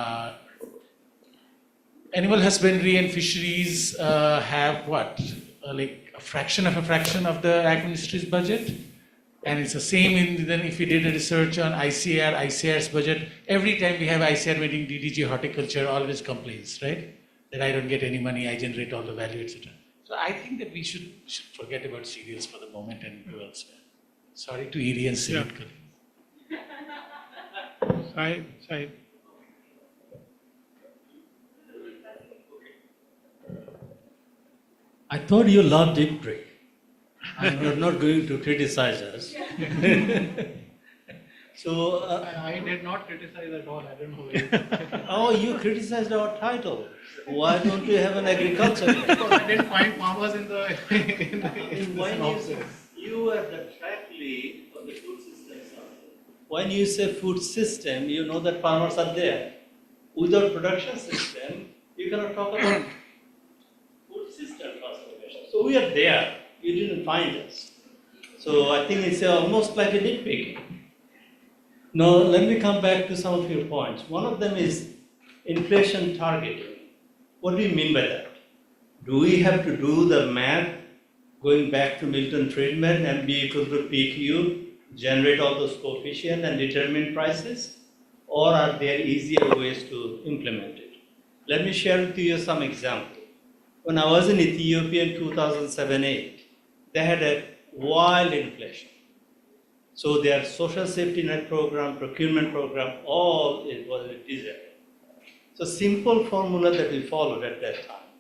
animal husbandry and fisheries have what? Like a fraction of the ag ministry's budget? And it's the same then if we did a research on ICR's budget, every time we have ICR meeting, DDG horticulture always complains, right? That I don't get any money, I generate all the value, etc. So I think that we should forget about cereals for the moment and go elsewhere. Sorry to ED and Civic colleagues. Side. I thought you loved IFPRI. I'm not going to criticize us. So I did not criticize at all. I don't know. Oh, you criticized our title. Why don't you have an agriculture? Because I didn't find farmers in the you are the track lead of the food system. When you say food system, you know that farmers are there. Without production system, you cannot talk about food system transformation. So we are there. You didn't find us. So I think it's almost like a nitpicking. Now, let me come back to some of your points. One of them is inflation targeting. What do you mean by that? Do we have to do the math going back to Milton Friedman and be equal to PQ, generate all those coefficients and determine prices? Or are there easier ways to implement it? Let me share with you some examples. When I was in Ethiopia in 2007-8, they had a wild inflation. So their social safety net program, procurement program, all it was a disaster. So simple formula that we followed at that time,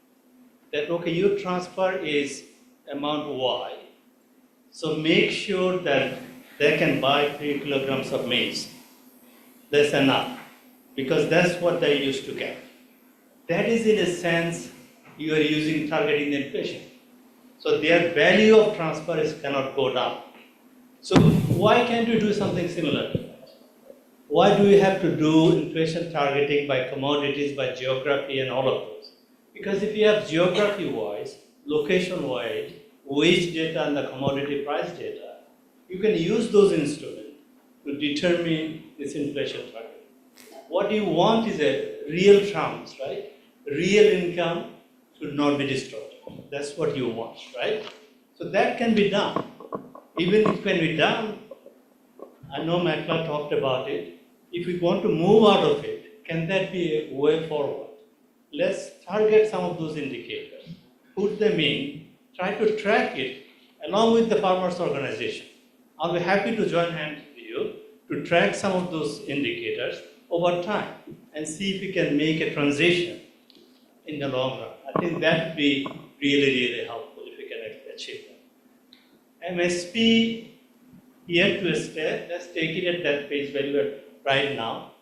that okay, your transfer is amount Y. So make sure that they can buy 3 kilograms of maize. That's enough, because that's what they used to get. That is in a sense, you are using targeting the inflation. So their value of transfer cannot go down. So why can't you do something similar to that? Why do we have to do inflation targeting by commodities, by geography and all of those? Because if you have geography-wise, location-wise, wage data and the commodity price data, you can use those instruments to determine this inflation target. What you want is a real terms, right? Real income should not be distorted. That's what you want, right? So that can be done. Even it can be done, I know Makla talked about it. If we want to move out of it, can that be a way forward? Let's target some of those indicators, put them in, try to track it along with the farmers' organization. I'll be happy to join hands with you to track some of those indicators over time and see if we can make a transition in the long run. I think that would be really, really helpful if we can achieve that. MSP here to stay, let's take it at that pace value right now,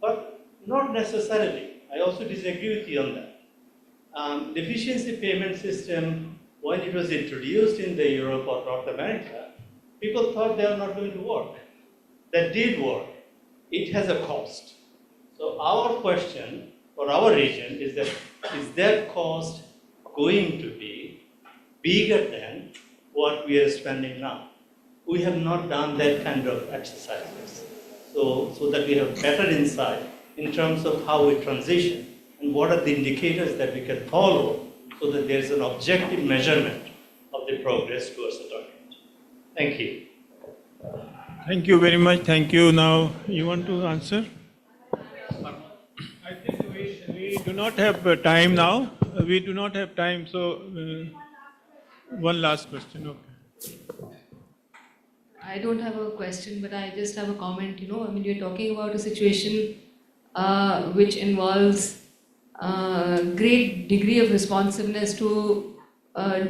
but not necessarily. I also disagree with you on that. Deficiency payment system, when it was introduced in the Europe or North America, people thought they were not going to work. That did work. It has a cost. So our question for our region is that cost going to be bigger than what we are spending now? We have not done that kind of exercises. So that we have better insight in terms of how we transition and what are the indicators that we can follow so that there is an objective measurement of the progress towards the target. Thank you. Thank you very much. Thank you. Now, you want to answer? I think we do not have time now. We do not have time. So, one last question. Okay. I don't have a question, but I just have a comment. I mean, you're talking about a situation which involves great degree of responsiveness to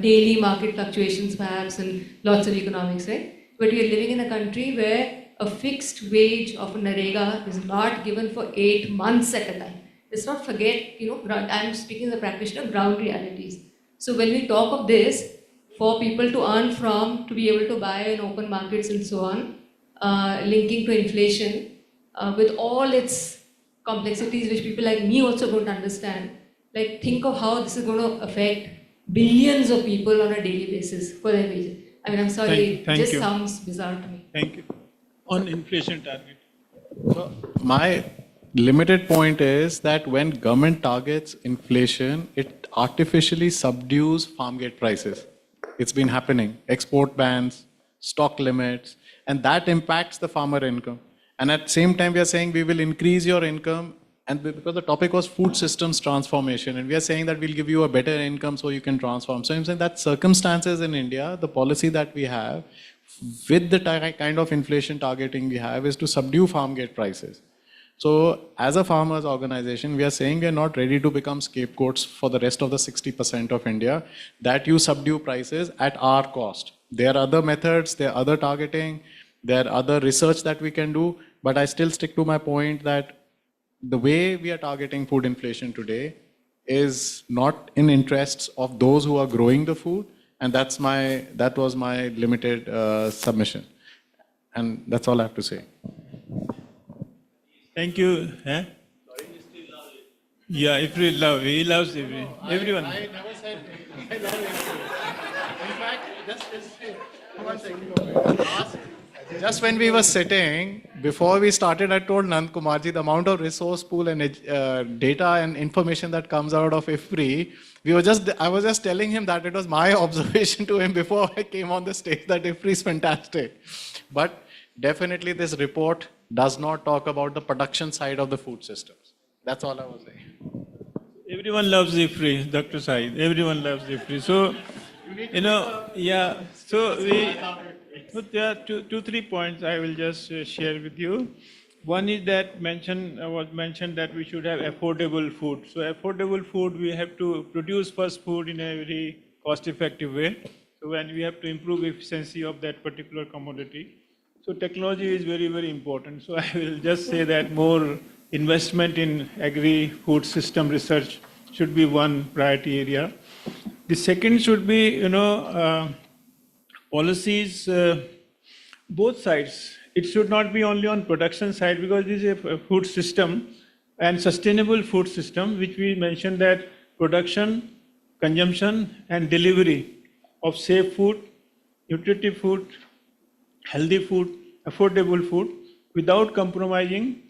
daily market fluctuations, perhaps, and lots of economics, right? But we are living in a country where a fixed wage of a narega is not given for 8 months at a time. Let's not forget, I'm speaking as a practitioner, ground realities. So when we talk of this, for people to earn from, to be able to buy in open markets and so on, linking to inflation, with all its complexities which people like me also don't understand, like think of how this is going to affect billions of people on a daily basis for their wages. I mean, I'm sorry, it just sounds bizarre to me. Thank you. On inflation target. So my limited point is that when government targets inflation, it artificially subdues farm gate prices. It's been happening. Export bans, stock limits, and that impacts the farmer income. And at the same time, we are saying we will increase your income, and because the topic was food systems transformation, and we are saying that we'll give you a better income so you can transform. So I'm saying that circumstances in India, the policy that we have, with the kind of inflation targeting we have, is to subdue farm gate prices. So as a farmers organization, we are saying we are not ready to become scapegoats for the rest of the 60% of India, that you subdue prices at our cost. There are other methods, there are other targeting, there are other research that we can do, but I still stick to my point that the way we are targeting food inflation today is not in interests of those who are growing the food, and that was my limited submission. And that's all I have to say. Thank you. Eh? Yeah, IFPRI love. He loves IFPRI. Everyone. I never said I love IFPRI. In fact, just when we were sitting, before we started, I told Nand Kumarji the amount of resource pool and data and information that comes out of IFPRI. I was just telling him that it was my observation to him before I came on the stage that IFPRI is fantastic. But definitely this report does not talk about the production side of the food systems. That's all I was saying. Everyone loves IFPRI, Dr. Said. Everyone loves IFPRI. So, yeah. So there are two, 3 points I will just share with you. One is that was mentioned that we should have affordable food. So affordable food, we have to produce first food in a very cost-effective way. So when we have to improve efficiency of that particular commodity. So technology is very, very important. So I will just say that more investment in agri-food system research should be one priority area. The second should be, policies, both sides. It should not be only on production side, because this is a food system and sustainable food system, which we mentioned that production, consumption and delivery of safe food, nutritive food, healthy food, affordable food, without compromising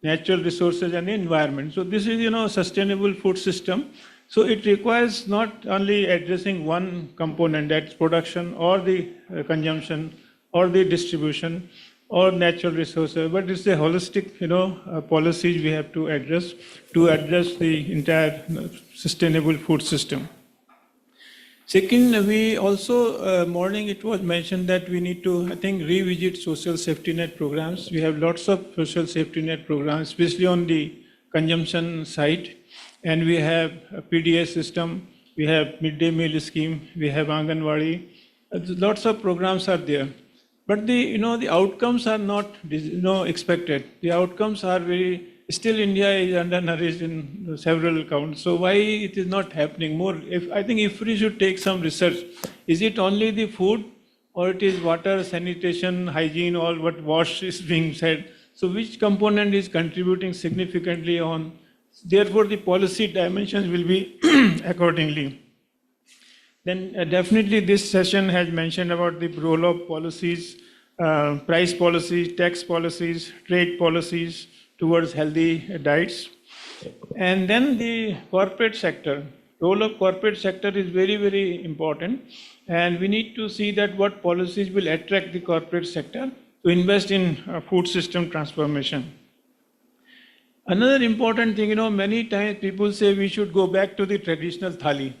natural resources and the environment. So this is, sustainable food system. So it requires not only addressing one component, that's production or the consumption or the distribution or natural resources, but it's a holistic, policies we have to address the entire sustainable food system. Second, we also, morning it was mentioned that we need to, I think, revisit social safety net programs. We have lots of social safety net programs, especially on the consumption side. And we have a PDS system, we have midday meal scheme, we have Anganwadi. Lots of programs are there. But the outcomes are not, expected. The outcomes are still India is undernourished in several counts. So why it is not happening more? I think IFPRI should take some research. Is it only the food or it is water, sanitation, hygiene, all what wash is being said? So which component is contributing significantly on? Therefore, the policy dimensions will be accordingly. Then definitely this session has mentioned about the role of policies, price policies, tax policies, trade policies towards healthy diets. And then the corporate sector. Role of corporate sector is very, very important. And we need to see that what policies will attract the corporate sector to invest in food system transformation. Another important thing, many times people say we should go back to the traditional thali.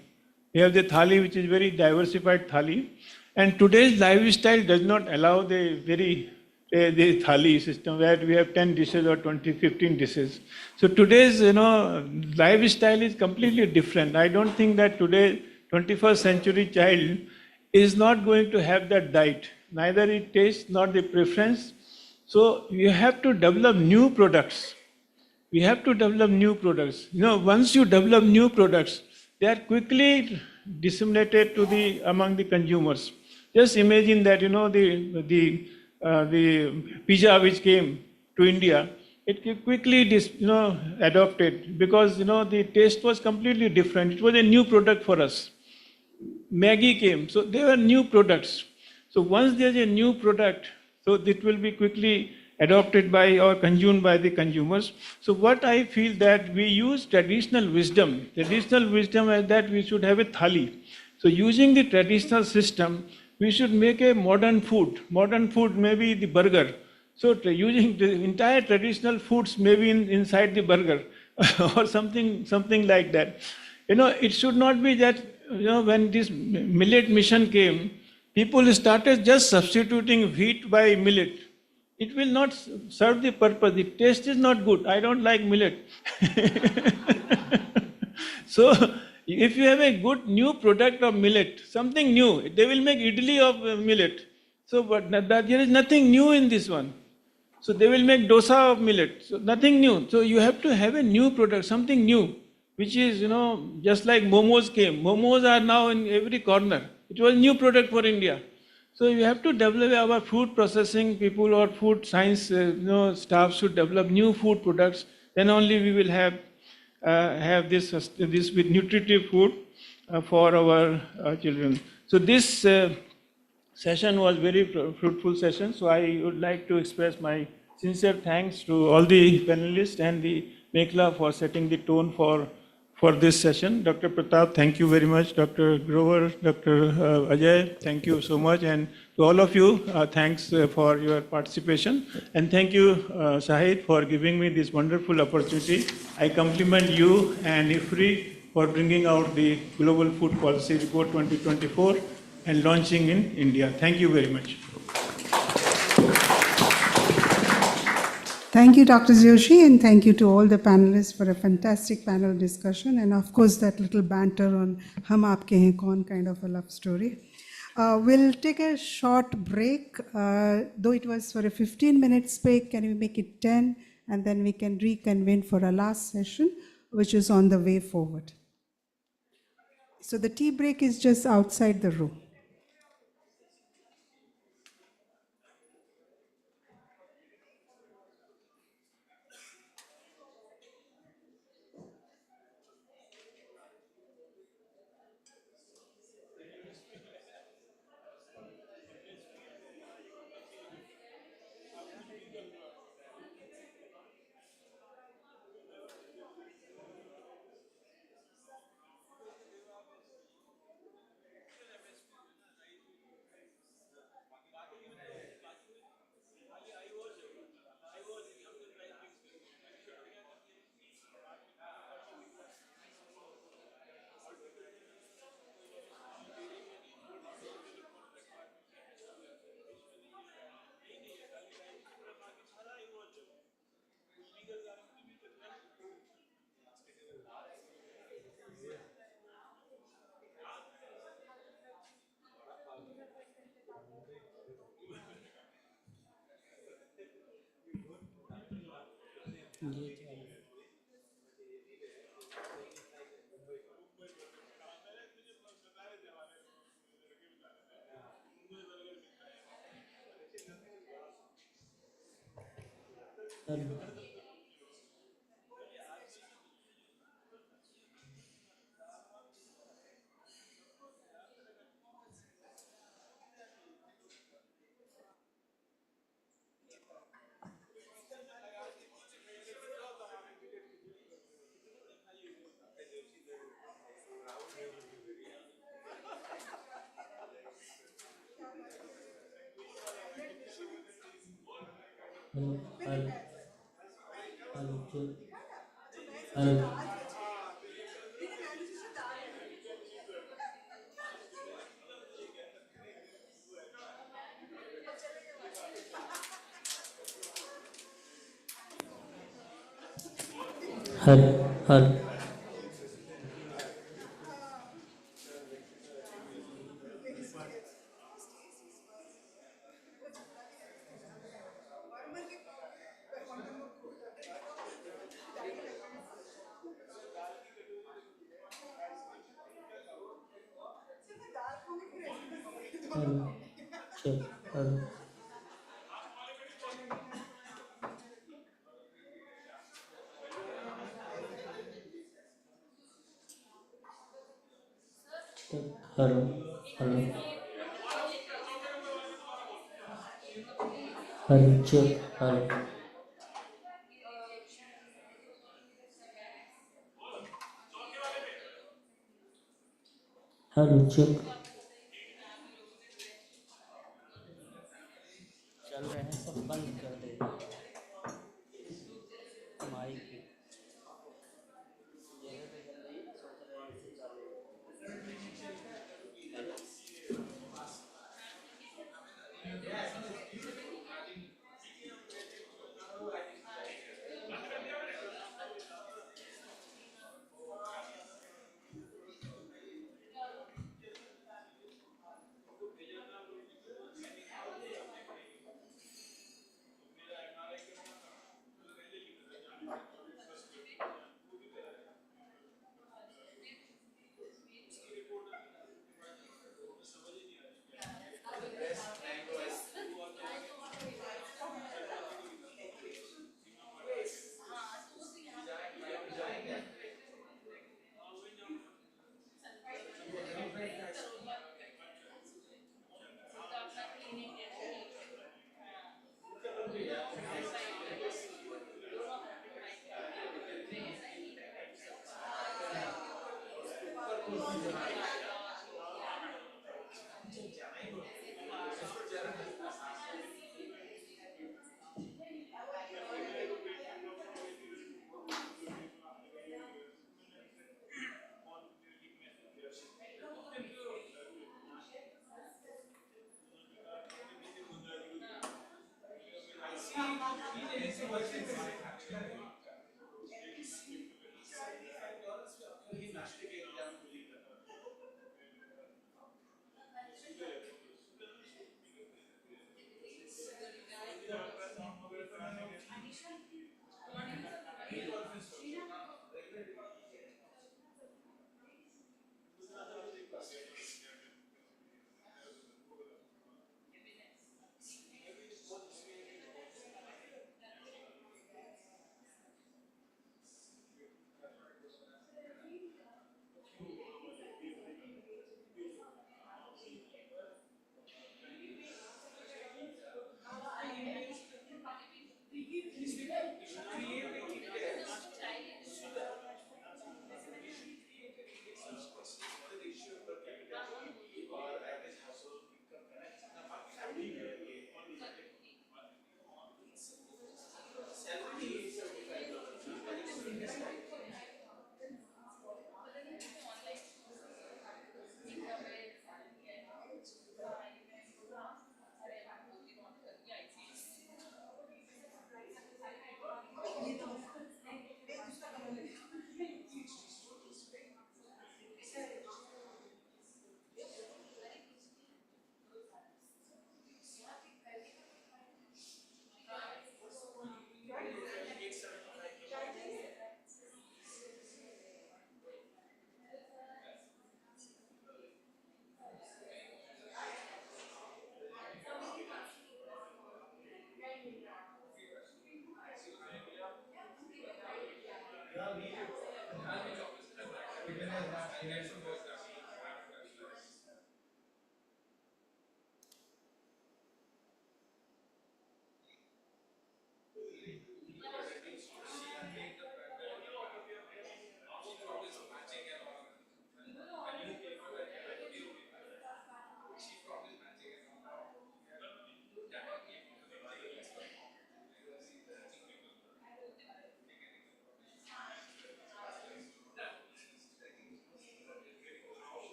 We have the thali, which is very diversified thali. And today's lifestyle does not allow the thali system where we have 10 dishes or 20, 15 dishes. So today's, lifestyle is completely different. I don't think that today, 21st century child is not going to have that diet. Neither it tastes, not the preference. So you have to develop new products. We have to develop new products. Once you develop new products, they are quickly disseminated among the consumers. Just imagine that the pizza which came to India, it quickly adopted because the taste was completely different. It was a new product for us. Maggi came, so they were new products. So once there's a new product, so it will be quickly adopted by or consumed by the consumers. So what I feel that we use traditional wisdom is that we should have a thali. So using the traditional system, we should make a modern food. Modern food may be the burger. So using the entire traditional foods maybe inside the burger or something like that. It should not be that, when this millet mission came, people started just substituting wheat by millet. It will not serve the purpose. The taste is not good. I don't like millet. So if you have a good new product of millet, something new, they will make idli of millet. So but there is nothing new in this one. So they will make dosa of millet. So nothing new. So you have to have a new product, something new, which is, just like momos came. Momos are now in every corner. It was a new product for India. So you have to develop our food processing people or food science staff should develop new food products. Then only we will have this with nutritive food for our children. So this session was very fruitful session. So I would like to express my sincere thanks to all the panelists and the Mekla for setting the tone for this session. Dr. Pratap, thank you very much. Dr. Grover, Dr. Ajay, thank you so much. And to all of you, thanks for your participation. And thank you, Shahid, for giving me this wonderful opportunity. I compliment you and IFPRI for bringing out the Global Food Policy Report 2024 and launching in India. Thank you very much. Thank you, Dr. Joshi, and thank you to all the panelists for a fantastic panel discussion, and of course that little banter on Hum Aapke Hain Kaun kind of a love story. We'll take a short break, though it was for a 15-minute break. Can we make it 10, and then we can reconvene for our last session, which is on the way forward. So the tea break is just outside the room. चल रहे हैं सब बंद कर दे mic जगह पे चल रही है सोच रहे हैं इसे चालू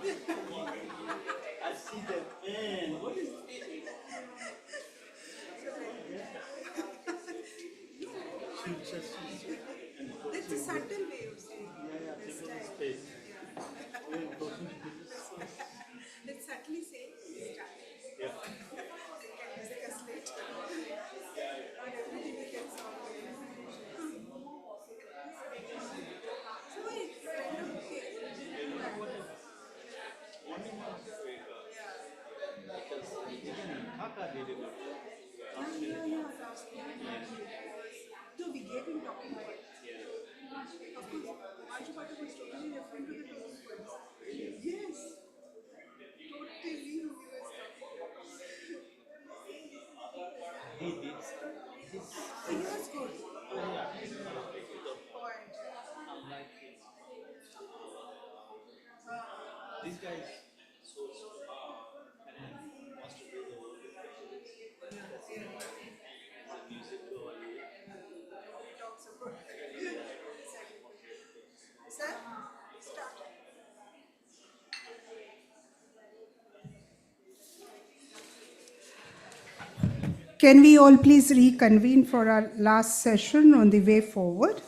see that, man. What is That's a subtle way of saying this time. Let's subtly say this time. We can discuss later. Not everything we can solve. So it's kind of okay. So we gave him talking points. Of course, Ashupato was totally referring to the talking points. Yes. Totally who he was talking. he did? He was good. Point. This guy is so and wants to do the work. The music to all you. Talks about. Sir, start. Can we all please reconvene for our last session on the way forward?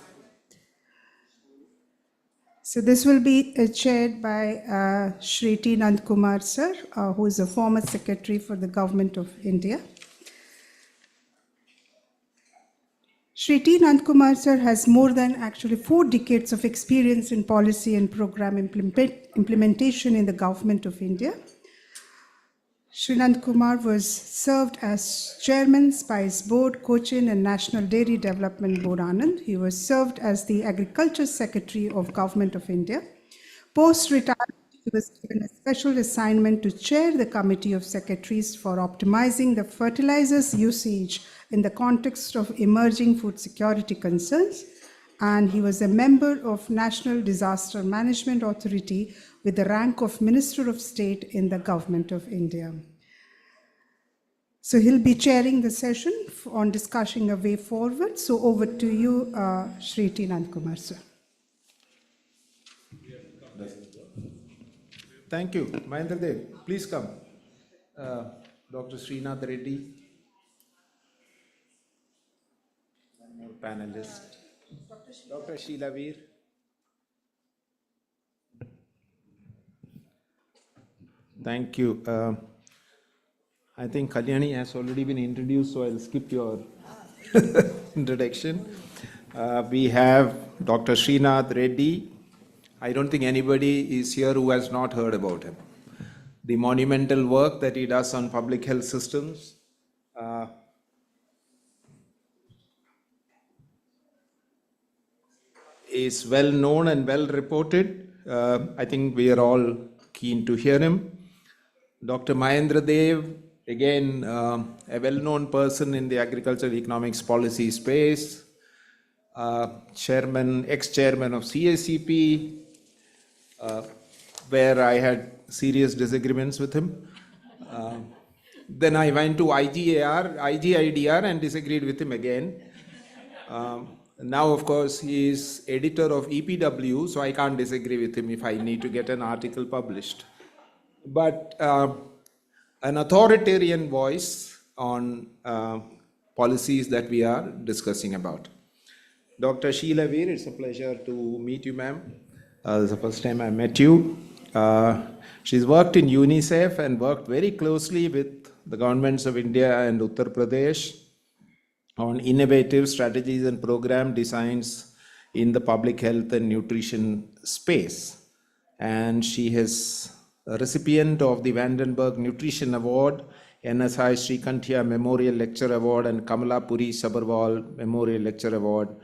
So this will be chaired by Shri T. Nandkumar sir, who is a former secretary for the Government of India. Shri T. Nandkumar sir has more than actually 4 decades of experience in policy and program implementation in the Government of India. Shri Nandkumar was served as Chairman, Spice Board, Cochin and National Dairy Development Board Anand. He was served as the Agriculture Secretary of Government of India. Post-retirement, he was given a special assignment to chair the Committee of Secretaries for optimizing the fertilizers usage in the context of emerging food security concerns. And he was a member of National Disaster Management Authority with the rank of Minister of State in the Government of India. So he'll be chairing the session on discussing a way forward. So over to you, Shri T. Nandkumar sir. Thank you. Mahendra Dev, please come. Dr. Srinath Reddy. One more panelist. Dr. Sheila Veer. Thank you. I think Kalyani has already been introduced, so I'll skip your introduction. We have Dr. Srinath Reddy. I don't think anybody is here who has not heard about him. The monumental work that he does on public health systems. Is well known and well reported. I think we are all keen to hear him. Dr. Mahendra Dev, again, a well-known person in the agricultural economics policy space, ex-chairman of CACP, where I had serious disagreements with him. Then I went to IGIDR and disagreed with him again. Now, of course, he is editor of EPW, so I can't disagree with him if I need to get an article published. But an authoritarian voice on policies that we are discussing about. Dr. Sheila Veer, it's a pleasure to meet you, ma'am. This is the first time I met you. She's worked in UNICEF and worked very closely with the governments of India and Uttar Pradesh on innovative strategies and program designs in the public health and nutrition space. And she is a recipient of the Vandenberg Nutrition Award, NSI Sri Kanthia Memorial Lecture Award, and Kamalapuri Sabharwal Memorial Lecture Award.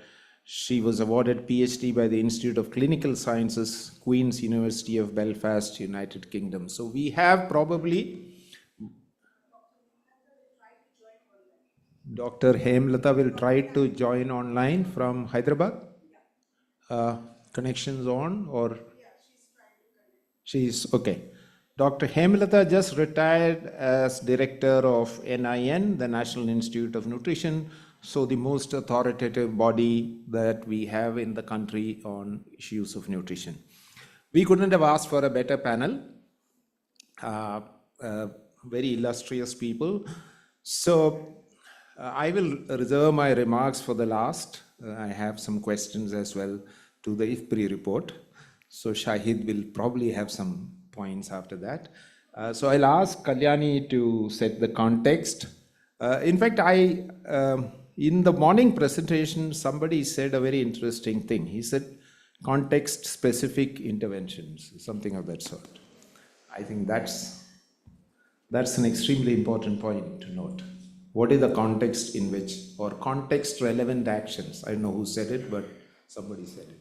She was awarded PhD by the Institute of Clinical Sciences, Queen's University of Belfast, United Kingdom. So we have probably Dr. Hemlata will try to join online from Hyderabad. Connections on or? She's okay. Dr. Hemlata just retired as director of NIN, the National Institute of Nutrition, so the most authoritative body that we have in the country on issues of nutrition. We couldn't have asked for a better panel. very illustrious people. So I will reserve my remarks for the last. I have some questions as well to the IFPRI report. So Shahid will probably have some points after that. So I'll ask Kalyani to set the context. In fact, in the morning presentation, somebody said a very interesting thing. He said context-specific interventions, something of that sort. I think that's an extremely important point to note. What is the context in which, or context-relevant actions? I don't know who said it, but somebody said it.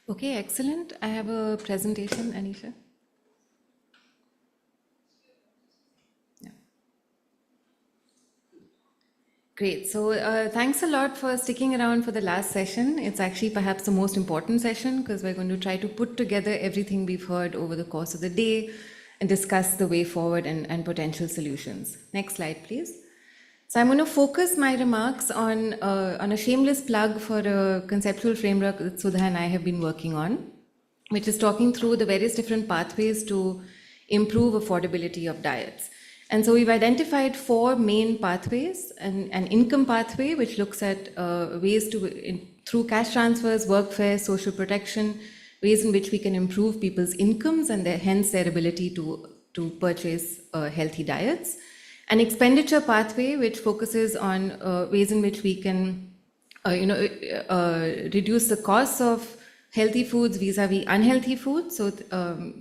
Okay, excellent. I have a presentation, Anisha. Great. So thanks a lot for sticking around for the last session. It's actually perhaps the most important session because we're going to try to put together everything we've heard over the course of the day and discuss the way forward and potential solutions. Next slide, please. So I'm going to focus my remarks on a shameless plug for a conceptual framework that Sudha and I have been working on, which is talking through the various different pathways to improve affordability of diets. And so we've identified 4 main pathways: an income pathway, which looks at ways to, through cash transfers, workfare, social protection, ways in which we can improve people's incomes and hence their ability to purchase healthy diets. An expenditure pathway, which focuses on ways in which we can reduce the costs of healthy foods vis-a-vis unhealthy foods. So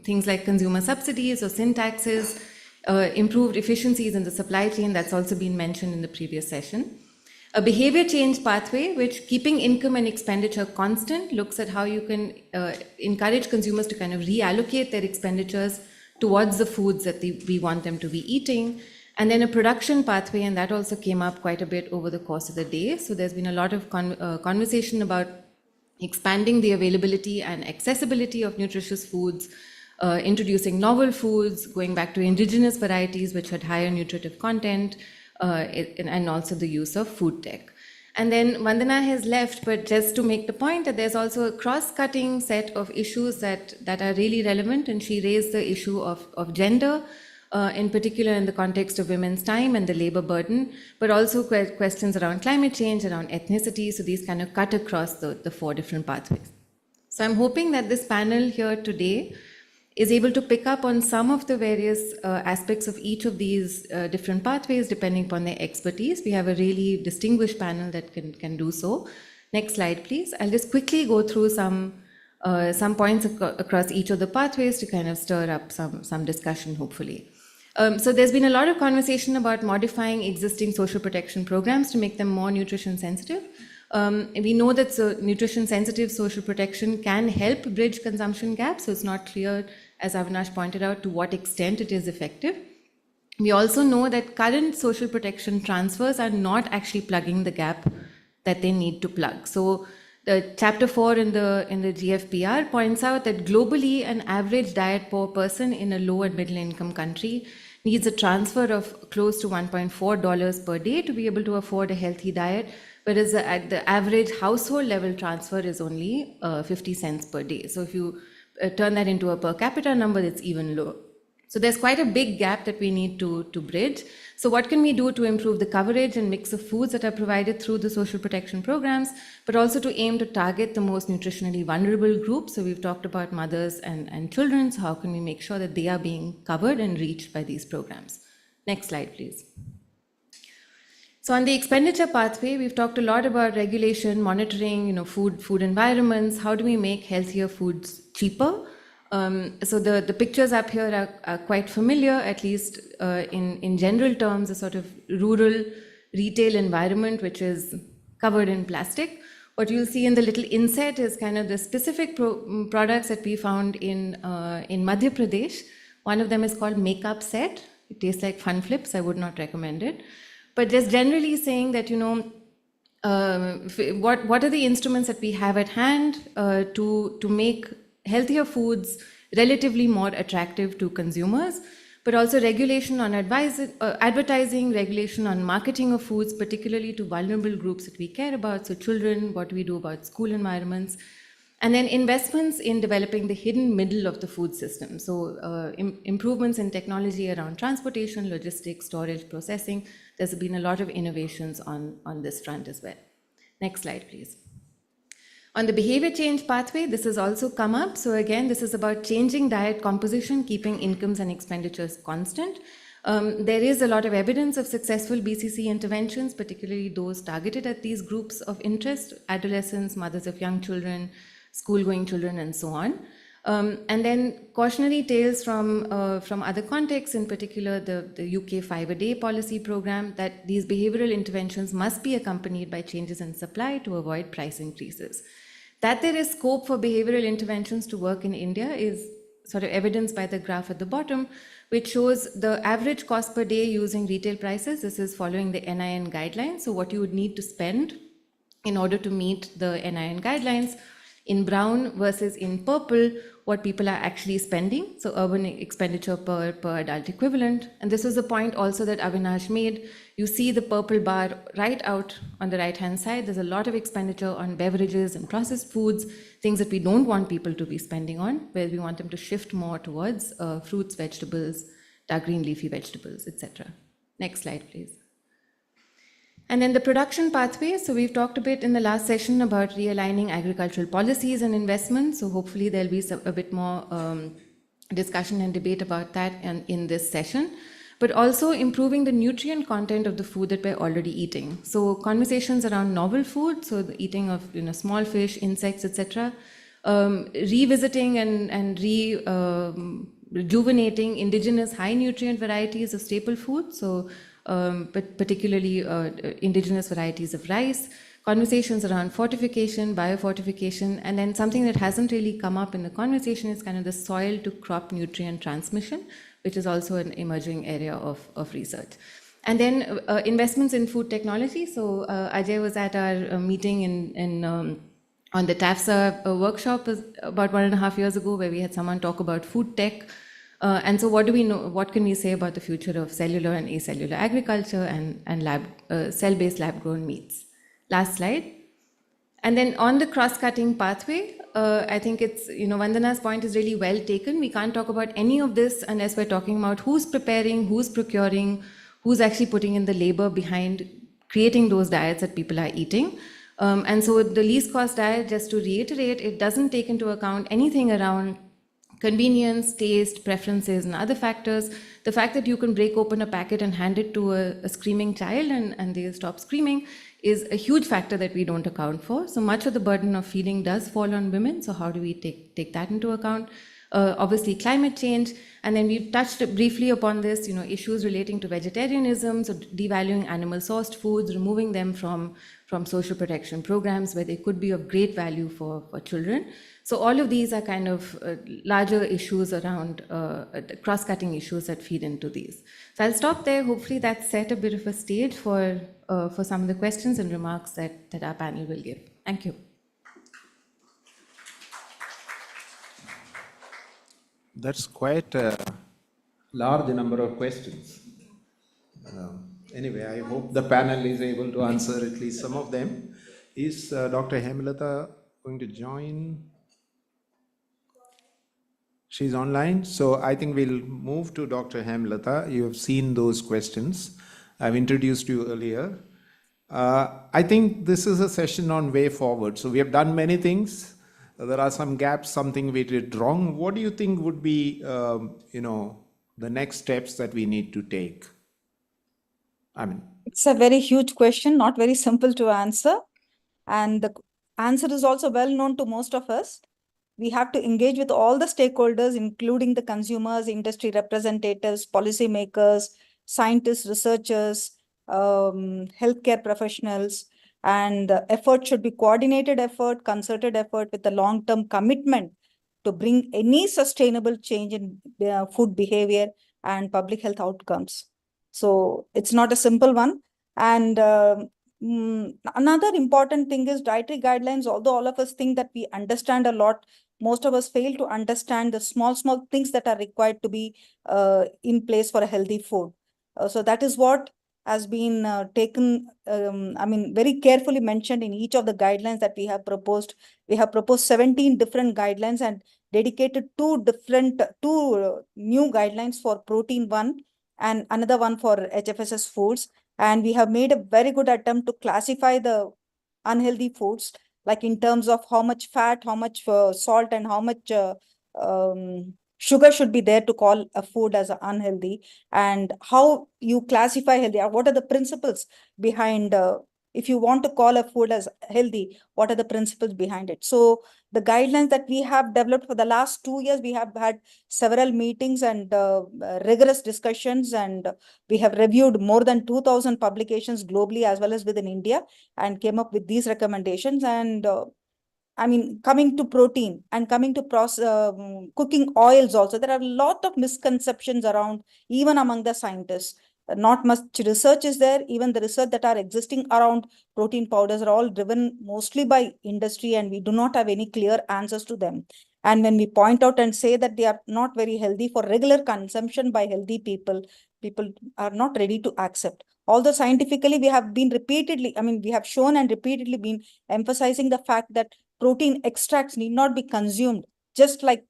things like consumer subsidies or sin taxes, improved efficiencies in the supply chain, that's also been mentioned in the previous session. A behavior change pathway, which, keeping income and expenditure constant, looks at how you can encourage consumers to kind of reallocate their expenditures towards the foods that we want them to be eating. And then a production pathway, and that also came up quite a bit over the course of the day. So there's been a lot of conversation about expanding the availability and accessibility of nutritious foods, introducing novel foods, going back to indigenous varieties which had higher nutritive content, and also the use of food tech. And then Vandana has left, but just to make the point that there's also a cross-cutting set of issues that are really relevant, and she raised the issue of gender, in particular in the context of women's time and the labor burden, but also questions around climate change, around ethnicity. So these kind of cut across the 4 different pathways. So I'm hoping that this panel here today is able to pick up on some of the various aspects of each of these different pathways depending upon their expertise. We have a really distinguished panel that can do so. Next slide, please. I'll just quickly go through some points across each of the pathways to kind of stir up some discussion, hopefully. So there's been a lot of conversation about modifying existing social protection programs to make them more nutrition sensitive. We know that nutrition sensitive social protection can help bridge consumption gaps, so it's not clear, as Avinash pointed out, to what extent it is effective. We also know that current social protection transfers are not actually plugging the gap that they need to plug. So the chapter 4 in the GFPR points out that globally an average diet poor person in a low and middle income country needs a transfer of close to $1.4 per day to be able to afford a healthy diet, whereas the average household level transfer is only 50 cents per day. So if you turn that into a per capita number, it's even lower. So there's quite a big gap that we need to bridge. So what can we do to improve the coverage and mix of foods that are provided through the social protection programs, but also to aim to target the most nutritionally vulnerable groups? So we've talked about mothers and children. So how can we make sure that they are being covered and reached by these programs? Next slide, please. So on the expenditure pathway, we've talked a lot about regulation, monitoring, food environments. How do we make healthier foods cheaper? So the pictures up here are quite familiar, at least in general terms, a sort of rural retail environment which is covered in plastic. What you'll see in the little inset is kind of the specific products that we found in Madhya Pradesh. One of them is called Makeup Set. It tastes like Fun Flips. I would not recommend it. But just generally saying that, what are the instruments that we have at hand to make healthier foods relatively more attractive to consumers, but also regulation on advertising, regulation on marketing of foods, particularly to vulnerable groups that we care about. So children, what do we do about school environments? And then investments in developing the hidden middle of the food system. So improvements in technology around transportation, logistics, storage, processing. There's been a lot of innovations on this front as well. Next slide, please. On the behavior change pathway, this has also come up. So again, this is about changing diet composition, keeping incomes and expenditures constant. There is a lot of evidence of successful BCC interventions, particularly those targeted at these groups of interest, adolescents, mothers of young children, school-going children, and so on. And then cautionary tales from other contexts, in particular the UK 5-a-day policy program, that these behavioral interventions must be accompanied by changes in supply to avoid price increases. That there is scope for behavioral interventions to work in India is sort of evidenced by the graph at the bottom, which shows the average cost per day using retail prices. This is following the NIN guidelines. So what you would need to spend in order to meet the NIN guidelines. In brown versus in purple, what people are actually spending. So urban expenditure per adult equivalent. And this was a point also that Avinash made. You see the purple bar right out on the right-hand side. There's a lot of expenditure on beverages and processed foods, things that we don't want people to be spending on, where we want them to shift more towards fruits, vegetables, dark green leafy vegetables, etc. Next slide, please. And then the production pathway. So we've talked a bit in the last session about realigning agricultural policies and investments. So hopefully there'll be a bit more discussion and debate about that in this session. But also improving the nutrient content of the food that we're already eating. So conversations around novel food, so the eating of small fish, insects, etc. Revisiting and rejuvenating indigenous high nutrient varieties of staple food. So but particularly indigenous varieties of rice, conversations around fortification, biofortification, and then something that hasn't really come up in the conversation is kind of the soil to crop nutrient transmission, which is also an emerging area of research. And then investments in food technology. So Ajay was at our meeting on the TAFSA workshop about 1.5 years ago, where we had someone talk about food tech. And so what do we know? What can we say about the future of cellular and acellular agriculture and cell-based lab-grown meats? Last slide. And then on the cross-cutting pathway, I think it's, Vandana's point is really well taken. We can't talk about any of this unless we're talking about who's preparing, who's procuring, who's actually putting in the labor behind creating those diets that people are eating. And so the least cost diet, just to reiterate, it doesn't take into account anything around convenience, taste, preferences, and other factors. The fact that you can break open a packet and hand it to a screaming child and they stop screaming is a huge factor that we don't account for. So much of the burden of feeding does fall on women. So how do we take that into account? Obviously climate change. And then we've touched briefly upon this, issues relating to vegetarianism, so devaluing animal sourced foods, removing them from social protection programs where they could be of great value for children. So all of these are kind of larger issues around cross-cutting issues that feed into these. So I'll stop there. Hopefully that set a bit of a stage for some of the questions and remarks that our panel will give. Thank you. That's quite a large number of questions. Anyway, I hope the panel is able to answer at least some of them. Is Dr. Hemlata going to join? She's online, so I think we'll move to Dr. Hemlata. You have seen those questions. I've introduced you earlier. I think this is a session on way forward. So we have done many things. There are some gaps, something we did wrong. What do you think would be, the next steps that we need to take? It's a very huge question, not very simple to answer. And the answer is also well known to most of us. We have to engage with all the stakeholders, including the consumers, industry representatives, policymakers, scientists, researchers, healthcare professionals, and the effort should be coordinated effort, concerted effort with a long-term commitment to bring any sustainable change in food behavior and public health outcomes. So it's not a simple one. And another important thing is dietary guidelines. Although all of us think that we understand a lot, most of us fail to understand the small things that are required to be in place for a healthy food. So that is what has been taken, very carefully mentioned in each of the guidelines that we have proposed. We have proposed 17 different guidelines and dedicated two new guidelines for protein one and another one for HFSS foods. And we have made a very good attempt to classify the unhealthy foods, like in terms of how much fat, how much salt, and how much sugar should be there to call a food as unhealthy, and how you classify healthy, or what are the principles behind if you want to call a food as healthy, what are the principles behind it. So the guidelines that we have developed for the last 2 years, we have had several meetings and rigorous discussions, and we have reviewed more than 2,000 publications globally as well as within India, and came up with these recommendations. And coming to protein and coming to cooking oils also, there are a lot of misconceptions around, even among the scientists. Not much research is there. Even the research that are existing around protein powders are all driven mostly by industry, and we do not have any clear answers to them. And when we point out and say that they are not very healthy for regular consumption by healthy people, people are not ready to accept. Although scientifically we have been repeatedly, we have shown and repeatedly been emphasizing the fact that protein extracts need not be consumed just like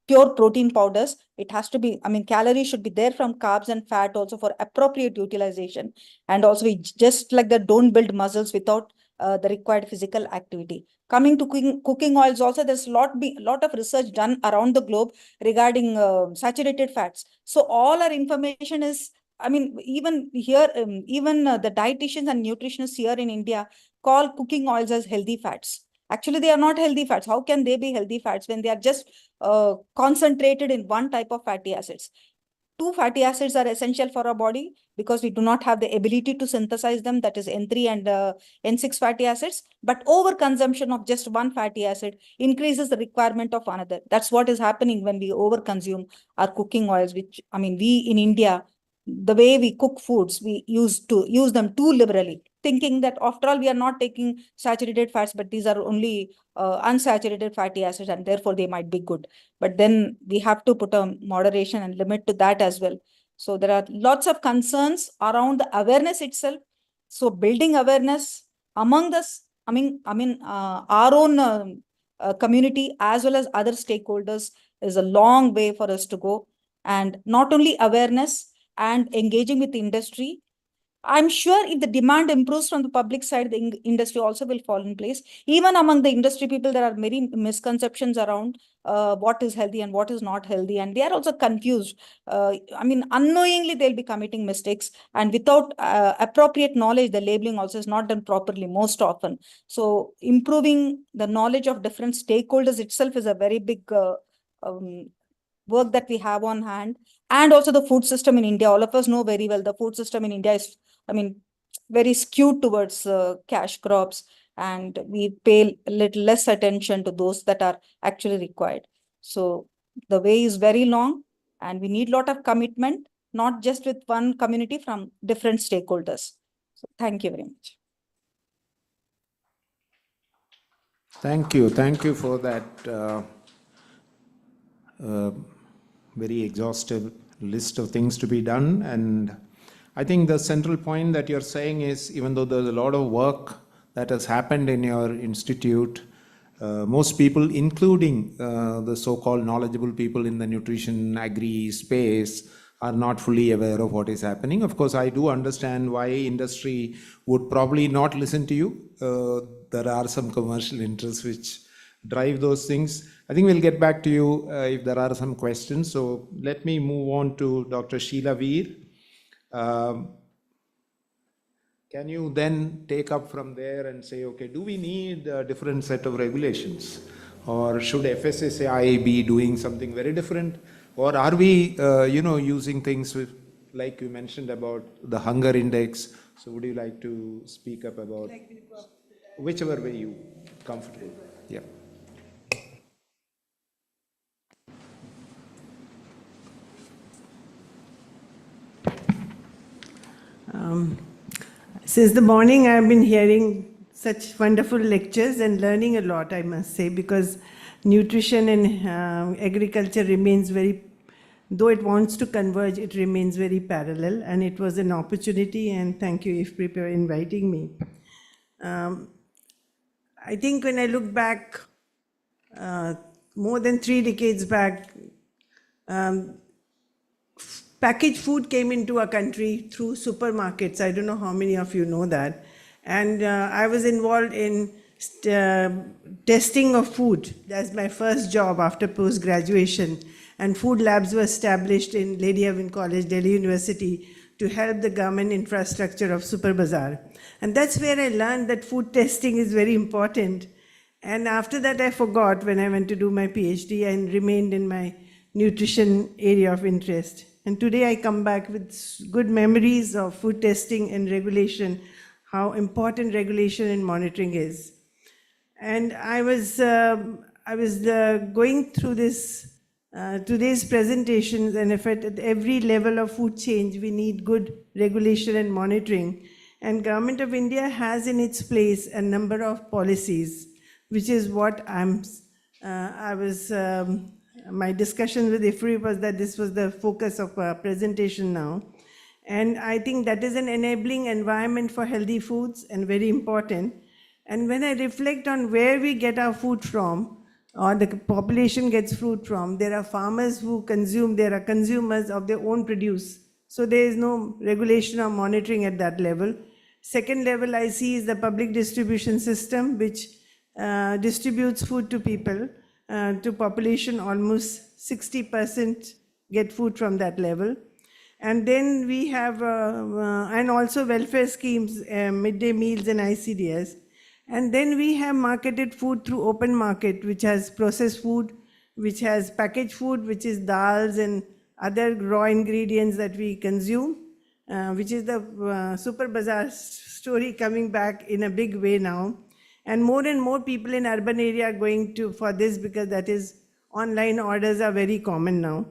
pure protein powders. It has to be, calories should be there from carbs and fat also for appropriate utilization. And also we just like that don't build muscles without the required physical activity. Coming to cooking oils also, there's a lot of research done around the globe regarding saturated fats. So all our information is, even here, the dietitians and nutritionists here in India call cooking oils as healthy fats. Actually, they are not healthy fats. How can they be healthy fats when they are just concentrated in one type of fatty acids? 2 fatty acids are essential for our body because we do not have the ability to synthesize them, that is N3 and N6 fatty acids. But overconsumption of just one fatty acid increases the requirement of another. That's what is happening when we overconsume our cooking oils, which, we in India, the way we cook foods, we use them too liberally, thinking that after all, we are not taking saturated fats, but these are only unsaturated fatty acids, and therefore they might be good. But then we have to put a moderation and limit to that as well. So there are lots of concerns around the awareness itself. So building awareness among us, our own community as well as other stakeholders is a long way for us to go. And not only awareness and engaging with industry, I'm sure if the demand improves from the public side, the industry also will fall in place. Even among the industry people, there are many misconceptions around what is healthy and what is not healthy. And they are also confused. Unknowingly, they'll be committing mistakes. And without appropriate knowledge, the labeling also is not done properly most often. So improving the knowledge of different stakeholders itself is a very big work that we have on hand. And also the food system in India, all of us know very well, the food system in India is, very skewed towards cash crops, and we pay a little less attention to those that are actually required. So the way is very long, and we need a lot of commitment, not just with one community, from different stakeholders. So thank you very much. Thank you for that very exhaustive list of things to be done. And I think the central point that you're saying is, even though there's a lot of work that has happened in your institute, most people, including the so-called knowledgeable people in the nutrition agri space, are not fully aware of what is happening. Of course, I do understand why industry would probably not listen to you. There are some commercial interests which drive those things. I think we'll get back to you if there are some questions. So let me move on to Dr. Sheila Veer. Can you then take up from there and say, okay, do we need a different set of regulations? Or should FSSAI be doing something very different? Or are we, using things with, like you mentioned about the hunger index? So would you like to speak up about whichever way you comfortable? Yeah. Since the morning, I've been hearing such wonderful lectures and learning a lot, I must say, because nutrition and agriculture remains very though it wants to converge, it remains very parallel, and it was an opportunity, and thank you, IFPRI, for inviting me. I think when I look back, more than 3 decades back, packaged food came into our country through supermarkets. I don't know how many of you know that. And I was involved in testing of food. That's my first job after post-graduation. And food labs were established in Lady Haven College, Delhi University, to help the government infrastructure of Super Bazaar. And that's where I learned that food testing is very important. And after that, I forgot when I went to do my PhD and remained in my nutrition area of interest. And today I come back with good memories of food testing and regulation, how important regulation and monitoring is. And I was going through this today's presentations, and if at every level of food change, we need good regulation and monitoring. And Government of India has in its place a number of policies, which is what my discussion with IFPRI was that this was the focus of our presentation now. And I think that is an enabling environment for healthy foods and very important. And when I reflect on where we get our food from, or the population gets food from, there are farmers who consume, there are consumers of their own produce. So there is no regulation or monitoring at that level. Second level I see is the public distribution system, which distributes food to people, to population. Almost 60% get food from that level. And then we have, and also welfare schemes, midday meals and ICDS. And then we have marketed food through open market, which has processed food, which has packaged food, which is dals and other raw ingredients that we consume, which is the Super Bazaar story coming back in a big way now. And more people in urban area are going for this, because that is, online orders are very common now.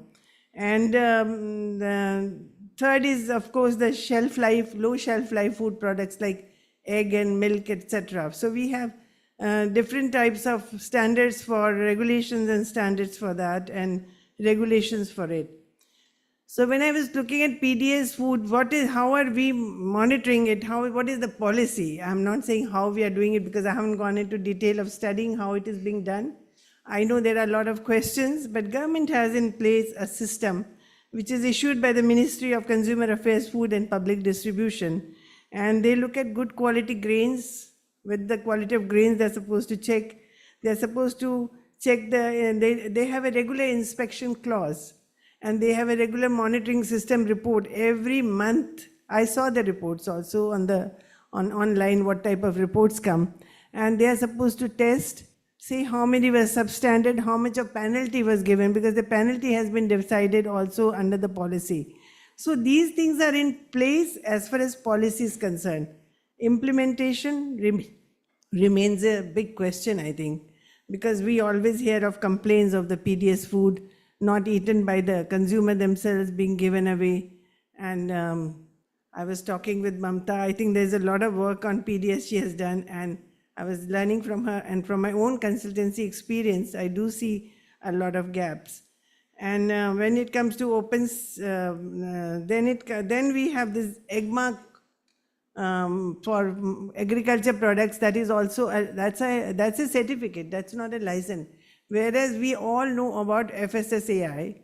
And the third is, of course, the shelf life, low shelf life food products like egg and milk, etc. So we have different types of standards for regulations and standards for that, and regulations for it. So when I was looking at PDS food, how are we monitoring it? What is the policy? I'm not saying how we are doing it, because I haven't gone into detail of studying how it is being done. I know there are a lot of questions, but government has in place a system which is issued by the Ministry of Consumer Affairs, Food and Public Distribution. And they look at good quality grains. With the quality of grains, they're supposed to check. They're supposed to check they have a regular inspection clause, and they have a regular monitoring system report every month. I saw the reports also online, what type of reports come. And they are supposed to test, see how many were substandard, how much of penalty was given, because the penalty has been decided also under the policy. So these things are in place as far as policy is concerned. Implementation remains a big question, I think, because we always hear of complaints of the PDS food not eaten by the consumer themselves, being given away. And I was talking with Mamta. I think there's a lot of work on PDS she has done, and I was learning from her, and from my own consultancy experience, I do see a lot of gaps. And when it comes to opens, then we have this egg mark for agriculture products. That is also that's a certificate. That's not a license. Whereas we all know about FSSAI.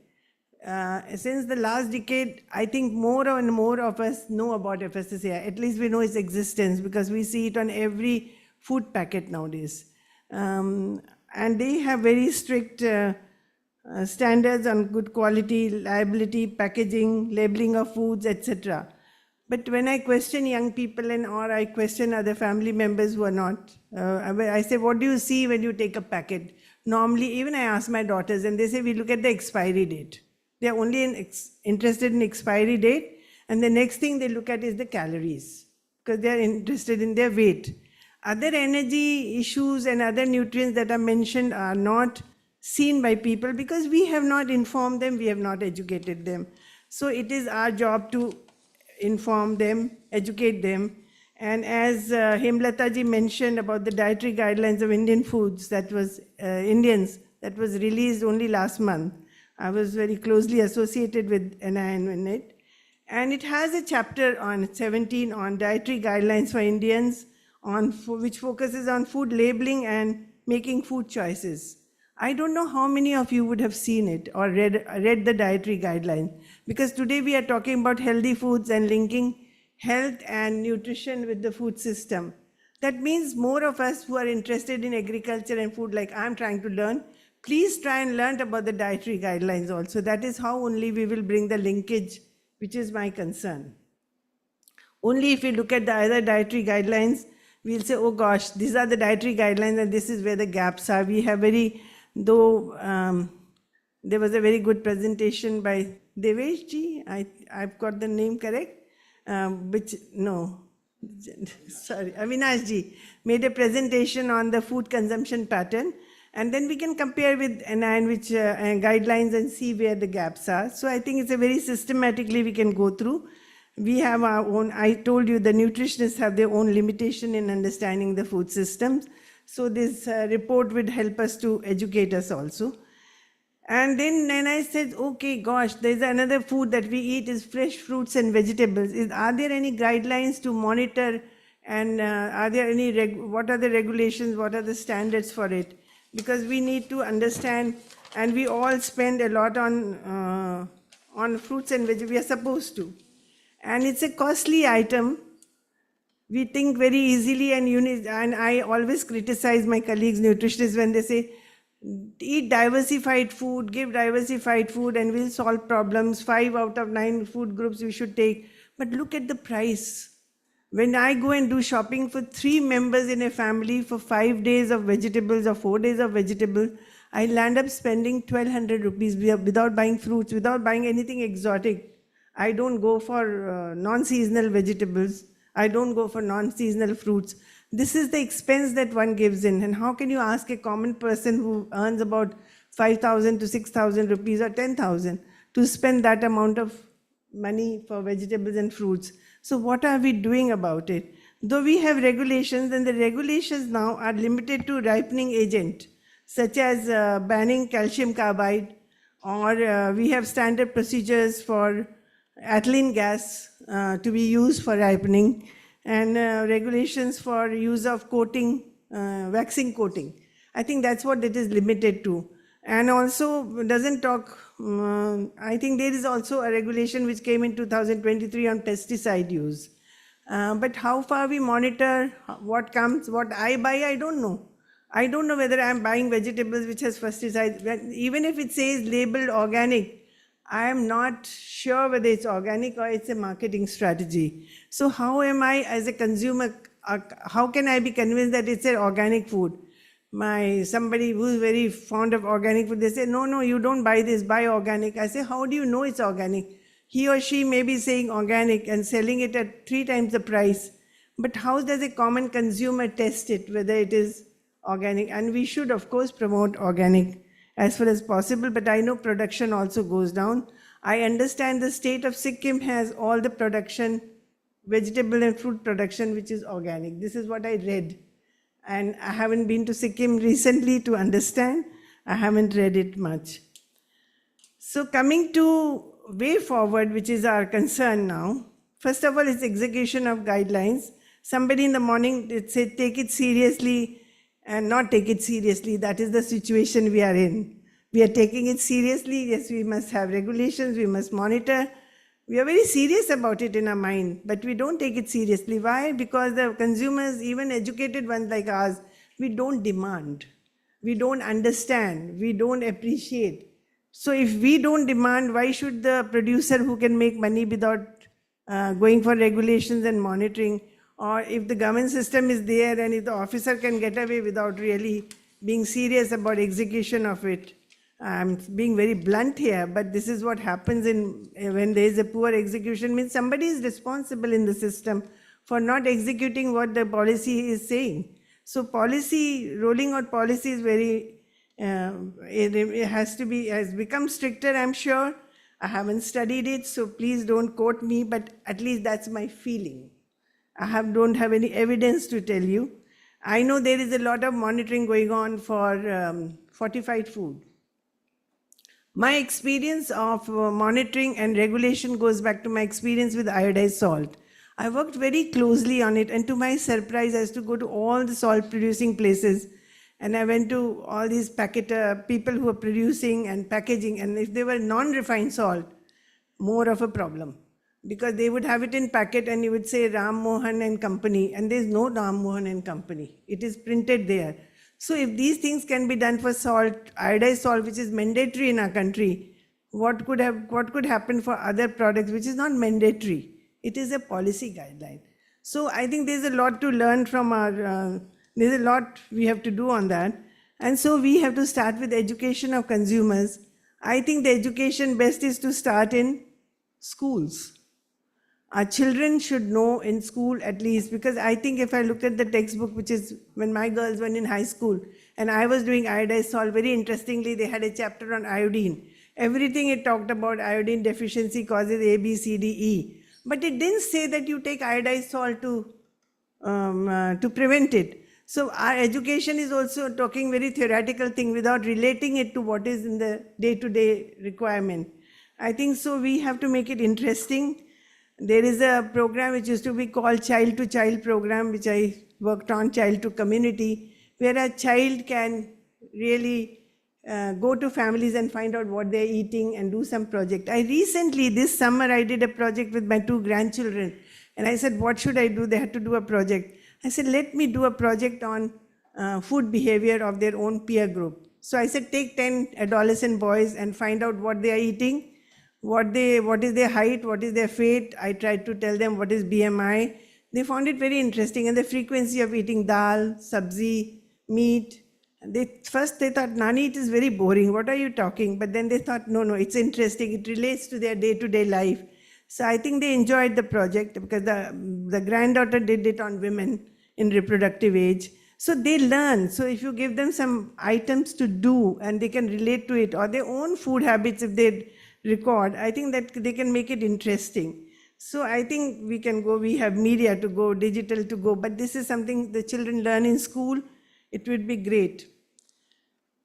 Since the last decade, I think more and more of us know about FSSAI. At least we know its existence, because we see it on every food packet nowadays. And they have very strict standards on good quality, liability, packaging, labeling of foods, etc. But when I question young people or I question other family members who are not, I say, what do you see when you take a packet? Normally, even I ask my daughters, and they say, we look at the expiry date. They're only interested in expiry date, and the next thing they look at is the calories, because they're interested in their weight. Other energy issues and other nutrients that are mentioned are not seen by people, because we have not informed them, we have not educated them. So it is our job to inform them, educate them. And as Hemlata ji mentioned about the dietary guidelines of Indian foods, that was Indians, that was released only last month. I was very closely associated with NIN in it. And it has a chapter on 17 on dietary guidelines for Indians, which focuses on food labeling and making food choices. I don't know how many of you would have seen it or read the dietary guidelines, because today we are talking about healthy foods and linking health and nutrition with the food system. That means more of us who are interested in agriculture and food, like I'm trying to learn, please try and learn about the dietary guidelines also. That is how only we will bring the linkage, which is my concern. Only if we look at the other dietary guidelines, we'll say, oh gosh, these are the dietary guidelines and this is where the gaps are. We have there was a very good presentation by Devesh ji, I've got the name correct, Avinash ji made a presentation on the food consumption pattern, and then we can compare with NIN guidelines and see where the gaps are. So I think it's a very systematically we can go through. We have our own, I told you the nutritionists have their own limitation in understanding the food systems. So this report would help us to educate us also. And then I said, okay, gosh, there's another food that we eat is fresh fruits and vegetables. Are there any guidelines to monitor, and are there any, what are the regulations, what are the standards for it? Because we need to understand, and we all spend a lot on fruits and vegetables, we are supposed to. And it's a costly item. We think very easily, and I always criticize my colleagues, nutritionists, when they say, eat diversified food, give diversified food, and we'll solve problems. 5 out of 9 food groups we should take. But look at the price. When I go and do shopping for 3 members in a family for 5 days of vegetables or 4 days of vegetables, I land up spending 1,200 rupees without buying fruits, without buying anything exotic. I don't go for non-seasonal vegetables. I don't go for non-seasonal fruits. This is the expense that one gives in. And how can you ask a common person who earns about 5,000 to 6,000 rupees or 10,000 to spend that amount of money for vegetables and fruits? So what are we doing about it? Though we have regulations, and the regulations now are limited to ripening agent, such as banning calcium carbide, or we have standard procedures for ethylene gas to be used for ripening, and regulations for use of coating, waxing coating. I think that's what it is limited to. And also doesn't talk, I think there is also a regulation which came in 2023 on pesticide use. But how far we monitor what comes, what I buy, I don't know. I don't know whether I'm buying vegetables which has pesticides. Even if it says labeled organic, I am not sure whether it's organic or it's a marketing strategy. So how am I as a consumer, how can I be convinced that it's an organic food? Somebody who's very fond of organic food, they say, no, you don't buy this, buy organic. I say, how do you know it's organic? He or she may be saying organic and selling it at 3 times the price. But how does a common consumer test it, whether it is organic? And we should, of course, promote organic as far as possible, but I know production also goes down. I understand the state of Sikkim has all the production, vegetable and fruit production, which is organic. This is what I read. And I haven't been to Sikkim recently to understand. I haven't read it much. So coming to way forward, which is our concern now, first of all, it's execution of guidelines. Somebody in the morning said, take it seriously and not take it seriously. That is the situation we are in. We are taking it seriously. Yes, we must have regulations, we must monitor. We are very serious about it in our mind, but we don't take it seriously. Why? Because the consumers, even educated ones like us, we don't demand, we don't understand, we don't appreciate. So if we don't demand, why should the producer who can make money without going for regulations and monitoring? Or if the government system is there and if the officer can get away without really being serious about execution of it. I'm being very blunt here, but this is what happens when there is a poor execution, means somebody is responsible in the system for not executing what the policy is saying. So rolling out policy is very, it has become stricter, I'm sure. I haven't studied it, so please don't quote me, but at least that's my feeling. I don't have any evidence to tell you. I know there is a lot of monitoring going on for fortified food. My experience of monitoring and regulation goes back to my experience with iodized salt. I worked very closely on it, and to my surprise, I used to go to all the salt producing places, and I went to all these people who are producing and packaging, and if they were non-refined salt, more of a problem, because they would have it in packet and you would say Ram Mohan and Company, and there's no Ram Mohan and Company. It is printed there. So if these things can be done for salt, iodized salt, which is mandatory in our country, what could happen for other products which is not mandatory? It is a policy guideline. So I think there's a lot to learn from there's a lot we have to do on that. And so we have to start with education of consumers. I think the education best is to start in schools. Our children should know in school at least, because I think if I looked at the textbook, which is when my girls were in high school, and I was doing iodized salt, very interestingly, they had a chapter on iodine. Everything it talked about iodine deficiency causes A, B, C, D, E. But it didn't say that you take iodized salt to prevent it. So our education is also talking very theoretical thing without relating it to what is in the day-to-day requirement. I think so we have to make it interesting. There is a program which used to be called Child to Child program, which I worked on, Child to Community, where a child can really go to families and find out what they're eating and do some project. I recently, this summer, I did a project with my 2 grandchildren, and I said, what should I do? They had to do a project. I said, let me do a project on food behavior of their own peer group. So I said, take 10 adolescent boys and find out what they are eating, what is their height, what is their weight. I tried to tell them what is BMI. They found it very interesting, and the frequency of eating dal, sabzi, meat. First they thought, Nani, it is very boring. What are you talking? But then they thought, no, it's interesting. It relates to their day-to-day life. So I think they enjoyed the project, because the granddaughter did it on women in reproductive age. So they learn. So if you give them some items to do and they can relate to it, or their own food habits if they record, I think that they can make it interesting. So I think we can go, we have media to go, digital to go, but this is something the children learn in school. It would be great.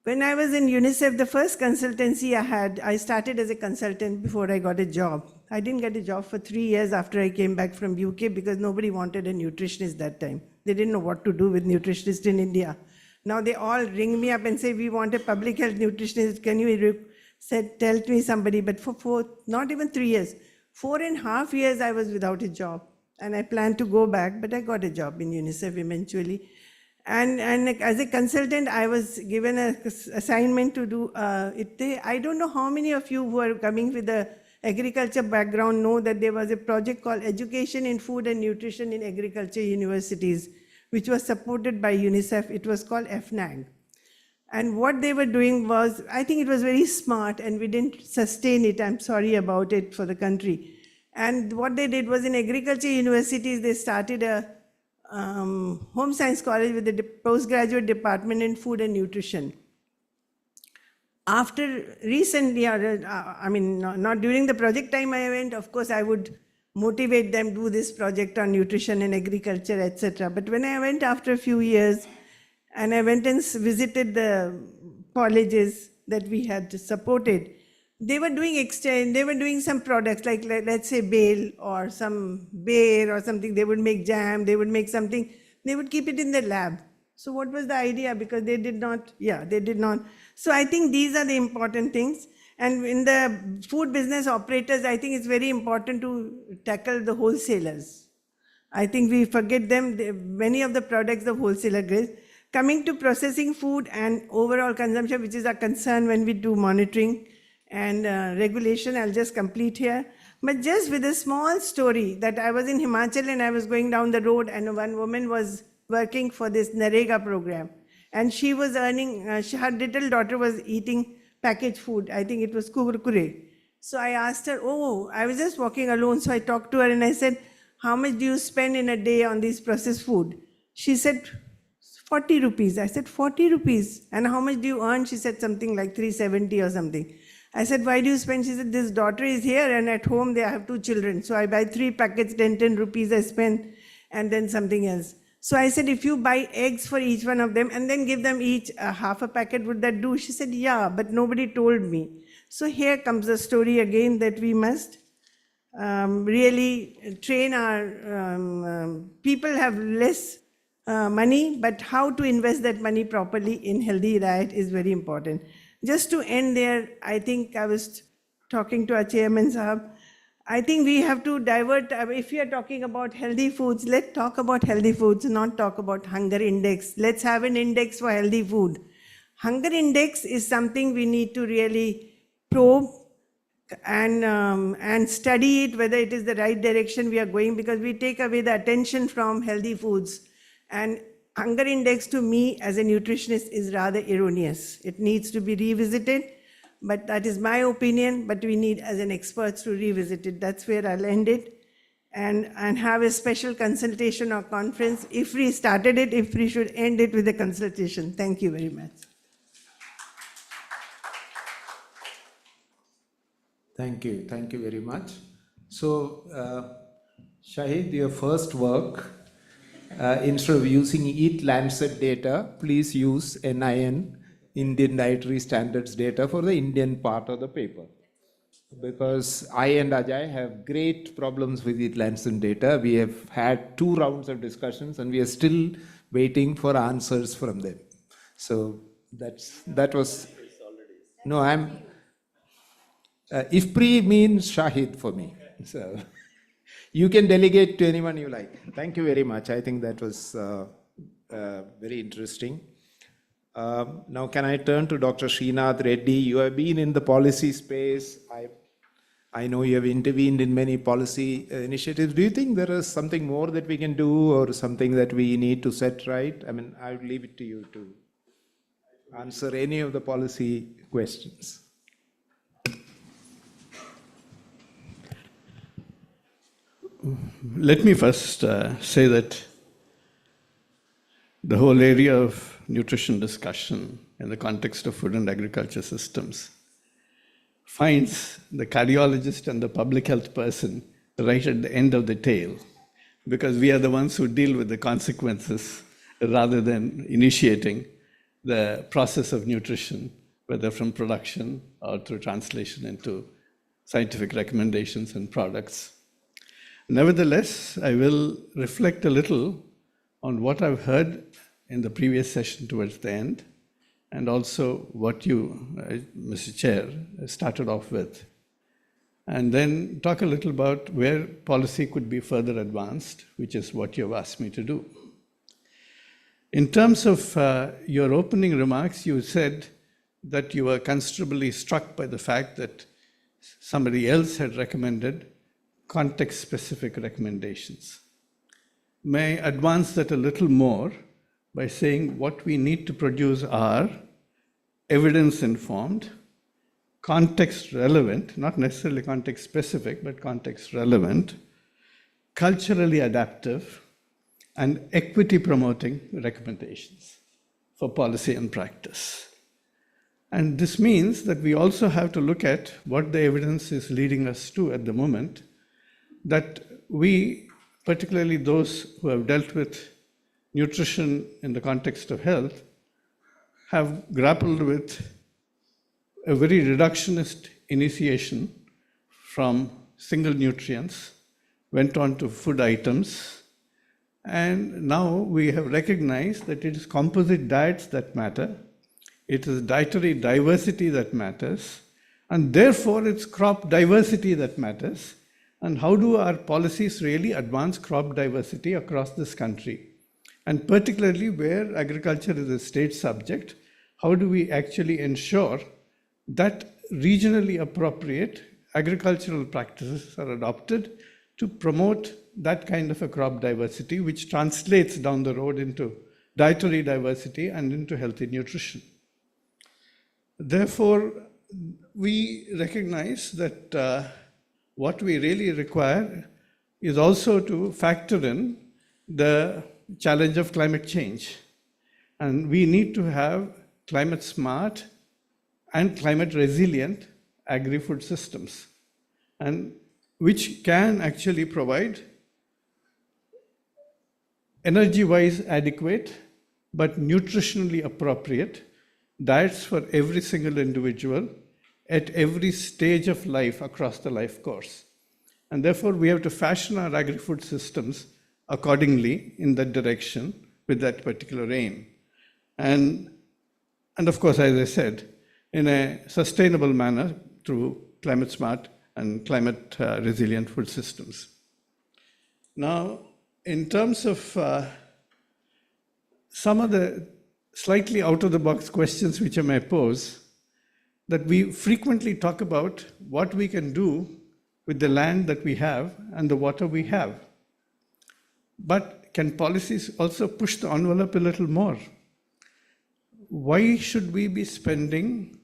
When I was in UNICEF, the first consultancy I started as a consultant before I got a job. I didn't get a job for 3 years after I came back from UK, because nobody wanted a nutritionist that time. They didn't know what to do with nutritionists in India. Now they all ring me up and say, we want a public health nutritionist. Can you tell me somebody? But for not even 3 years, 4.5 years I was without a job. And I planned to go back, but I got a job in UNICEF eventually. And as a consultant, I was given an assignment to do I don't know how many of you who are coming with a agriculture background know that there was a project called Education in Food and Nutrition in Agriculture Universities, which was supported by UNICEF. It was called FNAG. And what they were doing was, I think it was very smart, and we didn't sustain it. I'm sorry about it for the country. And what they did was, in agriculture universities, they started a home science college with a postgraduate department in food and nutrition. After recently, not during the project time I went, of course I would motivate them to do this project on nutrition and agriculture, etc. But when I went after a few years, and I went and visited the colleges that we had supported, they were doing some products like, let's say, bale or some beer or something. They would make jam, they would make something, they would keep it in the lab. So what was the idea? Because they did not. So I think these are the important things. And in the food business operators, I think it's very important to tackle the wholesalers. I think we forget them. Many of the products the wholesaler gives. Coming to processing food and overall consumption, which is our concern when we do monitoring and regulation, I'll just complete here. But just with a small story, that I was in Himachal and I was going down the road, and one woman was working for this Narega program. And she was earning, her little daughter was eating packaged food. I think it was kurkure. So I asked her, I was just walking alone. So I talked to her and I said, how much do you spend in a day on this processed food? She said, 40 rupees. I said, 40 rupees. And how much do you earn? She said something like 370 or something. I said, why do you spend? She said, this daughter is here and at home they have 2 children. So I buy 3 packets, 10 rupees I spend, and then something else. So I said, if you buy eggs for each one of them and then give them each half a packet, would that do? She said, yeah, but nobody told me. So here comes the story again that we must really train our people have less money, but how to invest that money properly in healthy diet is very important. Just to end there, I think I was talking to our chairman Sahab. I think we have to divert, if we are talking about healthy foods, let's talk about healthy foods, not talk about hunger index. Let's have an index for healthy food. Hunger index is something we need to really probe and study it, whether it is the right direction we are going, because we take away the attention from healthy foods. And hunger index to me as a nutritionist is rather erroneous. It needs to be revisited, but that is my opinion, but we need as an experts to revisit it. That's where I'll end it and have a special consultation or conference. IFPRI started it, IFPRI should end it with a consultation. Thank you very much. Thank you very much. So, Shahid, your first work, instead of using Eat Lancet data, please use NIN, Indian Dietary Standards data, for the Indian part of the paper. Because I and Ajay have great problems with Eat Lancet data. We have had 2 rounds of discussions and we are still waiting for answers from them. So that was, no, IFPRI means Shahid for me. So you can delegate to anyone you like. Thank you very much. I think that was very interesting. Now, can I turn to Dr. Srinath Reddy? You have been in the policy space. I know you have intervened in many policy initiatives. Do you think there is something more that we can do or something that we need to set right? I mean, I would leave it to you to answer any of the policy questions. Let me first say that the whole area of nutrition discussion in the context of food and agriculture systems finds the cardiologist and the public health person right at the end of the tail, because we are the ones who deal with the consequences rather than initiating the process of nutrition, whether from production or through translation into scientific recommendations and products. Nevertheless, I will reflect a little on what I've heard in the previous session towards the end, and also what you, Mr. Chair, started off with. And then talk a little about where policy could be further advanced, which is what you've asked me to do. In terms of your opening remarks, you said that you were considerably struck by the fact that somebody else had recommended context-specific recommendations. May I advance that a little more by saying what we need to produce are evidence-informed, context-relevant, not necessarily context-specific, but context-relevant, culturally adaptive, and equity-promoting recommendations for policy and practice. And this means that we also have to look at what the evidence is leading us to at the moment, that we, particularly those who have dealt with nutrition in the context of health, have grappled with a very reductionist initiation from single nutrients, went on to food items, and now we have recognized that it is composite diets that matter, it is dietary diversity that matters, and therefore it's crop diversity that matters. And how do our policies really advance crop diversity across this country? And particularly where agriculture is a state subject, how do we actually ensure that regionally appropriate agricultural practices are adopted to promote that kind of a crop diversity, which translates down the road into dietary diversity and into healthy nutrition? Therefore, we recognize that what we really require is also to factor in the challenge of climate change. And we need to have climate smart and climate resilient agri-food systems, and which can actually provide energy-wise adequate but nutritionally appropriate diets for every single individual at every stage of life across the life course. And therefore, we have to fashion our agri-food systems accordingly in that direction with that particular aim. And of course, as I said, in a sustainable manner through climate smart and climate resilient food systems. Now, in terms of some of the slightly out of the box questions which I may pose, that we frequently talk about what we can do with the land that we have and the water we have. But can policies also push the envelope a little more? Why should we be spending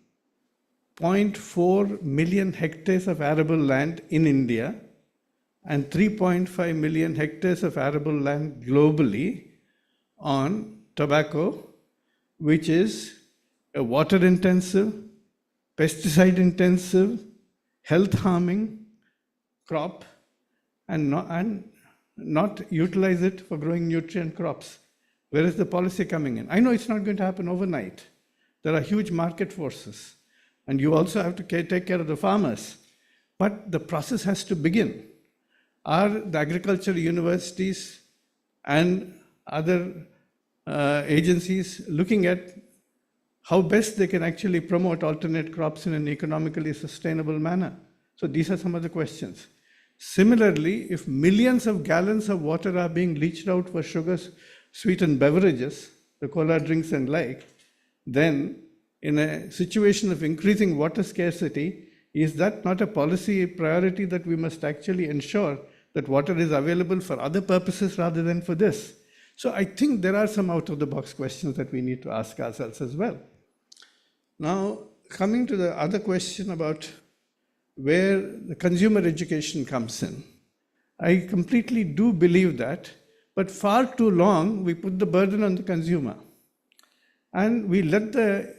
0.4 million hectares of arable land in India and 3.5 million hectares of arable land globally on tobacco, which is a water-intensive, pesticide-intensive, health-harming crop, and not utilize it for growing nutrient crops? Where is the policy coming in? I know it's not going to happen overnight. There are huge market forces, and you also have to take care of the farmers. But the process has to begin. Are the agricultural universities and other agencies looking at how best they can actually promote alternate crops in an economically sustainable manner? So these are some of the questions. Similarly, if millions of gallons of water are being leached out for sugar-sweetened beverages, the cola drinks and like, then in a situation of increasing water scarcity, is that not a policy priority that we must actually ensure that water is available for other purposes rather than for this? So I think there are some out-of-the-box questions that we need to ask ourselves as well. Now, coming to the other question about where the consumer education comes in, I completely do believe that, but far too long we put the burden on the consumer. And we let the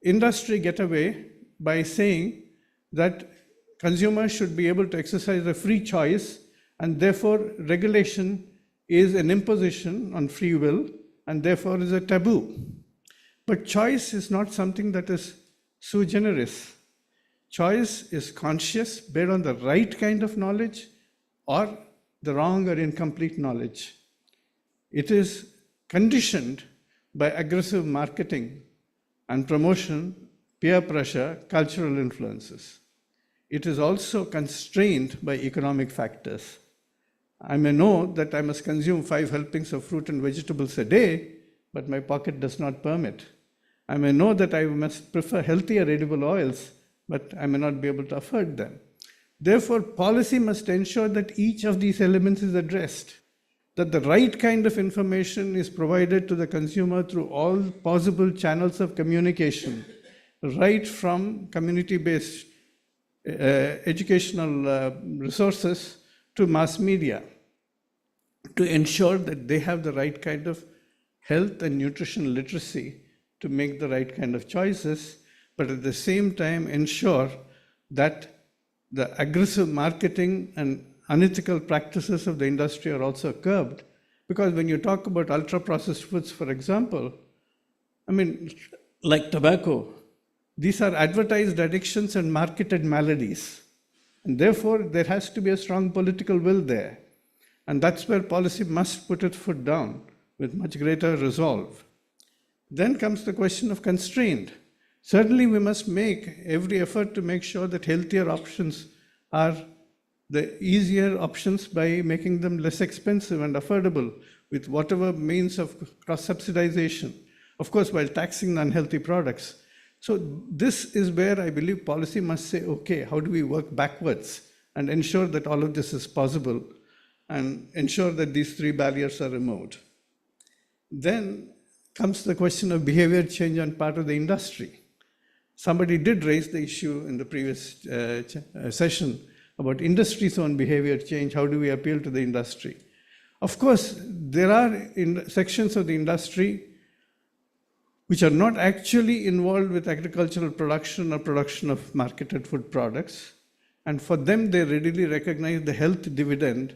industry get away by saying that consumers should be able to exercise a free choice, and therefore regulation is an imposition on free will and therefore is a taboo. But choice is not something that is sui generis. Choice is conscious based on the right kind of knowledge or the wrong or incomplete knowledge. It is conditioned by aggressive marketing and promotion, peer pressure, cultural influences. It is also constrained by economic factors. I may know that I must consume 5 helpings of fruit and vegetables a day, but my pocket does not permit. I may know that I must prefer healthier edible oils, but I may not be able to afford them. Therefore, policy must ensure that each of these elements is addressed, that the right kind of information is provided to the consumer through all possible channels of communication, right from community-based educational resources to mass media, to ensure that they have the right kind of health and nutrition literacy to make the right kind of choices, but at the same time ensure that the aggressive marketing and unethical practices of the industry are also curbed. Because when you talk about ultra-processed foods, for example, I mean, like tobacco, these are advertised addictions and marketed maladies. And therefore, there has to be a strong political will there. And that's where policy must put its foot down with much greater resolve. Then comes the question of constraint. Certainly, we must make every effort to make sure that healthier options are the easier options by making them less expensive and affordable with whatever means of cross-subsidization, of course, while taxing unhealthy products. So this is where I believe policy must say, okay, how do we work backwards and ensure that all of this is possible and ensure that these 3 barriers are removed. Then comes the question of behavior change on part of the industry. Somebody did raise the issue in the previous session about industry's own behavior change. How do we appeal to the industry? Of course, there are sections of the industry which are not actually involved with agricultural production or production of marketed food products. And for them, they readily recognize the health dividend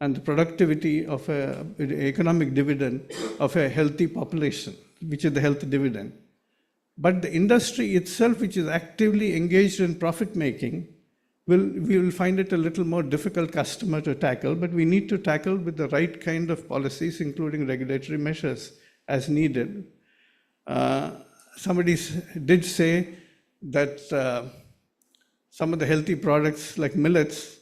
and the productivity of an economic dividend of a healthy population, which is the health dividend. But the industry itself, which is actively engaged in profit making, we will find it a little more difficult customer to tackle, but we need to tackle with the right kind of policies, including regulatory measures as needed. Somebody did say that some of the healthy products like millets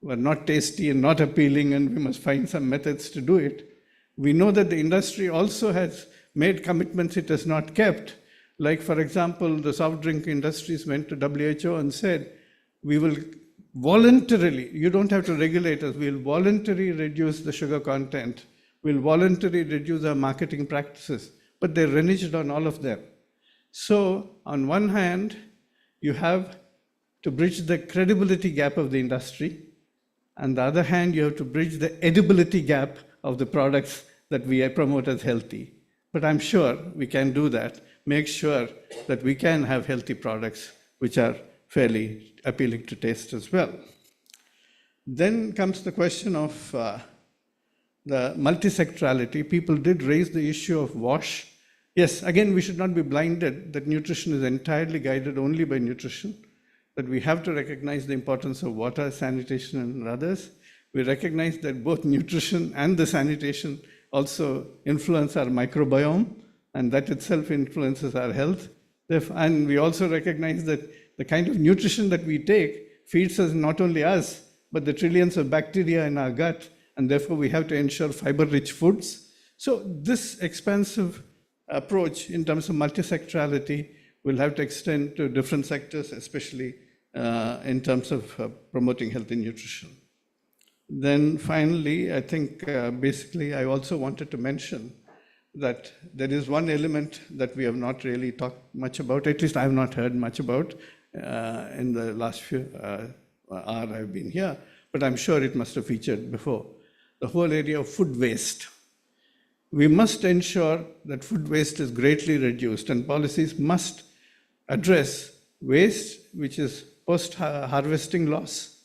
were not tasty and not appealing, and we must find some methods to do it. We know that the industry also has made commitments it has not kept. Like, for example, the soft drink industries went to WHO and said, we will voluntarily, you don't have to regulate us, we'll voluntarily reduce the sugar content, we'll voluntarily reduce our marketing practices, but they reneged on all of them. So, on one hand, you have to bridge the credibility gap of the industry. On the other hand, you have to bridge the edibility gap of the products that we promote as healthy. But I'm sure we can do that, make sure that we can have healthy products which are fairly appealing to taste as well. Then comes the question of the multisectorality. People did raise the issue of WASH. Yes, again, we should not be blinded that nutrition is entirely guided only by nutrition, that we have to recognize the importance of water, sanitation, and others. We recognize that both nutrition and the sanitation also influence our microbiome, and that itself influences our health. And we also recognize that the kind of nutrition that we take feeds us, not only us, but the trillions of bacteria in our gut, and therefore we have to ensure fiber-rich foods. So this expansive approach in terms of multisectorality will have to extend to different sectors, especially in terms of promoting healthy nutrition. Then finally, I think basically I also wanted to mention that there is one element that we have not really talked much about, at least I have not heard much about in the last few hour I've been here, but I'm sure it must have featured before. The whole area of food waste. We must ensure that food waste is greatly reduced, and policies must address waste, which is post-harvesting loss,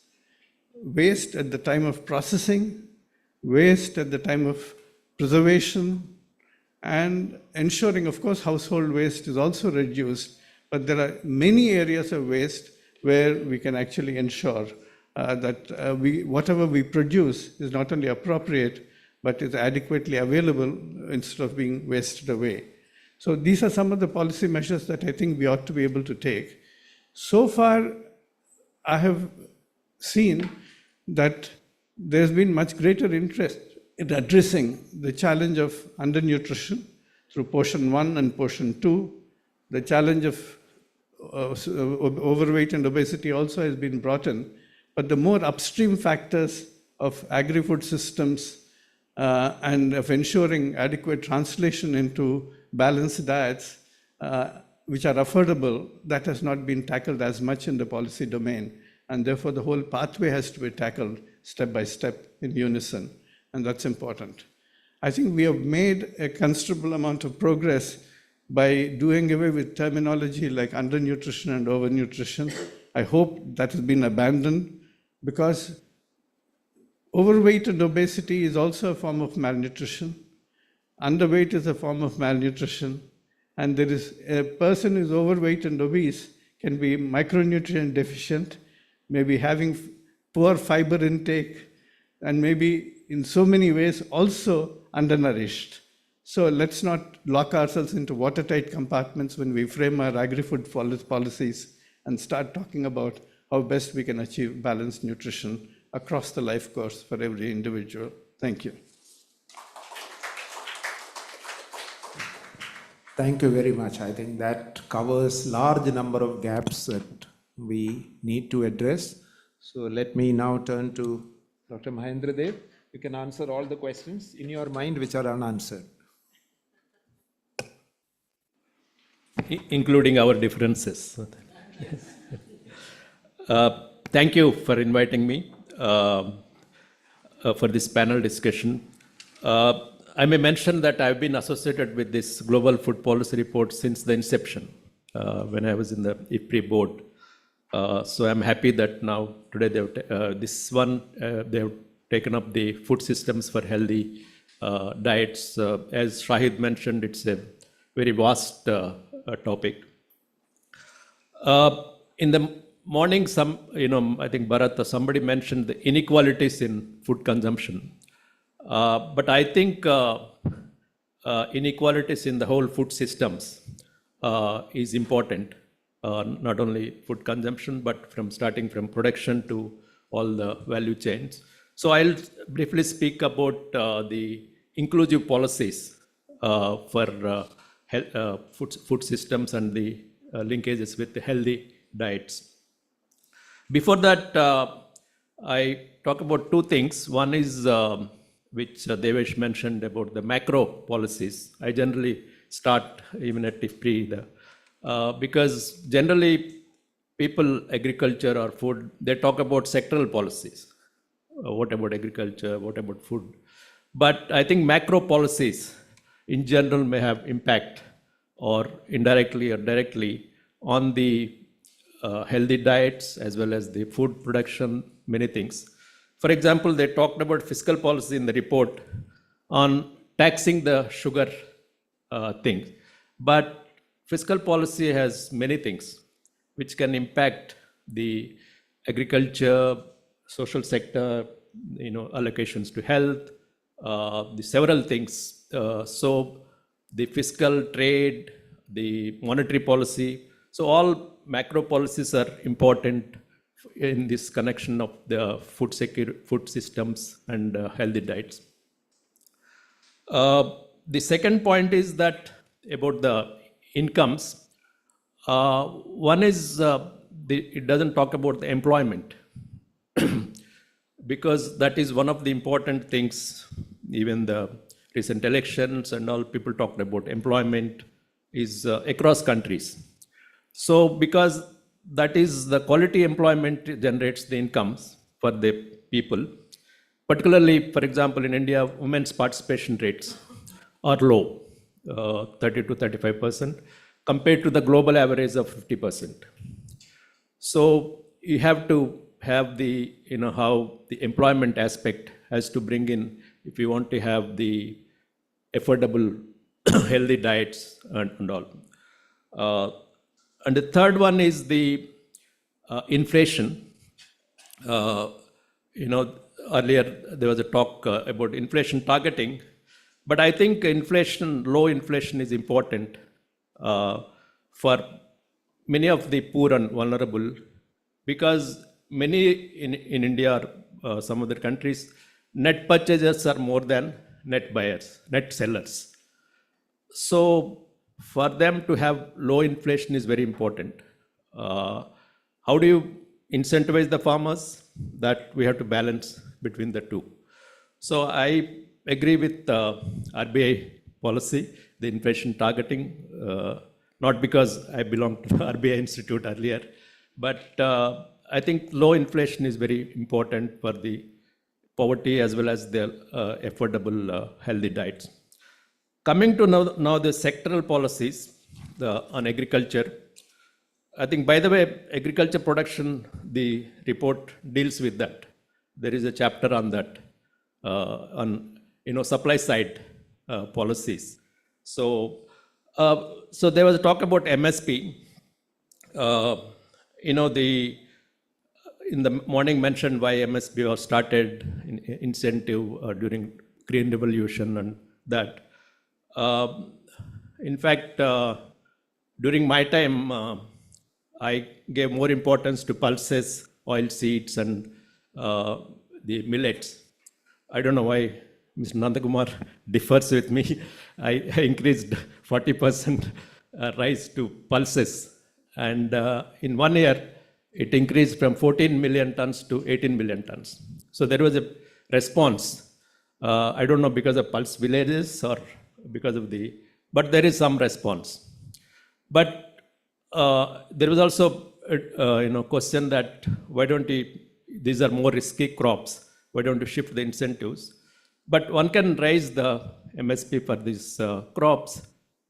waste at the time of processing, waste at the time of preservation, and ensuring, of course, household waste is also reduced, but there are many areas of waste where we can actually ensure that whatever we produce is not only appropriate, but is adequately available instead of being wasted away. So these are some of the policy measures that I think we ought to be able to take. So far, I have seen that there's been much greater interest in addressing the challenge of undernutrition through portion 1 and portion 2. The challenge of overweight and obesity also has been brought in, but the more upstream factors of agri-food systems and of ensuring adequate translation into balanced diets, which are affordable, that has not been tackled as much in the policy domain. And therefore, the whole pathway has to be tackled step by step in unison, and that's important. I think we have made a considerable amount of progress by doing away with terminology like undernutrition and overnutrition. I hope that has been abandoned, because overweight and obesity is also a form of malnutrition. Underweight is a form of malnutrition. And there is a person who is overweight and obese can be micronutrient deficient, maybe having poor fiber intake, and maybe in so many ways also undernourished. So let's not lock ourselves into watertight compartments when we frame our agri-food policies and start talking about how best we can achieve balanced nutrition across the life course for every individual. Thank you. Thank you very much. I think that covers large number of gaps that we need to address. So let me now turn to Dr. Mahendra Dev. You can answer all the questions in your mind which are unanswered. Including our differences. Thank you for inviting me for this panel discussion. I may mention that I've been associated with this Global Food Policy Report since the inception, when I was in the IFPRI board. So I'm happy that now today they have taken up the food systems for healthy diets. As Shahid mentioned, it's a very vast topic. In the morning, I think Bharat, somebody mentioned the inequalities in food consumption. But I think inequalities in the whole food systems is important. Not only food consumption, but starting from production to all the value chains. So I'll briefly speak about the inclusive policies for food systems and the linkages with the healthy diets. Before that, I talk about two things. One is which Devesh mentioned about the macro policies. I generally start even at IFPRI, because generally people, agriculture or food, they talk about sectoral policies. What about agriculture? What about food? But I think macro policies in general may have impact, or indirectly or directly, on the healthy diets as well as the food production, many things. For example, they talked about fiscal policy in the report on taxing the sugar thing. But fiscal policy has many things which can impact the agriculture, social sector, allocations to health, the several things. So the fiscal, trade, the monetary policy. So all macro policies are important in this connection of the food systems and healthy diets. The second point is that about the incomes. One is it doesn't talk about the employment because that is one of the important things. Even the recent elections and all, people talked about employment is across countries. So because that is the quality employment generates the incomes for the people. Particularly, for example, in India, women's participation rates are low, 30 to 35%, compared to the global average of 50%. So you have to have the, how the employment aspect has to bring in if you want to have the affordable, healthy diets and all. And the third one is the inflation. Earlier there was a talk about inflation targeting, but I think low inflation is important for many of the poor and vulnerable, because many in India or some other countries, net purchasers are more than net buyers, net sellers. So for them to have low inflation is very important. How do you incentivize the farmers? That we have to balance between the two. So I agree with RBI policy, the inflation targeting, not because I belonged to the RBI Institute earlier, but I think low inflation is very important for the poverty as well as the affordable healthy diets. Coming to now the sectoral policies on agriculture. I think, by the way, agriculture production, the report deals with that. There is a chapter on that, on supply side policies. So there was a talk about MSP. In the morning mentioned why MSP was started, incentive during Green Revolution and that. In fact, during my time, I gave more importance to pulses, oil seeds, and the millets. I don't know why Mr. Nandakumar differs with me. I increased 40% rise to pulses. And in 1 year, it increased from 14 million tons to 18 million tons. So there was a response. I don't know because of pulse villages or because of but there is some response. But there was also a question that why don't these are more risky crops, why don't you shift the incentives? But one can raise the MSP for these crops,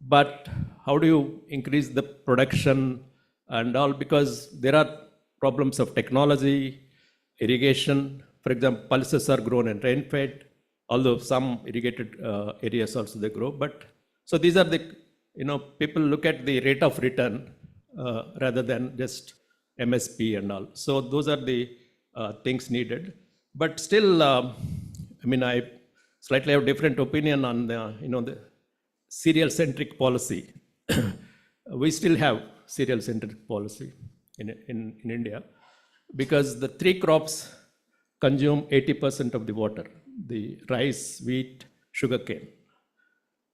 but how do you increase the production and all? Because there are problems of technology, irrigation. For example, pulses are grown in rain-fed, although some irrigated areas also they grow. But so these are the people look at the rate of return rather than just MSP and all. So those are the things needed. But still, I slightly have different opinion on the cereal-centric policy. We still have cereal-centric policy in India because the three crops consume 80% of the water: the rice, wheat, sugarcane.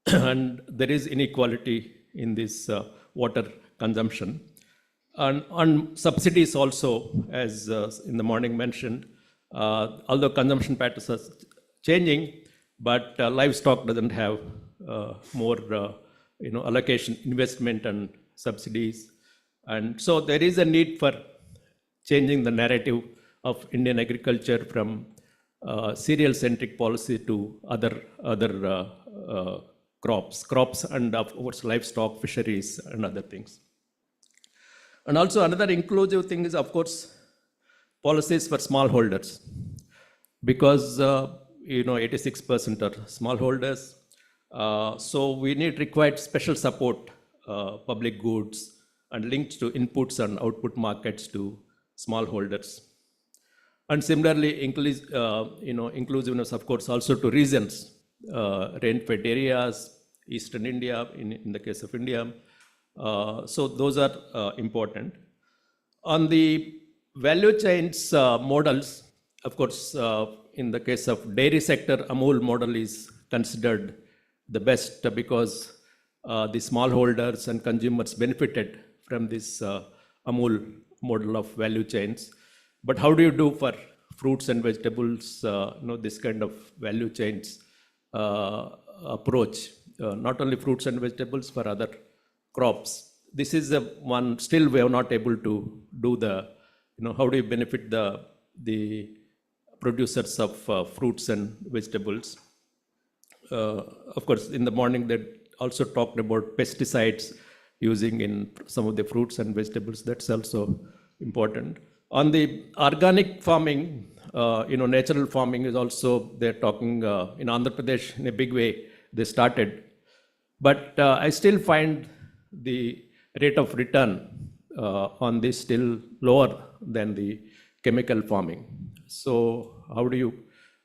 And there is inequality in this water consumption. And on subsidies also, as in the morning mentioned, although consumption patterns are changing, but livestock doesn't have more allocation, investment and subsidies. And so there is a need for changing the narrative of Indian agriculture from cereal-centric policy to other crops and of course livestock, fisheries and other things. And also another inclusive thing is, of course, policies for smallholders, because 86% are smallholders. So we required special support, public goods, and links to inputs and output markets to smallholders. And similarly, inclusiveness, of course, also to regions, rain-fed areas, Eastern India, in the case of India. So those are important. On the value chains models, of course, in the case of dairy sector, Amul model is considered the best because the smallholders and consumers benefited from this Amul model of value chains. But how do you do for fruits and vegetables, this kind of value chains approach? Not only fruits and vegetables, for other crops. This is the one still we are not able to do the, how do you benefit the producers of fruits and vegetables? Of course, in the morning they also talked about pesticides using in some of the fruits and vegetables. That's also important. On the organic farming, natural farming is also, they're talking in Andhra Pradesh in a big way, they started. But I still find the rate of return on this still lower than the chemical farming. So how do you,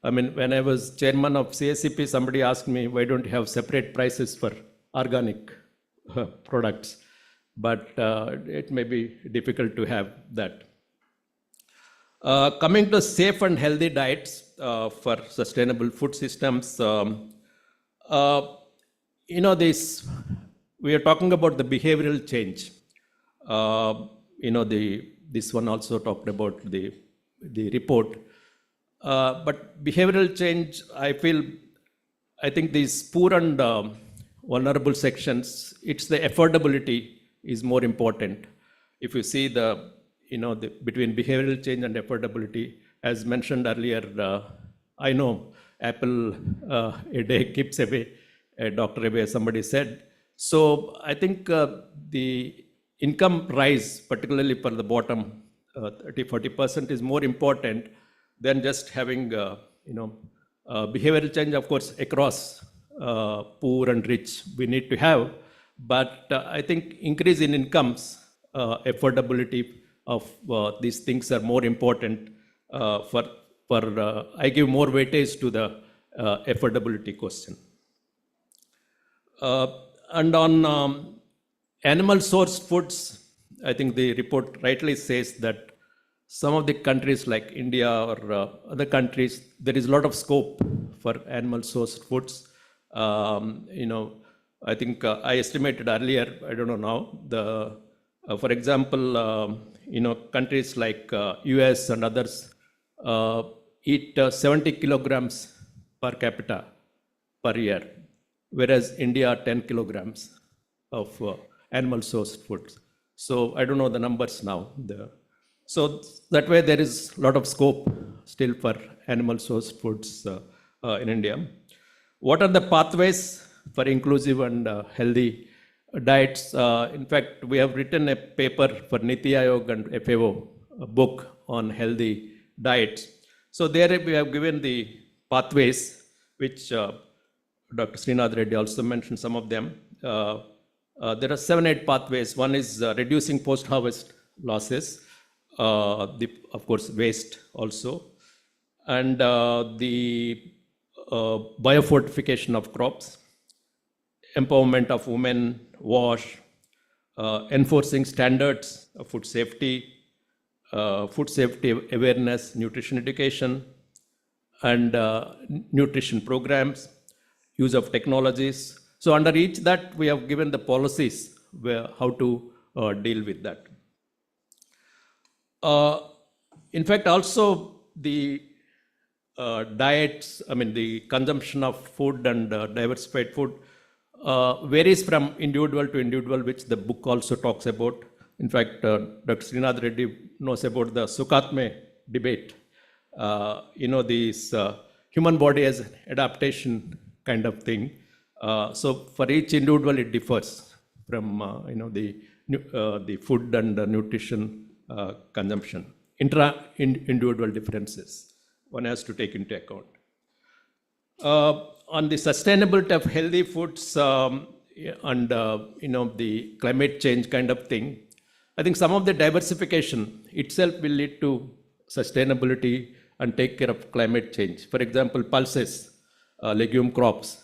when I was chairman of CSCP, somebody asked me, why don't you have separate prices for organic products? But it may be difficult to have that. Coming to safe and healthy diets for sustainable food systems, we are talking about the behavioral change. This one also talked about the report. But behavioral change, I think these poor and vulnerable sections, it's the affordability is more important. If you see between behavioral change and affordability, as mentioned earlier, I know apple a day keeps away a doctor away, somebody said. So I think the income rise, particularly for the bottom 30-40%, is more important than just having behavioral change. Of course, across poor and rich we need to have, but I think increase in incomes, affordability of these things are more important. I give more weightage to the affordability question. And on animal sourced foods, I think the report rightly says that some of the countries like India or other countries, there is a lot of scope for animal sourced foods. I think I estimated earlier, I don't know now, for example, countries like US and others eat 70 kilograms per capita per year, whereas India 10 kilograms of animal sourced foods. So I don't know the numbers now. So that way there is a lot of scope still for animal sourced foods in India. What are the pathways for inclusive and healthy diets? In fact, we have written a paper for Niti Aayog and FAO, a book on healthy diets. So there we have given the pathways, which Dr. Srinath Reddy also mentioned some of them. there are 7-8 pathways. One is reducing post-harvest losses, of course, waste also, and the biofortification of crops, empowerment of women, WASH, enforcing standards of food safety awareness, nutrition education, and nutrition programs, use of technologies. So under each that we have given the policies how to deal with that. In fact, also the diets, the consumption of food and diversified food varies from individual to individual, which the book also talks about. In fact, Dr. Srinath Reddy knows about the Sukhatme debate. This human body as adaptation kind of thing. So for each individual, it differs from the food and nutrition consumption. Individual differences one has to take into account. On the sustainability of healthy foods and the climate change kind of thing, I think some of the diversification itself will lead to sustainability and take care of climate change. For example, pulses, legume crops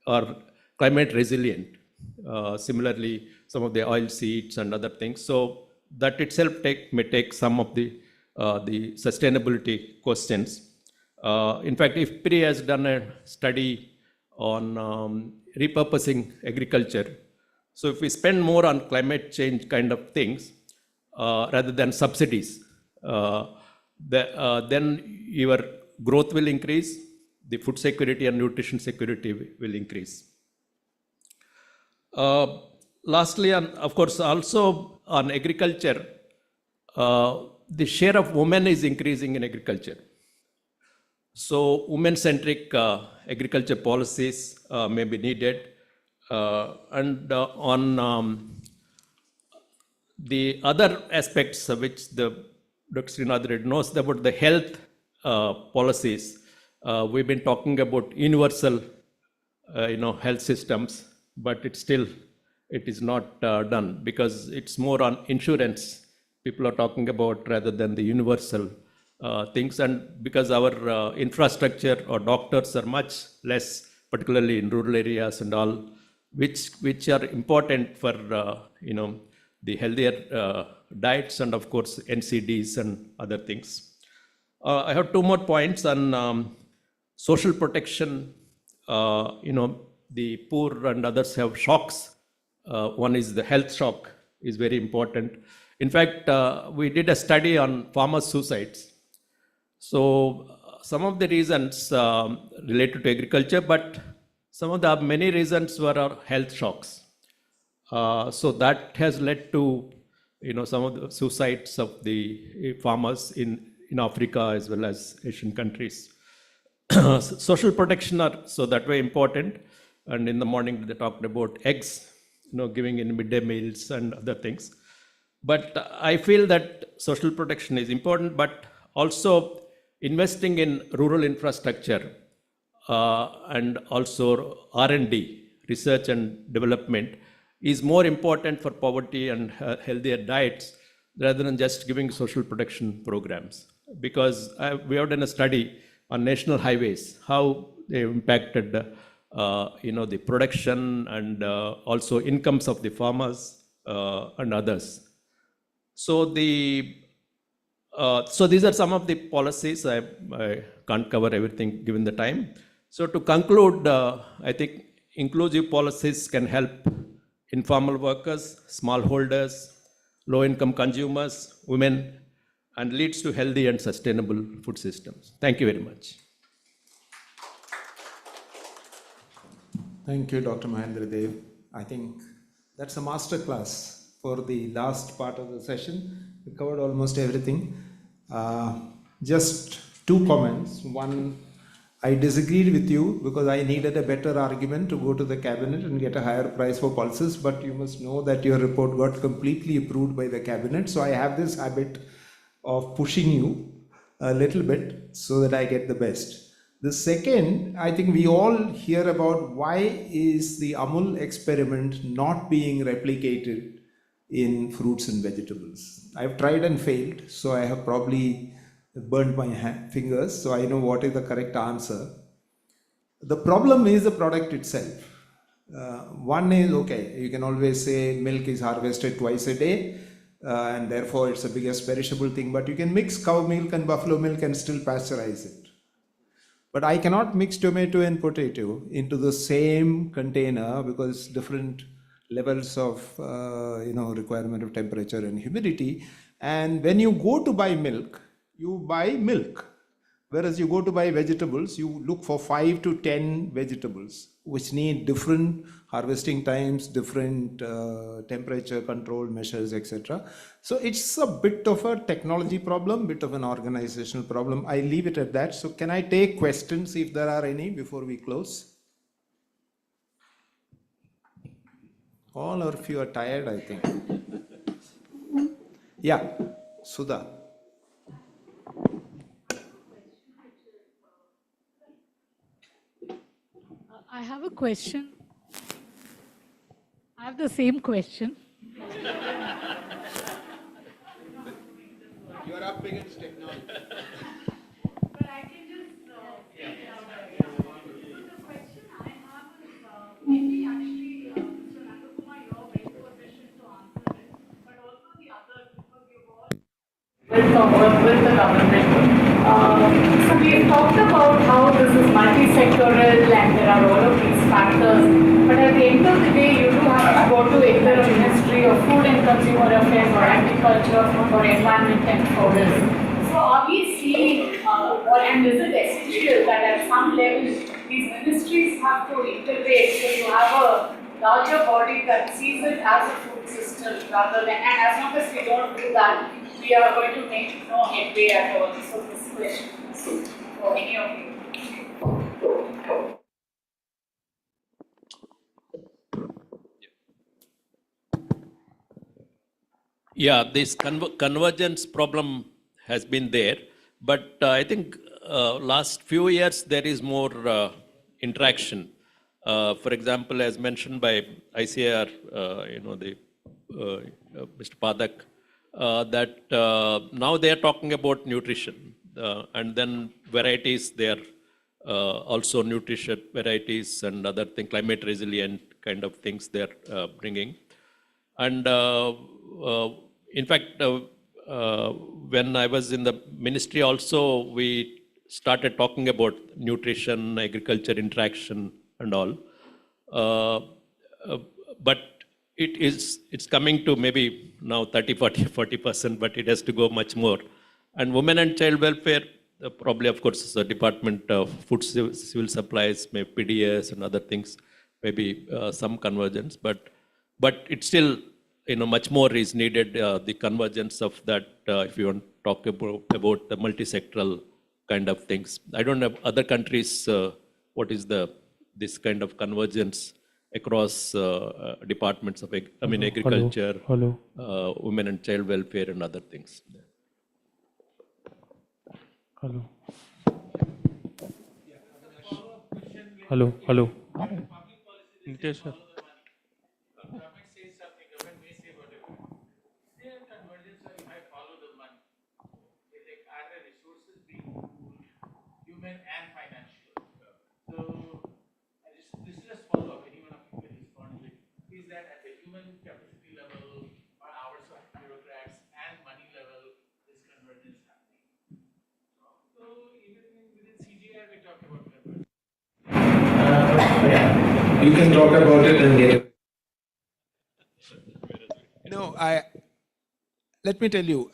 are climate resilient. Similarly, some of the oil seeds and other things. So that itself may take some of the sustainability questions. In fact, IFPRI has done a study on repurposing agriculture. So if we spend more on climate change kind of things rather than subsidies, then your growth will increase, the food security and nutrition security will increase. Lastly, of course, also on agriculture, the share of women is increasing in agriculture. So women-centric agriculture policies may be needed. And on the other aspects which Dr. Srinath Reddy knows about the health policies, we've been talking about universal health systems, but it is not done because it's more on insurance people are talking about rather than the universal things. And because our infrastructure or doctors are much less, particularly in rural areas and all, which are important for the healthier diets and of course NCDs and other things. I have 2 more points on social protection. The poor and others have shocks. One is the health shock is very important. In fact, we did a study on farmer suicides. So some of the reasons related to agriculture, but some of the many reasons were our health shocks. So that has led to some of the suicides of the farmers in Africa as well as Asian countries. Social protection are so that way important. And in the morning they talked about eggs, giving in midday meals and other things. But I feel that social protection is important, but also investing in rural infrastructure and also R&D, research and development, is more important for poverty and healthier diets rather than just giving social protection programs. Because we have done a study on national highways, how they impacted the production and also incomes of the farmers and others. So these are some of the policies. I can't cover everything given the time. So to conclude, I think inclusive policies can help informal workers, smallholders, low-income consumers, women, and leads to healthy and sustainable food systems. Thank you very much. Thank you, Dr. Mahendra Dev. I think that's a masterclass for the last part of the session. We covered almost everything. Just 2 comments. One, I disagreed with you because I needed a better argument to go to the cabinet and get a higher price for pulses, but you must know that your report got completely approved by the cabinet. So I have this habit of pushing you a little bit so that I get the best. The second, I think we all hear about why is the Amul experiment not being replicated in fruits and vegetables. I've tried and failed, so I have probably burnt my fingers, so I know what is the correct answer. The problem is the product itself. One is, okay, you can always say milk is harvested twice a day, and therefore it's the biggest perishable thing, but you can mix cow milk and buffalo milk and still pasteurize it. But I cannot mix tomato and potato into the same container because different levels of requirement of temperature and humidity. And when you go to buy milk, you buy milk. Whereas you go to buy vegetables, you look for 5 to 10 vegetables, which need different harvesting times, different temperature control measures, etc. So it's a bit of a technology problem, bit of an organizational problem. I leave it at that. So can I take questions if there are any before we close? All or few are tired, I think. Yeah, Sudha. I have a question. I have the same question. You're up against technology. But I can just. The question I have is maybe actually, Mr. Nandakumar, you're very positioned to answer it, but also the others, because you've all with the government. So we've talked about how this is multi-sectoral and there are all of these factors. But at the end of the day, you do have to go to either a Ministry of Food and Consumer Affairs or Agriculture or Environment and Forest. So are we seeing, and is it essential that at some level these ministries have to integrate so you have a larger body that sees it as a food system rather than, and as long as we don't do that, we are going to make no headway at all. So this question is for any of you. Yeah, this convergence problem has been there, but I think last few years there is more interaction. For example, as mentioned by ICAR, Mr. Padak, that now they are talking about nutrition, and then varieties. They are also nutrition varieties and other things, climate resilient kind of things they are bringing. And in fact, when I was in the ministry also, we started talking about nutrition, agriculture interaction and all. But it's coming to maybe now 30, 40%, but it has to go much more. And women and child welfare, probably of course the Department of Food Civil Supplies, maybe PDS and other things, maybe some convergence, but it's still, much more is needed, the convergence of that, if you want to talk about the multi-sectoral kind of things. I don't know other countries, what is this kind of convergence across departments of, agriculture, women and child welfare and other things. Hello. Hello. Nitesh, sir. Human and financial. So this is just follow up. Anyone of you can respond to it. Is that at the human capacity level, or hours of bureaucrats and money level, this convergence happening? So even within CGI, we talk about convergence. You can talk about it and get it. No, let me tell you,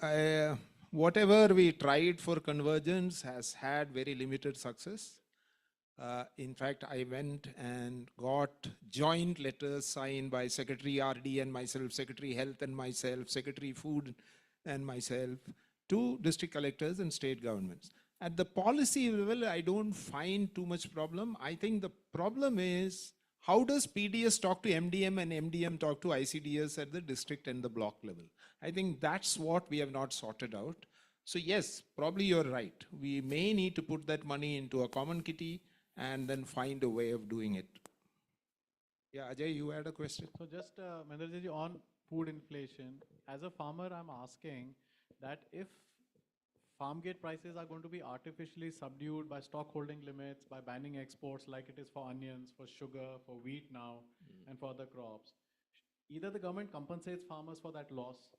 whatever we tried for convergence has had very limited success. In fact, I went and got joint letters signed by Secretary RD and myself, Secretary Health and myself, Secretary Food and myself, to district collectors and state governments. At the policy level, I don't find too much problem. I think the problem is, how does PDS talk to MDM and MDM talk to ICDS at the district and the block level? I think that's what we have not sorted out. So yes, probably you're right. We may need to put that money into a common kitty and then find a way of doing it. Yeah, Ajay, you had a question? So just, Mahendraji, on food inflation, as a farmer, I'm asking that if farm gate prices are going to be artificially subdued by stock holding limits, by banning exports like it is for onions, for sugar, for wheat now, and for other crops, either the government compensates farmers for that loss,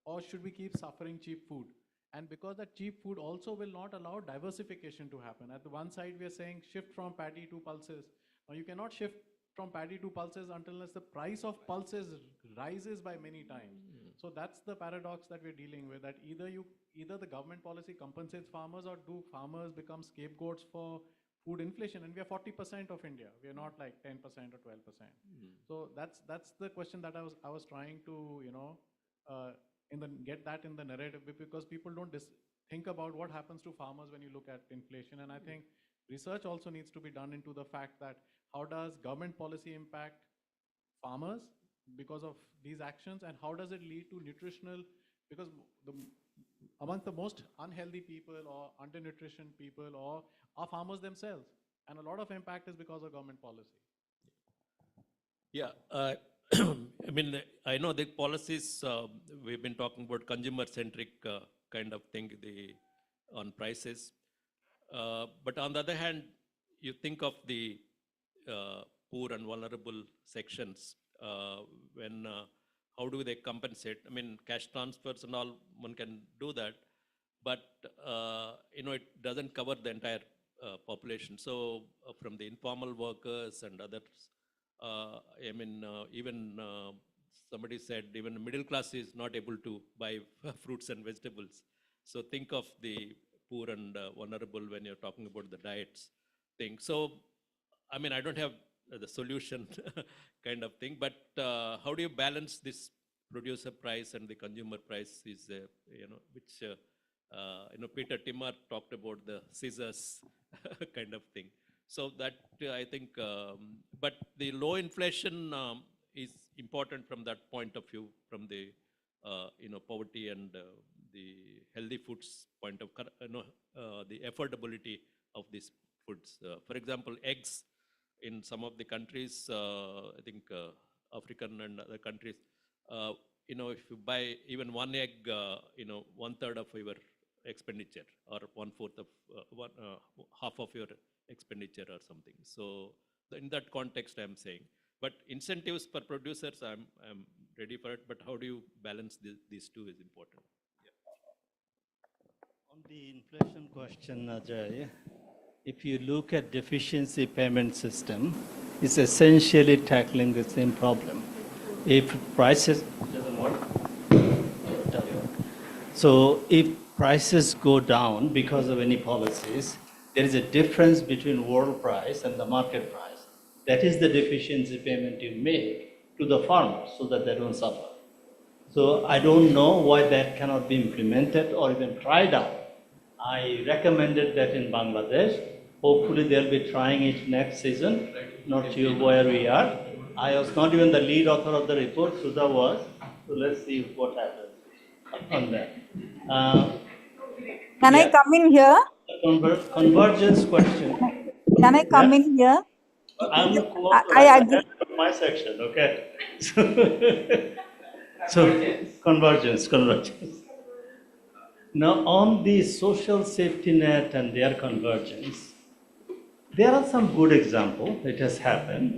or should we keep suffering cheap food? And because that cheap food also will not allow diversification to happen. At the one side, we are saying shift from paddy to pulses. Now you cannot shift from paddy to pulses until the price of pulses rises by many times. So that's the paradox that we're dealing with, that either the government policy compensates farmers, or do farmers become scapegoats for food inflation? And we are 40% of India. We are not like 10% or 12%. So that's the question that I was trying to, get that in the narrative, because people don't think about what happens to farmers when you look at inflation. And I think research also needs to be done into the fact that how does government policy impact farmers because of these actions, and how does it lead to nutritional, because amongst the most unhealthy people or undernutrition people or are farmers themselves, and a lot of impact is because of government policy. Yeah, I mean, I know the policies, we've been talking about consumer-centric kind of thing on prices. But on the other hand, you think of the poor and vulnerable sections, when how do they compensate? I mean, cash transfers and all, one can do that, but it doesn't cover the entire population. So from the informal workers and others, I mean, even somebody said even the middle class is not able to buy fruits and vegetables. So think of the poor and vulnerable when you're talking about the diets thing. So, I mean, I don't have the solution kind of thing, but how do you balance this producer price and the consumer price is, which, Peter Timmer talked about the scissors kind of thing. So that I think, but the low inflation is important from that point of view, from the poverty and the healthy foods point of the affordability of these foods. For example, eggs in some of the countries, I think African and other countries, if you buy even one egg, 1/3 of your expenditure, or 1/4 of half of your expenditure or something. So in that context, I'm saying, but incentives for producers, I'm ready for it. But how do you balance these two is important. On the inflation question, Ajay, if you look at deficiency payment system, it's essentially tackling the same problem. If prices doesn't work, so if prices go down because of any policies, there is a difference between world price and the market price. That is the deficiency payment you make to the farmers so that they don't suffer. So I don't know why that cannot be implemented or even tried out. I recommended that in Bangladesh. Hopefully they'll be trying it next season. Not sure where we are. I was not even the lead author of the report, Sudha was. So let's see what happens on that. Can I come in here? Convergence question. Can I come in here? I agree. My section, okay. So convergence. Now on the social safety net and their convergence, there are some good examples. It has happened.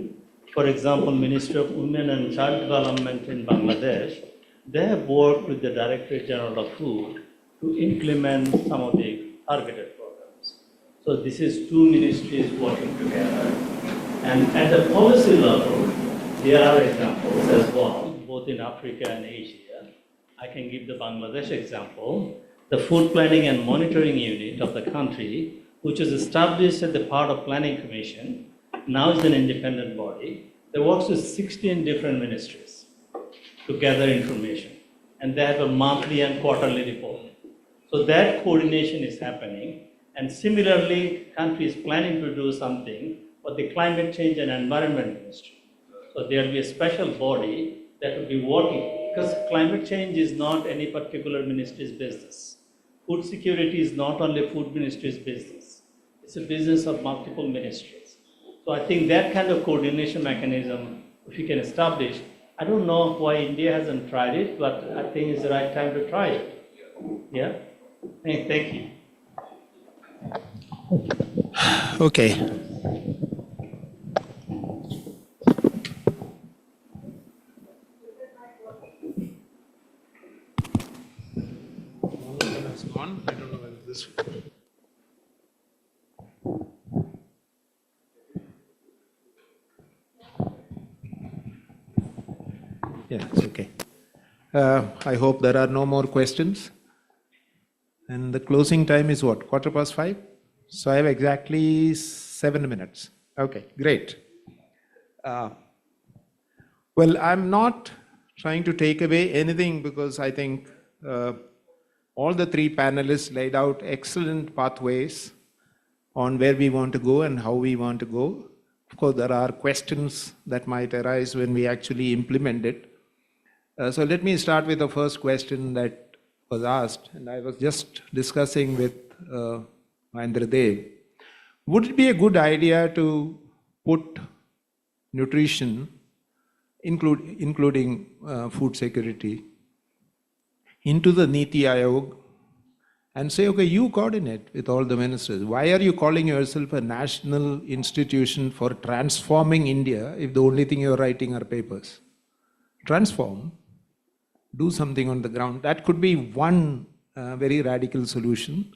For example, Ministry of Women and Child Development in Bangladesh, they have worked with the Directorate General of Food to implement some of the targeted programs. So this is two ministries working together. And at the policy level, there are examples as well, both in Africa and Asia. I can give the Bangladesh example. The Food Planning and Monitoring Unit of the country, which was established as the part of Planning Commission, now is an independent body that works with 16 different ministries to gather information. And they have a monthly and quarterly report. So that coordination is happening. And similarly, country is planning to do something for the Climate Change and Environment Ministry. So there will be a special body that will be working, because climate change is not any particular ministry's business. food security is not only food ministry's business. It's a business of multiple ministries. So I think that kind of coordination mechanism, if you can establish, I don't know why India hasn't tried it, but I think it's the right time to try it. Yeah? Thank you. Okay. On. I don't know whether this. Yeah, it's okay. I hope there are no more questions. And the closing time is what? 5:15? So I have exactly 7 minutes. Okay, great. Well, I'm not trying to take away anything because I think all the three panelists laid out excellent pathways on where we want to go and how we want to go. Of course, there are questions that might arise when we actually implement it. So let me start with the first question that was asked, and I was just discussing with Mahendra Dev. Would it be a good idea to put nutrition, including food security, into the Niti Aayog and say, okay, you coordinate with all the ministers. Why are you calling yourself a national institution for transforming India if the only thing you're writing are papers? Transform, do something on the ground. That could be one very radical solution.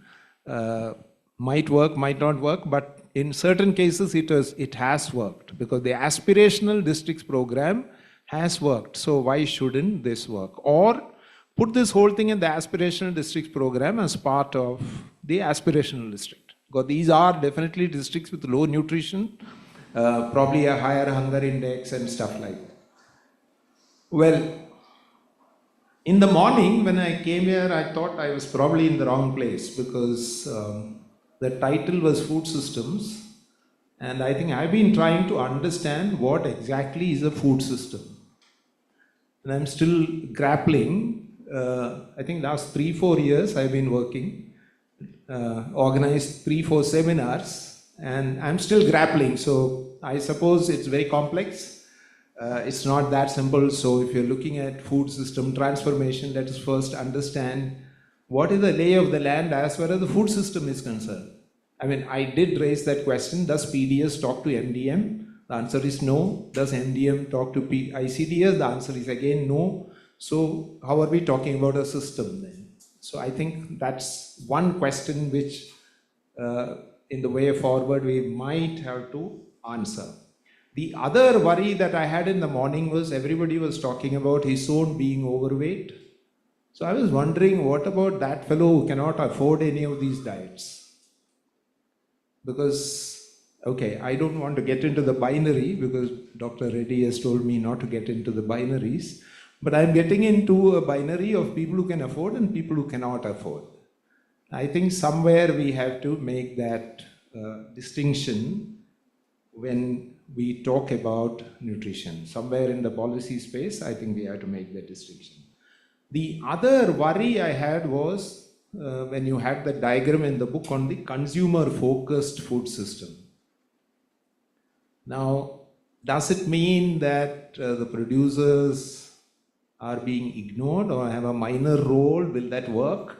Might work, might not work, but in certain cases it has worked because the aspirational districts program has worked. So why shouldn't this work? Or put this whole thing in the aspirational districts program as part of the aspirational district. Because these are definitely districts with low nutrition, probably a higher hunger index and stuff like that. Well, in the morning when I came here, I thought I was probably in the wrong place because the title was Food Systems. And I think I've been trying to understand what exactly is a food system. And I'm still grappling. I think last 3-4 years I've been working, organized 3-4 seminars, and I'm still grappling. So I suppose it's very complex. It's not that simple. So if you're looking at food system transformation, let us first understand what is the lay of the land as far as the food system is concerned. I mean, I did raise that question. Does PDS talk to MDM? The answer is no. Does MDM talk to ICDS? The answer is again no. So how are we talking about a system then? So I think that's one question which in the way forward we might have to answer. The other worry that I had in the morning was everybody was talking about his own being overweight. So I was wondering, what about that fellow who cannot afford any of these diets? Because, okay, I don't want to get into the binary because Dr. Reddy has told me not to get into the binaries. But I'm getting into a binary of people who can afford and people who cannot afford. I think somewhere we have to make that distinction when we talk about nutrition. Somewhere in the policy space, I think we have to make that distinction. The other worry I had was when you had the diagram in the book on the consumer-focused food system. Now, does it mean that the producers are being ignored or have a minor role? Will that work?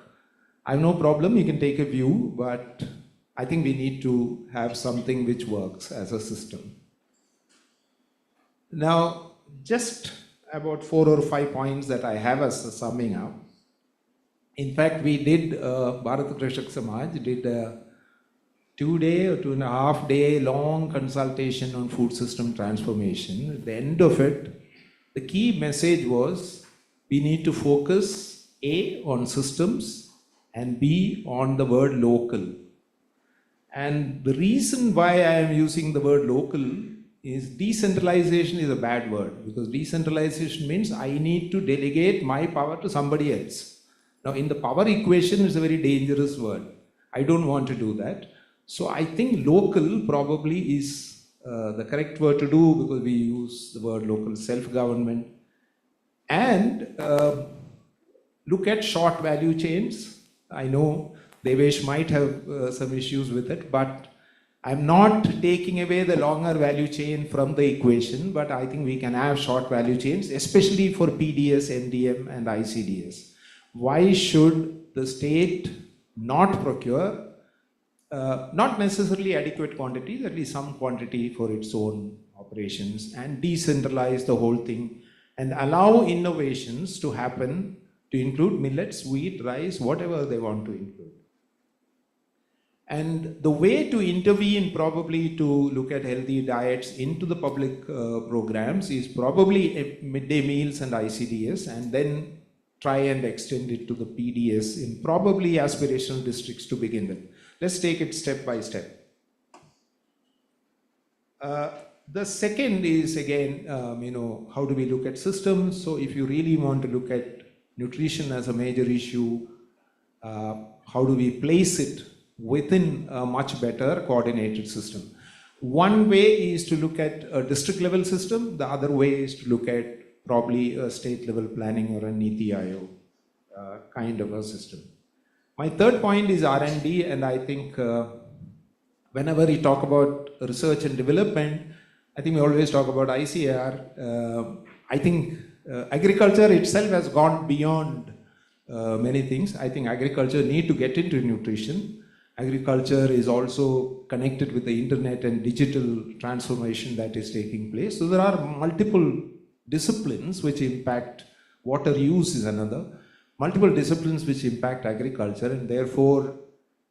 I have no problem, you can take a view, but I think we need to have something which works as a system. Now, just about 4 or 5 points that I have as a summing up. In fact, we did, Bharat Krishak Samaj did a 2-day or 2.5-day long consultation on food system transformation. At the end of it, the key message was we need to focus A on systems and B on the word local. And the reason why I am using the word local is decentralization is a bad word because decentralization means I need to delegate my power to somebody else. Now in the power equation it's a very dangerous word. I don't want to do that. So I think local probably is the correct word to do because we use the word local self-government and look at short value chains I know Devesh might have some issues with it, but I'm not taking away the longer value chain from the equation, but I think we can have short value chains, especially for PDS, NDM, and ICDS. Why should the state not procure not necessarily adequate quantities, at least some quantity for its own operations, and decentralize the whole thing and allow innovations to happen to include millets, wheat, rice, whatever they want to include. And the way to intervene probably to look at healthy diets into the public programs is probably midday meals and ICDS, and then try and extend it to the PDS in probably aspirational districts to begin with. Let's take it step by step. The second is again, how do we look at systems? So if you really want to look at nutrition as a major issue, how do we place it within a much better coordinated system? One way is to look at a district level system. The other way is to look at probably a state level planning or a Niti Aayog kind of a system. My third point is R&D, and I think whenever we talk about research and development, I think we always talk about ICAR. I think agriculture itself has gone beyond many things. I think agriculture need to get into nutrition. Agriculture is also connected with the internet and digital transformation that is taking place. So there are multiple disciplines which impact water use is another. Multiple disciplines which impact agriculture, and therefore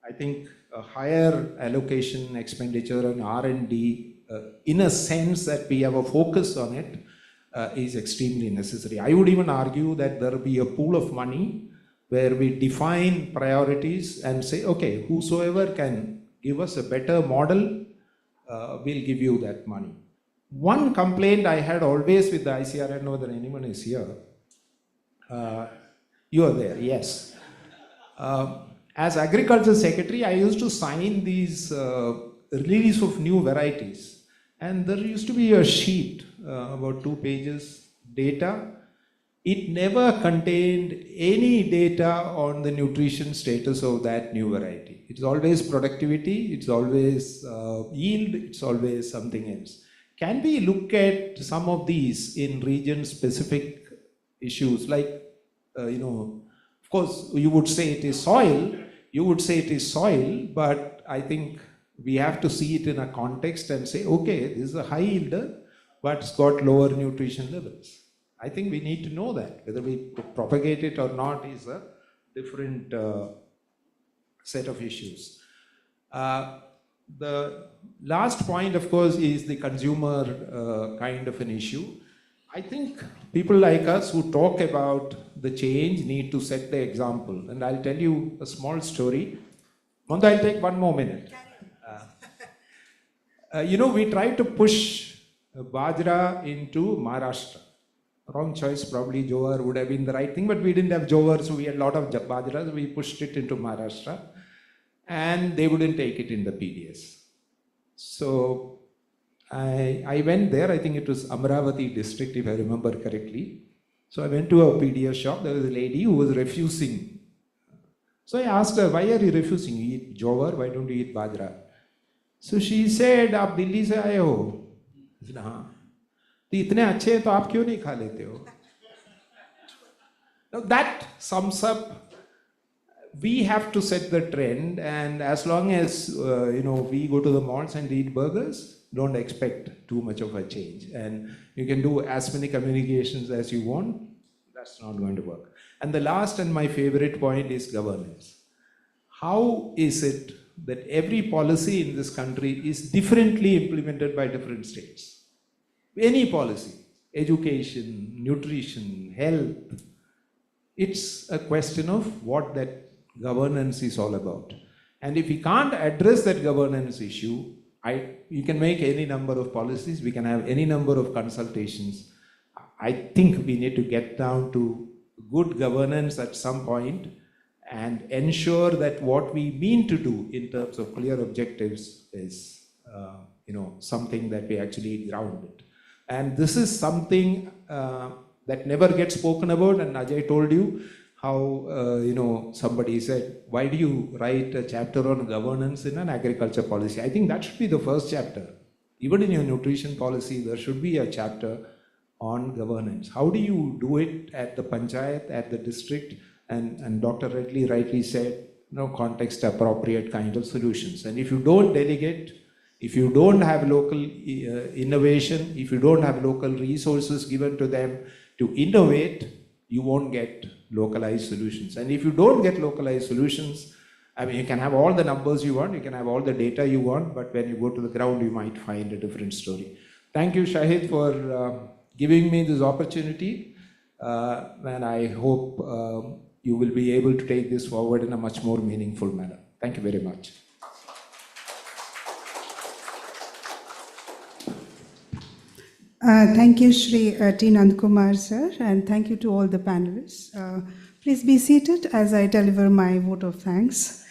I think a higher allocation expenditure on R&D in a sense that we have a focus on it is extremely necessary. I would even argue that there will be a pool of money where we define priorities and say, okay, whosoever can give us a better model, we'll give you that money. One complaint I had always with the ICR, I don't know whether anyone is here. You are there, yes. As Agriculture Secretary, I used to sign these release of new varieties. And there used to be a sheet, about 2 pages, data. It never contained any data on the nutrition status of that new variety. It's always productivity, it's always yield, it's always something else. Can we look at some of these in region-specific issues like, of course, you would say it is soil, but I think we have to see it in a context and say, okay, this is a high yielder, but it's got lower nutrition levels. I think we need to know that. Whether we propagate it or not is a different set of issues. The last point, of course, is the consumer kind of an issue. I think people like us who talk about the change need to set the example. And I'll tell you a small story. Manda, I'll take 1 more minute. We tried to push Bajra into Maharashtra. Wrong choice, probably Jowar would have been the right thing, but we didn't have Jowar, so we had a lot of Bajra, so we pushed it into Maharashtra. And they wouldn't take it in the PDS. So I went there, I think it was Amravati district, if I remember correctly. So I went to a PDS shop, there was a lady who was refusing. So I asked her, why are you refusing? You eat Jowar, why don't you eat Bajra? So she said, "Aap Delhi se aaye ho?" I said, "Haan." तो इतने अच्छे हैं तो आप क्यों नहीं खा लेते हो? Now that sums up, we have to set the trend, and as long as we go to the malls and eat burgers, don't expect too much of a change. And you can do as many communications as you want, that's not going to work. And the last and my favorite point is governance. How is it that every policy in this country is differently implemented by different states? Any policy, education, nutrition, health, it's a question of what that governance is all about. And if we can't address that governance issue, you can make any number of policies, we can have any number of consultations. I think we need to get down to good governance at some point and ensure that what we mean to do in terms of clear objectives is something that we actually ground it. And this is something that never gets spoken about, and Ajay told you, how, somebody said, why do you write a chapter on governance in an agriculture policy? I think that should be the first chapter. Even in your nutrition policy, there should be a chapter on governance. How do you do it at the panchayat, at the district? And Dr. Redley rightly said, context appropriate kind of solutions. And if you don't delegate, if you don't have local innovation, if you don't have local resources given to them to innovate, you won't get localized solutions. And if you don't get localized solutions, I mean, you can have all the numbers you want, you can have all the data you want, but when you go to the ground, you might find a different story. Thank you, Shahid, for giving me this opportunity. And I hope you will be able to take this forward in a much more meaningful manner. Thank you very much. Thank you, Shri T. Nandkumar, sir, and thank you to all the panelists. Please be seated as I deliver my vote of thanks.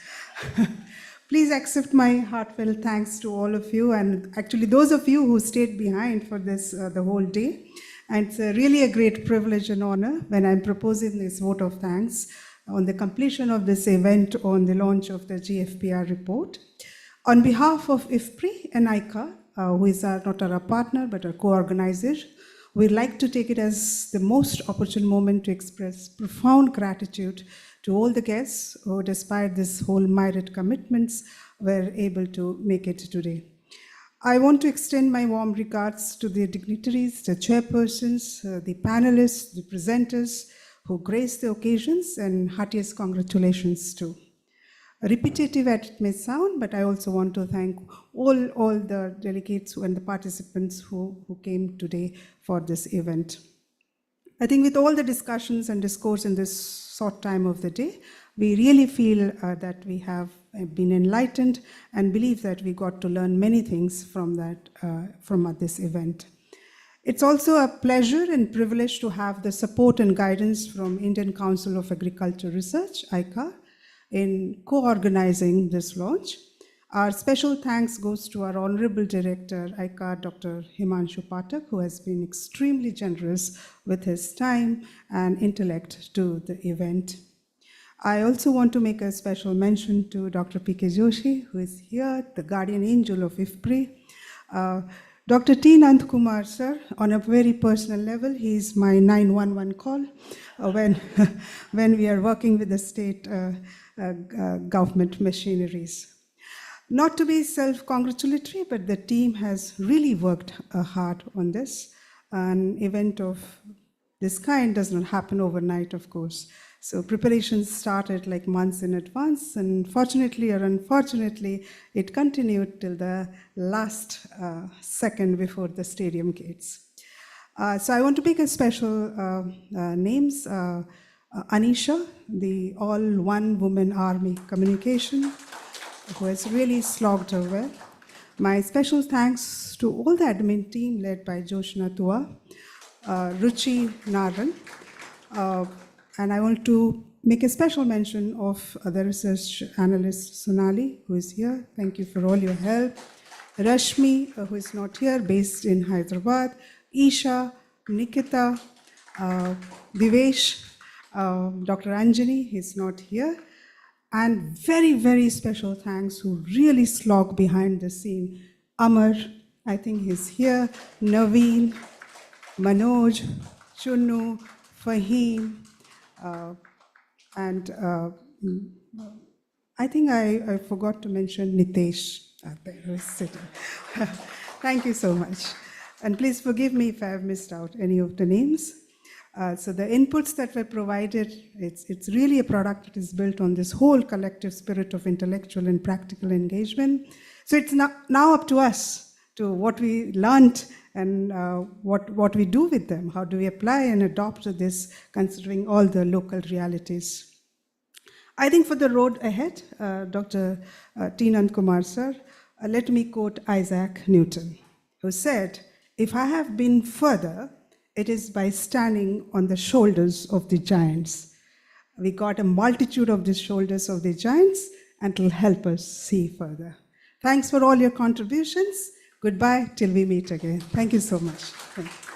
Please accept my heartfelt thanks to all of you, and actually those of you who stayed behind for this the whole day. And it's really a great privilege and honor when I'm proposing this vote of thanks on the completion of this event on the launch of the GFPR report. On behalf of IFPRI and ICAR, who is not our partner but our co-organizer, we'd like to take it as the most opportune moment to express profound gratitude to all the guests who, despite this whole myriad commitments, were able to make it today. I want to extend my warm regards to the dignitaries, the chairpersons, the panelists, the presenters who graced the occasions, and heartiest congratulations too. Repetitive as it may sound, but I also want to thank all the delegates and the participants who came today for this event. I think with all the discussions and discourse in this short time of the day, we really feel that we have been enlightened and believe that we got to learn many things from this event. It's also a pleasure and privilege to have the support and guidance from Indian Council of Agriculture Research, ICAR, in co-organizing this launch. Our special thanks goes to our Honorable Director, ICAR, Dr. Himanshu Pathak, who has been extremely generous with his time and intellect to the event. I also want to make a special mention to Dr. P.K. Joshi, who is here, the guardian angel of IFPRI. Dr. T. Nandkumar, sir, on a very personal level, he is my 911 call when we are working with the state government machineries. Not to be self-congratulatory, but the team has really worked hard on this. An event of this kind does not happen overnight, of course. So preparations started like months in advance, and fortunately or unfortunately, it continued till the last second before the stadium gates. So I want to pick a special names. Anisha, the all one-woman army communication, who has really slogged her well. My special thanks to all the admin team led by Joshna Tua, Ruchi Naran, and I want to make a special mention of the research analyst Sonali, who is here. Thank you for all your help. Rashmi, who is not here, based in Hyderabad. Isha, Nikita, Divesh, Dr. Anjani, he's not here. And very, very special thanks who really slog behind the scene. Amar, I think he's here. Naveen, Manoj, Chunnu, Fahim, and I think I forgot to mention Nitesh out there who is sitting. Thank you so much. And please forgive me if I have missed out any of the names. So the inputs that were provided, it's really a product that is built on this whole collective spirit of intellectual and practical engagement. So it's now up to us to what we learned and what we do with them. How do we apply and adopt this, considering all the local realities? I think for the road ahead, Dr. T. Nandkumar, sir, let me quote Isaac Newton, who said, "If I have been further, it is by standing on the shoulders of the giants." We got a multitude of the shoulders of the giants, and it will help us see further. Thanks for all your contributions. Goodbye till we meet again. Thank you so much. Thank you.